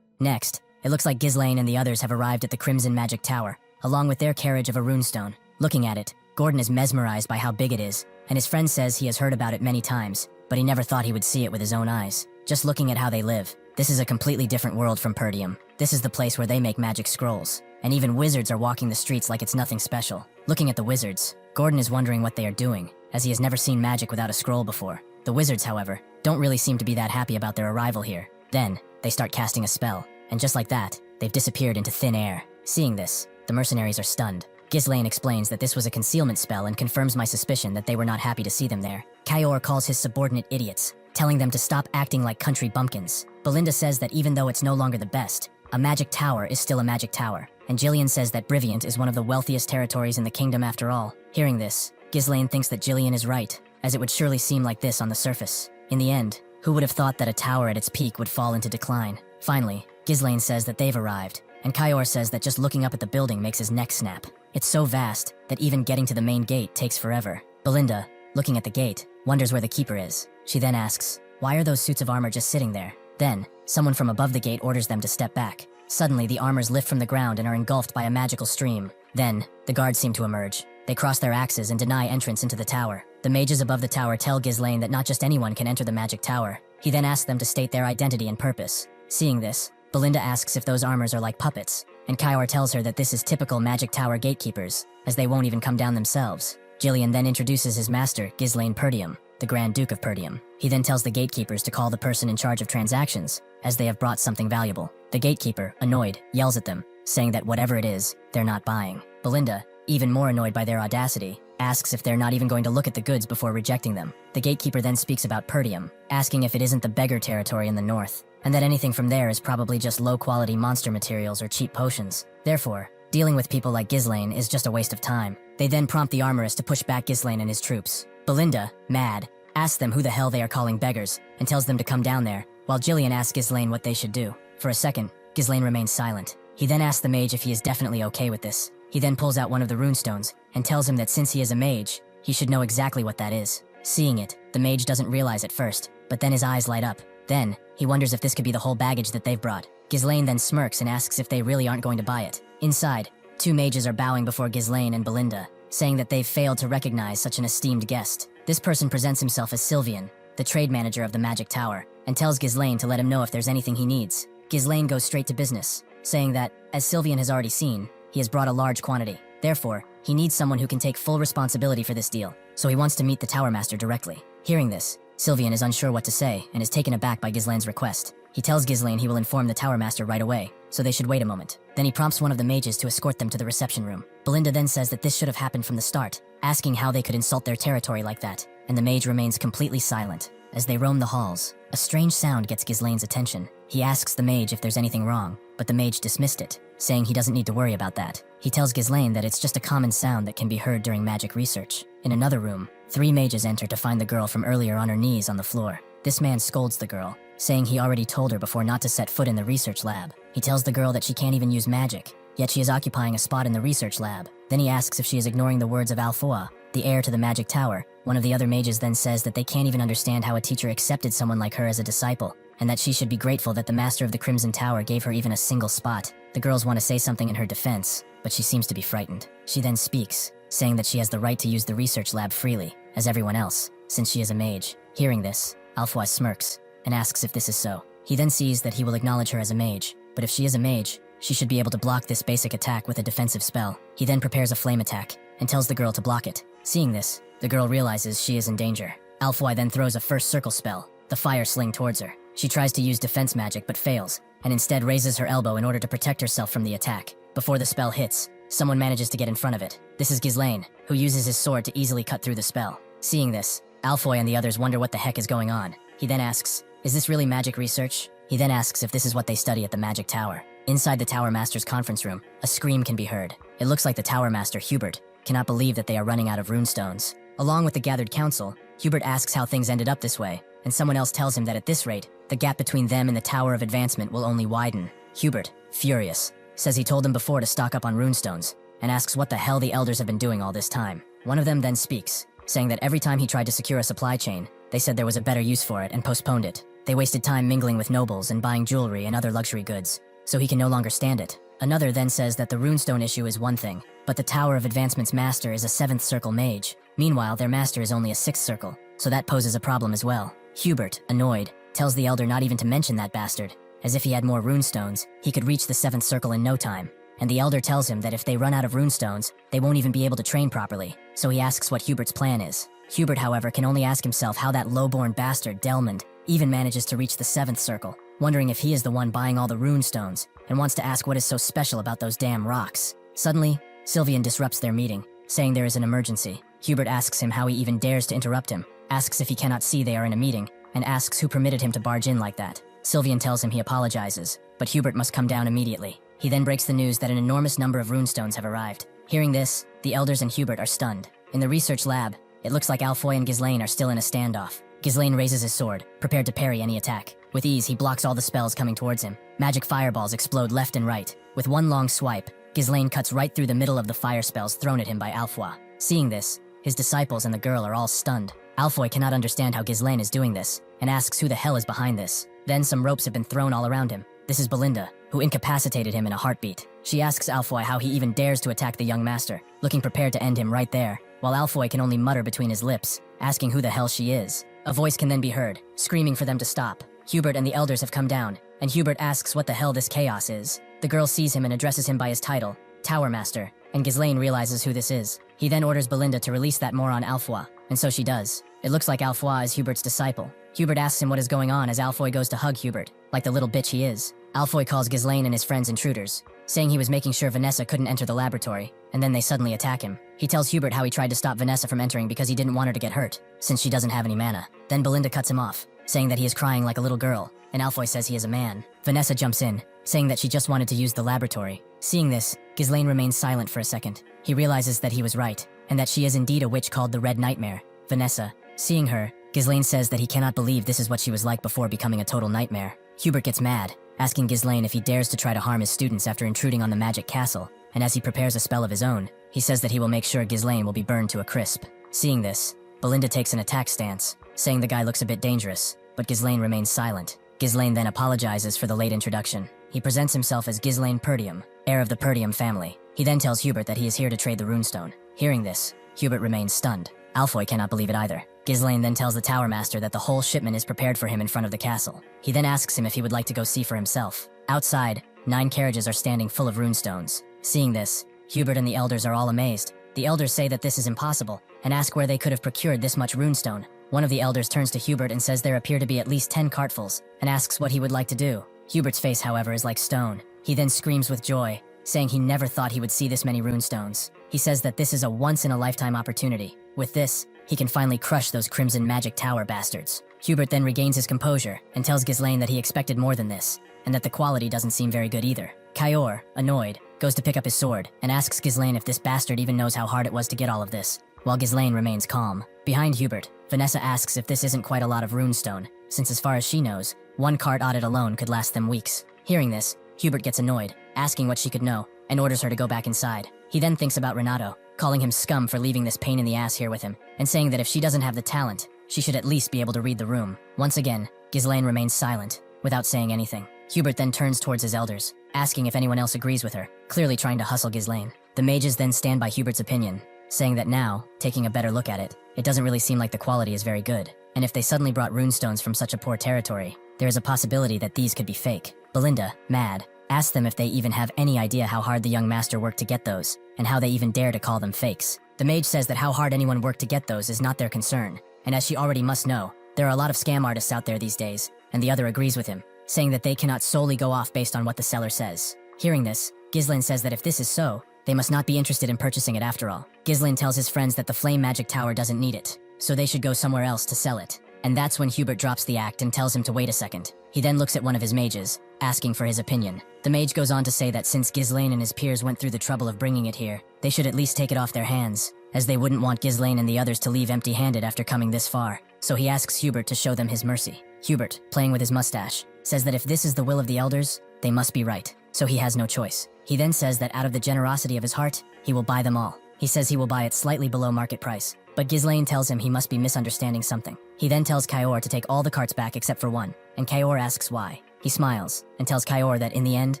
Next, it looks like Ghislain and the others have arrived at the Crimson Magic Tower, along with their carriage of a runestone. Looking at it, Gordon is mesmerized by how big it is, and his friend says he has heard about it many times, but he never thought he would see it with his own eyes. Just looking at how they live, this is a completely different world from Perdium. This is the place where they make magic scrolls, and even wizards are walking the streets like it's nothing special. Looking at the wizards, Gordon is wondering what they are doing, as he has never seen magic without a scroll before. The wizards, however, don't really seem to be that happy about their arrival here. Then, they start casting a spell, and just like that, they've disappeared into thin air. Seeing this, the mercenaries are stunned. Ghislain explains that this was a concealment spell and confirms my suspicion that they were not happy to see them there. Kayor calls his subordinate idiots, telling them to stop acting like country bumpkins. Belinda says that even though it's no longer the best, a magic tower is still a magic tower, and Gillian says that Briviant is one of the wealthiest territories in the kingdom after all. Hearing this, Ghislain thinks that Gillian is right, as it would surely seem like this on the surface. In the end, who would have thought that a tower at its peak would fall into decline? Finally, Ghislain says that they've arrived, and Kayor says that just looking up at the building makes his neck snap. It's so vast that even getting to the main gate takes forever. Belinda, looking at the gate, wonders where the keeper is. She then asks, why are those suits of armor just sitting there? Then, someone from above the gate orders them to step back. Suddenly, the armors lift from the ground and are engulfed by a magical stream. Then, the guards seem to emerge. They cross their axes and deny entrance into the tower. The mages above the tower tell Ghislain that not just anyone can enter the magic tower. He then asks them to state their identity and purpose. Seeing this, Belinda asks if those armors are like puppets, and Kayor tells her that this is typical magic tower gatekeepers, as they won't even come down themselves. Gillian then introduces his master, Ghislain Perdium, the Grand Duke of Perdium. He then tells the gatekeepers to call the person in charge of transactions, as they have brought something valuable. The gatekeeper, annoyed, yells at them, saying that whatever it is, they're not buying. Belinda, even more annoyed by their audacity, asks if they're not even going to look at the goods before rejecting them. The gatekeeper then speaks about Perdium, asking if it isn't the beggar territory in the north, and that anything from there is probably just low-quality monster materials or cheap potions. Therefore, dealing with people like Ghislain is just a waste of time. They then prompt the armorist to push back Ghislain and his troops. Belinda, mad, asks them who the hell they are calling beggars, and tells them to come down there, while Gillian asks Ghislain what they should do. For a second, Ghislain remains silent. He then asks the mage if he is definitely okay with this. He then pulls out one of the runestones, and tells him that since he is a mage, he should know exactly what that is. Seeing it, the mage doesn't realize at first, but then his eyes light up. Then, he wonders if this could be the whole baggage that they've brought. Ghislain then smirks and asks if they really aren't going to buy it. Inside, two mages are bowing before Ghislain and Belinda, saying that they've failed to recognize such an esteemed guest. This person presents himself as Sylvian, the trade manager of the Magic Tower, and tells Ghislain to let him know if there's anything he needs. Ghislain goes straight to business, saying that, as Sylvian has already seen, he has brought a large quantity. Therefore, he needs someone who can take full responsibility for this deal, so he wants to meet the Tower Master directly. Hearing this, Sylvian is unsure what to say and is taken aback by Ghislain's request. He tells Ghislain he will inform the Tower Master right away, so they should wait a moment. Then he prompts one of the mages to escort them to the reception room. Belinda then says that this should have happened from the start, asking how they could insult their territory like that, and the mage remains completely silent. As they roam the halls, a strange sound gets Ghislain's attention. He asks the mage if there's anything wrong, but the mage dismissed it, saying he doesn't need to worry about that. He tells Ghislain that it's just a common sound that can be heard during magic research. In another room, three mages enter to find the girl from earlier on her knees on the floor. This man scolds the girl, saying he already told her before not to set foot in the research lab. He tells the girl that she can't even use magic, yet she is occupying a spot in the research lab. Then he asks if she is ignoring the words of Alfoa, the heir to the Magic Tower. One of the other mages then says that they can't even understand how a teacher accepted someone like her as a disciple, and that she should be grateful that the master of the Crimson Tower gave her even a single spot. The girls want to say something in her defense, but she seems to be frightened. She then speaks, saying that she has the right to use the research lab freely, as everyone else, since she is a mage. Hearing this, Alfoa smirks, and asks if this is so. He then sees that he will acknowledge her as a mage, but if she is a mage, she should be able to block this basic attack with a defensive spell. He then prepares a flame attack, and tells the girl to block it. Seeing this, the girl realizes she is in danger. Alfoa then throws a first circle spell, the fire sling, towards her. She tries to use defense magic but fails, and instead raises her elbow in order to protect herself from the attack. Before the spell hits, someone manages to get in front of it. This is Ghislain, who uses his sword to easily cut through the spell. Seeing this, Alfoa and the others wonder what the heck is going on. He then asks, is this really magic research? He then asks if this is what they study at the Magic Tower. Inside the Tower Master's conference room, a scream can be heard. It looks like the Tower Master, Hubert, cannot believe that they are running out of runestones. Along with the gathered council, Hubert asks how things ended up this way, and someone else tells him that at this rate, the gap between them and the Tower of Advancement will only widen. Hubert, furious, says he told them before to stock up on runestones, and asks what the hell the elders have been doing all this time. One of them then speaks, saying that every time he tried to secure a supply chain, they said there was a better use for it and postponed it. They wasted time mingling with nobles and buying jewelry and other luxury goods, so he can no longer stand it. Another then says that the runestone issue is one thing, but the Tower of Advancement's master is a 7th circle mage. Meanwhile, their master is only a 6th circle, so that poses a problem as well. Hubert, annoyed, tells the elder not even to mention that bastard, as if he had more runestones, he could reach the 7th circle in no time. And the elder tells him that if they run out of runestones, they won't even be able to train properly, so he asks what Hubert's plan is. Hubert, however, can only ask himself how that low-born bastard, Delmond, even manages to reach the 7th circle, wondering if he is the one buying all the runestones, and wants to ask what is so special about those damn rocks. Suddenly, Sylvian disrupts their meeting, saying there is an emergency. Hubert asks him how he even dares to interrupt him, asks if he cannot see they are in a meeting, and asks who permitted him to barge in like that. Sylvian tells him he apologizes, but Hubert must come down immediately. He then breaks the news that an enormous number of runestones have arrived. Hearing this, the elders and Hubert are stunned. In the research lab, it looks like Alfoy and Ghislain are still in a standoff. Ghislain raises his sword, prepared to parry any attack. With ease, he blocks all the spells coming towards him. Magic fireballs explode left and right. With one long swipe, Ghislain cuts right through the middle of the fire spells thrown at him by Alfoy. Seeing this, his disciples and the girl are all stunned. Alfoy cannot understand how Ghislain is doing this, and asks who the hell is behind this. Then some ropes have been thrown all around him. This is Belinda, who incapacitated him in a heartbeat. She asks Alfoy how he even dares to attack the young master, looking prepared to end him right there, while Alfoy can only mutter between his lips, asking who the hell she is. A voice can then be heard, screaming for them to stop. Hubert and the elders have come down, and Hubert asks what the hell this chaos is. The girl sees him and addresses him by his title, Tower Master, and Ghislain realizes who this is. He then orders Belinda to release that moron Alfoy, and so she does. It looks like Alfoy is Hubert's disciple. Hubert asks him what is going on as Alfoy goes to hug Hubert, like the little bitch he is. Alfoy calls Ghislain and his friends intruders, saying he was making sure Vanessa couldn't enter the laboratory, and then they suddenly attack him. He tells Hubert how he tried to stop Vanessa from entering because he didn't want her to get hurt, since she doesn't have any mana. Then Belinda cuts him off, saying that he is crying like a little girl, and Alfoy says he is a man. Vanessa jumps in, saying that she just wanted to use the laboratory. Seeing this, Ghislain remains silent for a second. He realizes that he was right, and that she is indeed a witch called the Red Nightmare. Vanessa, seeing her, Ghislain says that he cannot believe this is what she was like before becoming a total nightmare. Hubert gets mad, asking Ghislain if he dares to try to harm his students after intruding on the magic castle, and as he prepares a spell of his own, he says that he will make sure Ghislain will be burned to a crisp. Seeing this, Belinda takes an attack stance, saying the guy looks a bit dangerous, but Ghislain remains silent. Ghislain then apologizes for the late introduction. He presents himself as Ghislain Perdium, heir of the Perdium family. He then tells Hubert that he is here to trade the runestone. Hearing this, Hubert remains stunned. Alfoy cannot believe it either. Ghislain then tells the Tower Master that the whole shipment is prepared for him in front of the castle. He then asks him if he would like to go see for himself. Outside, 9 carriages are standing full of runestones. Seeing this, Hubert and the elders are all amazed. The elders say that this is impossible, and ask where they could have procured this much runestone. One of the elders turns to Hubert and says there appear to be at least 10 cartfuls, and asks what he would like to do. Hubert's face, however, is like stone. He then screams with joy, saying he never thought he would see this many runestones. He says that this is a once-in-a-lifetime opportunity. With this, he can finally crush those Crimson Magic Tower bastards. Hubert then regains his composure and tells Ghislain that he expected more than this, and that the quality doesn't seem very good either. Kayor, annoyed, goes to pick up his sword and asks Ghislain if this bastard even knows how hard it was to get all of this, while Ghislain remains calm. Behind Hubert, Vanessa asks if this isn't quite a lot of runestone, since as far as she knows, 1 cart audit alone could last them weeks. Hearing this, Hubert gets annoyed, asking what she could know, and orders her to go back inside. He then thinks about Renato, calling him scum for leaving this pain in the ass here with him, and saying that if she doesn't have the talent, she should at least be able to read the room. Once again, Ghislain remains silent, without saying anything. Hubert then turns towards his elders, asking if anyone else agrees with her, clearly trying to hustle Ghislain. The mages then stand by Hubert's opinion, saying that now, taking a better look at it, it doesn't really seem like the quality is very good, and if they suddenly brought runestones from such a poor territory, there is a possibility that these could be fake. Belinda, mad, asks them if they even have any idea how hard the young master worked to get those, and how they even dare to call them fakes. The mage says that how hard anyone worked to get those is not their concern, and as she already must know, there are a lot of scam artists out there these days, and the other agrees with him, saying that they cannot solely go off based on what the seller says. Hearing this, Ghislain says that if this is so, they must not be interested in purchasing it after all. Ghislain tells his friends that the Flame Magic Tower doesn't need it, so they should go somewhere else to sell it. And that's when Hubert drops the act and tells him to wait a second. He then looks at one of his mages, asking for his opinion. The mage goes on to say that since Ghislain and his peers went through the trouble of bringing it here, they should at least take it off their hands, as they wouldn't want Ghislain and the others to leave empty-handed after coming this far. So he asks Hubert to show them his mercy. Hubert, playing with his mustache, says that if this is the will of the elders, they must be right, so he has no choice. He then says that out of the generosity of his heart, he will buy them all. He says he will buy it slightly below market price, but Ghislain tells him he must be misunderstanding something. He then tells Kayor to take all the carts back except for one, and Kayor asks why. He smiles, and tells Kayor that in the end,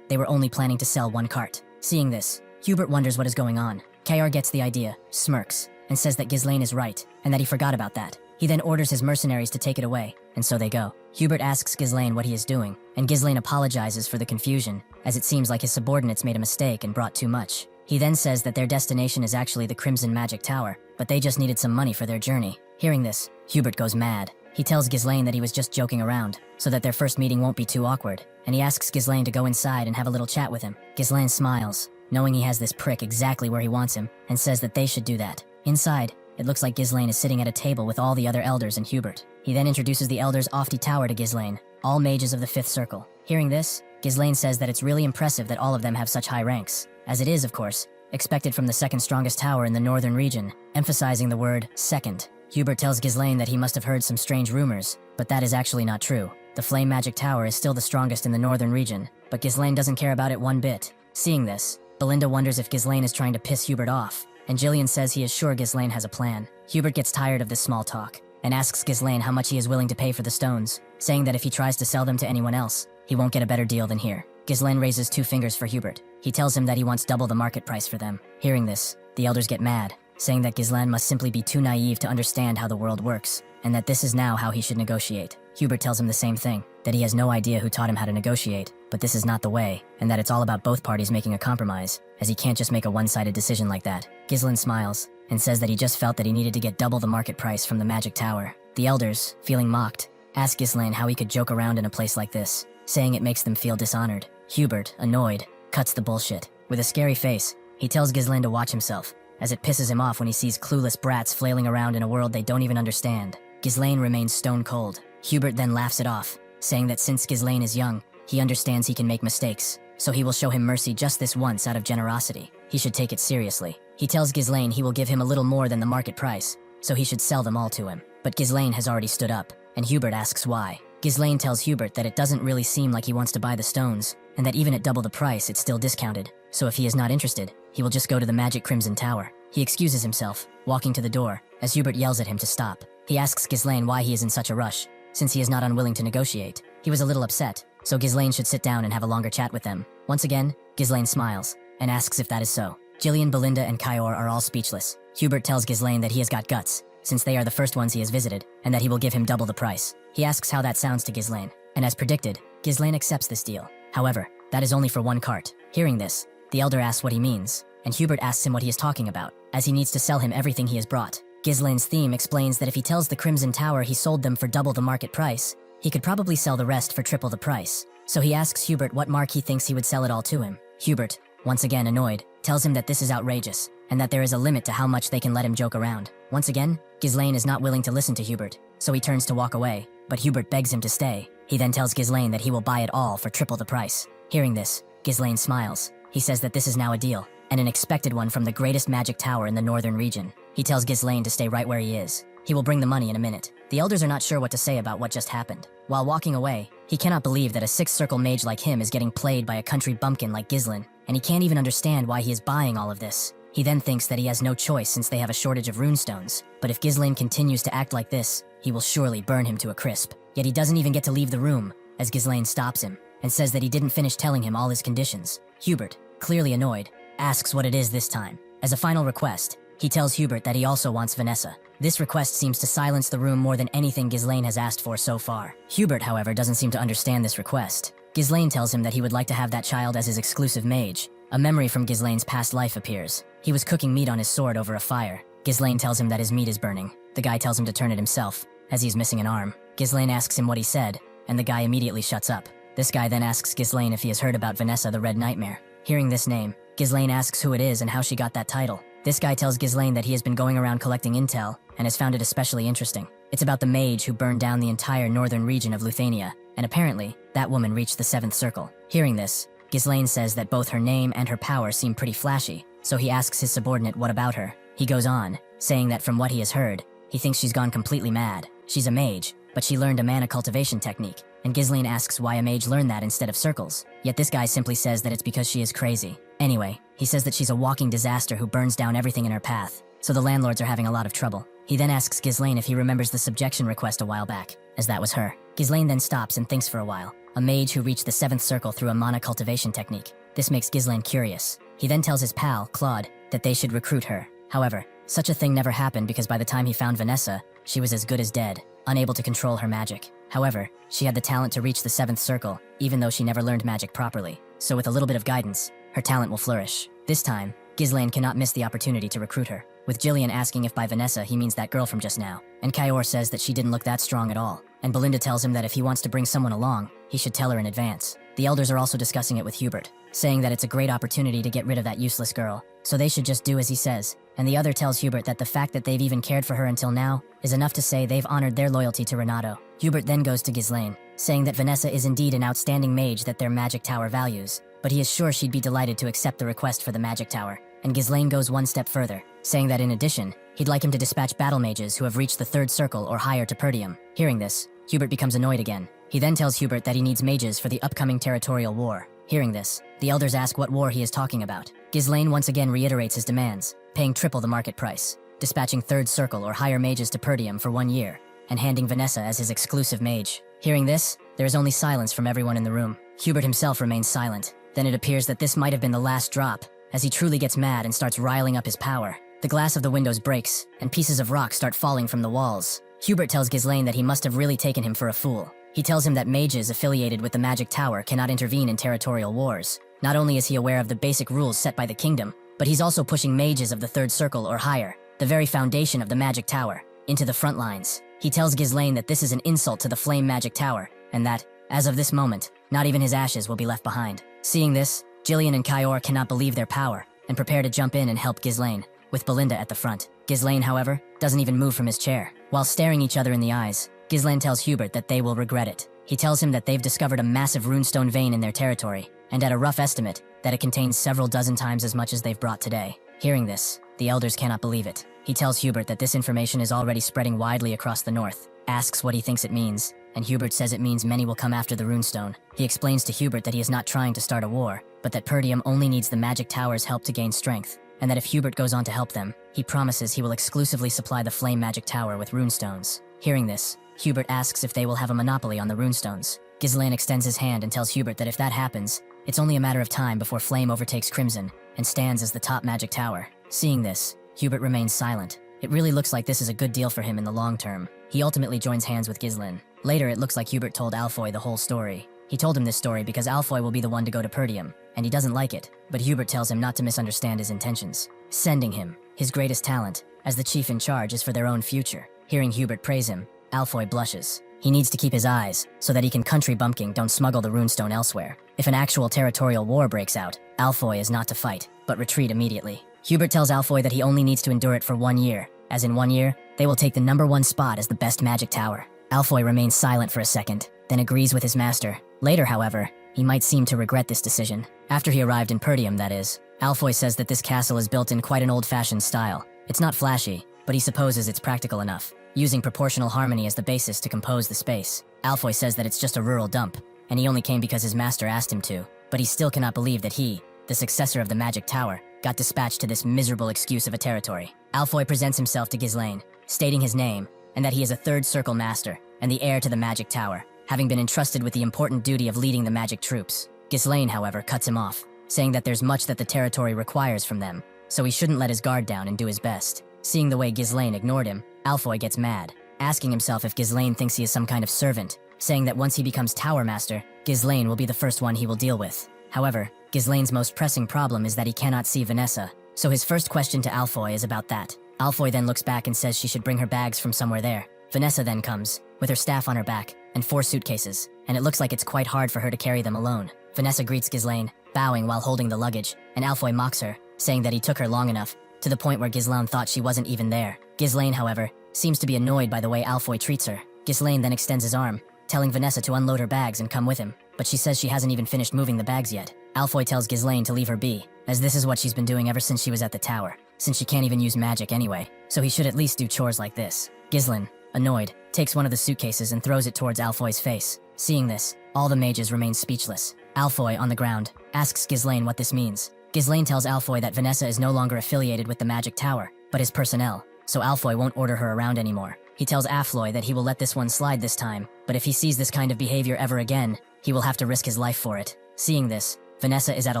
they were only planning to sell 1 cart. Seeing this, Hubert wonders what is going on. Kayor gets the idea, smirks, and says that Ghislain is right, and that he forgot about that. He then orders his mercenaries to take it away, and so they go. Hubert asks Ghislain what he is doing, and Ghislain apologizes for the confusion, as it seems like his subordinates made a mistake and brought too much. He then says that their destination is actually the Crimson Magic Tower, but they just needed some money for their journey. Hearing this, Hubert goes mad. He tells Ghislain that he was just joking around, so that their first meeting won't be too awkward, and he asks Ghislain to go inside and have a little chat with him. Ghislain smiles, knowing he has this prick exactly where he wants him, and says that they should do that. Inside, it looks like Ghislain is sitting at a table with all the other elders and Hubert. He then introduces the elders Ofti Tower to Ghislain, all mages of the 5th circle. Hearing this, Ghislain says that it's really impressive that all of them have such high ranks, as it is, of course, expected from the 2nd strongest tower in the northern region, emphasizing the word second. Hubert tells Ghislain that he must have heard some strange rumors, but that is actually not true. The Flame Magic Tower is still the strongest in the northern region, but Ghislain doesn't care about it one bit. Seeing this, Belinda wonders if Ghislain is trying to piss Hubert off, and Jillian says he is sure Ghislain has a plan. Hubert gets tired of this small talk, and asks Ghislain how much he is willing to pay for the stones, saying that if he tries to sell them to anyone else, he won't get a better deal than here. Ghislain raises 2 fingers for Hubert. He tells him that he wants double the market price for them. Hearing this, the elders get mad, saying that Ghislain must simply be too naive to understand how the world works, and that this is now how he should negotiate. Hubert tells him the same thing, that he has no idea who taught him how to negotiate, but this is not the way, and that it's all about both parties making a compromise, as he can't just make a one-sided decision like that. Ghislain smiles, and says that he just felt that he needed to get double the market price from the Magic Tower. The elders, feeling mocked, ask Ghislain how he could joke around in a place like this, saying it makes them feel dishonored. Hubert, annoyed, cuts the bullshit. With a scary face, he tells Ghislain to watch himself, as it pisses him off when he sees clueless brats flailing around in a world they don't even understand. Ghislain remains stone cold. Hubert then laughs it off, saying that since Ghislain is young, he understands he can make mistakes, so he will show him mercy just this once out of generosity. He should take it seriously. He tells Ghislain he will give him a little more than the market price, so he should sell them all to him. But Ghislain has already stood up, and Hubert asks why. Ghislain tells Hubert that it doesn't really seem like he wants to buy the stones, and that even at double the price, it's still discounted, so if he is not interested, he will just go to the Magic Crimson Tower. He excuses himself, walking to the door, as Hubert yells at him to stop. He asks Ghislain why he is in such a rush, since he is not unwilling to negotiate. He was a little upset, so Ghislain should sit down and have a longer chat with them. Once again, Ghislain smiles, and asks if that is so. Gillian, Belinda, and Kyor are all speechless. Hubert tells Ghislain that he has got guts, since they are the first ones he has visited, and that he will give him double the price. He asks how that sounds to Ghislain, and as predicted, Ghislain accepts this deal. However, that is only for one cart. Hearing this, the elder asks what he means, and Hubert asks him what he is talking about, as he needs to sell him everything he has brought. Ghislain's theme explains that if he tells the Crimson Tower he sold them for double the market price, he could probably sell the rest for triple the price. So he asks Hubert what mark he thinks he would sell it all to him. Hubert, once again annoyed, tells him that this is outrageous, and that there is a limit to how much they can let him joke around. Once again, Ghislain is not willing to listen to Hubert, so he turns to walk away, but Hubert begs him to stay. He then tells Ghislain that he will buy it all for triple the price. Hearing this, Ghislain smiles. He says that this is now a deal, and an expected one from the greatest magic tower in the northern region. He tells Ghislain to stay right where he is. He will bring the money in a minute. The elders are not sure what to say about what just happened. While walking away, he cannot believe that a sixth-circle mage like him is getting played by a country bumpkin like Ghislain, and he can't even understand why he is buying all of this. He then thinks that he has no choice since they have a shortage of runestones, but if Ghislain continues to act like this, he will surely burn him to a crisp. Yet he doesn't even get to leave the room, as Ghislain stops him, and says that he didn't finish telling him all his conditions. Hubert, clearly annoyed, asks what it is this time. As a final request, he tells Hubert that he also wants Vanessa. This request seems to silence the room more than anything Ghislain has asked for so far. Hubert, however, doesn't seem to understand this request. Ghislain tells him that he would like to have that child as his exclusive mage. A memory from Ghislain's past life appears. He was cooking meat on his sword over a fire. Ghislain tells him that his meat is burning. The guy tells him to turn it himself, as he's missing an arm. Ghislain asks him what he said, and the guy immediately shuts up. This guy then asks Ghislain if he has heard about Vanessa the Red Nightmare. Hearing this name, Ghislain asks who it is and how she got that title. This guy tells Ghislain that he has been going around collecting intel, and has found it especially interesting. It's about the mage who burned down the entire northern region of Luthania, and apparently, that woman reached the 7th circle. Hearing this, Ghislain says that both her name and her power seem pretty flashy, so he asks his subordinate what about her. He goes on, saying that from what he has heard, he thinks she's gone completely mad. She's a mage, but she learned a mana cultivation technique, and Ghislain asks why a mage learned that instead of circles. Yet this guy simply says that it's because she is crazy. Anyway, he says that she's a walking disaster who burns down everything in her path, so the landlords are having a lot of trouble. He then asks Ghislain if he remembers the subjection request a while back, as that was her. Ghislain then stops and thinks for a while. A mage who reached the 7th circle through a mana cultivation technique. This makes Ghislain curious. He then tells his pal, Claude, that they should recruit her. However, such a thing never happened because by the time he found Vanessa, she was as good as dead, unable to control her magic. However, she had the talent to reach the 7th circle, even though she never learned magic properly. So with a little bit of guidance, her talent will flourish. This time, Ghislain cannot miss the opportunity to recruit her, with Gillian asking if by Vanessa he means that girl from just now, and Kyor says that she didn't look that strong at all, and Belinda tells him that if he wants to bring someone along, he should tell her in advance. The elders are also discussing it with Hubert, saying that it's a great opportunity to get rid of that useless girl, so they should just do as he says, and the other tells Hubert that the fact that they've even cared for her until now is enough to say they've honored their loyalty to Renato. Hubert then goes to Ghislain, saying that Vanessa is indeed an outstanding mage that their magic tower values, but he is sure she'd be delighted to accept the request for the magic tower. And Ghislain goes one step further, saying that in addition, he'd like him to dispatch battle mages who have reached the 3rd circle or higher to Perdium. Hearing this, Hubert becomes annoyed again. He then tells Hubert that he needs mages for the upcoming territorial war. Hearing this, the elders ask what war he is talking about. Ghislain once again reiterates his demands, paying triple the market price, dispatching 3rd circle or higher mages to Perdium for 1 year, and handing Vanessa as his exclusive mage. Hearing this, there is only silence from everyone in the room. Hubert himself remains silent. Then it appears that this might have been the last drop, as he truly gets mad and starts riling up his power. The glass of the windows breaks, and pieces of rock start falling from the walls. Hubert tells Ghislain that he must have really taken him for a fool. He tells him that mages affiliated with the magic tower cannot intervene in territorial wars. Not only is he aware of the basic rules set by the kingdom, but he's also pushing mages of the 3rd circle or higher, the very foundation of the magic tower, into the front lines. He tells Ghislain that this is an insult to the flame magic tower, and that, as of this moment, not even his ashes will be left behind. Seeing this, Gillian and Kyor cannot believe their power, and prepare to jump in and help Ghislain, with Belinda at the front. Ghislain, however, doesn't even move from his chair. While staring each other in the eyes, Ghislain tells Hubert that they will regret it. He tells him that they've discovered a massive runestone vein in their territory, and at a rough estimate, that it contains several dozen times as much as they've brought today. Hearing this, the elders cannot believe it. He tells Hubert that this information is already spreading widely across the north, asks what he thinks it means, and Hubert says it means many will come after the runestone. He explains to Hubert that he is not trying to start a war, but that Perdium only needs the magic tower's help to gain strength. and that if Hubert goes on to help them, he promises he will exclusively supply the flame magic tower with runestones. Hearing this, Hubert asks if they will have a monopoly on the runestones. Ghislain extends his hand and tells Hubert that if that happens, it's only a matter of time before Flame overtakes Crimson and stands as the top magic tower. Seeing this, Hubert remains silent. It really looks like this is a good deal for him in the long term. He ultimately joins hands with Ghislain. Later, it looks like Hubert told Alfoy the whole story. He told him this story because Alfoy will be the one to go to Perdium, and he doesn't like it, but Hubert tells him not to misunderstand his intentions, sending him. His greatest talent, as the chief in charge, is for their own future. Hearing Hubert praise him, Alfoy blushes. He needs to keep his eyes, so that he can country bumpkin don't smuggle the runestone elsewhere. If an actual territorial war breaks out, Alfoy is not to fight, but retreat immediately. Hubert tells Alfoy that he only needs to endure it for 1 year, as in 1 year, they will take the #1 spot as the best magic tower. Alfoy remains silent for a second, then agrees with his master. Later, however, he might seem to regret this decision. After he arrived in Perdium, that is, Alfoy says that this castle is built in quite an old-fashioned style. It's not flashy, but he supposes it's practical enough, using proportional harmony as the basis to compose the space. Alfoy says that it's just a rural dump, and he only came because his master asked him to, but he still cannot believe that he, the successor of the magic tower, got dispatched to this miserable excuse of a territory. Alfoy presents himself to Ghislain, stating his name, and that he is a third circle master, and the heir to the magic tower, having been entrusted with the important duty of leading the magic troops. Ghislain, however, cuts him off, saying that there's much that the territory requires from them, so he shouldn't let his guard down and do his best. Seeing the way Ghislain ignored him, Alfoy gets mad, asking himself if Ghislain thinks he is some kind of servant, saying that once he becomes Tower Master, Ghislain will be the first one he will deal with. However, Ghislain's most pressing problem is that he cannot see Vanessa, so his first question to Alfoy is about that. Alfoy then looks back and says she should bring her bags from somewhere there. Vanessa then comes, with her staff on her back, and 4 suitcases, and it looks like it's quite hard for her to carry them alone. Vanessa greets Ghislain, bowing while holding the luggage, and Alfoy mocks her, saying that he took her long enough, to the point where Ghislain thought she wasn't even there. Ghislain, however, seems to be annoyed by the way Alfoy treats her. Ghislain then extends his arm, telling Vanessa to unload her bags and come with him, but she says she hasn't even finished moving the bags yet. Alfoy tells Ghislain to leave her be, as this is what she's been doing ever since she was at the tower, since she can't even use magic anyway, so he should at least do chores like this. Ghislain, annoyed, takes one of the suitcases and throws it towards Alfoy's face. Seeing this, all the mages remain speechless. Alfoy, on the ground, asks Ghislain what this means. Ghislain tells Alfoy that Vanessa is no longer affiliated with the magic tower, but his personnel, so Alfoy won't order her around anymore. He tells Alfoy that he will let this one slide this time, but if he sees this kind of behavior ever again, he will have to risk his life for it. Seeing this, Vanessa is at a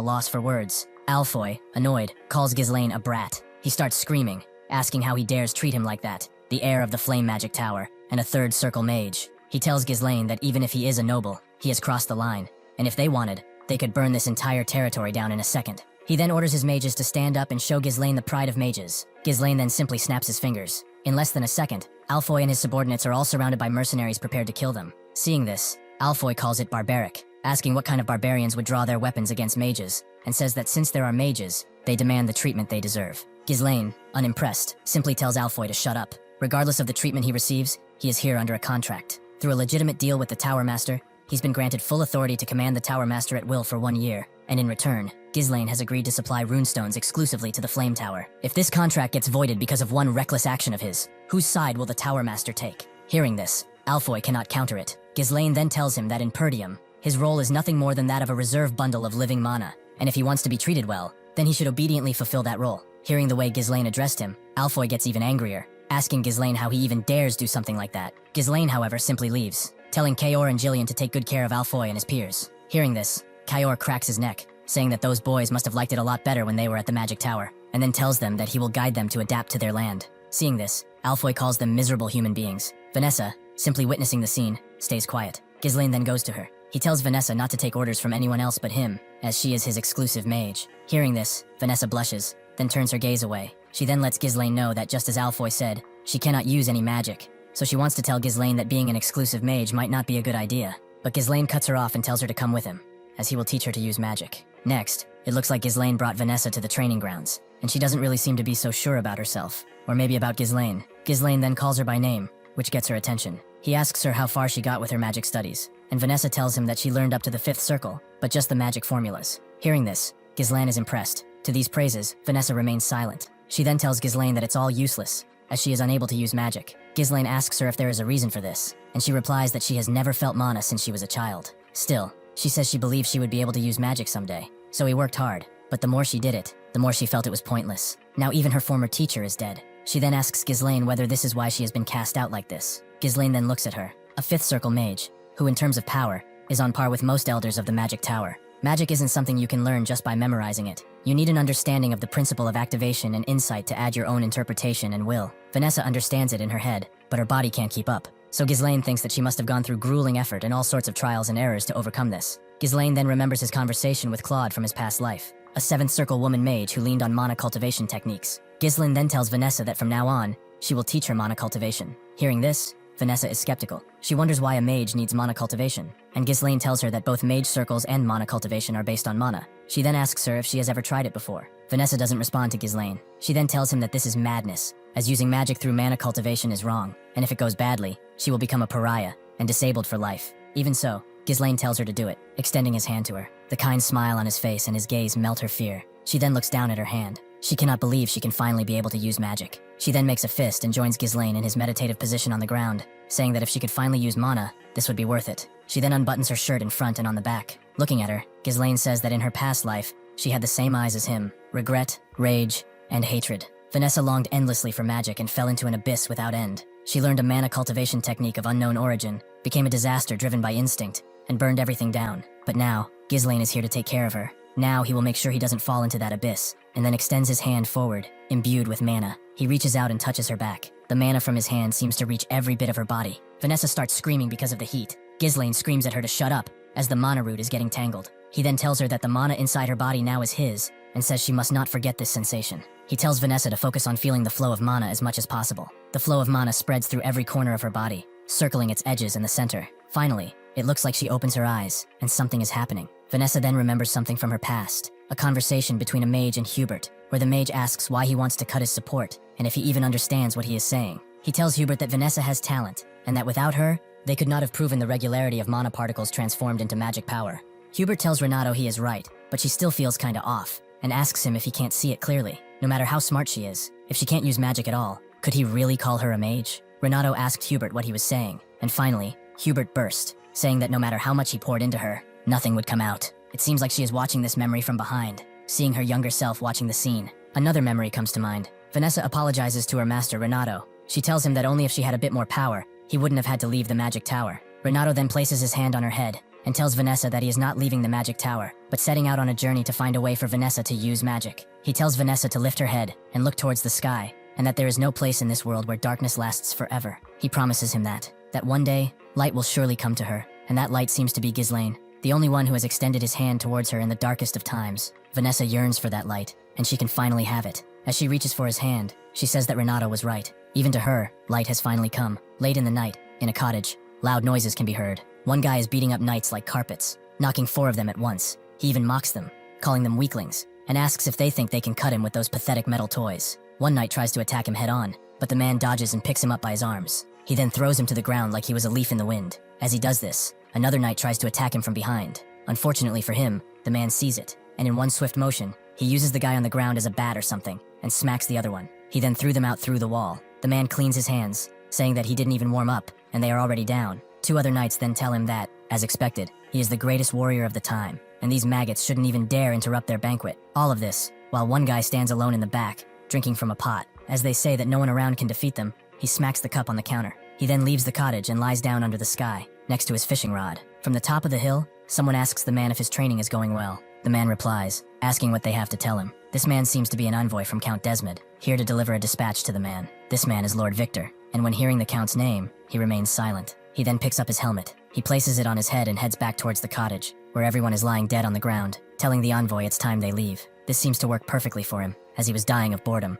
loss for words. Alfoy, annoyed, calls Ghislain a brat. He starts screaming, asking how he dares treat him like that, the heir of the flame magic tower, and a third circle mage. He tells Ghislain that even if he is a noble, he has crossed the line, and if they wanted, they could burn this entire territory down in a second. He then orders his mages to stand up and show Ghislain the pride of mages. Ghislain then simply snaps his fingers. In less than a second, Alfoy and his subordinates are all surrounded by mercenaries prepared to kill them. Seeing this, Alfoy calls it barbaric, asking what kind of barbarians would draw their weapons against mages, and says that since there are mages, they demand the treatment they deserve. Ghislain, unimpressed, simply tells Alfoy to shut up. Regardless of the treatment he receives, he is here under a contract. Through a legitimate deal with the Tower Master, he's been granted full authority to command the Tower Master at will for 1 year, and in return, Ghislain has agreed to supply runestones exclusively to the Flame Tower. If this contract gets voided because of one reckless action of his, whose side will the Tower Master take? Hearing this, Alfoy cannot counter it. Ghislain then tells him that in Perdium, his role is nothing more than that of a reserve bundle of living mana, and if he wants to be treated well, then he should obediently fulfill that role. Hearing the way Ghislain addressed him, Alfoy gets even angrier, asking Ghislain how he even dares do something like that. Ghislain, however, simply leaves, telling Kayor and Jillian to take good care of Alfoy and his peers. Hearing this, Kayor cracks his neck, saying that those boys must have liked it a lot better when they were at the magic tower, and then tells them that he will guide them to adapt to their land. Seeing this, Alfoy calls them miserable human beings. Vanessa, simply witnessing the scene, stays quiet. Ghislain then goes to her. He tells Vanessa not to take orders from anyone else but him, as she is his exclusive mage. Hearing this, Vanessa blushes, then turns her gaze away. She then lets Ghislain know that just as Alfoy said, she cannot use any magic, so she wants to tell Ghislain that being an exclusive mage might not be a good idea. But Ghislain cuts her off and tells her to come with him, as he will teach her to use magic. Next, it looks like Ghislain brought Vanessa to the training grounds, and she doesn't really seem to be so sure about herself, or maybe about Ghislain. Ghislain then calls her by name, which gets her attention. He asks her how far she got with her magic studies, and Vanessa tells him that she learned up to the 5th circle, but just the magic formulas. Hearing this, Ghislain is impressed. To these praises, Vanessa remains silent. She then tells Ghislain that it's all useless, as she is unable to use magic. Ghislain asks her if there is a reason for this, and she replies that she has never felt mana since she was a child. Still, she says she believes she would be able to use magic someday, so he worked hard, but the more she did it, the more she felt it was pointless. Now even her former teacher is dead. She then asks Ghislain whether this is why she has been cast out like this. Ghislain then looks at her, a 5th circle mage, who in terms of power, is on par with most elders of the magic tower. Magic isn't something you can learn just by memorizing it. You need an understanding of the principle of activation and insight to add your own interpretation and will. Vanessa understands it in her head, but her body can't keep up. So Ghislain thinks that she must have gone through grueling effort and all sorts of trials and errors to overcome this. Ghislain then remembers his conversation with Claude from his past life, a 7th circle woman mage who leaned on mana cultivation techniques. Ghislain then tells Vanessa that from now on, she will teach her mana cultivation. Hearing this, Vanessa is skeptical. She wonders why a mage needs mana cultivation, and Ghislain tells her that both mage circles and mana cultivation are based on mana. She then asks her if she has ever tried it before. Vanessa doesn't respond to Ghislain. She then tells him that this is madness, as using magic through mana cultivation is wrong, and if it goes badly, she will become a pariah and disabled for life. Even so, Ghislain tells her to do it, extending his hand to her. The kind smile on his face and his gaze melt her fear. She then looks down at her hand. She cannot believe she can finally be able to use magic. She then makes a fist and joins Ghislain in his meditative position on the ground, saying that if she could finally use mana, this would be worth it. She then unbuttons her shirt in front and on the back. Looking at her, Ghislain says that in her past life, she had the same eyes as him: regret, rage, and hatred. Vanessa longed endlessly for magic and fell into an abyss without end. She learned a mana cultivation technique of unknown origin, became a disaster driven by instinct, and burned everything down. But now, Ghislain is here to take care of her. Now he will make sure he doesn't fall into that abyss, and then extends his hand forward, imbued with mana. He reaches out and touches her back. The mana from his hand seems to reach every bit of her body. Vanessa starts screaming because of the heat. Ghislain screams at her to shut up, as the mana root is getting tangled. He then tells her that the mana inside her body now is his, and says she must not forget this sensation. He tells Vanessa to focus on feeling the flow of mana as much as possible. The flow of mana spreads through every corner of her body, circling its edges and the center. Finally, it looks like she opens her eyes, and something is happening. Vanessa then remembers something from her past, a conversation between a mage and Hubert, where the mage asks why he wants to cut his support, and if he even understands what he is saying. He tells Hubert that Vanessa has talent, and that without her, they could not have proven the regularity of mana particles transformed into magic power. Hubert tells Renato he is right, but she still feels kinda off, and asks him if he can't see it clearly. No matter how smart she is, if she can't use magic at all, could he really call her a mage? Renato asked Hubert what he was saying, and finally, Hubert burst, saying that no matter how much he poured into her, nothing would come out. It seems like she is watching this memory from behind, seeing her younger self watching the scene. Another memory comes to mind. Vanessa apologizes to her master, Renato. She tells him that only if she had a bit more power, he wouldn't have had to leave the magic tower. Renato then places his hand on her head and tells Vanessa that he is not leaving the magic tower, but setting out on a journey to find a way for Vanessa to use magic. He tells Vanessa to lift her head and look towards the sky, and that there is no place in this world where darkness lasts forever. He promises him that one day, light will surely come to her, and that light seems to be Ghislain, the only one who has extended his hand towards her in the darkest of times. Vanessa yearns for that light, and she can finally have it. As she reaches for his hand, she says that Renato was right. Even to her, light has finally come. Late in the night, in a cottage, loud noises can be heard. One guy is beating up knights like carpets, knocking 4 of them at once. He even mocks them, calling them weaklings, and asks if they think they can cut him with those pathetic metal toys. One knight tries to attack him head on, but the man dodges and picks him up by his arms. He then throws him to the ground like he was a leaf in the wind. As he does this, another knight tries to attack him from behind. Unfortunately for him, the man sees it, and in one swift motion, he uses the guy on the ground as a bat or something, and smacks the other one. He then threw them out through the wall. The man cleans his hands, saying that he didn't even warm up, and they are already down. 2 other knights then tell him that, as expected, he is the greatest warrior of the time, and these maggots shouldn't even dare interrupt their banquet. All of this, while one guy stands alone in the back, drinking from a pot. As they say that no one around can defeat them, he smacks the cup on the counter. He then leaves the cottage and lies down under the sky, next to his fishing rod. From the top of the hill, someone asks the man if his training is going well. The man replies, asking what they have to tell him. This man seems to be an envoy from Count Desmond, here to deliver a dispatch to the man. This man is Lord Victor, and when hearing the Count's name, he remains silent. He then picks up his helmet. He places it on his head and heads back towards the cottage, where everyone is lying dead on the ground, telling the envoy it's time they leave. This seems to work perfectly for him, as he was dying of boredom.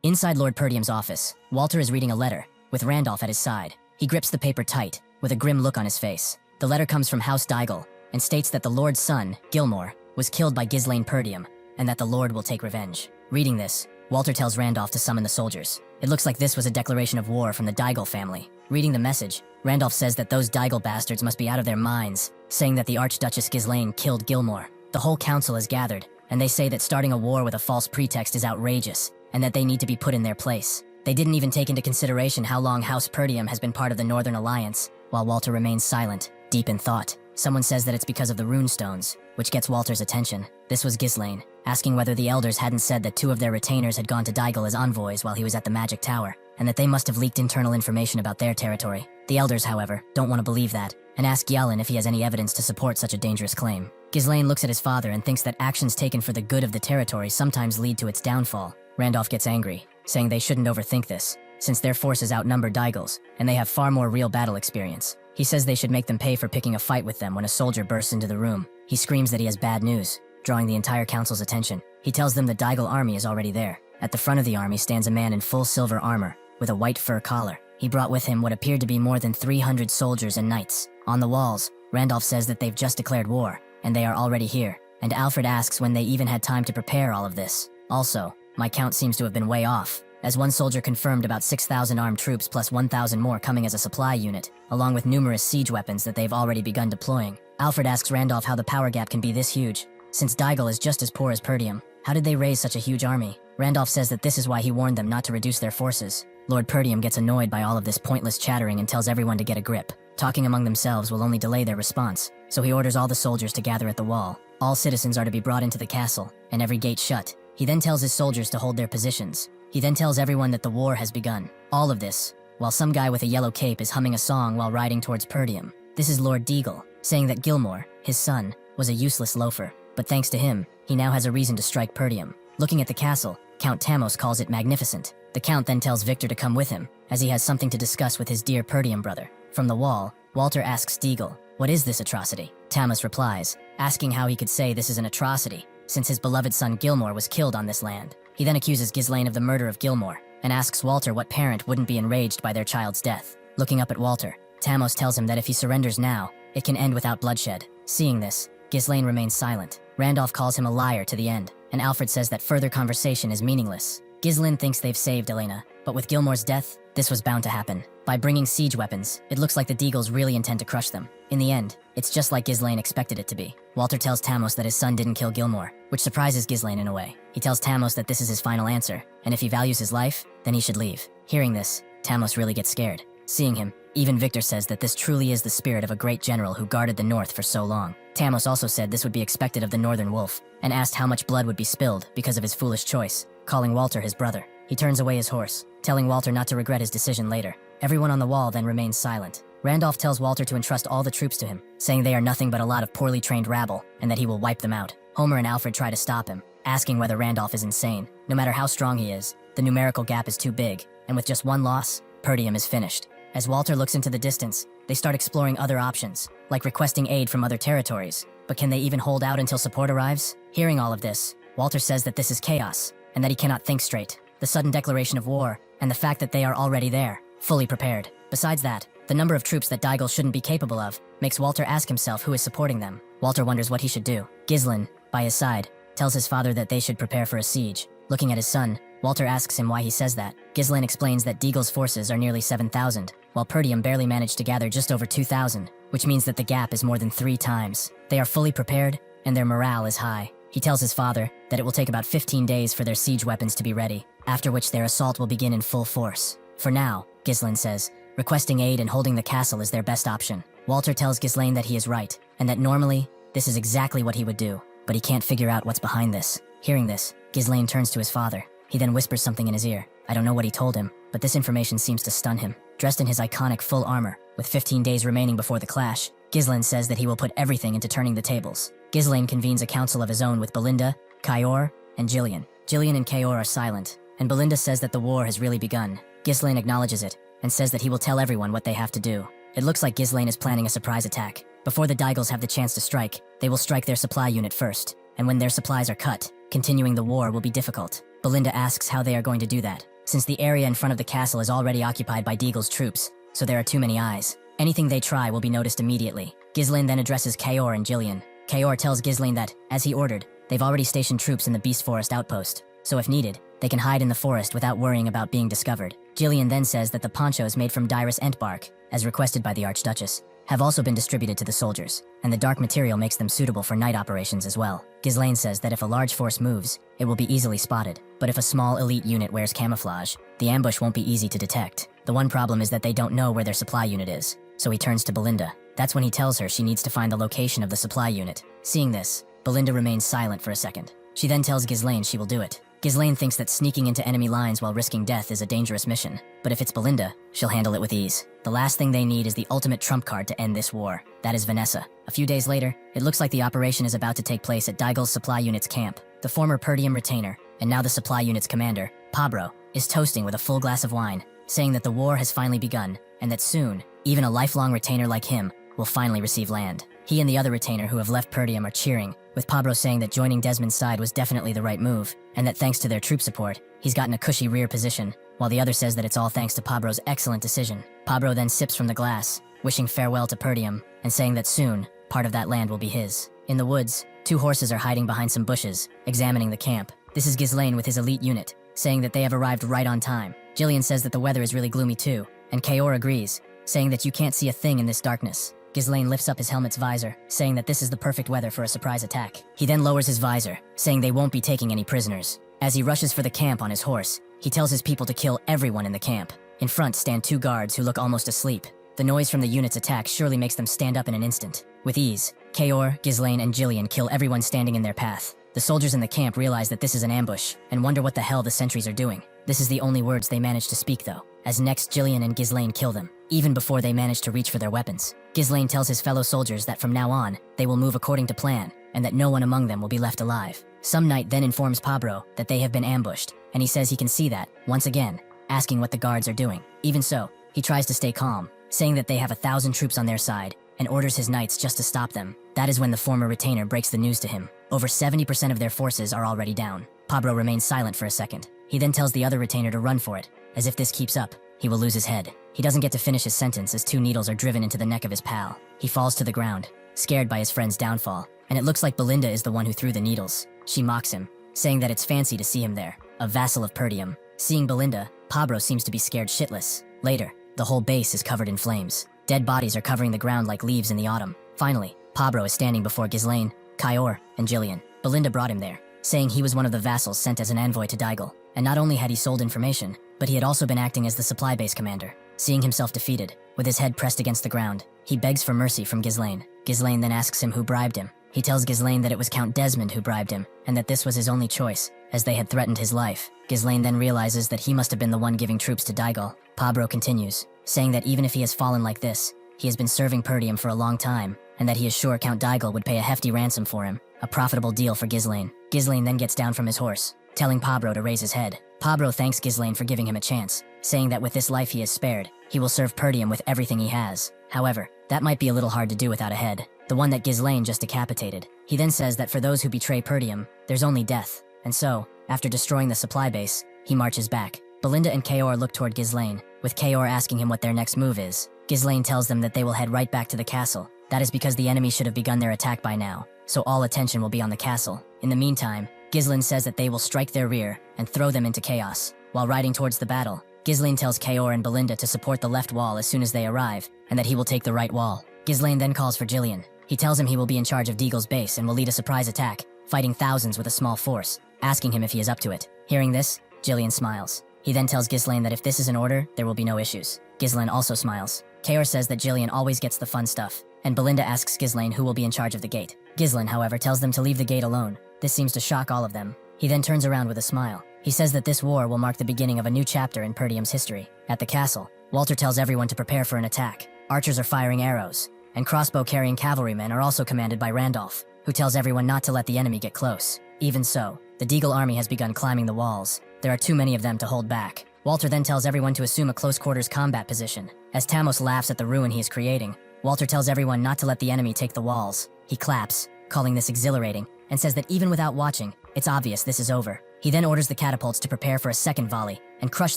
Inside Lord Perdium's office, Walter is reading a letter, with Randolph at his side. He grips the paper tight, with a grim look on his face. The letter comes from House Daigle, and states that the Lord's son, Gilmore, was killed by Ghislain Perdium, and that the Lord will take revenge. Reading this, Walter tells Randolph to summon the soldiers. It looks like this was a declaration of war from the Daigle family. Reading the message, Randolph says that those Daigle bastards must be out of their minds, saying that the Archduchess Ghislain killed Gilmore. The whole council is gathered, and they say that starting a war with a false pretext is outrageous, and that they need to be put in their place. They didn't even take into consideration how long House Perdium has been part of the Northern Alliance, while Walter remains silent, deep in thought. Someone says that it's because of the rune stones, which gets Walter's attention. This was Ghislain, asking whether the elders hadn't said that 2 of their retainers had gone to Daigel as envoys while he was at the magic tower, and that they must have leaked internal information about their territory. The elders, however, don't want to believe that, and ask Ghislain if he has any evidence to support such a dangerous claim. Ghislain looks at his father and thinks that actions taken for the good of the territory sometimes lead to its downfall. Randolph gets angry, saying they shouldn't overthink this, since their forces outnumber Daigel's, and they have far more real battle experience. He says they should make them pay for picking a fight with them when a soldier bursts into the room. He screams that he has bad news, drawing the entire council's attention. He tells them the Daigel army is already there. At the front of the army stands a man in full silver armor, with a white fur collar. He brought with him what appeared to be more than 300 soldiers and knights. On the walls, Randolph says that they've just declared war, and they are already here, and Alfred asks when they even had time to prepare all of this. Also, my count seems to have been way off, as one soldier confirmed about 6,000 armed troops plus 1,000 more coming as a supply unit, along with numerous siege weapons that they've already begun deploying. Alfred asks Randolph how the power gap can be this huge. Since Daigel is just as poor as Perdium, how did they raise such a huge army? Randolph says that this is why he warned them not to reduce their forces. Lord Perdium gets annoyed by all of this pointless chattering and tells everyone to get a grip. Talking among themselves will only delay their response, so he orders all the soldiers to gather at the wall. All citizens are to be brought into the castle, and every gate shut. He then tells his soldiers to hold their positions. He then tells everyone that the war has begun. All of this, while some guy with a yellow cape is humming a song while riding towards Perdium. This is Lord Deagle, saying that Gilmore, his son, was a useless loafer, but thanks to him, he now has a reason to strike Perdium. Looking at the castle, Count Tamos calls it magnificent. The Count then tells Victor to come with him, as he has something to discuss with his dear Perdium brother. From the wall, Walter asks Deagle, "What is this atrocity?" Tamos replies, asking how he could say this is an atrocity, since his beloved son Gilmore was killed on this land. He then accuses Ghislain of the murder of Gilmore, and asks Walter what parent wouldn't be enraged by their child's death. Looking up at Walter, Tamos tells him that if he surrenders now, it can end without bloodshed. Seeing this, Ghislain remains silent. Randolph calls him a liar to the end, and Alfred says that further conversation is meaningless. Ghislain thinks they've saved Elena, but with Gilmore's death, this was bound to happen. By bringing siege weapons, it looks like the Deagles really intend to crush them. In the end, it's just like Ghislain expected it to be. Walter tells Tamos that his son didn't kill Gilmore, which surprises Ghislain in a way. He tells Tamos that this is his final answer, and if he values his life, then he should leave. Hearing this, Tamos really gets scared. Seeing him, even Victor says that this truly is the spirit of a great general who guarded the north for so long. Tamos also said this would be expected of the Northern Wolf, and asked how much blood would be spilled because of his foolish choice, calling Walter his brother. He turns away his horse, telling Walter not to regret his decision later. Everyone on the wall then remains silent. Randolph tells Walter to entrust all the troops to him, saying they are nothing but a lot of poorly trained rabble, and that he will wipe them out. Homer and Alfred try to stop him, asking whether Randolph is insane. No matter how strong he is, the numerical gap is too big, and with just one loss, Perdium is finished. As Walter looks into the distance, they start exploring other options, like requesting aid from other territories. But can they even hold out until support arrives? Hearing all of this, Walter says that this is chaos, and that he cannot think straight. The sudden declaration of war, and the fact that they are already there, fully prepared. Besides that, the number of troops that Daigel shouldn't be capable of makes Walter ask himself who is supporting them. Walter wonders what he should do. Ghislain, by his side, tells his father that they should prepare for a siege. Looking at his son, Walter asks him why he says that. Ghislain explains that Deagle's forces are nearly 7,000, while Perdium barely managed to gather just over 2,000, which means that the gap is more than 3 times. They are fully prepared, and their morale is high. He tells his father that it will take about 15 days for their siege weapons to be ready, after which their assault will begin in full force. For now, Ghislain says, requesting aid and holding the castle is their best option. Walter tells Ghislain that he is right, and that normally, this is exactly what he would do, but he can't figure out what's behind this. Hearing this, Ghislain turns to his father. He then whispers something in his ear. I don't know what he told him, but this information seems to stun him. Dressed in his iconic full armor, with 15 days remaining before the clash, Ghislain says that he will put everything into turning the tables. Ghislain convenes a council of his own with Belinda, Kayor, and Jillian. Jillian and Kayor are silent, and Belinda says that the war has really begun. Ghislain acknowledges it, and says that he will tell everyone what they have to do. It looks like Ghislain is planning a surprise attack. Before the Daigels have the chance to strike, they will strike their supply unit first, and when their supplies are cut, continuing the war will be difficult. Belinda asks how they are going to do that, since the area in front of the castle is already occupied by Deagle's troops, so there are too many eyes. Anything they try will be noticed immediately. Ghislain then addresses Kayor and Jillian. Kayor tells Ghislain that, as he ordered, they've already stationed troops in the Beast Forest outpost, so if needed, they can hide in the forest without worrying about being discovered. Jillian then says that the ponchos made from Dirus Ent bark, as requested by the Archduchess, have also been distributed to the soldiers, and the dark material makes them suitable for night operations as well. Ghislain says that if a large force moves, it will be easily spotted, but if a small elite unit wears camouflage, the ambush won't be easy to detect. The one problem is that they don't know where their supply unit is. so he turns to Belinda. That's when he tells her she needs to find the location of the supply unit. Seeing this, Belinda remains silent for a second. She then tells Ghislain she will do it. Ghislain thinks that sneaking into enemy lines while risking death is a dangerous mission, but if it's Belinda, she'll handle it with ease. The last thing they need is the ultimate trump card to end this war. That is Vanessa. A few days later, it looks like the operation is about to take place at Daigel's supply unit's camp. The former Perdium retainer, and now the supply unit's commander, Pabro, is toasting with a full glass of wine, saying that the war has finally begun, and that soon, even a lifelong retainer like him will finally receive land. He and the other retainer who have left Perdium are cheering, with Pabro saying that joining Desmond's side was definitely the right move, and that thanks to their troop support, he's gotten a cushy rear position, while the other says that it's all thanks to Pabro's excellent decision. Pabro then sips from the glass, wishing farewell to Perdium, and saying that soon, part of that land will be his. In the woods, 2 horses are hiding behind some bushes, examining the camp. This is Ghislain with his elite unit, saying that they have arrived right on time. Jillian says that the weather is really gloomy too, and Kaor agrees, saying that you can't see a thing in this darkness. Ghislain lifts up his helmet's visor, saying that this is the perfect weather for a surprise attack. He then lowers his visor, saying they won't be taking any prisoners. As he rushes for the camp on his horse, he tells his people to kill everyone in the camp. In front stand 2 guards who look almost asleep. The noise from the unit's attack surely makes them stand up in an instant. With ease, Kaor, Ghislain, and Jillian kill everyone standing in their path. The soldiers in the camp realize that this is an ambush, and wonder what the hell the sentries are doing. This is the only words they manage to speak though, as next Jillian and Ghislain kill them, even before they manage to reach for their weapons. Ghislain tells his fellow soldiers that from now on, they will move according to plan, and that no one among them will be left alive. Some knight then informs Pabro that they have been ambushed, and he says he can see that, once again, asking what the guards are doing. Even so, he tries to stay calm, saying that they have 1,000 troops on their side, and orders his knights just to stop them. That is when the former retainer breaks the news to him. Over 70% of their forces are already down. Pabro remains silent for a second. He then tells the other retainer to run for it, as if this keeps up, he will lose his head. He doesn't get to finish his sentence as 2 needles are driven into the neck of his pal. He falls to the ground, scared by his friend's downfall, and it looks like Belinda is the one who threw the needles. She mocks him, saying that it's fancy to see him there, a vassal of Perdium. Seeing Belinda, Pabro seems to be scared shitless. Later, the whole base is covered in flames. Dead bodies are covering the ground like leaves in the autumn. Finally, Pabro is standing before Ghislain, Kaor, and Jillian. Belinda brought him there, saying he was one of the vassals sent as an envoy to Daigel, and not only had he sold information, but he had also been acting as the supply base commander. Seeing himself defeated, with his head pressed against the ground, he begs for mercy from Ghislain. Ghislain then asks him who bribed him. He tells Ghislain that it was Count Desmond who bribed him, and that this was his only choice, as they had threatened his life. Ghislain then realizes that he must have been the one giving troops to Daigel. Pabro continues, saying that even if he has fallen like this, he has been serving Perdium for a long time, and that he is sure Count Daigel would pay a hefty ransom for him, a profitable deal for Ghislain. Ghislain then gets down from his horse, telling Pabro to raise his head. Pabro thanks Ghislain for giving him a chance, saying that with this life he has spared, he will serve Perdium with everything he has. However, that might be a little hard to do without a head, the one that Ghislain just decapitated. He then says that for those who betray Perdium, there's only death, and so, after destroying the supply base, he marches back. Belinda and Kaor look toward Ghislain, with Kaor asking him what their next move is. Ghislain tells them that they will head right back to the castle. That is because the enemy should have begun their attack by now, so all attention will be on the castle. In the meantime, Ghislain says that they will strike their rear and throw them into chaos. While riding towards the battle, Ghislain tells Kaor and Belinda to support the left wall as soon as they arrive, and that he will take the right wall. Ghislain then calls for Jillian. He tells him he will be in charge of Daigel's base and will lead a surprise attack, fighting thousands with a small force, asking him if he is up to it. Hearing this, Jillian smiles. He then tells Ghislain that if this is an order, there will be no issues. Ghislain also smiles. Kaor says that Jillian always gets the fun stuff, and Belinda asks Ghislain who will be in charge of the gate. Ghislain, however, tells them to leave the gate alone. This seems to shock all of them. He then turns around with a smile. He says that this war will mark the beginning of a new chapter in Perdium's history. At the castle, Walter tells everyone to prepare for an attack. Archers are firing arrows, and crossbow-carrying cavalrymen are also commanded by Randolph, who tells everyone not to let the enemy get close. Even so, the Daigel army has begun climbing the walls. There are too many of them to hold back. Walter then tells everyone to assume a close-quarters combat position. As Tamos laughs at the ruin he is creating, Walter tells everyone not to let the enemy take the walls. He claps, calling this exhilarating, and says that even without watching, it's obvious this is over. He then orders the catapults to prepare for a second volley and crush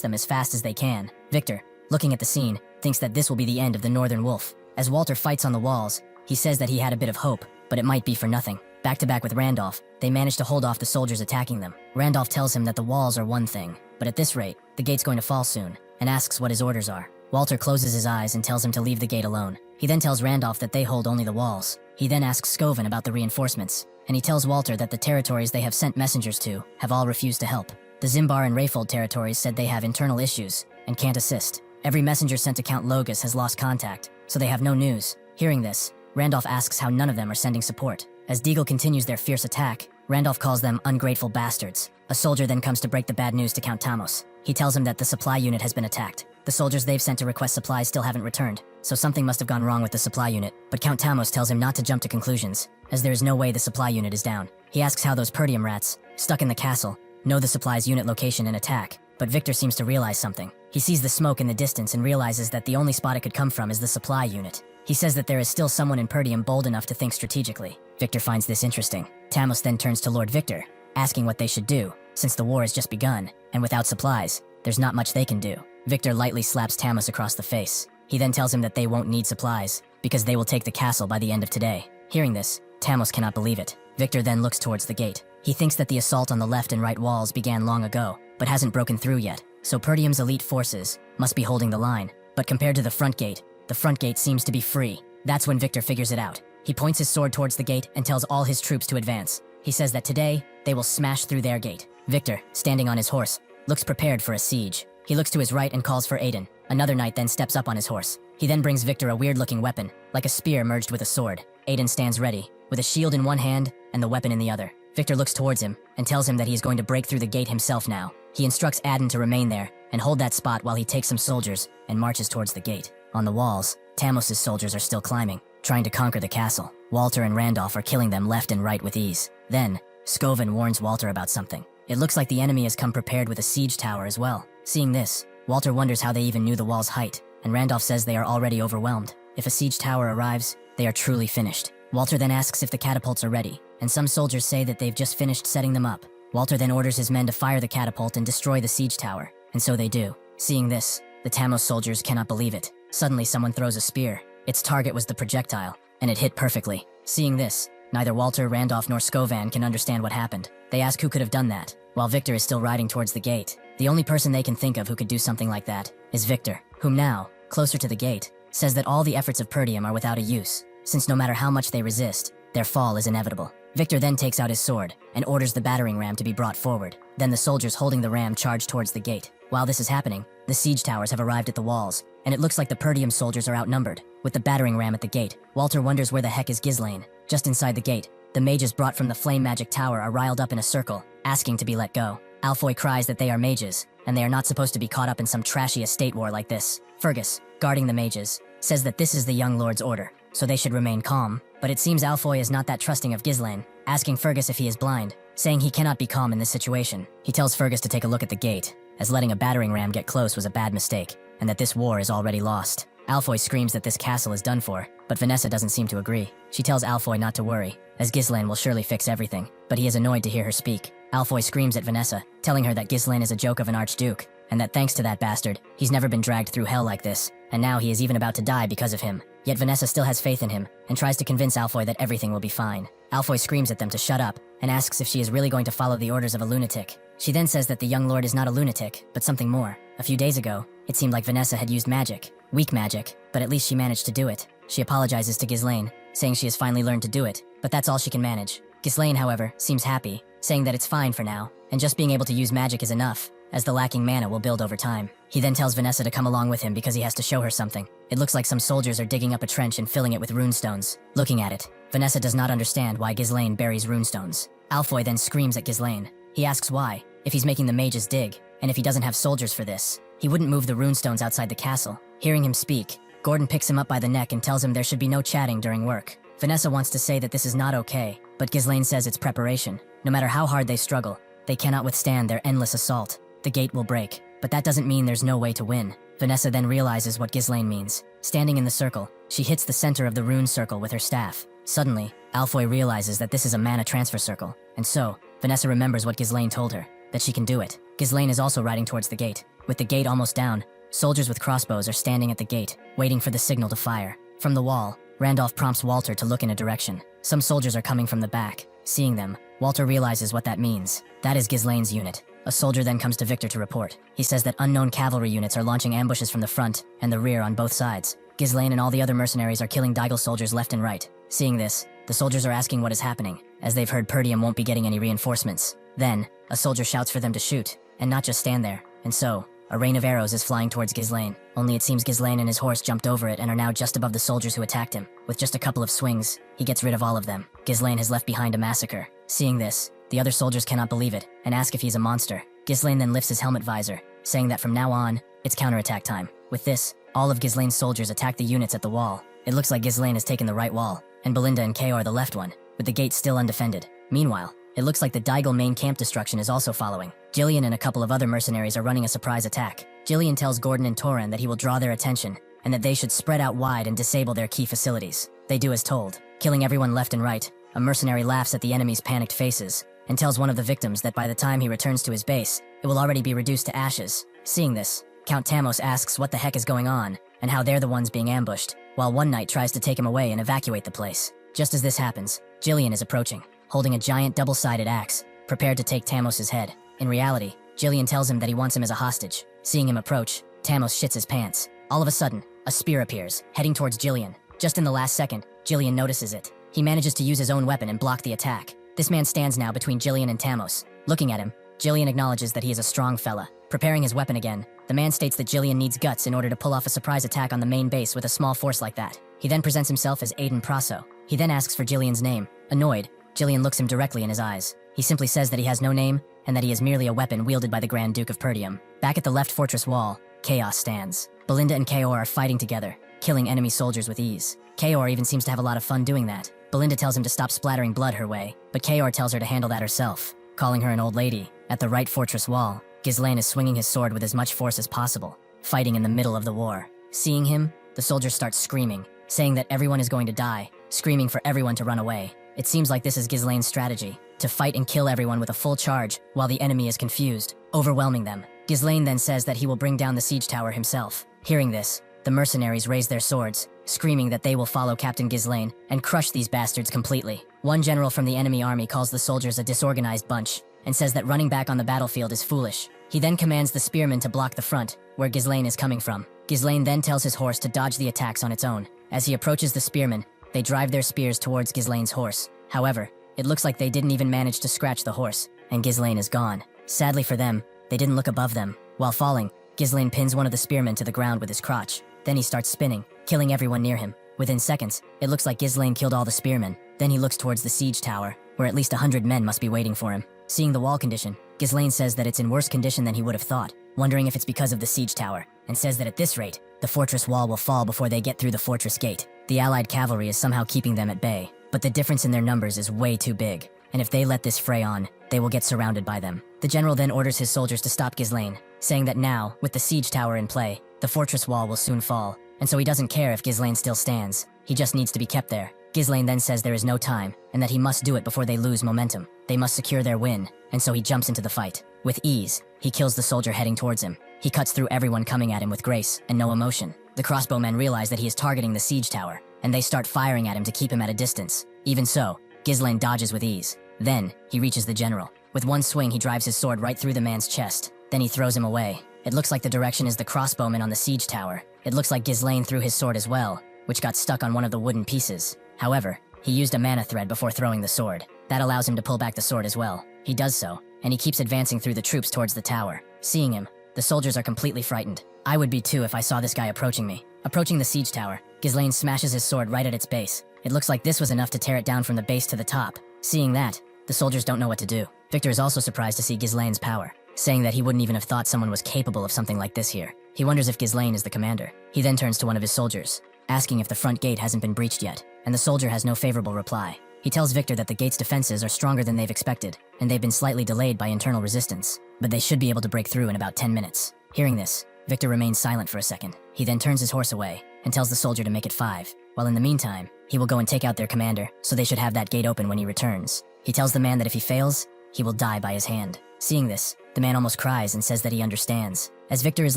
them as fast as they can. Victor, looking at the scene, thinks that this will be the end of the Northern Wolf. As Walter fights on the walls, he says that he had a bit of hope, but it might be for nothing. Back to back with Randolph, they manage to hold off the soldiers attacking them. Randolph tells him that the walls are one thing, but at this rate, the gate's going to fall soon, and asks what his orders are. Walter closes his eyes and tells him to leave the gate alone. He then tells Randolph that they hold only the walls. He then asks Scoven about the reinforcements, and he tells Walter that the territories they have sent messengers to have all refused to help. The Zimbar and Rayfold territories said they have internal issues and can't assist. Every messenger sent to Count Logus has lost contact, so they have no news. Hearing this, Randolph asks how none of them are sending support. As Deagle continues their fierce attack, Randolph calls them ungrateful bastards. A soldier then comes to break the bad news to Count Tamos. He tells him that the supply unit has been attacked. The soldiers they've sent to request supplies still haven't returned, so something must have gone wrong with the supply unit. But Count Tamos tells him not to jump to conclusions, as there is no way the supply unit is down. He asks how those Perdium rats, stuck in the castle, know the supply's unit location and attack, but Victor seems to realize something. He sees the smoke in the distance and realizes that the only spot it could come from is the supply unit. He says that there is still someone in Perdium bold enough to think strategically. Victor finds this interesting. Tamos then turns to Lord Victor, asking what they should do, since the war has just begun, and without supplies, there's not much they can do. Victor lightly slaps Tamos across the face. He then tells him that they won't need supplies, because they will take the castle by the end of today. Hearing this, Tamos cannot believe it. Victor then looks towards the gate. He thinks that the assault on the left and right walls began long ago, but hasn't broken through yet, so Perdium's elite forces must be holding the line. But compared to the front gate seems to be free. That's when Victor figures it out. He points his sword towards the gate and tells all his troops to advance. He says that today, they will smash through their gate. Victor, standing on his horse, looks prepared for a siege. He looks to his right and calls for Aiden. Another knight then steps up on his horse. He then brings Victor a weird-looking weapon, like a spear merged with a sword. Aiden stands ready, with a shield in one hand and the weapon in the other. Victor looks towards him and tells him that he is going to break through the gate himself now. He instructs Aiden to remain there and hold that spot while he takes some soldiers and marches towards the gate. On the walls, Tamos's soldiers are still climbing, trying to conquer the castle. Walter and Randolph are killing them left and right with ease. Then, Scoven warns Walter about something. It looks like the enemy has come prepared with a siege tower as well. Seeing this, Walter wonders how they even knew the wall's height, and Randolph says they are already overwhelmed. If a siege tower arrives, they are truly finished. Walter then asks if the catapults are ready, and some soldiers say that they've just finished setting them up. Walter then orders his men to fire the catapult and destroy the siege tower, and so they do. Seeing this, the Tamos soldiers cannot believe it. Suddenly someone throws a spear. Its target was the projectile, and it hit perfectly. Seeing this, neither Walter, Randolph, nor Scovan can understand what happened. They ask who could have done that, while Victor is still riding towards the gate. The only person they can think of who could do something like that is Victor, whom now, closer to the gate, says that all the efforts of Perdium are without a use, since no matter how much they resist, their fall is inevitable. Victor then takes out his sword and orders the battering ram to be brought forward. Then the soldiers holding the ram charge towards the gate. While this is happening, the siege towers have arrived at the walls, and it looks like the Perdium soldiers are outnumbered. With the battering ram at the gate, Walter wonders where the heck is Ghislain. Just inside the gate, the mages brought from the flame magic tower are riled up in a circle, asking to be let go. Alfoy cries that they are mages, and they are not supposed to be caught up in some trashy estate war like this. Fergus, guarding the mages, says that this is the young lord's order, so they should remain calm. But it seems Alfoy is not that trusting of Ghislain, asking Fergus if he is blind, saying he cannot be calm in this situation. He tells Fergus to take a look at the gate, as letting a battering ram get close was a bad mistake, and that this war is already lost. Alfoy screams that this castle is done for, but Vanessa doesn't seem to agree. She tells Alfoy not to worry, as Ghislain will surely fix everything, but he is annoyed to hear her speak. Alfoy screams at Vanessa, telling her that Ghislain is a joke of an archduke, and that thanks to that bastard, he's never been dragged through hell like this, and now he is even about to die because of him. Yet Vanessa still has faith in him, and tries to convince Alfoy that everything will be fine. Alfoy screams at them to shut up, and asks if she is really going to follow the orders of a lunatic. She then says that the young lord is not a lunatic, but something more. A few days ago, it seemed like Vanessa had used magic. Weak magic, but at least she managed to do it. She apologizes to Ghislain, saying she has finally learned to do it, but that's all she can manage. Ghislain, however, seems happy, saying that it's fine for now, and just being able to use magic is enough, as the lacking mana will build over time. He then tells Vanessa to come along with him because he has to show her something. It looks like some soldiers are digging up a trench and filling it with runestones. Looking at it, Vanessa does not understand why Ghislain buries runestones. Alfoy then screams at Ghislain. He asks why, if he's making the mages dig, and if he doesn't have soldiers for this. He wouldn't move the runestones outside the castle. Hearing him speak, Gordon picks him up by the neck and tells him there should be no chatting during work. Vanessa wants to say that this is not okay, but Ghislain says it's preparation. No matter how hard they struggle, they cannot withstand their endless assault. The gate will break, but that doesn't mean there's no way to win. Vanessa then realizes what Ghislain means. Standing in the circle, she hits the center of the rune circle with her staff. Suddenly, Alfoy realizes that this is a mana transfer circle, and so, Vanessa remembers what Ghislain told her, that she can do it. Ghislain is also riding towards the gate. With the gate almost down, soldiers with crossbows are standing at the gate, waiting for the signal to fire. From the wall, Randolph prompts Walter to look in a direction. Some soldiers are coming from the back. Seeing them, Walter realizes what that means. That is Ghislain's unit. A soldier then comes to Victor to report. He says that unknown cavalry units are launching ambushes from the front and the rear on both sides. Ghislain and all the other mercenaries are killing Daigel soldiers left and right. Seeing this, the soldiers are asking what is happening, as they've heard Perdium won't be getting any reinforcements. Then, a soldier shouts for them to shoot, and not just stand there, and so, a rain of arrows is flying towards Ghislain. Only it seems Ghislain and his horse jumped over it and are now just above the soldiers who attacked him. With just a couple of swings, he gets rid of all of them. Ghislain has left behind a massacre. Seeing this, the other soldiers cannot believe it and ask if he's a monster. Ghislain then lifts his helmet visor, saying that from now on, it's counterattack time. With this, all of Ghislain's soldiers attack the units at the wall. It looks like Ghislain has taken the right wall, and Belinda and Kaor the left one, with the gate still undefended. Meanwhile, it looks like the Daigel main camp destruction is also following. Gillian and a couple of other mercenaries are running a surprise attack. Gillian tells Gordon and Toran that he will draw their attention, and that they should spread out wide and disable their key facilities. They do as told, killing everyone left and right. A mercenary laughs at the enemy's panicked faces, and tells one of the victims that by the time he returns to his base, it will already be reduced to ashes. Seeing this, Count Tamos asks what the heck is going on, and how they're the ones being ambushed, while one knight tries to take him away and evacuate the place. Just as this happens, Gillian is approaching, holding a giant double-sided axe, prepared to take Tamos's head. In reality, Gillian tells him that he wants him as a hostage. Seeing him approach, Tamos shits his pants. All of a sudden, a spear appears, heading towards Gillian. Just in the last second, Gillian notices it. He manages to use his own weapon and block the attack. This man stands now between Gillian and Tamos. Looking at him, Gillian acknowledges that he is a strong fella. Preparing his weapon again, the man states that Gillian needs guts in order to pull off a surprise attack on the main base with a small force like that. He then presents himself as Aiden Praso. He then asks for Gillian's name. Annoyed, Gillian looks him directly in his eyes. He simply says that he has no name, and that he is merely a weapon wielded by the Grand Duke of Perdium. Back at the left fortress wall, chaos stands. Belinda and Kaor are fighting together, killing enemy soldiers with ease. Kaor even seems to have a lot of fun doing that. Belinda tells him to stop splattering blood her way, but Kaor tells her to handle that herself, calling her an old lady. At the right fortress wall, Ghislain is swinging his sword with as much force as possible, fighting in the middle of the war. Seeing him, the soldiers start screaming, saying that everyone is going to die, screaming for everyone to run away. It seems like this is Ghislain's strategy, to fight and kill everyone with a full charge while the enemy is confused, overwhelming them. Ghislain then says that he will bring down the siege tower himself. Hearing this, the mercenaries raise their swords, screaming that they will follow Captain Ghislain and crush these bastards completely. One general from the enemy army calls the soldiers a disorganized bunch, and says that running back on the battlefield is foolish. He then commands the spearmen to block the front, where Ghislain is coming from. Ghislain then tells his horse to dodge the attacks on its own. As he approaches the spearmen, they drive their spears towards Ghislain's horse. However, it looks like they didn't even manage to scratch the horse, and Ghislain is gone. Sadly for them, they didn't look above them. While falling, Ghislain pins one of the spearmen to the ground with his crotch. Then he starts spinning, killing everyone near him. Within seconds, it looks like Ghislain killed all the spearmen. Then he looks towards the siege tower, where at least 100 men must be waiting for him. Seeing the wall condition, Ghislain says that it's in worse condition than he would have thought, wondering if it's because of the siege tower, and says that at this rate, the fortress wall will fall before they get through the fortress gate. The allied cavalry is somehow keeping them at bay, but the difference in their numbers is way too big, and if they let this fray on, they will get surrounded by them. The general then orders his soldiers to stop Ghislain, saying that now, with the siege tower in play, the fortress wall will soon fall, and so he doesn't care if Ghislain still stands. He just needs to be kept there. Ghislain then says there is no time, and that he must do it before they lose momentum. They must secure their win, and so he jumps into the fight. With ease, he kills the soldier heading towards him. He cuts through everyone coming at him with grace and no emotion. The crossbowmen realize that he is targeting the siege tower, and they start firing at him to keep him at a distance. Even so, Ghislain dodges with ease. Then, he reaches the general. With one swing, he drives his sword right through the man's chest. Then he throws him away. It looks like the direction is the crossbowmen on the siege tower. It looks like Ghislain threw his sword as well, which got stuck on one of the wooden pieces. However, he used a mana thread before throwing the sword. That allows him to pull back the sword as well. He does so, and he keeps advancing through the troops towards the tower. Seeing him, the soldiers are completely frightened. I would be too if I saw this guy approaching me. Approaching the siege tower, Ghislain smashes his sword right at its base. It looks like this was enough to tear it down from the base to the top. Seeing that, the soldiers don't know what to do. Victor is also surprised to see Ghislain's power, saying that he wouldn't even have thought someone was capable of something like this here. He wonders if Ghislain is the commander. He then turns to one of his soldiers, asking if the front gate hasn't been breached yet, and the soldier has no favorable reply. He tells Victor that the gate's defenses are stronger than they've expected, and they've been slightly delayed by internal resistance, but they should be able to break through in about 10 minutes. Hearing this, Victor remains silent for a second. He then turns his horse away and tells the soldier to make it 5, while in the meantime, he will go and take out their commander, so they should have that gate open when he returns. He tells the man that if he fails, he will die by his hand. Seeing this, the man almost cries and says that he understands. As Victor is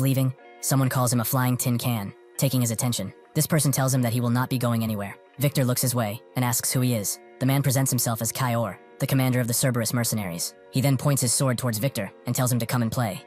leaving, someone calls him a flying tin can, taking his attention. This person tells him that he will not be going anywhere. Victor looks his way and asks who he is. The man presents himself as Kaor, the commander of the Cerberus mercenaries. He then points his sword towards Victor and tells him to come and play.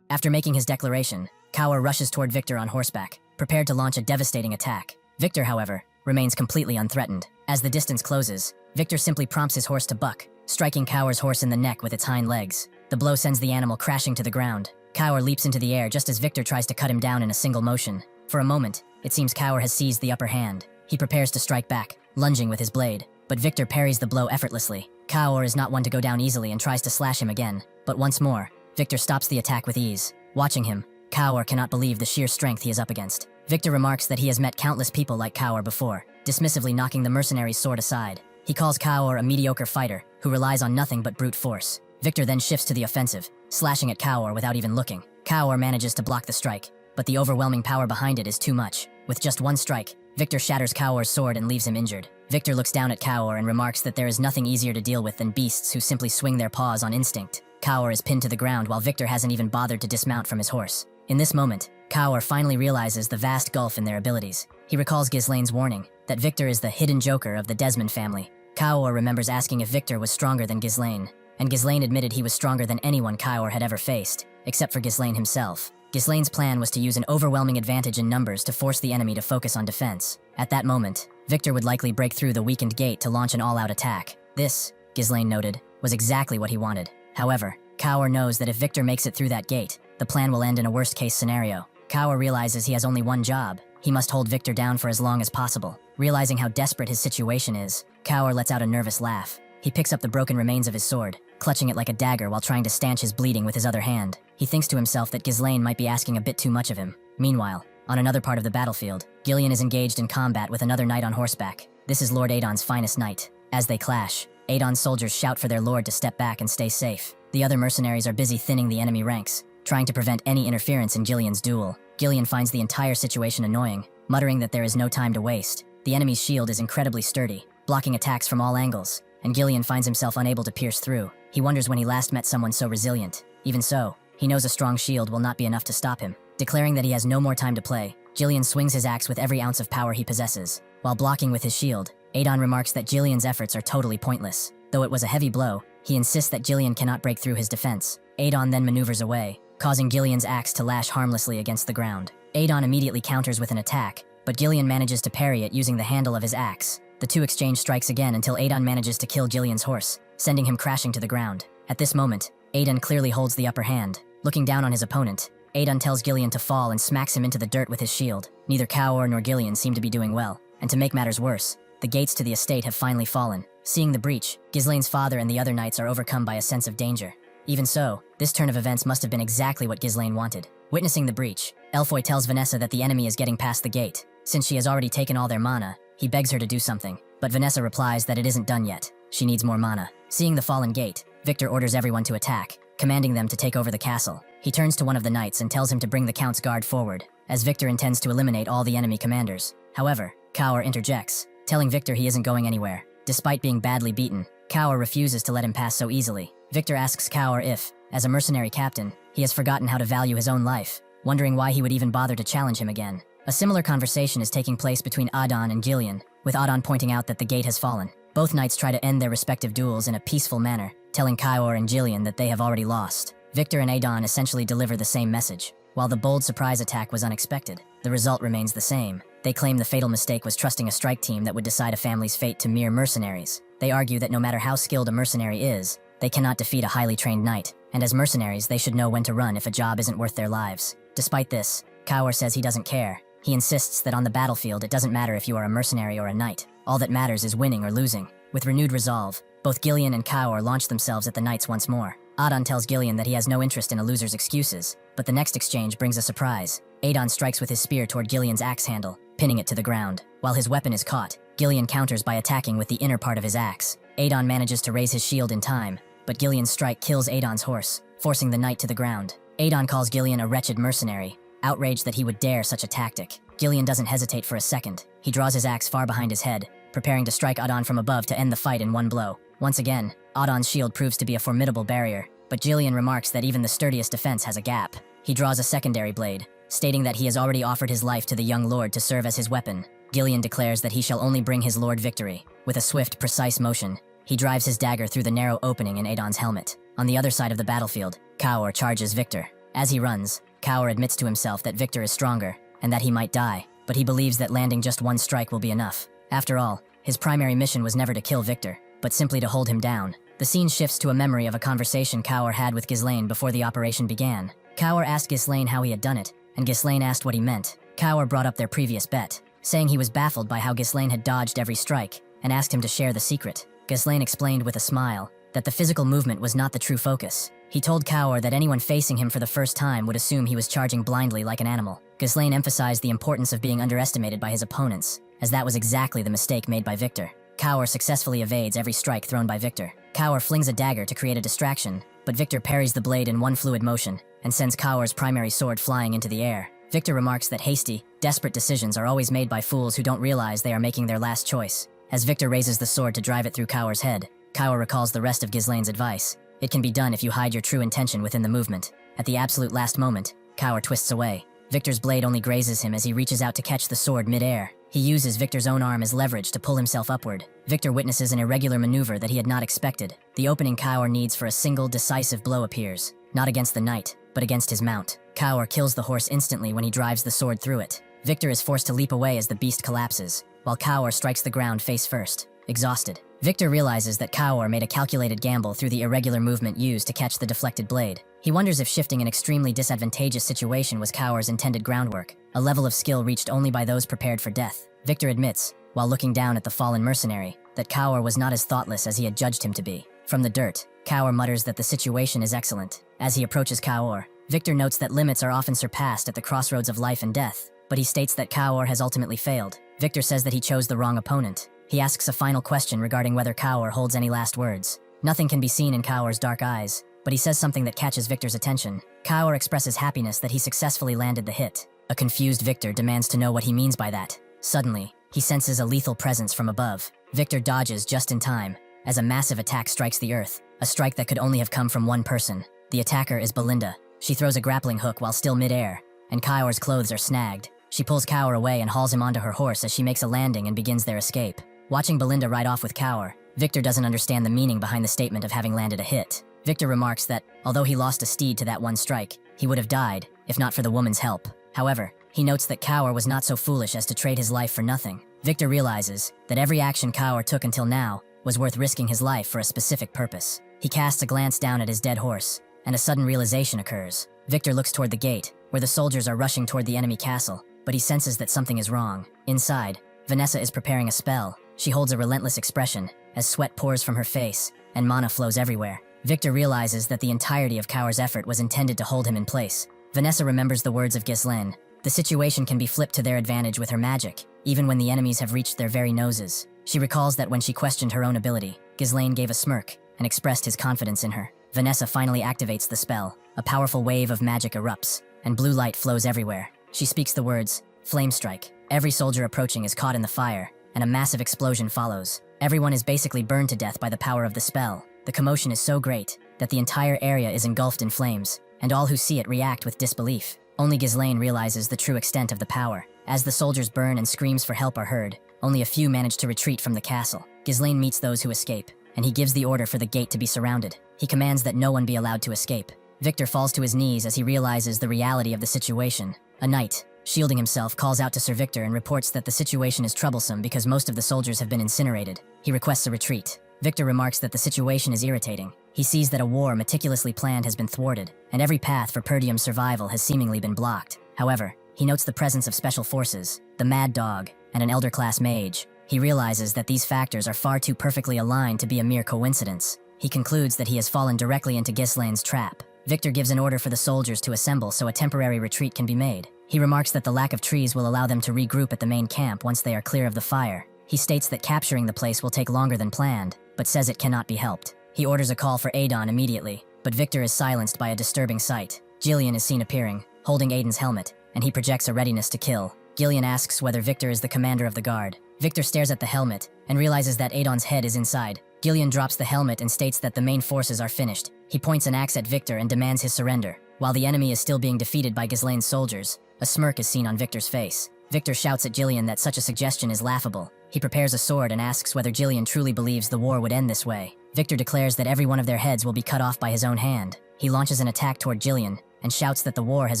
After making his declaration, Kaor rushes toward Victor on horseback, prepared to launch a devastating attack. Victor, however, remains completely unthreatened. As the distance closes, Victor simply prompts his horse to buck, striking Kaor's horse in the neck with its hind legs. The blow sends the animal crashing to the ground. Kaur leaps into the air just as Victor tries to cut him down in a single motion. For a moment, it seems Kaur has seized the upper hand. He prepares to strike back, lunging with his blade, but Victor parries the blow effortlessly. Kaur is not one to go down easily and tries to slash him again, but once more, Victor stops the attack with ease. Watching him, Kaur cannot believe the sheer strength he is up against. Victor remarks that he has met countless people like Kaur before, dismissively knocking the mercenary's sword aside. He calls Kaur a mediocre fighter who relies on nothing but brute force. Victor then shifts to the offensive, slashing at Kaur without even looking. Kaur manages to block the strike, but the overwhelming power behind it is too much. With just one strike, Victor shatters Kaur's sword and leaves him injured. Victor looks down at Kaur and remarks that there is nothing easier to deal with than beasts who simply swing their paws on instinct. Kaur is pinned to the ground while Victor hasn't even bothered to dismount from his horse. In this moment, Kaur finally realizes the vast gulf in their abilities. He recalls Ghislain's warning that Victor is the hidden joker of the Desmond family. Kaur remembers asking if Victor was stronger than Ghislain, and Ghislain admitted he was stronger than anyone Kaur had ever faced, except for Ghislain himself. Ghislain's plan was to use an overwhelming advantage in numbers to force the enemy to focus on defense. At that moment, Victor would likely break through the weakened gate to launch an all-out attack. This, Ghislain noted, was exactly what he wanted. However, Kaur knows that if Victor makes it through that gate, the plan will end in a worst-case scenario. Kaur realizes he has only one job. He must hold Victor down for as long as possible. Realizing how desperate his situation is, Kaur lets out a nervous laugh. He picks up the broken remains of his sword, clutching it like a dagger while trying to stanch his bleeding with his other hand. He thinks to himself that Ghislain might be asking a bit too much of him. Meanwhile, on another part of the battlefield, Ghislain is engaged in combat with another knight on horseback. This is Lord Adon's finest knight. As they clash, Adon's soldiers shout for their lord to step back and stay safe. The other mercenaries are busy thinning the enemy ranks, trying to prevent any interference in Ghislain's duel. Ghislain finds the entire situation annoying, muttering that there is no time to waste. The enemy's shield is incredibly sturdy, blocking attacks from all angles, and Ghislain finds himself unable to pierce through. He wonders when he last met someone so resilient. Even so, he knows a strong shield will not be enough to stop him. Declaring that he has no more time to play, Ghislain swings his axe with every ounce of power he possesses. While blocking with his shield, Adon remarks that Ghislain's efforts are totally pointless. Though it was a heavy blow, he insists that Ghislain cannot break through his defense. Adon then maneuvers away, causing Ghislain's axe to lash harmlessly against the ground. Adon immediately counters with an attack, but Ghislain manages to parry it using the handle of his axe. The two exchange strikes again until Adon manages to kill Ghislain's horse, sending him crashing to the ground. At this moment, Adon clearly holds the upper hand. Looking down on his opponent, Adon tells Ghislain to fall and smacks him into the dirt with his shield. Neither Kaur nor Ghislain seem to be doing well, and to make matters worse, the gates to the estate have finally fallen. Seeing the breach, Ghislain's father and the other knights are overcome by a sense of danger. Even so, this turn of events must have been exactly what Ghislain wanted. Witnessing the breach, Elfoy tells Vanessa that the enemy is getting past the gate. Since she has already taken all their mana, he begs her to do something, but Vanessa replies that it isn't done yet. She needs more mana. Seeing the fallen gate, Victor orders everyone to attack, commanding them to take over the castle. He turns to one of the knights and tells him to bring the Count's guard forward, as Victor intends to eliminate all the enemy commanders. However, Kaur interjects, telling Victor he isn't going anywhere. Despite being badly beaten, Kaur refuses to let him pass so easily. Victor asks Kaur if, as a mercenary captain, he has forgotten how to value his own life, wondering why he would even bother to challenge him again. A similar conversation is taking place between Adon and Ghislain, with Adon pointing out that the gate has fallen. Both knights try to end their respective duels in a peaceful manner, telling Kaur and Ghislain that they have already lost. Victor and Adon essentially deliver the same message. While the bold surprise attack was unexpected, the result remains the same. They claim the fatal mistake was trusting a strike team that would decide a family's fate to mere mercenaries. They argue that no matter how skilled a mercenary is, they cannot defeat a highly trained knight, and as mercenaries they should know when to run if a job isn't worth their lives. Despite this, Kaur says he doesn't care. He insists that on the battlefield it doesn't matter if you are a mercenary or a knight. All that matters is winning or losing. With renewed resolve, both Ghislain and Kaur launch themselves at the knights once more. Adon tells Ghislain that he has no interest in a loser's excuses, but the next exchange brings a surprise. Adon strikes with his spear toward Ghislain's axe handle, pinning it to the ground. While his weapon is caught, Ghislain counters by attacking with the inner part of his axe. Adon manages to raise his shield in time, but Ghislain's strike kills Adon's horse, forcing the knight to the ground. Adon calls Ghislain a wretched mercenary, outraged that he would dare such a tactic. Ghislain doesn't hesitate for a second. He draws his axe far behind his head, preparing to strike Adon from above to end the fight in one blow. Once again, Adon's shield proves to be a formidable barrier, but Ghislain remarks that even the sturdiest defense has a gap. He draws a secondary blade, stating that he has already offered his life to the young lord to serve as his weapon. Ghislain declares that he shall only bring his lord victory. With a swift, precise motion, he drives his dagger through the narrow opening in Adon's helmet. On the other side of the battlefield, Kaur charges Victor. As he runs, Kaur admits to himself that Victor is stronger, and that he might die, but he believes that landing just one strike will be enough. After all, his primary mission was never to kill Victor, but simply to hold him down. The scene shifts to a memory of a conversation Kaur had with Ghislain before the operation began. Kaur asked Ghislain how he had done it, and Ghislain asked what he meant. Kaur brought up their previous bet, saying he was baffled by how Ghislain had dodged every strike, and asked him to share the secret. Ghislain explained with a smile that the physical movement was not the true focus. He told Kaur that anyone facing him for the first time would assume he was charging blindly like an animal. Ghislain emphasized the importance of being underestimated by his opponents, as that was exactly the mistake made by Victor. Kaur successfully evades every strike thrown by Victor. Kaur flings a dagger to create a distraction, but Victor parries the blade in one fluid motion and sends Kaur's primary sword flying into the air. Victor remarks that hasty, desperate decisions are always made by fools who don't realize they are making their last choice. As Victor raises the sword to drive it through Kaur's head, Kaur recalls the rest of Ghislain's advice. It can be done if you hide your true intention within the movement. At the absolute last moment, Kaur twists away. Victor's blade only grazes him as he reaches out to catch the sword mid-air. He uses Victor's own arm as leverage to pull himself upward. Victor witnesses an irregular maneuver that he had not expected. The opening Kaur needs for a single, decisive blow appears, not against the knight, but against his mount. Kaur kills the horse instantly when he drives the sword through it. Victor is forced to leap away as the beast collapses, while Kaur strikes the ground face first. Exhausted, Victor realizes that Kaur made a calculated gamble through the irregular movement used to catch the deflected blade. He wonders if shifting an extremely disadvantageous situation was Kaur's intended groundwork, a level of skill reached only by those prepared for death. Victor admits, while looking down at the fallen mercenary, that Kaur was not as thoughtless as he had judged him to be. From the dirt, Kaur mutters that the situation is excellent. As he approaches Kaur, Victor notes that limits are often surpassed at the crossroads of life and death, but he states that Kaur has ultimately failed. Victor says that he chose the wrong opponent. He asks a final question regarding whether Kaur holds any last words. Nothing can be seen in Kaur's dark eyes, but he says something that catches Victor's attention. Kaur expresses happiness that he successfully landed the hit. A confused Victor demands to know what he means by that. Suddenly, he senses a lethal presence from above. Victor dodges just in time, as a massive attack strikes the earth, a strike that could only have come from one person. The attacker is Belinda. She throws a grappling hook while still mid-air, and Kaur's clothes are snagged. She pulls Kaur away and hauls him onto her horse as she makes a landing and begins their escape. Watching Belinda ride off with Kaur, Victor doesn't understand the meaning behind the statement of having landed a hit. Victor remarks that, although he lost a steed to that one strike, he would have died, if not for the woman's help. However, he notes that Kaur was not so foolish as to trade his life for nothing. Victor realizes that every action Kaur took until now was worth risking his life for a specific purpose. He casts a glance down at his dead horse, and a sudden realization occurs. Victor looks toward the gate, where the soldiers are rushing toward the enemy castle, but he senses that something is wrong. Inside, Vanessa is preparing a spell. She holds a relentless expression, as sweat pours from her face, and mana flows everywhere. Victor realizes that the entirety of Kaur's effort was intended to hold him in place. Vanessa remembers the words of Ghislain. The situation can be flipped to their advantage with her magic, even when the enemies have reached their very noses. She recalls that when she questioned her own ability, Ghislain gave a smirk and expressed his confidence in her. Vanessa finally activates the spell. A powerful wave of magic erupts, and blue light flows everywhere. She speaks the words, "Flame strike." Every soldier approaching is caught in the fire, and a massive explosion follows. Everyone is basically burned to death by the power of the spell. The commotion is so great that the entire area is engulfed in flames, and all who see it react with disbelief. Only Ghislain realizes the true extent of the power. As the soldiers burn and screams for help are heard, only a few manage to retreat from the castle. Ghislain meets those who escape, and he gives the order for the gate to be surrounded. He commands that no one be allowed to escape. Victor falls to his knees as he realizes the reality of the situation. A knight, shielding himself, calls out to Sir Victor and reports that the situation is troublesome because most of the soldiers have been incinerated. He requests a retreat. Victor remarks that the situation is irritating. He sees that a war meticulously planned has been thwarted, and every path for Perdium's survival has seemingly been blocked. However, he notes the presence of special forces, the Mad Dog, and an elder-class mage. He realizes that these factors are far too perfectly aligned to be a mere coincidence. He concludes that he has fallen directly into Ghislain's trap. Victor gives an order for the soldiers to assemble so a temporary retreat can be made. He remarks that the lack of trees will allow them to regroup at the main camp once they are clear of the fire. He states that capturing the place will take longer than planned, but says it cannot be helped. He orders a call for Adon immediately, but Victor is silenced by a disturbing sight. Gillian is seen appearing, holding Aiden's helmet, and he projects a readiness to kill. Gillian asks whether Victor is the commander of the guard. Victor stares at the helmet and realizes that Adon's head is inside. Gillian drops the helmet and states that the main forces are finished. He points an axe at Victor and demands his surrender. While the enemy is still being defeated by Ghislain's soldiers, a smirk is seen on Victor's face. Victor shouts at Gillian that such a suggestion is laughable. He prepares a sword and asks whether Gillian truly believes the war would end this way. Victor declares that every one of their heads will be cut off by his own hand. He launches an attack toward Gillian and shouts that the war has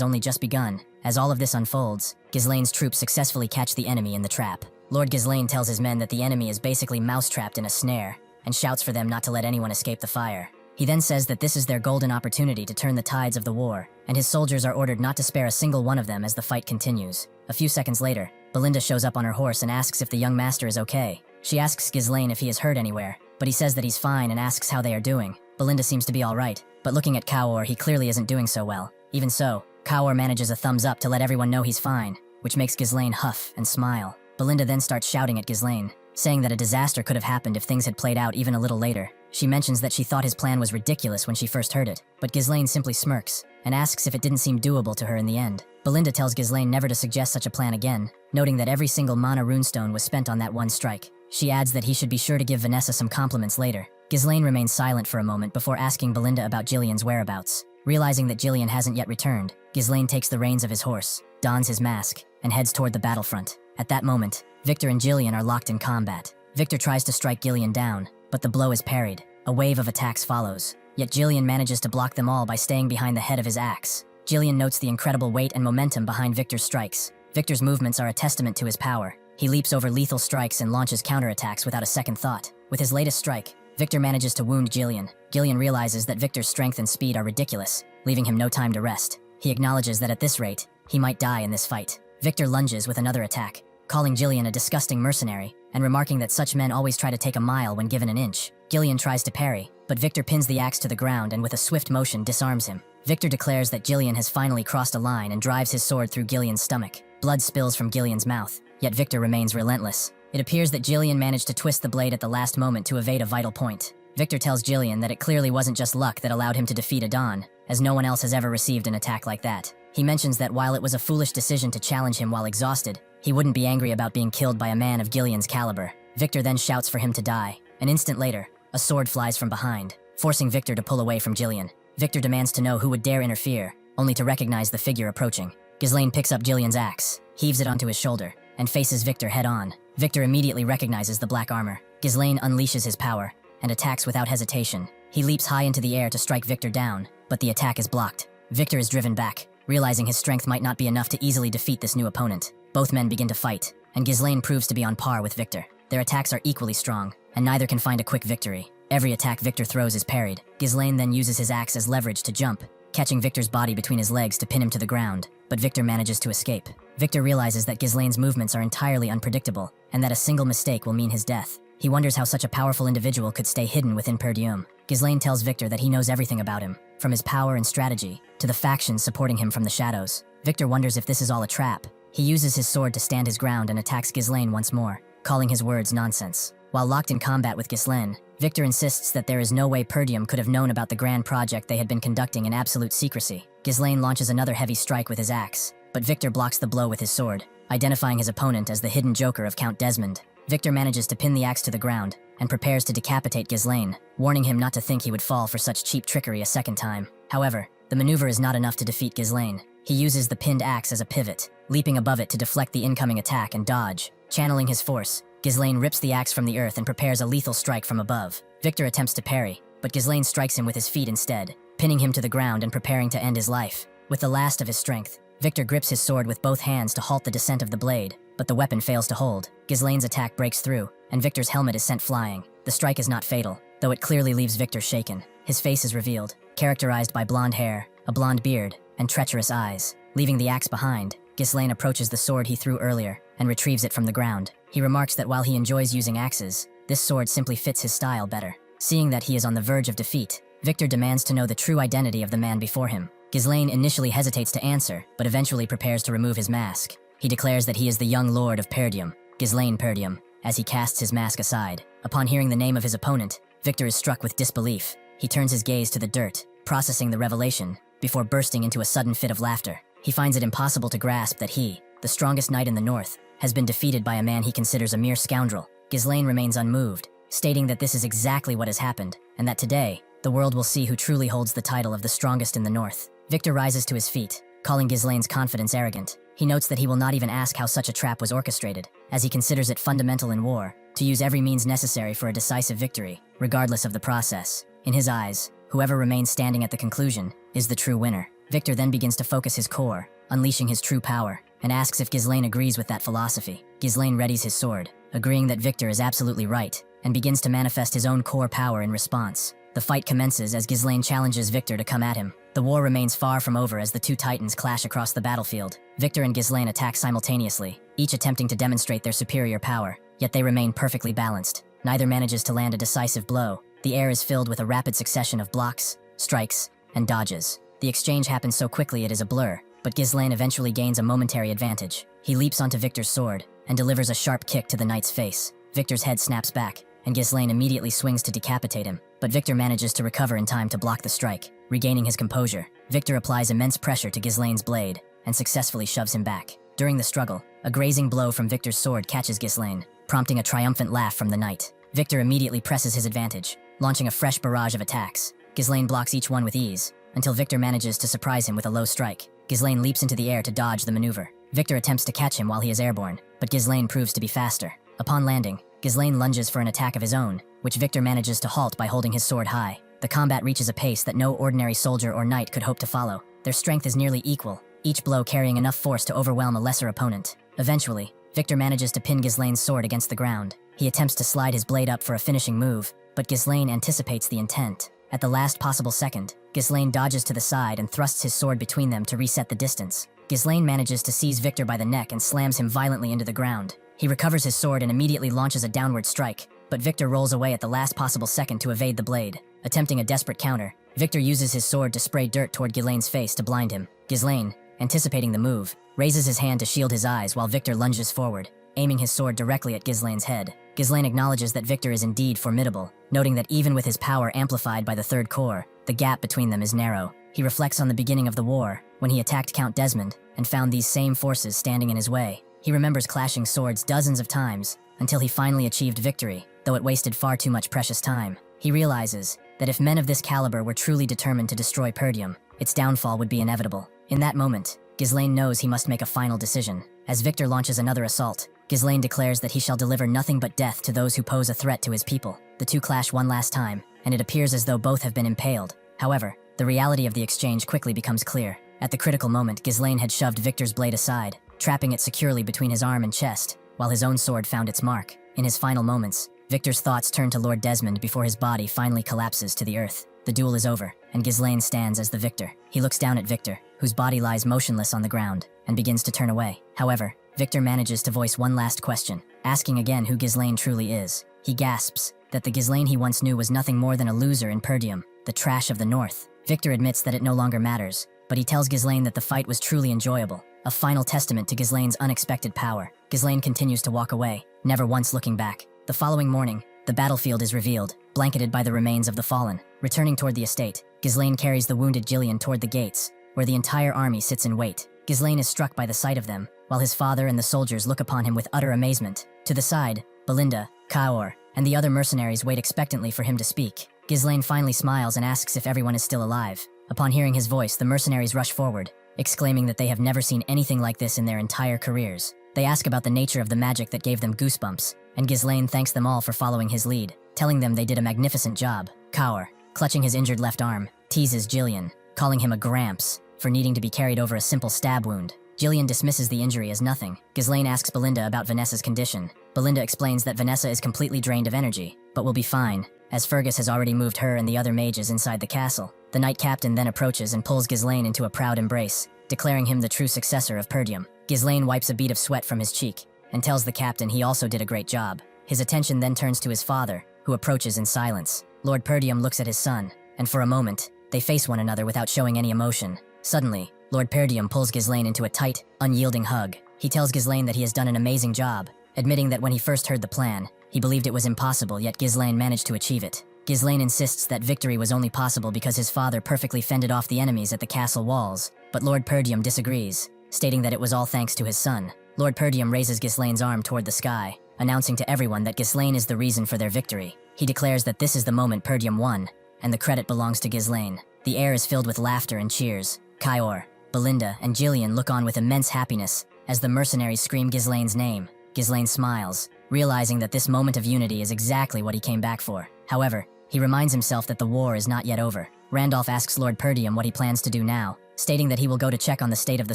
only just begun. As all of this unfolds, Ghislain's troops successfully catch the enemy in the trap. Lord Ghislain tells his men that the enemy is basically mousetrapped in a snare, and shouts for them not to let anyone escape the fire. He He then says that this is their golden opportunity to turn the tides of the war, and his soldiers are ordered not to spare a single one of them as the fight continues. A few seconds later, Belinda shows up on her horse and asks if the young master is okay. She asks Ghislain if he is hurt anywhere, but he says that he's fine and asks how they are doing. Belinda seems to be alright, but looking at Kaor, he clearly isn't doing so well. Even so, Kaor manages a thumbs up to let everyone know he's fine, which makes Ghislain huff and smile. Belinda then starts shouting at Ghislain, saying that a disaster could have happened if things had played out even a little later. She mentions that she thought his plan was ridiculous when she first heard it, but Ghislain simply smirks and asks if it didn't seem doable to her in the end. Belinda tells Ghislain never to suggest such a plan again, noting that every single mana runestone was spent on that one strike. She adds that he should be sure to give Vanessa some compliments later. Ghislain remains silent for a moment before asking Belinda about Jillian's whereabouts. Realizing that Jillian hasn't yet returned, Ghislain takes the reins of his horse, dons his mask, and heads toward the battlefront. At that moment, Victor and Jillian are locked in combat. Victor tries to strike Jillian down, but the blow is parried. A wave of attacks follows, yet Jillian manages to block them all by staying behind the head of his axe. Jillian notes the incredible weight and momentum behind Victor's strikes. Victor's movements are a testament to his power. He leaps over lethal strikes and launches counterattacks without a second thought. With his latest strike, Victor manages to wound Jillian. Jillian realizes that Victor's strength and speed are ridiculous, leaving him no time to rest. He acknowledges that at this rate, he might die in this fight. Victor lunges with another attack, calling Jillian a disgusting mercenary, and remarking that such men always try to take a mile when given an inch. Jillian tries to parry, but Victor pins the axe to the ground and with a swift motion disarms him. Victor declares that Jillian has finally crossed a line and drives his sword through Jillian's stomach. Blood spills from Jillian's mouth, yet Victor remains relentless. It appears that Jillian managed to twist the blade at the last moment to evade a vital point. Victor tells Jillian that it clearly wasn't just luck that allowed him to defeat Adon, as no one else has ever received an attack like that. He mentions that while it was a foolish decision to challenge him while exhausted, he wouldn't be angry about being killed by a man of Jillian's caliber. Victor then shouts for him to die. An instant later, a sword flies from behind, forcing Victor to pull away from Jillian. Victor demands to know who would dare interfere, only to recognize the figure approaching. Ghislain picks up Jillian's axe, heaves it onto his shoulder, and faces Victor head-on. Victor immediately recognizes the black armor. Ghislain unleashes his power and attacks without hesitation. He leaps high into the air to strike Victor down, but the attack is blocked. Victor is driven back, realizing his strength might not be enough to easily defeat this new opponent. Both men begin to fight, and Ghislain proves to be on par with Victor. Their attacks are equally strong, and neither can find a quick victory. Every attack Victor throws is parried. Ghislain then uses his axe as leverage to jump, catching Victor's body between his legs to pin him to the ground, but Victor manages to escape. Victor realizes that Ghislain's movements are entirely unpredictable, and that a single mistake will mean his death. He wonders how such a powerful individual could stay hidden within Perdium. Ghislain tells Victor that he knows everything about him, from his power and strategy, to the factions supporting him from the shadows. Victor wonders if this is all a trap. He uses his sword to stand his ground and attacks Ghislain once more, calling his words nonsense. While locked in combat with Ghislain, Victor insists that there is no way Perdium could have known about the grand project they had been conducting in absolute secrecy. Ghislain launches another heavy strike with his axe, but Victor blocks the blow with his sword, identifying his opponent as the hidden joker of Count Desmond. Victor manages to pin the axe to the ground and prepares to decapitate Ghislain, warning him not to think he would fall for such cheap trickery a second time. However, the maneuver is not enough to defeat Ghislain. He uses the pinned axe as a pivot, leaping above it to deflect the incoming attack and dodge. Channeling his force, Ghislain rips the axe from the earth and prepares a lethal strike from above. Victor attempts to parry, but Ghislain strikes him with his feet instead, pinning him to the ground and preparing to end his life. With the last of his strength, Victor grips his sword with both hands to halt the descent of the blade, but the weapon fails to hold. Ghislain's attack breaks through, and Victor's helmet is sent flying. The strike is not fatal, though it clearly leaves Victor shaken. His face is revealed, characterized by blonde hair, a blonde beard, and treacherous eyes. Leaving the axe behind, Ghislain approaches the sword he threw earlier and retrieves it from the ground. He remarks that while he enjoys using axes, this sword simply fits his style better. Seeing that he is on the verge of defeat, Victor demands to know the true identity of the man before him. Ghislain initially hesitates to answer, but eventually prepares to remove his mask. He declares that he is the young lord of Perdium, Ghislain Perdium, as he casts his mask aside. Upon hearing the name of his opponent, Victor is struck with disbelief. He turns his gaze to the dirt, processing the revelation, before bursting into a sudden fit of laughter. He finds it impossible to grasp that he, the strongest knight in the north, has been defeated by a man he considers a mere scoundrel. Ghislain remains unmoved, stating that this is exactly what has happened, and that today, the world will see who truly holds the title of the strongest in the north. Victor rises to his feet, calling Ghislain's confidence arrogant. He notes that he will not even ask how such a trap was orchestrated, as he considers it fundamental in war, to use every means necessary for a decisive victory, regardless of the process. In his eyes, whoever remains standing at the conclusion is the true winner. Victor then begins to focus his core, unleashing his true power, and asks if Ghislain agrees with that philosophy. Ghislain readies his sword, agreeing that Victor is absolutely right, and begins to manifest his own core power in response. The fight commences as Ghislain challenges Victor to come at him. The war remains far from over as the two titans clash across the battlefield. Victor and Ghislain attack simultaneously, each attempting to demonstrate their superior power, yet they remain perfectly balanced. Neither manages to land a decisive blow. The air is filled with a rapid succession of blocks, strikes, and dodges. The exchange happens so quickly it is a blur, but Ghislain eventually gains a momentary advantage. He leaps onto Victor's sword and delivers a sharp kick to the knight's face. Victor's head snaps back, and Ghislain immediately swings to decapitate him, but Victor manages to recover in time to block the strike. Regaining his composure, Victor applies immense pressure to Ghislain's blade and successfully shoves him back. During the struggle, a grazing blow from Victor's sword catches Ghislain, prompting a triumphant laugh from the knight. Victor immediately presses his advantage, launching a fresh barrage of attacks. Ghislain blocks each one with ease, until Victor manages to surprise him with a low strike. Ghislain leaps into the air to dodge the maneuver. Victor attempts to catch him while he is airborne, but Ghislain proves to be faster. Upon landing, Ghislain lunges for an attack of his own, which Victor manages to halt by holding his sword high. The combat reaches a pace that no ordinary soldier or knight could hope to follow. Their strength is nearly equal, each blow carrying enough force to overwhelm a lesser opponent. Eventually, Victor manages to pin Ghislain's sword against the ground. He attempts to slide his blade up for a finishing move, but Ghislain anticipates the intent. At the last possible second, Ghislain dodges to the side and thrusts his sword between them to reset the distance. Ghislain manages to seize Victor by the neck and slams him violently into the ground. He recovers his sword and immediately launches a downward strike, but Victor rolls away at the last possible second to evade the blade. Attempting a desperate counter, Victor uses his sword to spray dirt toward Ghislain's face to blind him. Ghislain, anticipating the move, raises his hand to shield his eyes while Victor lunges forward, aiming his sword directly at Ghislain's head. Ghislain acknowledges that Victor is indeed formidable, noting that even with his power amplified by the third core, the gap between them is narrow. He reflects on the beginning of the war, when he attacked Count Desmond, and found these same forces standing in his way. He remembers clashing swords dozens of times, until he finally achieved victory, though it wasted far too much precious time. He realizes that if men of this caliber were truly determined to destroy Perdium, its downfall would be inevitable. In that moment, Ghislain knows he must make a final decision. As Victor launches another assault, Ghislain declares that he shall deliver nothing but death to those who pose a threat to his people. The two clash one last time, and it appears as though both have been impaled. However, the reality of the exchange quickly becomes clear. At the critical moment, Ghislain had shoved Victor's blade aside, trapping it securely between his arm and chest, while his own sword found its mark. In his final moments, Victor's thoughts turn to Lord Desmond before his body finally collapses to the earth. The duel is over, and Ghislain stands as the victor. He looks down at Victor, whose body lies motionless on the ground, and begins to turn away. However, Victor manages to voice one last question, asking again who Ghislain truly is. He gasps that the Ghislain he once knew was nothing more than a loser in Perdium, the trash of the north. Victor admits that it no longer matters, but he tells Ghislain that the fight was truly enjoyable, a final testament to Ghislain's unexpected power. Ghislain continues to walk away, never once looking back. The following morning, the battlefield is revealed, blanketed by the remains of the fallen. Returning toward the estate, Ghislain carries the wounded Gillian toward the gates, where the entire army sits in wait. Ghislain is struck by the sight of them, while his father and the soldiers look upon him with utter amazement. To the side, Belinda, Kaor, and the other mercenaries wait expectantly for him to speak. Ghislain finally smiles and asks if everyone is still alive. Upon hearing his voice, the mercenaries rush forward, exclaiming that they have never seen anything like this in their entire careers. They ask about the nature of the magic that gave them goosebumps, and Ghislain thanks them all for following his lead, telling them they did a magnificent job. Kaor, clutching his injured left arm, teases Gillian, calling him a gramps for needing to be carried over a simple stab wound. Gillian dismisses the injury as nothing. Ghislain asks Belinda about Vanessa's condition. Belinda explains that Vanessa is completely drained of energy, but will be fine, as Fergus has already moved her and the other mages inside the castle. The knight captain then approaches and pulls Ghislain into a proud embrace, declaring him the true successor of Perdium. Ghislain wipes a bead of sweat from his cheek, and tells the captain he also did a great job. His attention then turns to his father, who approaches in silence. Lord Perdium looks at his son, and for a moment, they face one another without showing any emotion. Suddenly, Lord Perdium pulls Ghislain into a tight, unyielding hug. He tells Ghislain that he has done an amazing job, admitting that when he first heard the plan, he believed it was impossible, yet Ghislain managed to achieve it. Ghislain insists that victory was only possible because his father perfectly fended off the enemies at the castle walls, but Lord Perdium disagrees, stating that it was all thanks to his son. Lord Perdium raises Ghislain's arm toward the sky, announcing to everyone that Ghislain is the reason for their victory. He declares that this is the moment Perdium won, and the credit belongs to Ghislain. The air is filled with laughter and cheers. Kaor, Belinda, and Gillian look on with immense happiness as the mercenaries scream Ghislain's name. Ghislain smiles, realizing that this moment of unity is exactly what he came back for. However, he reminds himself that the war is not yet over. Randolph asks Lord Perdium what he plans to do now, stating that he will go to check on the state of the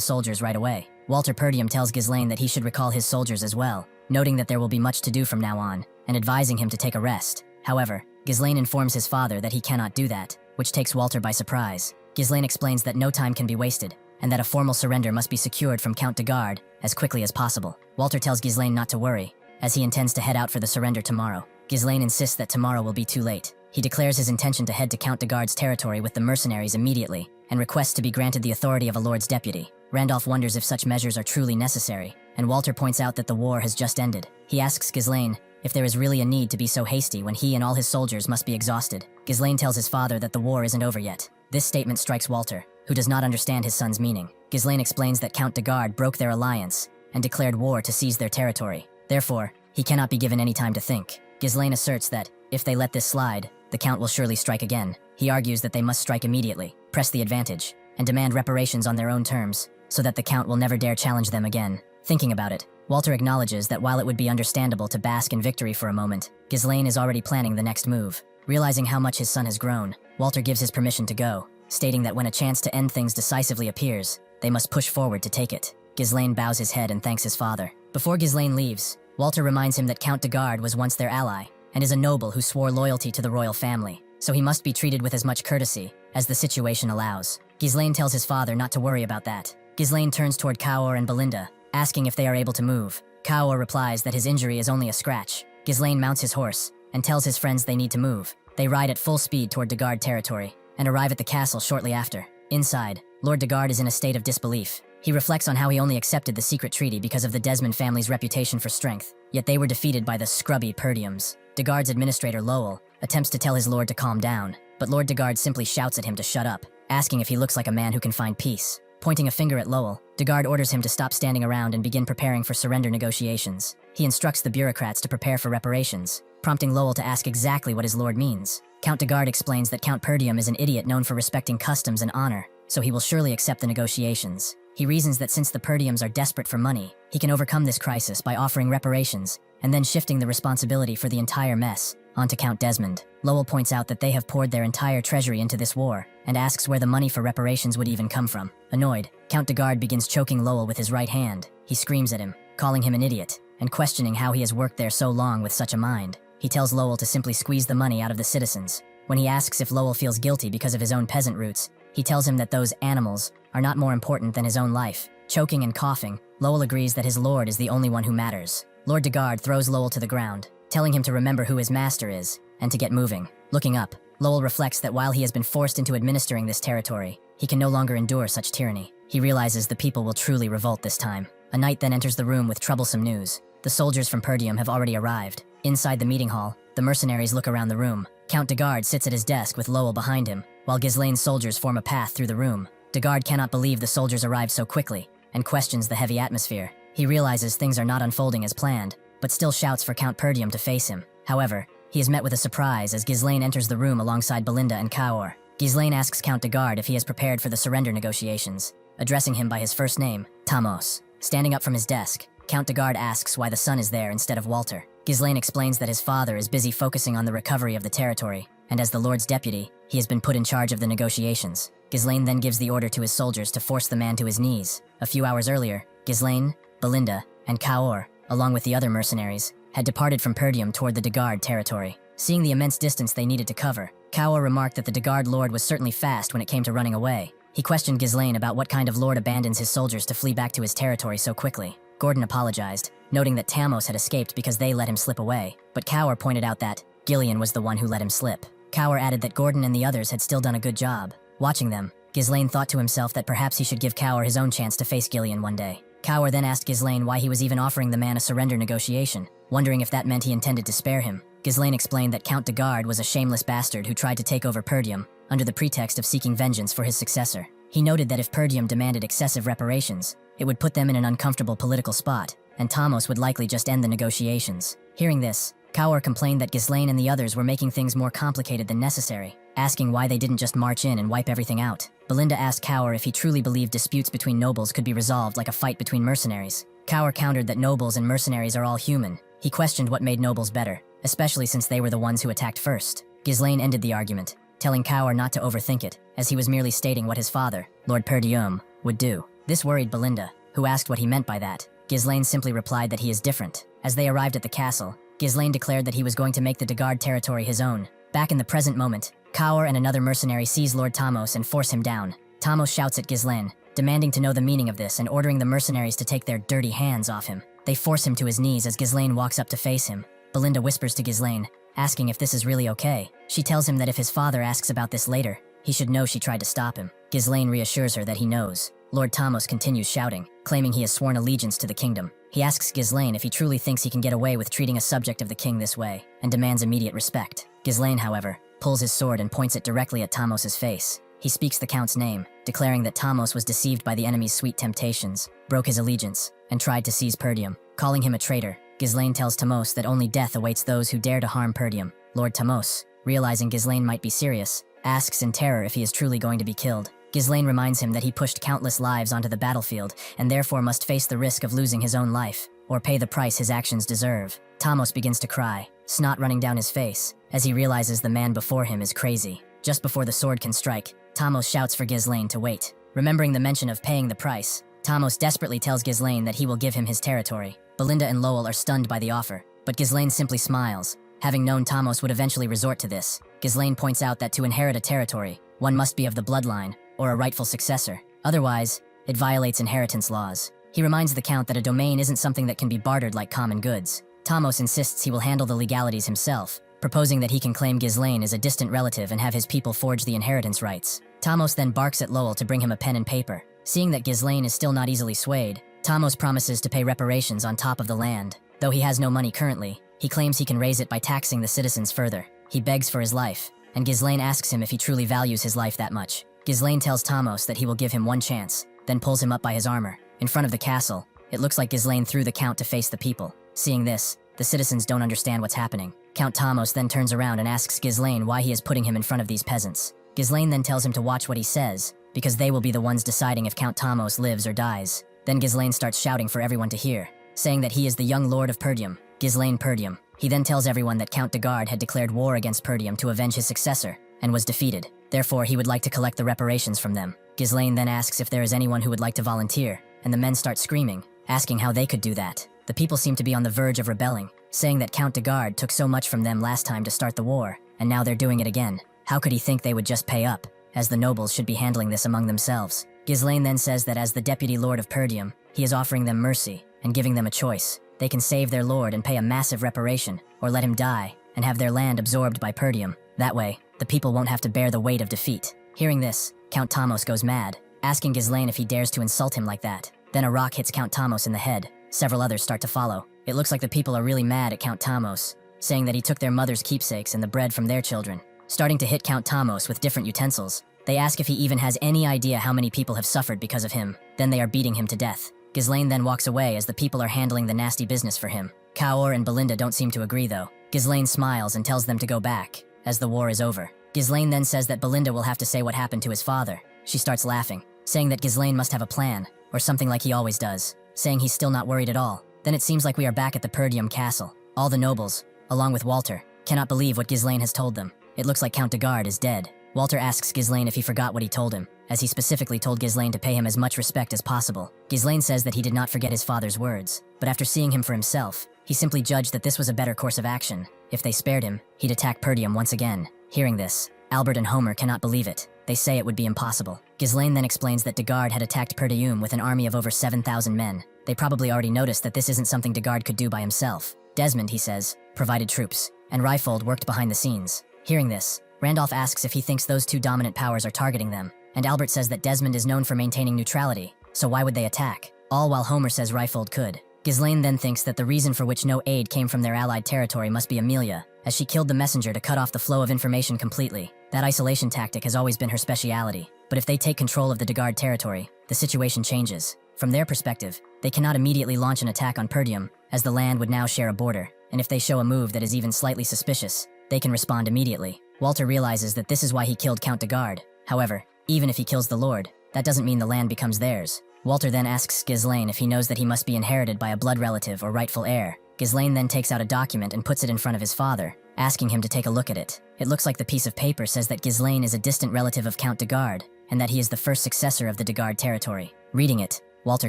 soldiers right away. Walter Perdium tells Ghislain that he should recall his soldiers as well, noting that there will be much to do from now on, and advising him to take a rest. However, Ghislain informs his father that he cannot do that, which takes Walter by surprise. Ghislain explains that no time can be wasted, and that a formal surrender must be secured from Count de Garde as quickly as possible. Walter tells Ghislain not to worry, as he intends to head out for the surrender tomorrow. Ghislain insists that tomorrow will be too late. He declares his intention to head to Count de Garde's territory with the mercenaries immediately, and requests to be granted the authority of a lord's deputy. Randolph wonders if such measures are truly necessary, and Walter points out that the war has just ended. He asks Ghislain if there is really a need to be so hasty when he and all his soldiers must be exhausted. Ghislain tells his father that the war isn't over yet. This statement strikes Walter, who does not understand his son's meaning. Ghislain explains that Count de Garde broke their alliance and declared war to seize their territory. Therefore, he cannot be given any time to think. Ghislain asserts that, if they let this slide, the Count will surely strike again. He argues that they must strike immediately, press the advantage, and demand reparations on their own terms, so that the Count will never dare challenge them again. Thinking about it, Walter acknowledges that while it would be understandable to bask in victory for a moment, Ghislain is already planning the next move. Realizing how much his son has grown, Walter gives his permission to go, stating that when a chance to end things decisively appears, they must push forward to take it. Ghislain bows his head and thanks his father. Before Ghislain leaves, Walter reminds him that Count de Garde was once their ally, and is a noble who swore loyalty to the royal family, so he must be treated with as much courtesy as the situation allows. Ghislain tells his father not to worry about that. Ghislain turns toward Kaor and Belinda, asking if they are able to move. Kaor replies that his injury is only a scratch. Ghislain mounts his horse and tells his friends they need to move. They ride at full speed toward de Garde territory and arrive at the castle shortly after. Inside, Lord de Garde is in a state of disbelief. He reflects on how he only accepted the secret treaty because of the Desmond family's reputation for strength, yet they were defeated by the scrubby Perdiums. De Garde's administrator Lowell attempts to tell his lord to calm down, but Lord de Garde simply shouts at him to shut up, asking if he looks like a man who can find peace. Pointing a finger at Lowell, de Garde orders him to stop standing around and begin preparing for surrender negotiations. He instructs the bureaucrats to prepare for reparations, prompting Lowell to ask exactly what his lord means. Count de Garde explains that Count Perdium is an idiot known for respecting customs and honor, so he will surely accept the negotiations. He reasons that since the Perdiums are desperate for money, he can overcome this crisis by offering reparations, and then shifting the responsibility for the entire mess onto Count Desmond. Lowell points out that they have poured their entire treasury into this war, and asks where the money for reparations would even come from. Annoyed, Count de Garde begins choking Lowell with his right hand. He screams at him, calling him an idiot, and questioning how he has worked there so long with such a mind. He tells Lowell to simply squeeze the money out of the citizens. When he asks if Lowell feels guilty because of his own peasant roots, he tells him that those animals are not more important than his own life. Choking and coughing, Lowell agrees that his lord is the only one who matters. Lord de Garde throws Lowell to the ground, telling him to remember who his master is, and to get moving. Looking up, Lowell reflects that while he has been forced into administering this territory, he can no longer endure such tyranny. He realizes the people will truly revolt this time. A knight then enters the room with troublesome news. The soldiers from Perdium have already arrived. Inside the meeting hall, the mercenaries look around the room. Count de Garde sits at his desk with Lowell behind him, while Ghislain's soldiers form a path through the room. De Garde cannot believe the soldiers arrived so quickly, and questions the heavy atmosphere. He realizes things are not unfolding as planned, but still shouts for Count Perdium to face him. However, he is met with a surprise as Ghislain enters the room alongside Belinda and Kaor. Ghislain asks Count de Garde if he is prepared for the surrender negotiations, addressing him by his first name, Tamos. Standing up from his desk, Count de Garde asks why the son is there instead of Walter. Ghislain explains that his father is busy focusing on the recovery of the territory, and as the Lord's deputy, he has been put in charge of the negotiations. Ghislain then gives the order to his soldiers to force the man to his knees. A few hours earlier, Ghislain, Belinda, and Kaor, along with the other mercenaries, had departed from Perdium toward the de Garde territory. Seeing the immense distance they needed to cover, Kaor remarked that the de Garde lord was certainly fast when it came to running away. He questioned Ghislain about what kind of lord abandons his soldiers to flee back to his territory so quickly. Gordon apologized, noting that Tamos had escaped because they let him slip away, but Kaor pointed out that Ghislain was the one who let him slip. Kaor added that Gordon and the others had still done a good job. Watching them, Ghislain thought to himself that perhaps he should give Kaor his own chance to face Ghislain one day. Kaor then asked Ghislain why he was even offering the man a surrender negotiation, wondering if that meant he intended to spare him. Ghislain explained that Count de Garde was a shameless bastard who tried to take over Perdium under the pretext of seeking vengeance for his successor. He noted that if Perdium demanded excessive reparations, it would put them in an uncomfortable political spot, and Tamos would likely just end the negotiations. Hearing this, Kaor complained that Ghislain and the others were making things more complicated than necessary, asking why they didn't just march in and wipe everything out. Belinda asked Kaor if he truly believed disputes between nobles could be resolved like a fight between mercenaries. Kaor countered that nobles and mercenaries are all human. He questioned what made nobles better, especially since they were the ones who attacked first. Ghislain ended the argument, telling Kaor not to overthink it, as he was merely stating what his father, Lord Perdium, would do. This worried Belinda, who asked what he meant by that. Ghislain simply replied that he is different. As they arrived at the castle, Ghislain declared that he was going to make the de Garde territory his own, Back in the present moment, Kaur and another mercenary seize Lord Tamos and force him down. Tamos shouts at Ghislain, demanding to know the meaning of this and ordering the mercenaries to take their dirty hands off him. They force him to his knees as Ghislain walks up to face him. Belinda whispers to Ghislain, asking if this is really okay. She tells him that if his father asks about this later, he should know she tried to stop him. Ghislain reassures her that he knows. Lord Tamos continues shouting, claiming he has sworn allegiance to the kingdom. He asks Ghislain if he truly thinks he can get away with treating a subject of the king this way, and demands immediate respect. Ghislain, however, pulls his sword and points it directly at Tamos's face. He speaks the count's name, declaring that Tamos was deceived by the enemy's sweet temptations, broke his allegiance, and tried to seize Perdium. Calling him a traitor, Ghislain tells Tamos that only death awaits those who dare to harm Perdium. Lord Tamos, realizing Ghislain might be serious, asks in terror if he is truly going to be killed. Ghislain reminds him that he pushed countless lives onto the battlefield and therefore must face the risk of losing his own life, or pay the price his actions deserve. Tamos begins to cry, snot running down his face, as he realizes the man before him is crazy. Just before the sword can strike, Tamos shouts for Ghislain to wait. Remembering the mention of paying the price, Tamos desperately tells Ghislain that he will give him his territory. Belinda and Lowell are stunned by the offer, but Ghislain simply smiles. Having known Tamos would eventually resort to this, Ghislain points out that to inherit a territory, one must be of the bloodline, or a rightful successor. Otherwise, it violates inheritance laws. He reminds the count that a domain isn't something that can be bartered like common goods. Tamos insists he will handle the legalities himself, proposing that he can claim Ghislain as a distant relative and have his people forge the inheritance rights. Tamos then barks at Lowell to bring him a pen and paper. Seeing that Ghislain is still not easily swayed, Tamos promises to pay reparations on top of the land. Though he has no money currently, he claims he can raise it by taxing the citizens further. He begs for his life, and Ghislain asks him if he truly values his life that much. Ghislain tells Tamos that he will give him one chance, then pulls him up by his armor. In front of the castle, it looks like Ghislain threw the count to face the people. Seeing this, the citizens don't understand what's happening. Count Tamos then turns around and asks Ghislain why he is putting him in front of these peasants. Ghislain then tells him to watch what he says, because they will be the ones deciding if Count Tamos lives or dies. Then Ghislain starts shouting for everyone to hear, saying that he is the young lord of Perdium, Ghislain Perdium. He then tells everyone that Count de Garde had declared war against Perdium to avenge his successor, and was defeated. Therefore, he would like to collect the reparations from them. Ghislain then asks if there is anyone who would like to volunteer, and the men start screaming, asking how they could do that. The people seem to be on the verge of rebelling, saying that Count de Garde took so much from them last time to start the war, and now they're doing it again. How could he think they would just pay up, as the nobles should be handling this among themselves? Ghislain then says that as the deputy lord of Perdium, he is offering them mercy, and giving them a choice. They can save their lord and pay a massive reparation, or let him die, and have their land absorbed by Perdium. That way, the people won't have to bear the weight of defeat. Hearing this, Count Tamos goes mad, asking Ghislain if he dares to insult him like that. Then a rock hits Count Tamos in the head. Several others start to follow. It looks like the people are really mad at Count Tamos, saying that he took their mother's keepsakes and the bread from their children. Starting to hit Count Tamos with different utensils, they ask if he even has any idea how many people have suffered because of him. Then they are beating him to death. Ghislain then walks away as the people are handling the nasty business for him. Kaur and Belinda don't seem to agree though. Ghislain smiles and tells them to go back, as the war is over. Ghislain then says that Belinda will have to say what happened to his father. She starts laughing, saying that Ghislain must have a plan, or something like he always does, saying he's still not worried at all. Then it seems like we are back at the Perdium castle. All the nobles, along with Walter, cannot believe what Ghislain has told them. It looks like Count de Garde is dead. Walter asks Ghislain if he forgot what he told him, as he specifically told Ghislain to pay him as much respect as possible. Ghislain says that he did not forget his father's words, but after seeing him for himself, he simply judged that this was a better course of action. If they spared him, he'd attack Perdium once again. Hearing this, Albert and Homer cannot believe it. They say it would be impossible. Ghislain then explains that de Garde had attacked Perdium with an army of over 7,000 men. They probably already noticed that this isn't something de Garde could do by himself. Desmond, he says, provided troops, and Ryfold worked behind the scenes. Hearing this, Randolph asks if he thinks those two dominant powers are targeting them, and Albert says that Desmond is known for maintaining neutrality, so why would they attack? All while Homer says Ryfold could. Ghislain then thinks that the reason for which no aid came from their allied territory must be Amelia, as she killed the messenger to cut off the flow of information completely. That isolation tactic has always been her speciality, but if they take control of the de Garde territory, the situation changes. From their perspective, they cannot immediately launch an attack on Perdium, as the land would now share a border, and if they show a move that is even slightly suspicious, they can respond immediately. Walter realizes that this is why he killed Count de Garde. However, even if he kills the Lord, that doesn't mean the land becomes theirs. Walter then asks Ghislain if he knows that he must be inherited by a blood relative or rightful heir. Ghislain then takes out a document and puts it in front of his father, asking him to take a look at it. It looks like the piece of paper says that Ghislain is a distant relative of Count de Garde, and that he is the first successor of the de Garde territory. Reading it, Walter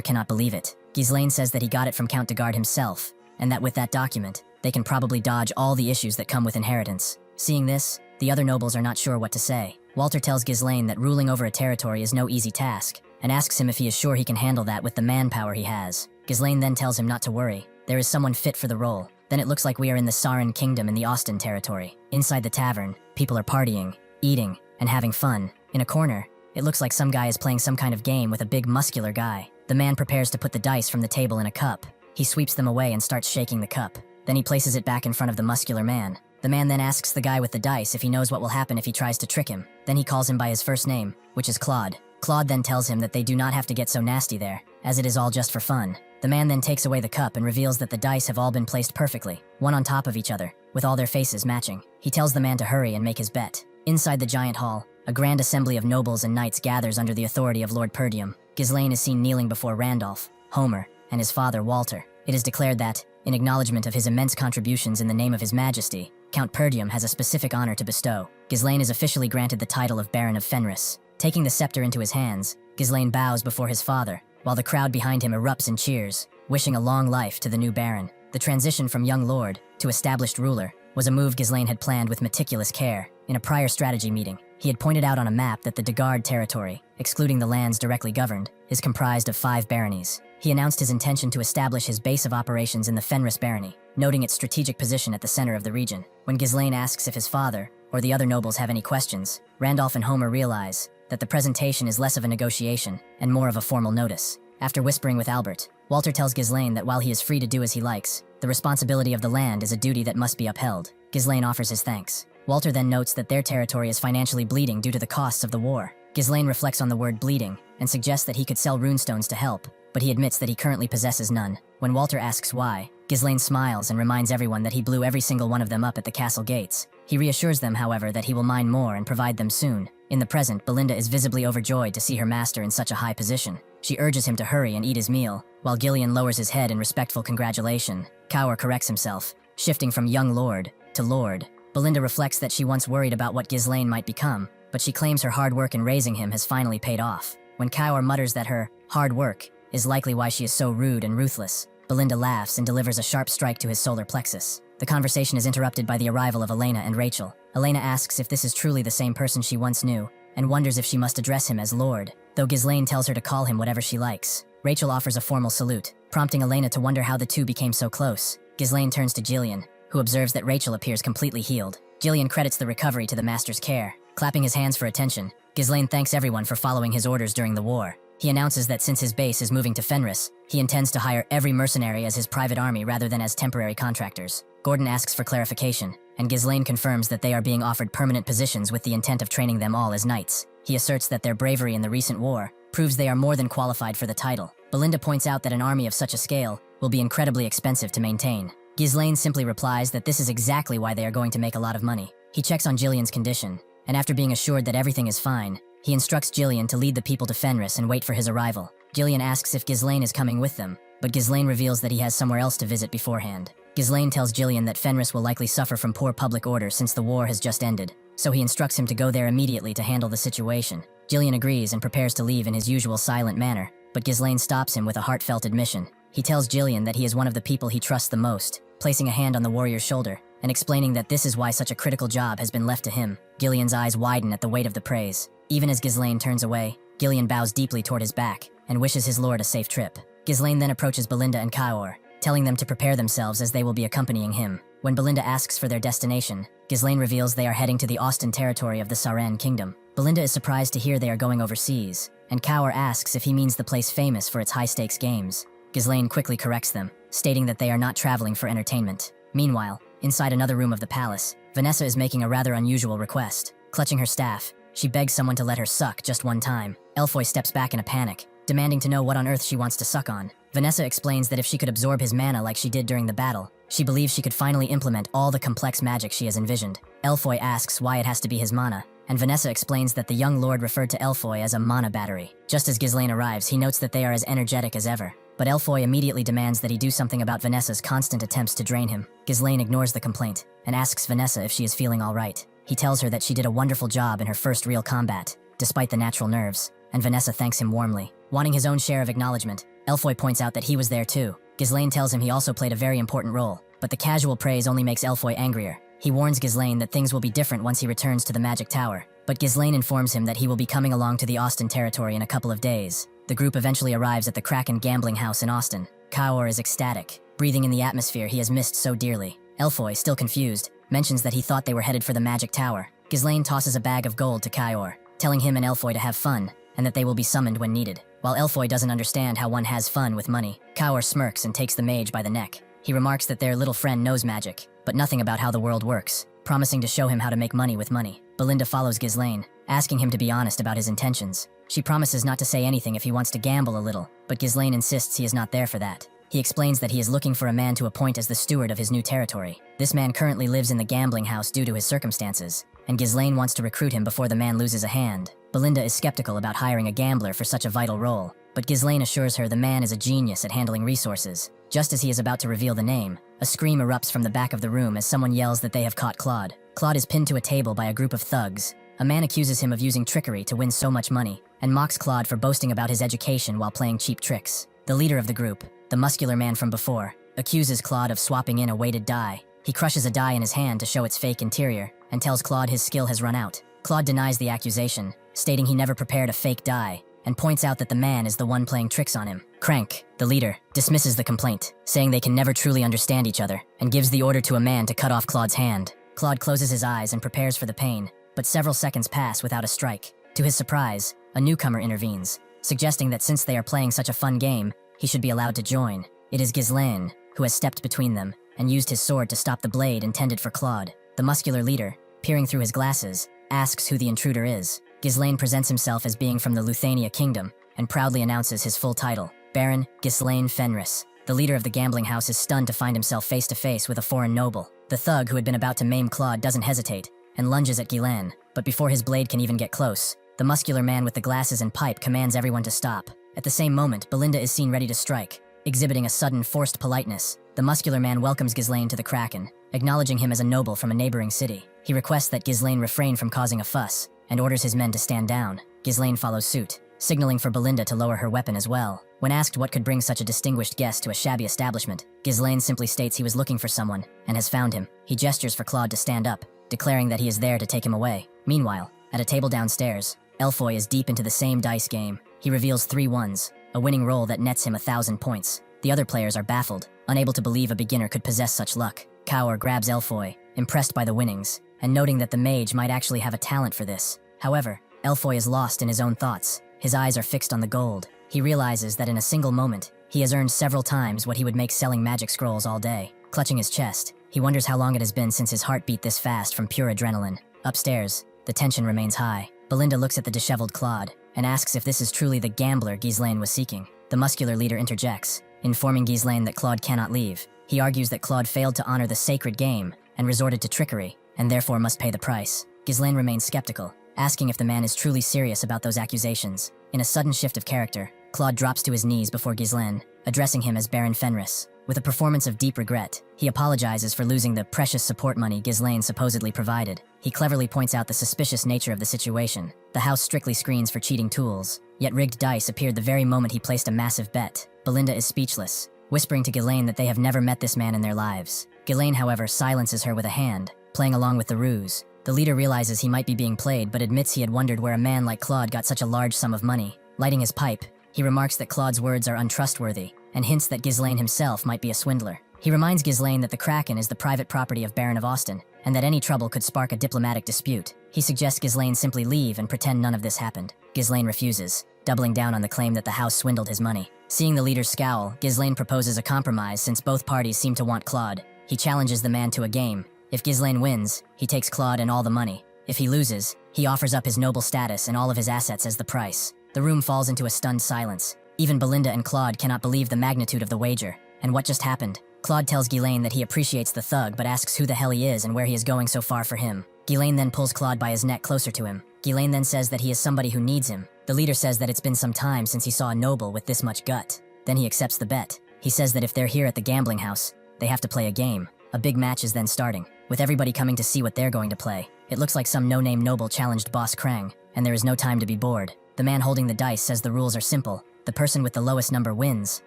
cannot believe it. Ghislain says that he got it from Count de Garde himself, and that with that document, they can probably dodge all the issues that come with inheritance. Seeing this, the other nobles are not sure what to say. Walter tells Ghislain that ruling over a territory is no easy task, and asks him if he is sure he can handle that with the manpower he has. Ghislain then tells him not to worry, there is someone fit for the role. Then it looks like we are in the Saran Kingdom in the Austin territory. Inside the tavern, people are partying, eating, and having fun. In a corner, it looks like some guy is playing some kind of game with a big muscular guy. The man prepares to put the dice from the table in a cup. He sweeps them away and starts shaking the cup. Then he places it back in front of the muscular man. The man then asks the guy with the dice if he knows what will happen if he tries to trick him. Then he calls him by his first name, which is Claude. Claude then tells him that they do not have to get so nasty there, as it is all just for fun. The man then takes away the cup and reveals that the dice have all been placed perfectly, one on top of each other, with all their faces matching. He tells the man to hurry and make his bet. Inside the giant hall, a grand assembly of nobles and knights gathers under the authority of Lord Perdium. Ghislain is seen kneeling before Randolph, Homer, and his father Walter. It is declared that, in acknowledgement of his immense contributions in the name of His Majesty, Count Perdium has a specific honor to bestow. Ghislain is officially granted the title of Baron of Fenris. Taking the scepter into his hands, Ghislain bows before his father, while the crowd behind him erupts in cheers, wishing a long life to the new Baron. The transition from young lord to established ruler was a move Ghislain had planned with meticulous care. In a prior strategy meeting, he had pointed out on a map that the Dagard territory, excluding the lands directly governed, is comprised of 5 baronies. He announced his intention to establish his base of operations in the Fenris barony, noting its strategic position at the center of the region. When Ghislain asks if his father or the other nobles have any questions, Randolph and Homer realize that the presentation is less of a negotiation and more of a formal notice. After whispering with Albert, Walter tells Ghislain that while he is free to do as he likes, the responsibility of the land is a duty that must be upheld. Ghislain offers his thanks. Walter then notes that their territory is financially bleeding due to the costs of the war. Ghislain reflects on the word bleeding and suggests that he could sell runestones to help, but he admits that he currently possesses none. When Walter asks why, Ghislain smiles and reminds everyone that he blew every single one of them up at the castle gates. He reassures them, however, that he will mine more and provide them soon. In the present, Belinda is visibly overjoyed to see her master in such a high position. She urges him to hurry and eat his meal, while Gillian lowers his head in respectful congratulation. Cower corrects himself, shifting from young lord to lord. Belinda reflects that she once worried about what Ghislain might become, but she claims her hard work in raising him has finally paid off. When Cower mutters that her hard work is likely why she is so rude and ruthless, Belinda laughs and delivers a sharp strike to his solar plexus. The conversation is interrupted by the arrival of Elena and Rachel. Elena asks if this is truly the same person she once knew, and wonders if she must address him as Lord, though Ghislain tells her to call him whatever she likes. Rachel offers a formal salute, prompting Elena to wonder how the two became so close. Ghislain turns to Gillian, who observes that Rachel appears completely healed. Gillian credits the recovery to the master's care. Clapping his hands for attention, Ghislain thanks everyone for following his orders during the war. He announces that since his base is moving to Fenris, he intends to hire every mercenary as his private army rather than as temporary contractors. Gordon asks for clarification, and Ghislain confirms that they are being offered permanent positions with the intent of training them all as knights. He asserts that their bravery in the recent war proves they are more than qualified for the title. Belinda points out that an army of such a scale will be incredibly expensive to maintain. Ghislain simply replies that this is exactly why they are going to make a lot of money. He checks on Gillian's condition, and after being assured that everything is fine, he instructs Gillian to lead the people to Fenris and wait for his arrival. Gillian asks if Ghislain is coming with them, but Ghislain reveals that he has somewhere else to visit beforehand. Ghislain tells Gillian that Fenris will likely suffer from poor public order since the war has just ended, so he instructs him to go there immediately to handle the situation. Gillian agrees and prepares to leave in his usual silent manner, but Ghislain stops him with a heartfelt admission. He tells Gillian that he is one of the people he trusts the most, placing a hand on the warrior's shoulder, and explaining that this is why such a critical job has been left to him. Gillian's eyes widen at the weight of the praise. Even as Ghislain turns away, Gillian bows deeply toward his back and wishes his lord a safe trip. Ghislain then approaches Belinda and Cower, telling them to prepare themselves as they will be accompanying him. When Belinda asks for their destination, Ghislain reveals they are heading to the Austin territory of the Saran Kingdom. Belinda is surprised to hear they are going overseas, and Cower asks if he means the place famous for its high-stakes games. Ghislain quickly corrects them, stating that they are not traveling for entertainment. Meanwhile, inside another room of the palace, Vanessa is making a rather unusual request. Clutching her staff, she begs someone to let her suck just one time. Elfoy steps back in a panic, demanding to know what on earth she wants to suck on. Vanessa explains that if she could absorb his mana like she did during the battle, she believes she could finally implement all the complex magic she has envisioned. Elfoy asks why it has to be his mana, and Vanessa explains that the young lord referred to Elfoy as a mana battery. Just as Ghislain arrives, he notes that they are as energetic as ever, but Elfoy immediately demands that he do something about Vanessa's constant attempts to drain him. Ghislain ignores the complaint and asks Vanessa if she is feeling all right. He tells her that she did a wonderful job in her first real combat, despite the natural nerves, and Vanessa thanks him warmly. Wanting his own share of acknowledgement, Elfoy points out that he was there too. Ghislain tells him he also played a very important role, but the casual praise only makes Elfoy angrier. He warns Ghislain that things will be different once he returns to the Magic Tower, but Ghislain informs him that he will be coming along to the Austin territory in a couple of days. The group eventually arrives at the Kraken gambling house in Austin. Kaor is ecstatic, breathing in the atmosphere he has missed so dearly. Elfoy, still confused, mentions that he thought they were headed for the Magic Tower. Ghislain tosses a bag of gold to Kaor, telling him and Elfoy to have fun, and that they will be summoned when needed. While Elfoy doesn't understand how one has fun with money, Kaor smirks and takes the mage by the neck. He remarks that their little friend knows magic, but nothing about how the world works, promising to show him how to make money with money. Belinda follows Ghislain, asking him to be honest about his intentions. She promises not to say anything if he wants to gamble a little, but Ghislain insists he is not there for that. He explains that he is looking for a man to appoint as the steward of his new territory. This man currently lives in the gambling house due to his circumstances, and Ghislain wants to recruit him before the man loses a hand. Belinda is skeptical about hiring a gambler for such a vital role, but Ghislain assures her the man is a genius at handling resources. Just as he is about to reveal the name, a scream erupts from the back of the room as someone yells that they have caught Claude. Claude is pinned to a table by a group of thugs. A man accuses him of using trickery to win so much money, and mocks Claude for boasting about his education while playing cheap tricks. The leader of the group, the muscular man from before, accuses Claude of swapping in a weighted die. He crushes a die in his hand to show its fake interior, and tells Claude his skill has run out. Claude denies the accusation, stating he never prepared a fake die, and points out that the man is the one playing tricks on him. Crank, the leader, dismisses the complaint, saying they can never truly understand each other, and gives the order to a man to cut off Claude's hand. Claude closes his eyes and prepares for the pain, but several seconds pass without a strike. To his surprise, a newcomer intervenes, suggesting that since they are playing such a fun game, he should be allowed to join. It is Ghislain, who has stepped between them, and used his sword to stop the blade intended for Claude. The muscular leader, peering through his glasses, asks who the intruder is. Ghislain presents himself as being from the Luthania kingdom, and proudly announces his full title, Baron Ghislain Fenris. The leader of the gambling house is stunned to find himself face to face with a foreign noble. The thug who had been about to maim Claude doesn't hesitate, and lunges at Ghislain, but before his blade can even get close, the muscular man with the glasses and pipe commands everyone to stop. At the same moment, Belinda is seen ready to strike, exhibiting a sudden forced politeness. The muscular man welcomes Ghislain to the Kraken, acknowledging him as a noble from a neighboring city. He requests that Ghislain refrain from causing a fuss, and orders his men to stand down. Ghislain follows suit, signaling for Belinda to lower her weapon as well. When asked what could bring such a distinguished guest to a shabby establishment, Ghislain simply states he was looking for someone, and has found him. He gestures for Claude to stand up, declaring that he is there to take him away. Meanwhile, at a table downstairs, Elfoy is deep into the same dice game. He reveals 3 ones, a winning roll that nets him 1,000 points. The other players are baffled, unable to believe a beginner could possess such luck. Kaor grabs Elfoy, impressed by the winnings, and noting that the mage might actually have a talent for this. However, Elfoy is lost in his own thoughts. His eyes are fixed on the gold. He realizes that in a single moment, he has earned several times what he would make selling magic scrolls all day. Clutching his chest, he wonders how long it has been since his heart beat this fast from pure adrenaline. Upstairs, the tension remains high. Belinda looks at the disheveled Claude, and asks if this is truly the gambler Ghislain was seeking. The muscular leader interjects, informing Ghislain that Claude cannot leave. He argues that Claude failed to honor the sacred game, and resorted to trickery, and therefore must pay the price. Ghislain remains skeptical, asking if the man is truly serious about those accusations. In a sudden shift of character, Claude drops to his knees before Ghislain, addressing him as Baron Fenris. With a performance of deep regret, he apologizes for losing the precious support money Ghislain supposedly provided. He cleverly points out the suspicious nature of the situation. The house strictly screens for cheating tools, yet rigged dice appeared the very moment he placed a massive bet. Belinda is speechless, whispering to Ghislain that they have never met this man in their lives. Ghislain, however, silences her with a hand, playing along with the ruse. The leader realizes he might be being played, but admits he had wondered where a man like Claude got such a large sum of money. Lighting his pipe, he remarks that Claude's words are untrustworthy, and hints that Ghislain himself might be a swindler. He reminds Ghislain that the Kraken is the private property of Baron of Austin, and that any trouble could spark a diplomatic dispute. He suggests Ghislain simply leave and pretend none of this happened. Ghislain refuses, doubling down on the claim that the house swindled his money. Seeing the leader's scowl, Ghislain proposes a compromise since both parties seem to want Claude. He challenges the man to a game. If Ghislain wins, he takes Claude and all the money. If he loses, he offers up his noble status and all of his assets as the price. The room falls into a stunned silence. Even Belinda and Claude cannot believe the magnitude of the wager, and what just happened. Claude tells Ghislain that he appreciates the thug but asks who the hell he is and where he is going so far for him. Ghislain then pulls Claude by his neck closer to him. Ghislain then says that he is somebody who needs him. The leader says that it's been some time since he saw a noble with this much gut. Then he accepts the bet. He says that if they're here at the gambling house, they have to play a game. A big match is then starting, with everybody coming to see what they're going to play. It looks like some no-name noble challenged Boss Krang, and there is no time to be bored. The man holding the dice says the rules are simple. The person with the lowest number wins.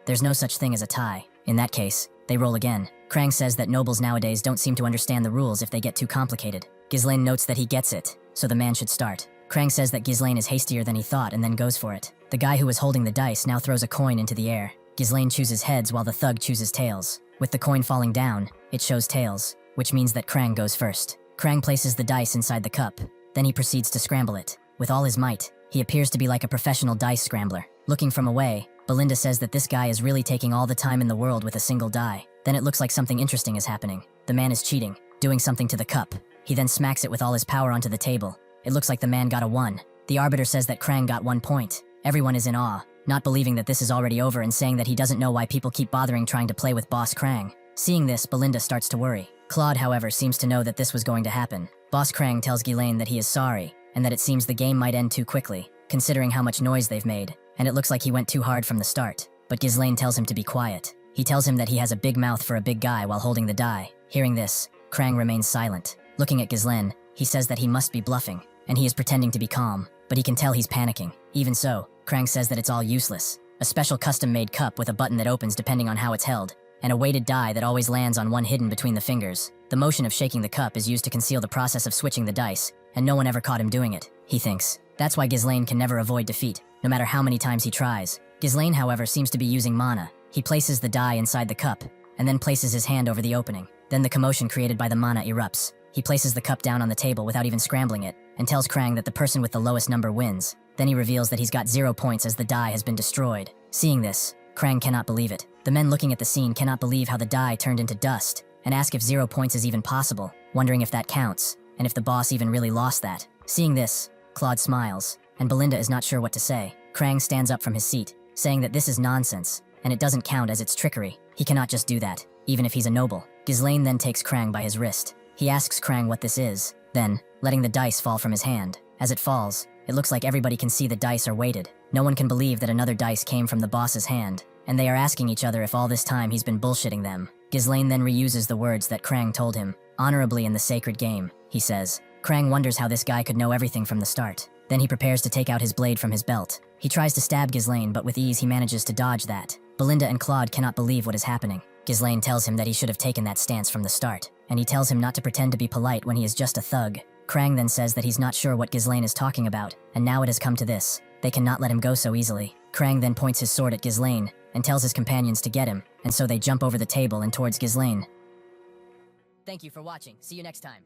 There's no such thing as a tie. In that case, they roll again. Krang says that nobles nowadays don't seem to understand the rules if they get too complicated. Ghislain notes that he gets it, so the man should start. Krang says that Ghislain is hastier than he thought and then goes for it. The guy who was holding the dice now throws a coin into the air. Ghislain chooses heads while the thug chooses tails. With the coin falling down, it shows tails, which means that Krang goes first. Krang places the dice inside the cup. Then he proceeds to scramble it. With all his might, he appears to be like a professional dice scrambler. Looking from away, Belinda says that this guy is really taking all the time in the world with a single die. Then it looks like something interesting is happening. The man is cheating, doing something to the cup. He then smacks it with all his power onto the table. It looks like the man got a 1. The arbiter says that Krang got 1 point. Everyone is in awe, not believing that this is already over and saying that he doesn't know why people keep bothering trying to play with Boss Krang. Seeing this, Belinda starts to worry. Claude, however, seems to know that this was going to happen. Boss Krang tells Ghislain that he is sorry, and that it seems the game might end too quickly, considering how much noise they've made, and it looks like he went too hard from the start. But Ghislain tells him to be quiet. He tells him that he has a big mouth for a big guy while holding the die. Hearing this, Krang remains silent. Looking at Ghislain, he says that he must be bluffing, and he is pretending to be calm, but he can tell he's panicking. Even so, Krang says that it's all useless. A special custom-made cup with a button that opens depending on how it's held, and a weighted die that always lands on one hidden between the fingers. The motion of shaking the cup is used to conceal the process of switching the dice, and no one ever caught him doing it, he thinks. That's why Ghislain can never avoid defeat, no matter how many times he tries. Ghislain, however, seems to be using mana. He places the die inside the cup, and then places his hand over the opening. Then the commotion created by the mana erupts. He places the cup down on the table without even scrambling it, and tells Krang that the person with the lowest number wins. Then he reveals that he's got 0 points as the die has been destroyed. Seeing this, Krang cannot believe it. The men looking at the scene cannot believe how the die turned into dust, and ask if 0 points is even possible, wondering if that counts, and if the boss even really lost that. Seeing this, Claude smiles, and Belinda is not sure what to say. Krang stands up from his seat, saying that this is nonsense, and it doesn't count as it's trickery. He cannot just do that, even if he's a noble. Ghislain then takes Krang by his wrist. He asks Krang what this is, then, letting the dice fall from his hand. As it falls, it looks like everybody can see the dice are weighted. No one can believe that another dice came from the boss's hand, and they are asking each other if all this time he's been bullshitting them. Ghislain then reuses the words that Krang told him. Honorably in the sacred game, he says. Krang wonders how this guy could know everything from the start. Then he prepares to take out his blade from his belt. He tries to stab Ghislain, but with ease he manages to dodge that. Belinda and Claude cannot believe what is happening. Ghislain tells him that he should have taken that stance from the start, and he tells him not to pretend to be polite when he is just a thug. Krang then says that he's not sure what Ghislain is talking about, and now it has come to this. They cannot let him go so easily. Krang then points his sword at Ghislain, and tells his companions to get him, and so they jump over the table and towards Ghislain. Thank you for watching. See you next time.